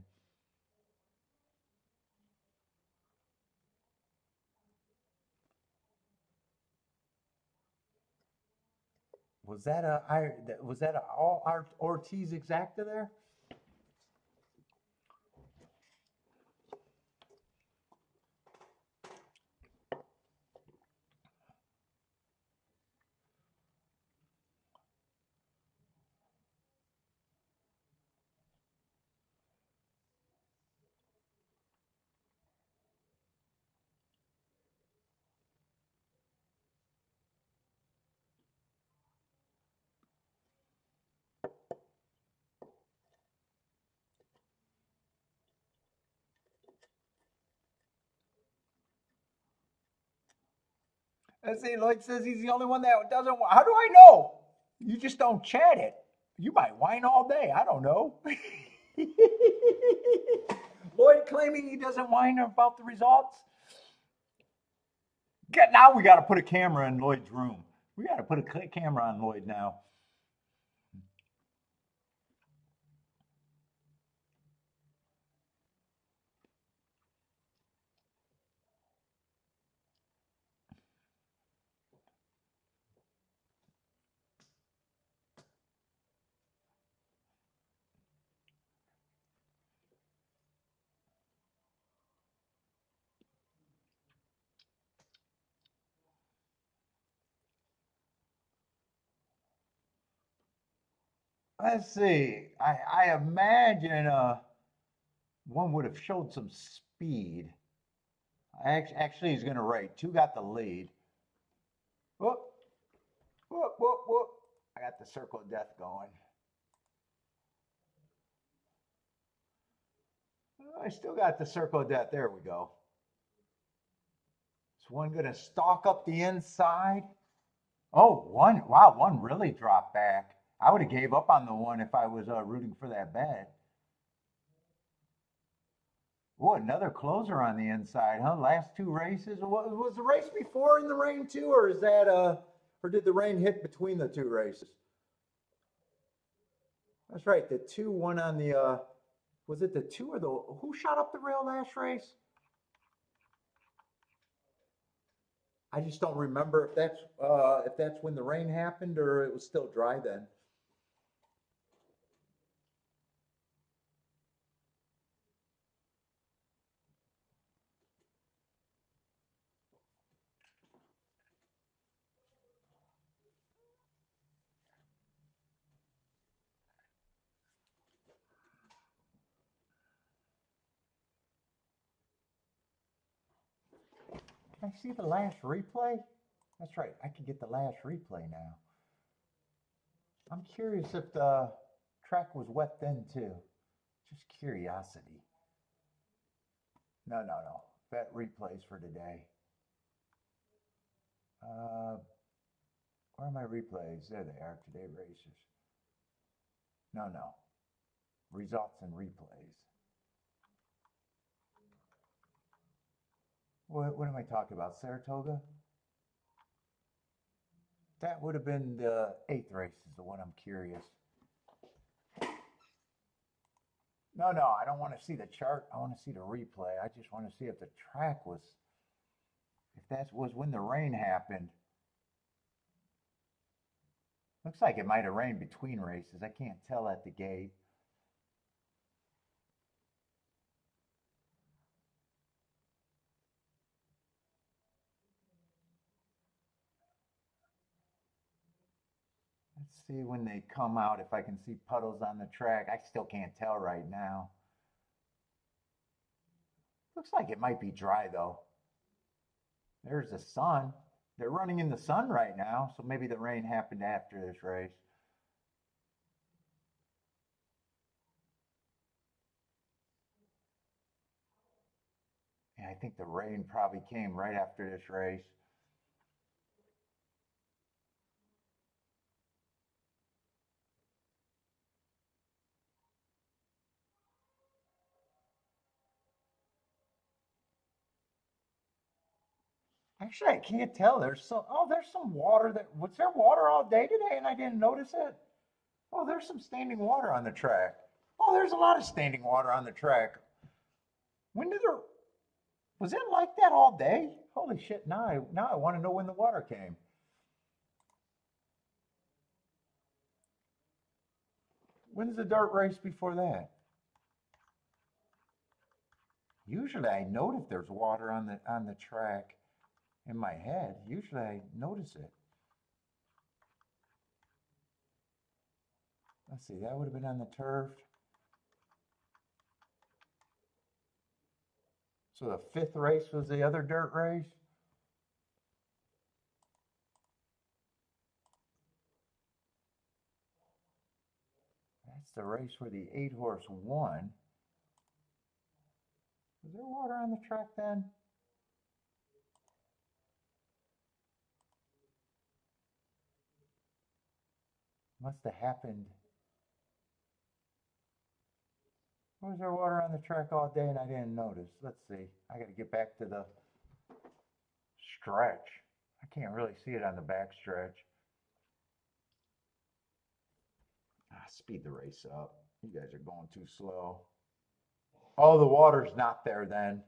S1: Was that a all Ortiz exacta there? Let's see, Lloyd says he's the only one that doesn't. How do I know? You just don't chat it. You might whine all day. I don't know. Lloyd claiming he doesn't whine about the results. Now we got to put a camera in Lloyd's room. We got to put a camera on Lloyd now. Let's see. I imagine one would have showed some speed. Actually, he's going to rate. 2 got the lead. Whoop, whoop, whoop, whoop. I got the circle of death going. I still got the circle of death. There we go. Is 1 going to stalk up the inside? Oh, 1. Wow, 1 really dropped back. I would have gave up on the 1 if I was rooting for that bet. Oh, another closer on the inside, huh? Last two races. What was the race before in the rain too, or is that or did the rain hit between the two races? That's right. The two one on the was it the two or the who shot up the rail last race? I just don't remember if that's when the rain happened or it was still dry then. Can I see the last replay? That's right. I can get the last replay now. I'm curious if the track was wet then too. Just curiosity. No, no, no. Bet replays for today. Uh, where are my replays? There they are. Today races. No, no. Results and replays. What am I talking about? Saratoga? That would have been the 8th race is the one I'm curious. No, no, I don't want to see the chart. I want to see the replay. I just want to see if the track was, if that was when the rain happened. Looks like it might have rained between races. I can't tell at the gate. Let's see when they come out if I can see puddles on the track. I still can't tell right now. Looks like it might be dry though. There's the sun. They're running in the sun right now, so maybe the rain happened after this race. And I think the rain probably came right after this race. Actually, I can't tell. There's some water was there water all day today and I didn't notice it? Oh, there's some standing water on the track. Oh, there's a lot of standing water on the track. When did there, was it like that all day? Holy shit, now I want to know when the water came. When's the dirt race before that? Usually I note if there's water on the track in my head. Usually I notice it. Let's see, that would have been on the turf. So the 5th race was the other dirt race. That's the race where the 8-horse won. Was there water on the track then? Must have happened. Was there water on the track all day and I didn't notice? Let's see. I got to get back to the stretch. I can't really see it on the back stretch. Speed the race up. You guys are going too slow. Oh, the water's not there then.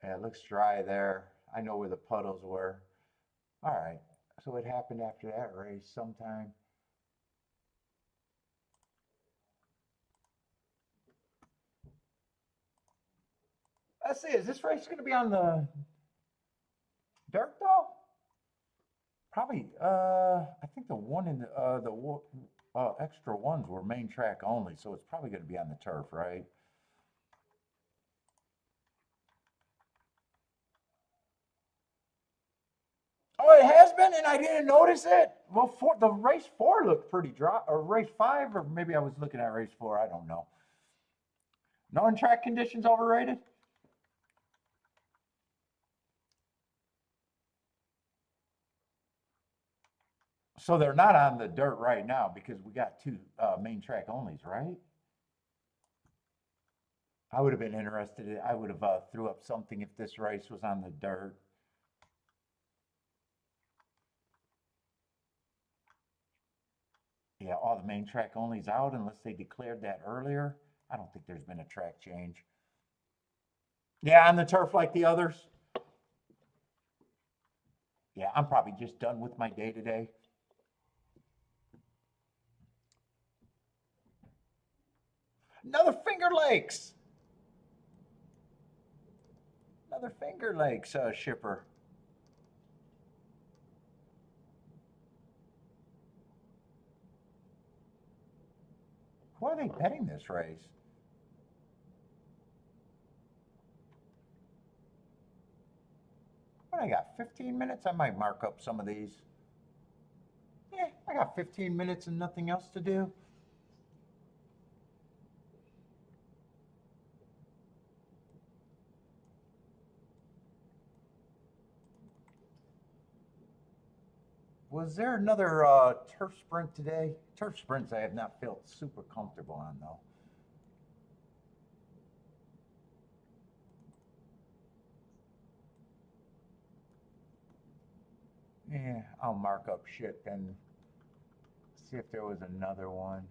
S1: Yeah, it looks dry there. I know where the puddles were. All right. So it happened after that race sometime. Let's see. Is this race going to be on the dirt though? Probably. I think the one in the extra ones were main track only, so it's probably going to be on the turf, right? Oh, it has been, and I didn't notice it. Well, the race 4 looked pretty dry, or race 5, or maybe I was looking at race 4. I don't know. Non-track conditions overrated? So they're not on the dirt right now because we got 2 main track onlys, right? I would have been interested. I would have threw up something if this race was on the dirt. Yeah, all the main track only's out unless they declared that earlier. I don't think there's been a track change. Yeah, on the turf like the others. Yeah, I'm probably just done with my day today. Another Finger Lakes. Another Finger Lakes shipper. Who are they betting this race? What I got? 15 minutes? I might mark up some of these. Yeah, I got 15 minutes and nothing else to do. Was there another turf sprint today? Turf sprints I have not felt super comfortable on though. Yeah, I'll mark up shit then. See if there was another one.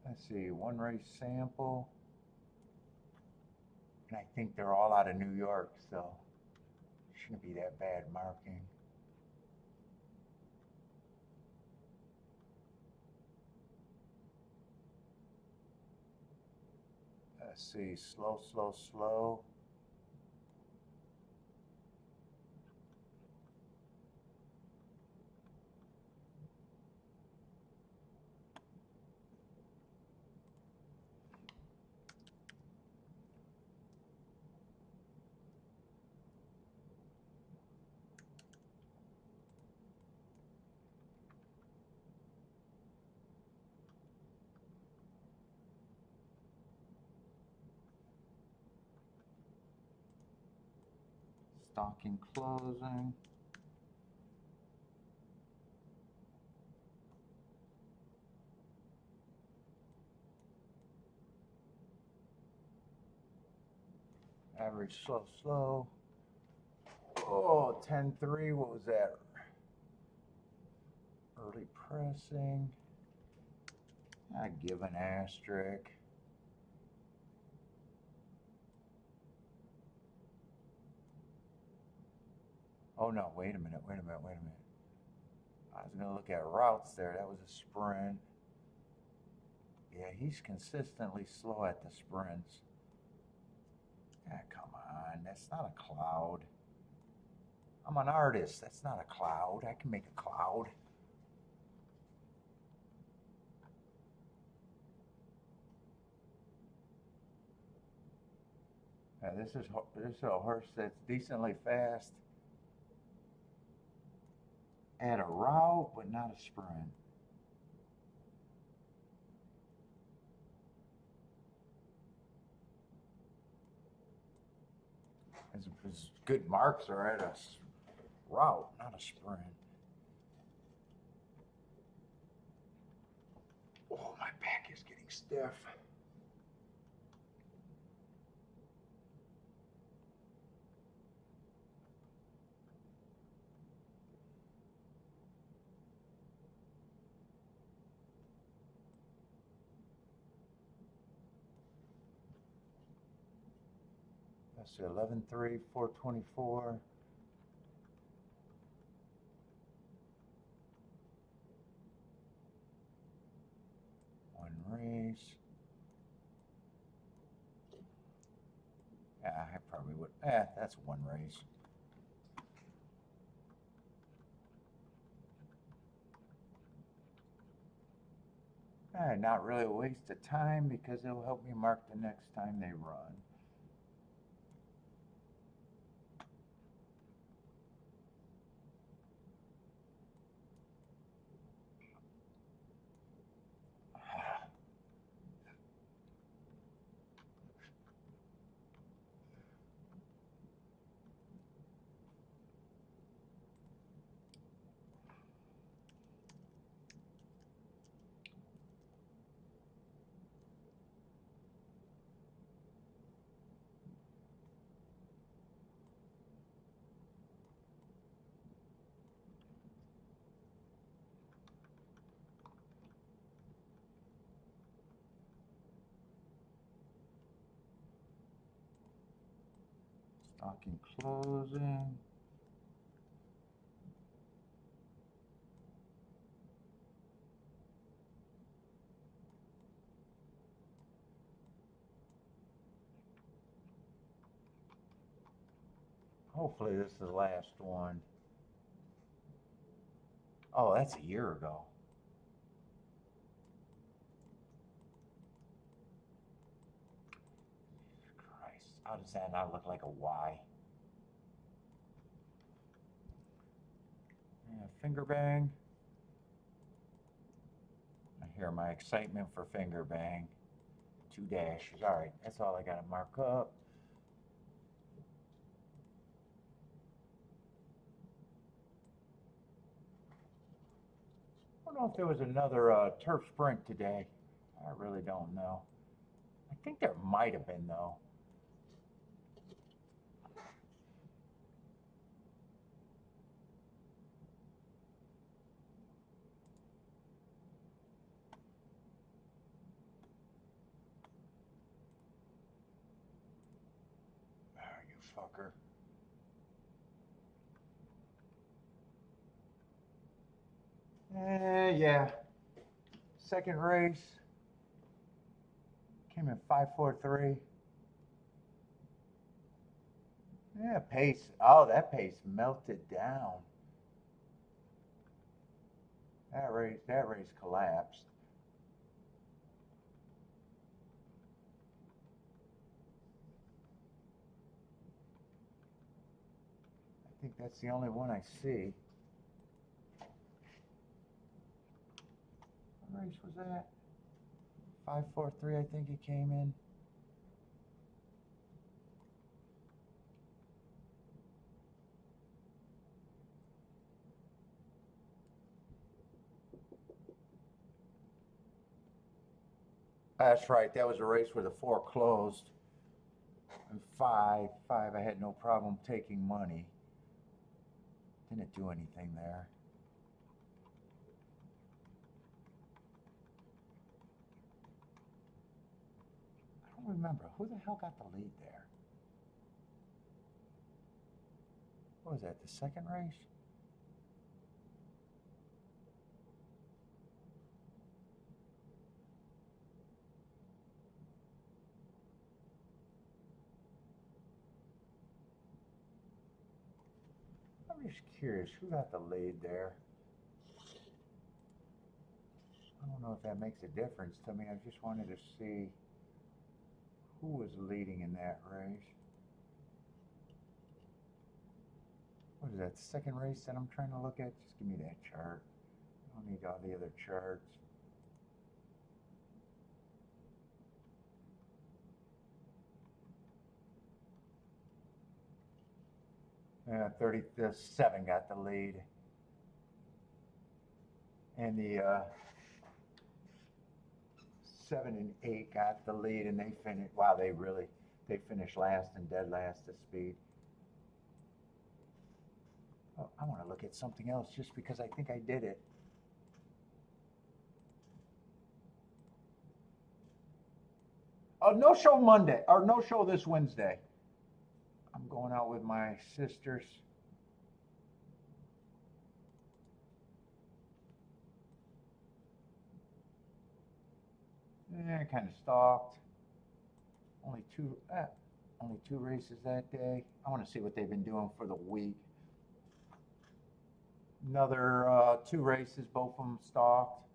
S1: Let's see, one race sample. And I think they're all out of New York, so shouldn't be that bad marking. Let's see, slow, slow, slow. Stocking closing. Average slow, slow. Oh, 10-3. What was that? Early pressing. I give an asterisk. Oh no, wait a minute, wait a minute, wait a minute. I was gonna look at routes there. That was a sprint. Yeah, he's consistently slow at the sprints. Ah, come on, that's not a cloud. I'm an artist. That's not a cloud. I can make a cloud. This is a horse that's decently fast at a route, but not a sprint. His good marks are at a route, not a sprint. Oh, my back is getting stiff. Let's see, 11-3, 424. One race. Yeah, I probably would. That's one race. Not really a waste of time because it'll help me mark the next time they run. Locking, closing. Hopefully this is the last one. Oh, that's a year ago. Christ, how does that not look like a Y? Yeah, finger bang. I hear my excitement for finger bang. 2 dashes. All right, that's all I got to mark up. I don't know if there was another turf sprint today. I really don't know. I think there might have been, though. Oh, you fucker. Yeah. Second race. Came in 5:43. Yeah, pace. Oh, that pace melted down. That race collapsed. I think that's the only one I see. What race was that? 5:43, I think he came in. That's right. That was a race where the 4 closed. And 5, I had no problem taking money. Didn't do anything there. I don't remember. Who the hell got the lead there? What was that, the second race? I'm just curious, who got the lead there? I don't know if that makes a difference to me. I just wanted to see who was leading in that race. What is that, the second race that I'm trying to look at? Just give me that chart. I don't need all the other charts. 37 got the lead. And the 7 and 8 got the lead, and they finished. Wow, they finished last and dead last to speed. Oh, I want to look at something else just because I think I did it. Oh, no show Monday, or no show this Wednesday. I'm going out with my sisters. Yeah, kind of stalked. Only two races that day. I want to see what they've been doing for the week. Another 2 races, both of them stalked.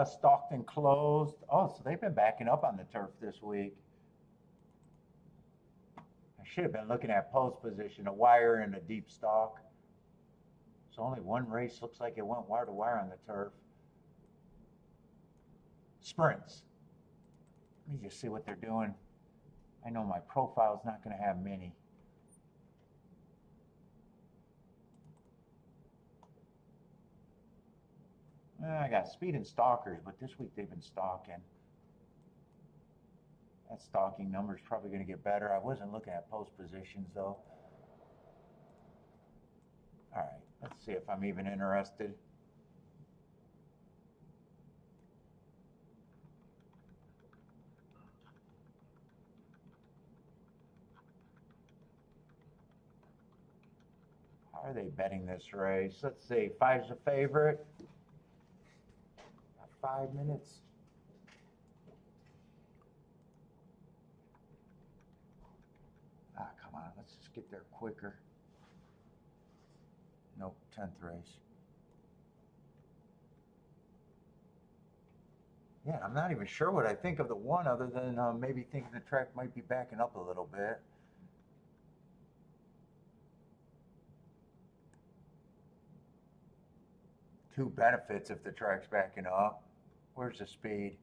S1: Stalked and closed. Oh, so they've been backing up on the turf this week. I should have been looking at post position, a wire and a deep stalk. So only one race looks like it went wire to wire on the turf. Sprints. Let me just see what they're doing. I know my profile's not going to have many. I got speed and stalkers, but this week they've been stalking. That stalking number is probably going to get better. I wasn't looking at post positions, though. All right, let's see if I'm even interested. are they betting this race? Let's see. 5's a favorite. 5 minutes. Ah, come on. Let's just get there quicker. Nope, 10th race. Yeah, I'm not even sure what I think of the one other than maybe thinking the track might be backing up a little bit. Two benefits if the track's backing up. Where's the speed?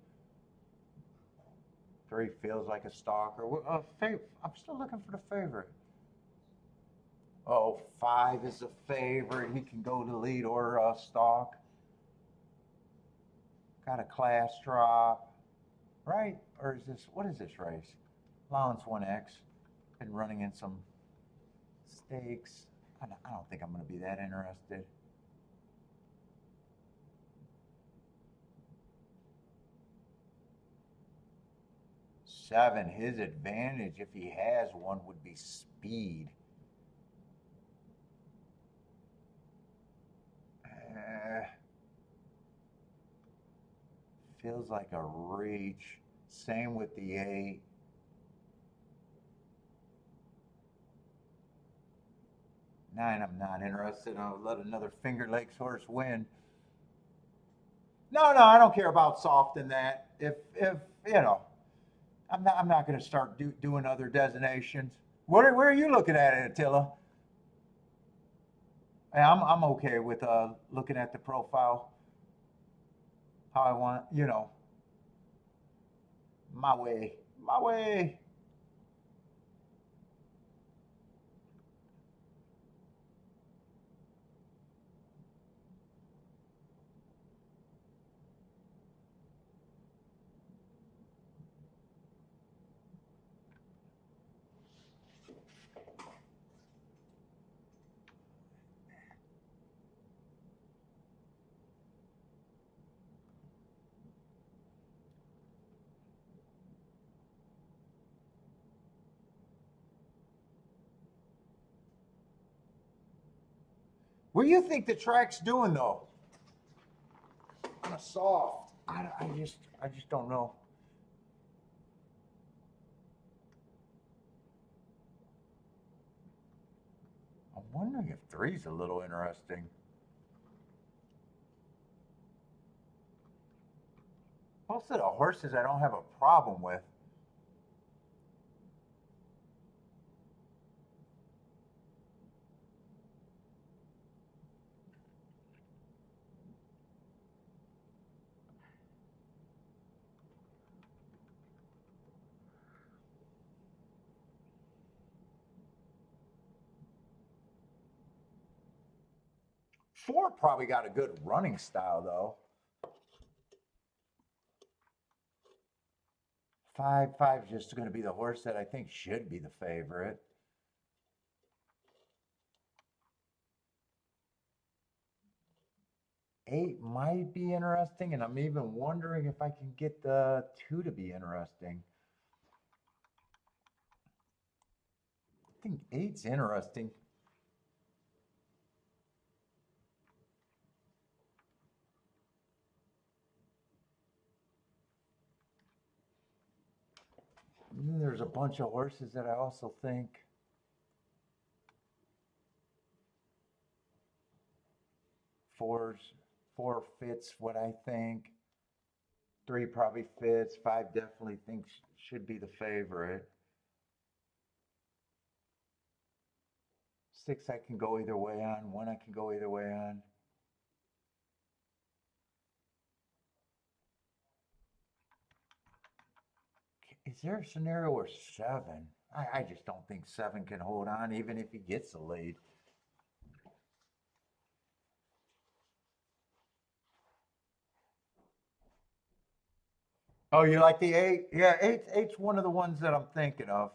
S1: 3 feels like a stalker. I'm still looking for the favorite. Oh, 5 is a favorite. He can go to lead or stalk. Got a class drop, right? Or is this, what is this race? Allowance 1X. Been running in some stakes. I don't think I'm going to be that interested. Seven, his advantage, if he has one, would be speed. Feels like a reach. Same with the 8. Nine, I'm not interested. I'll let another Finger Lakes horse win. No, I don't care about soft in that. If you know, I'm not going to start doing other designations. Where are you looking at it, Attila? I'm okay with looking at the profile how I want, my way, my way. What do you think the track's doing though? On a soft, I just don't know. I'm wondering if 3's a little interesting. Most of the horses I don't have a problem with. Four probably got a good running style though. Five's just going to be the horse that I think should be the favorite. Eight might be interesting, and I'm even wondering if I can get the 2 to be interesting. I think 8's interesting. And then there's a bunch of horses that I also think four fits what I think. 3 probably fits. 5 definitely thinks should be the favorite. 6 I can go either way on. 1 I can go either way on. Is there a scenario where 7? I just don't think 7 can hold on even if he gets the lead. Oh, you like the 8? Yeah, eight's one of the ones that I'm thinking of.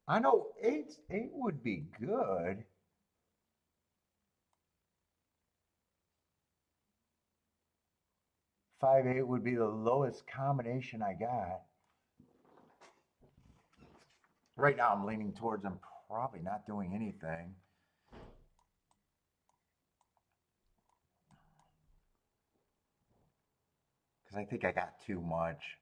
S1: I know 8 would be good. 5-8 would be the lowest combination I got. Right now I'm leaning towards him probably not doing anything. Because I think I got too much.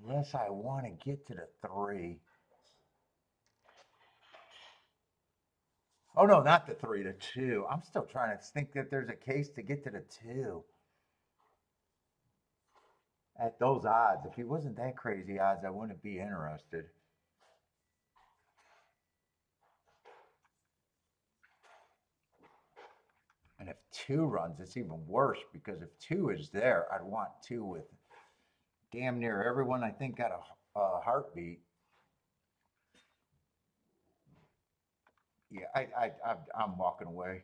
S1: Unless I want to get to the 3. Oh, no, not the 3, the 2. I'm still trying to think that there's a case to get to the 2. At those odds, if he wasn't that crazy odds, I wouldn't be interested. And if 2 runs, it's even worse, because if 2 is there, I'd want 2 with damn near everyone I think got a heartbeat. Yeah, I'm walking away.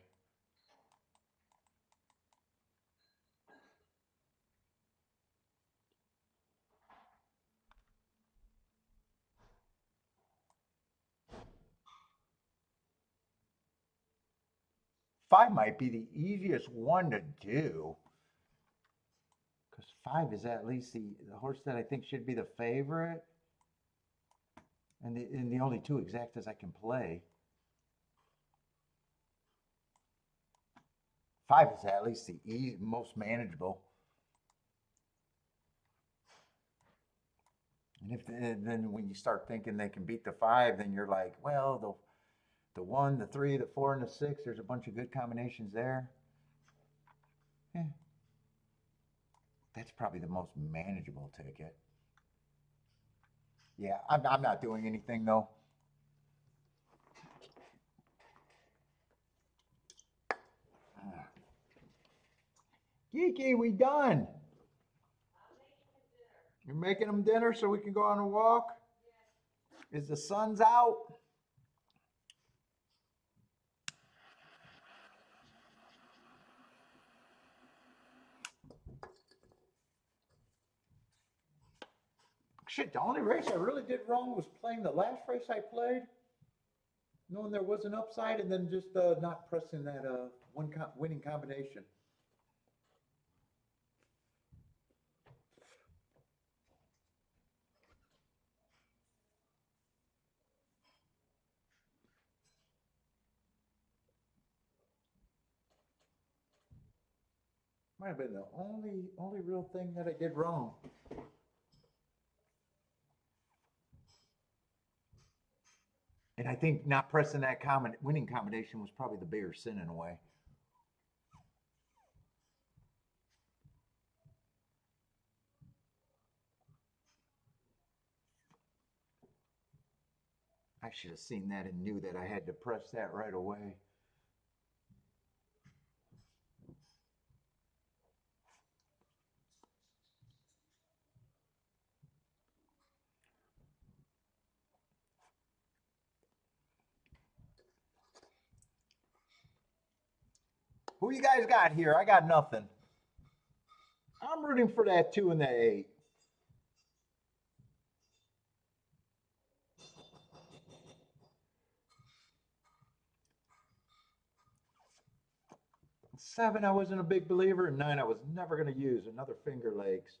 S1: Five might be the easiest one to do, because 5 is at least the horse that I think should be the favorite, and the only 2 exactas I can play. 5 is at least the most manageable. And then when you start thinking they can beat the 5, then you're like, well, the 1, the 3, the 4, and the 6, there's a bunch of good combinations there. Yeah. That's probably the most manageable ticket. Yeah, I'm not doing anything though. Geeky, we done. You're making them dinner so we can go on a walk? Is the sun's out? Shit, the only race I really did wrong was playing the last race I played, knowing there was an upside, and then just not pressing that winning combination. Might have been the only real thing that I did wrong. And I think not pressing that winning combination was probably the bigger sin in a way. I should have seen that and knew that I had to press that right away. Who you guys got here? I got nothing. I'm rooting for that 2 and the 8. Seven, I wasn't a big believer. And 9, I was never going to use. Another finger legs.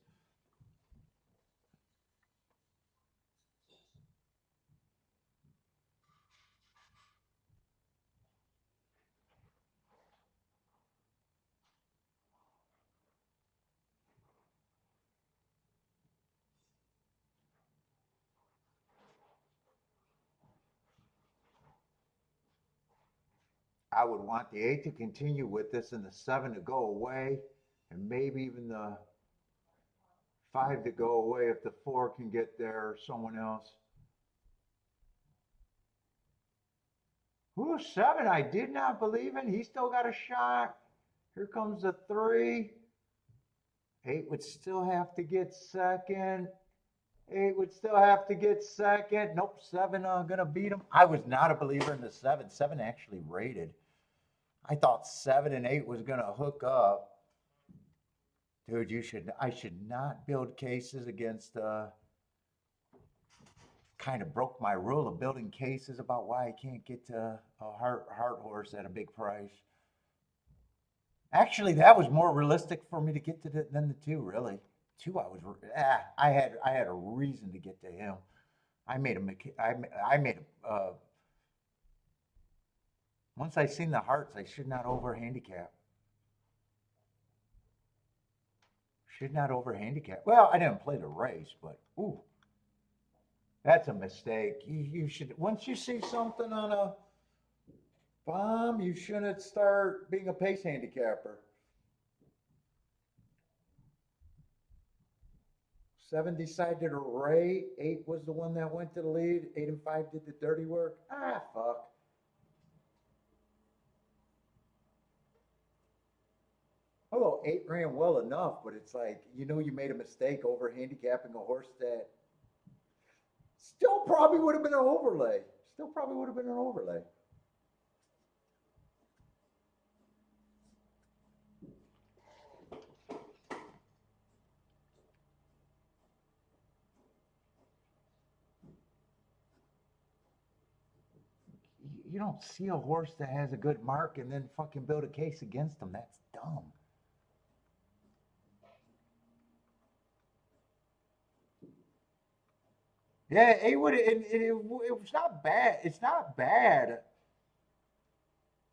S1: I would want the 8 to continue with this and the 7 to go away, and maybe even the 5 to go away if the 4 can get there or someone else. Ooh, 7, I did not believe in. He still got a shot. Here comes the 3. 8 would still have to get second. 8 would still have to get second. Nope, 7 gonna beat him. I was not a believer in the 7. 7 actually rated. I thought 7 and 8 was gonna hook up. Dude, I should not build cases against kind of broke my rule of building cases about why I can't get to a heart horse at a big price. Actually, that was more realistic for me to get to than the two, really. Two, I had a reason to get to him. I made a, I made a, once I seen the hearts, I should not over handicap. Should not over handicap. Well, I didn't play the race, but ooh, that's a mistake. You should, once you see something on a bomb, you shouldn't start being a pace handicapper. Seven decided to rate. Eight was the one that went to the lead. Eight and five did the dirty work. Ah, fuck. Although eight ran well enough, but it's like, you know, you made a mistake over handicapping a horse that still probably would have been an overlay. Still probably would have been an overlay. You don't see a horse that has a good mark and then fucking build a case against them. That's dumb. Yeah, it would. It was not bad. It's not bad.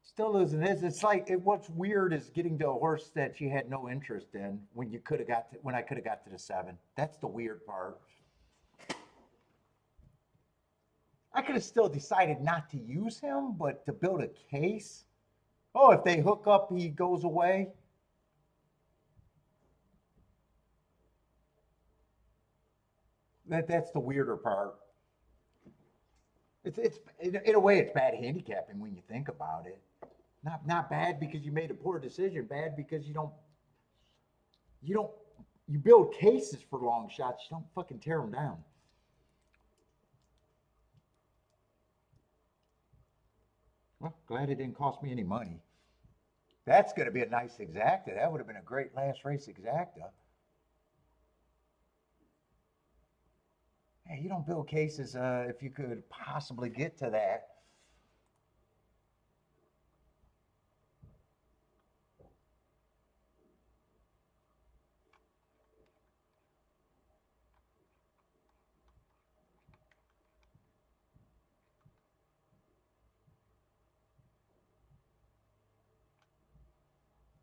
S1: Still isn't is. It's like what's weird is getting to a horse that you had no interest in when you could have got to, when I could have got to the seven. That's the weird part. I could have still decided not to use him, but to build a case. Oh, if they hook up, he goes away. That's the weirder part. It's in a way it's bad handicapping when you think about it. Not bad because you made a poor decision. Bad because you don't you build cases for long shots. You don't fucking tear them down. Well, glad it didn't cost me any money. That's going to be a nice exacta. That would have been a great last race exacta. Hey, you don't build cases if you could possibly get to that.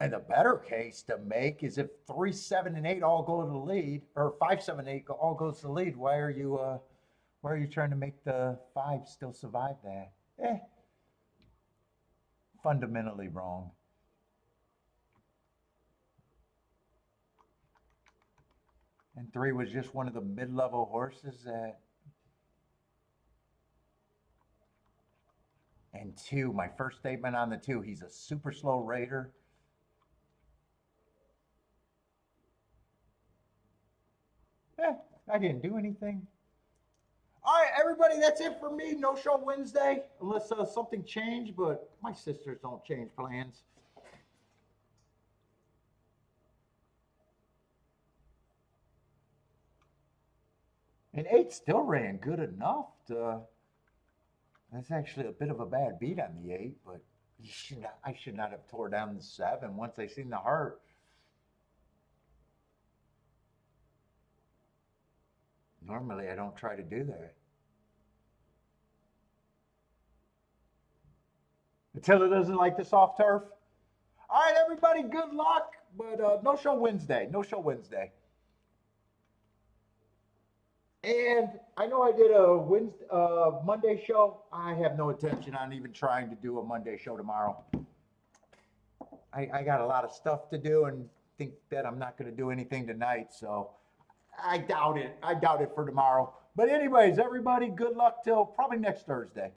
S1: And the better case to make is if three, seven, and eight all go to the lead, or five, seven, eight all goes to the lead. Why are you trying to make the five still survive that? Eh, fundamentally wrong. And three was just one of the mid-level horses that. And two, my first statement on the two, he's a super slow raider. Eh, I didn't do anything. All right, everybody, that's it for me. No show Wednesday, unless something changed, but my sisters don't change plans. And eight still ran good enough to. That's actually a bit of a bad beat on the eight, but I should not have tore down the seven once I seen the heart. Normally, I don't try to do that. Attila doesn't like the soft turf. All right, everybody, good luck. But no show Wednesday. No show Wednesday. And I know I did a Wednesday, Monday show. I have no intention on even trying to do a Monday show tomorrow. I got a lot of stuff to do and think that I'm not going to do anything tonight. So I doubt it. I doubt it for tomorrow. But anyways, everybody, good luck till probably next Thursday.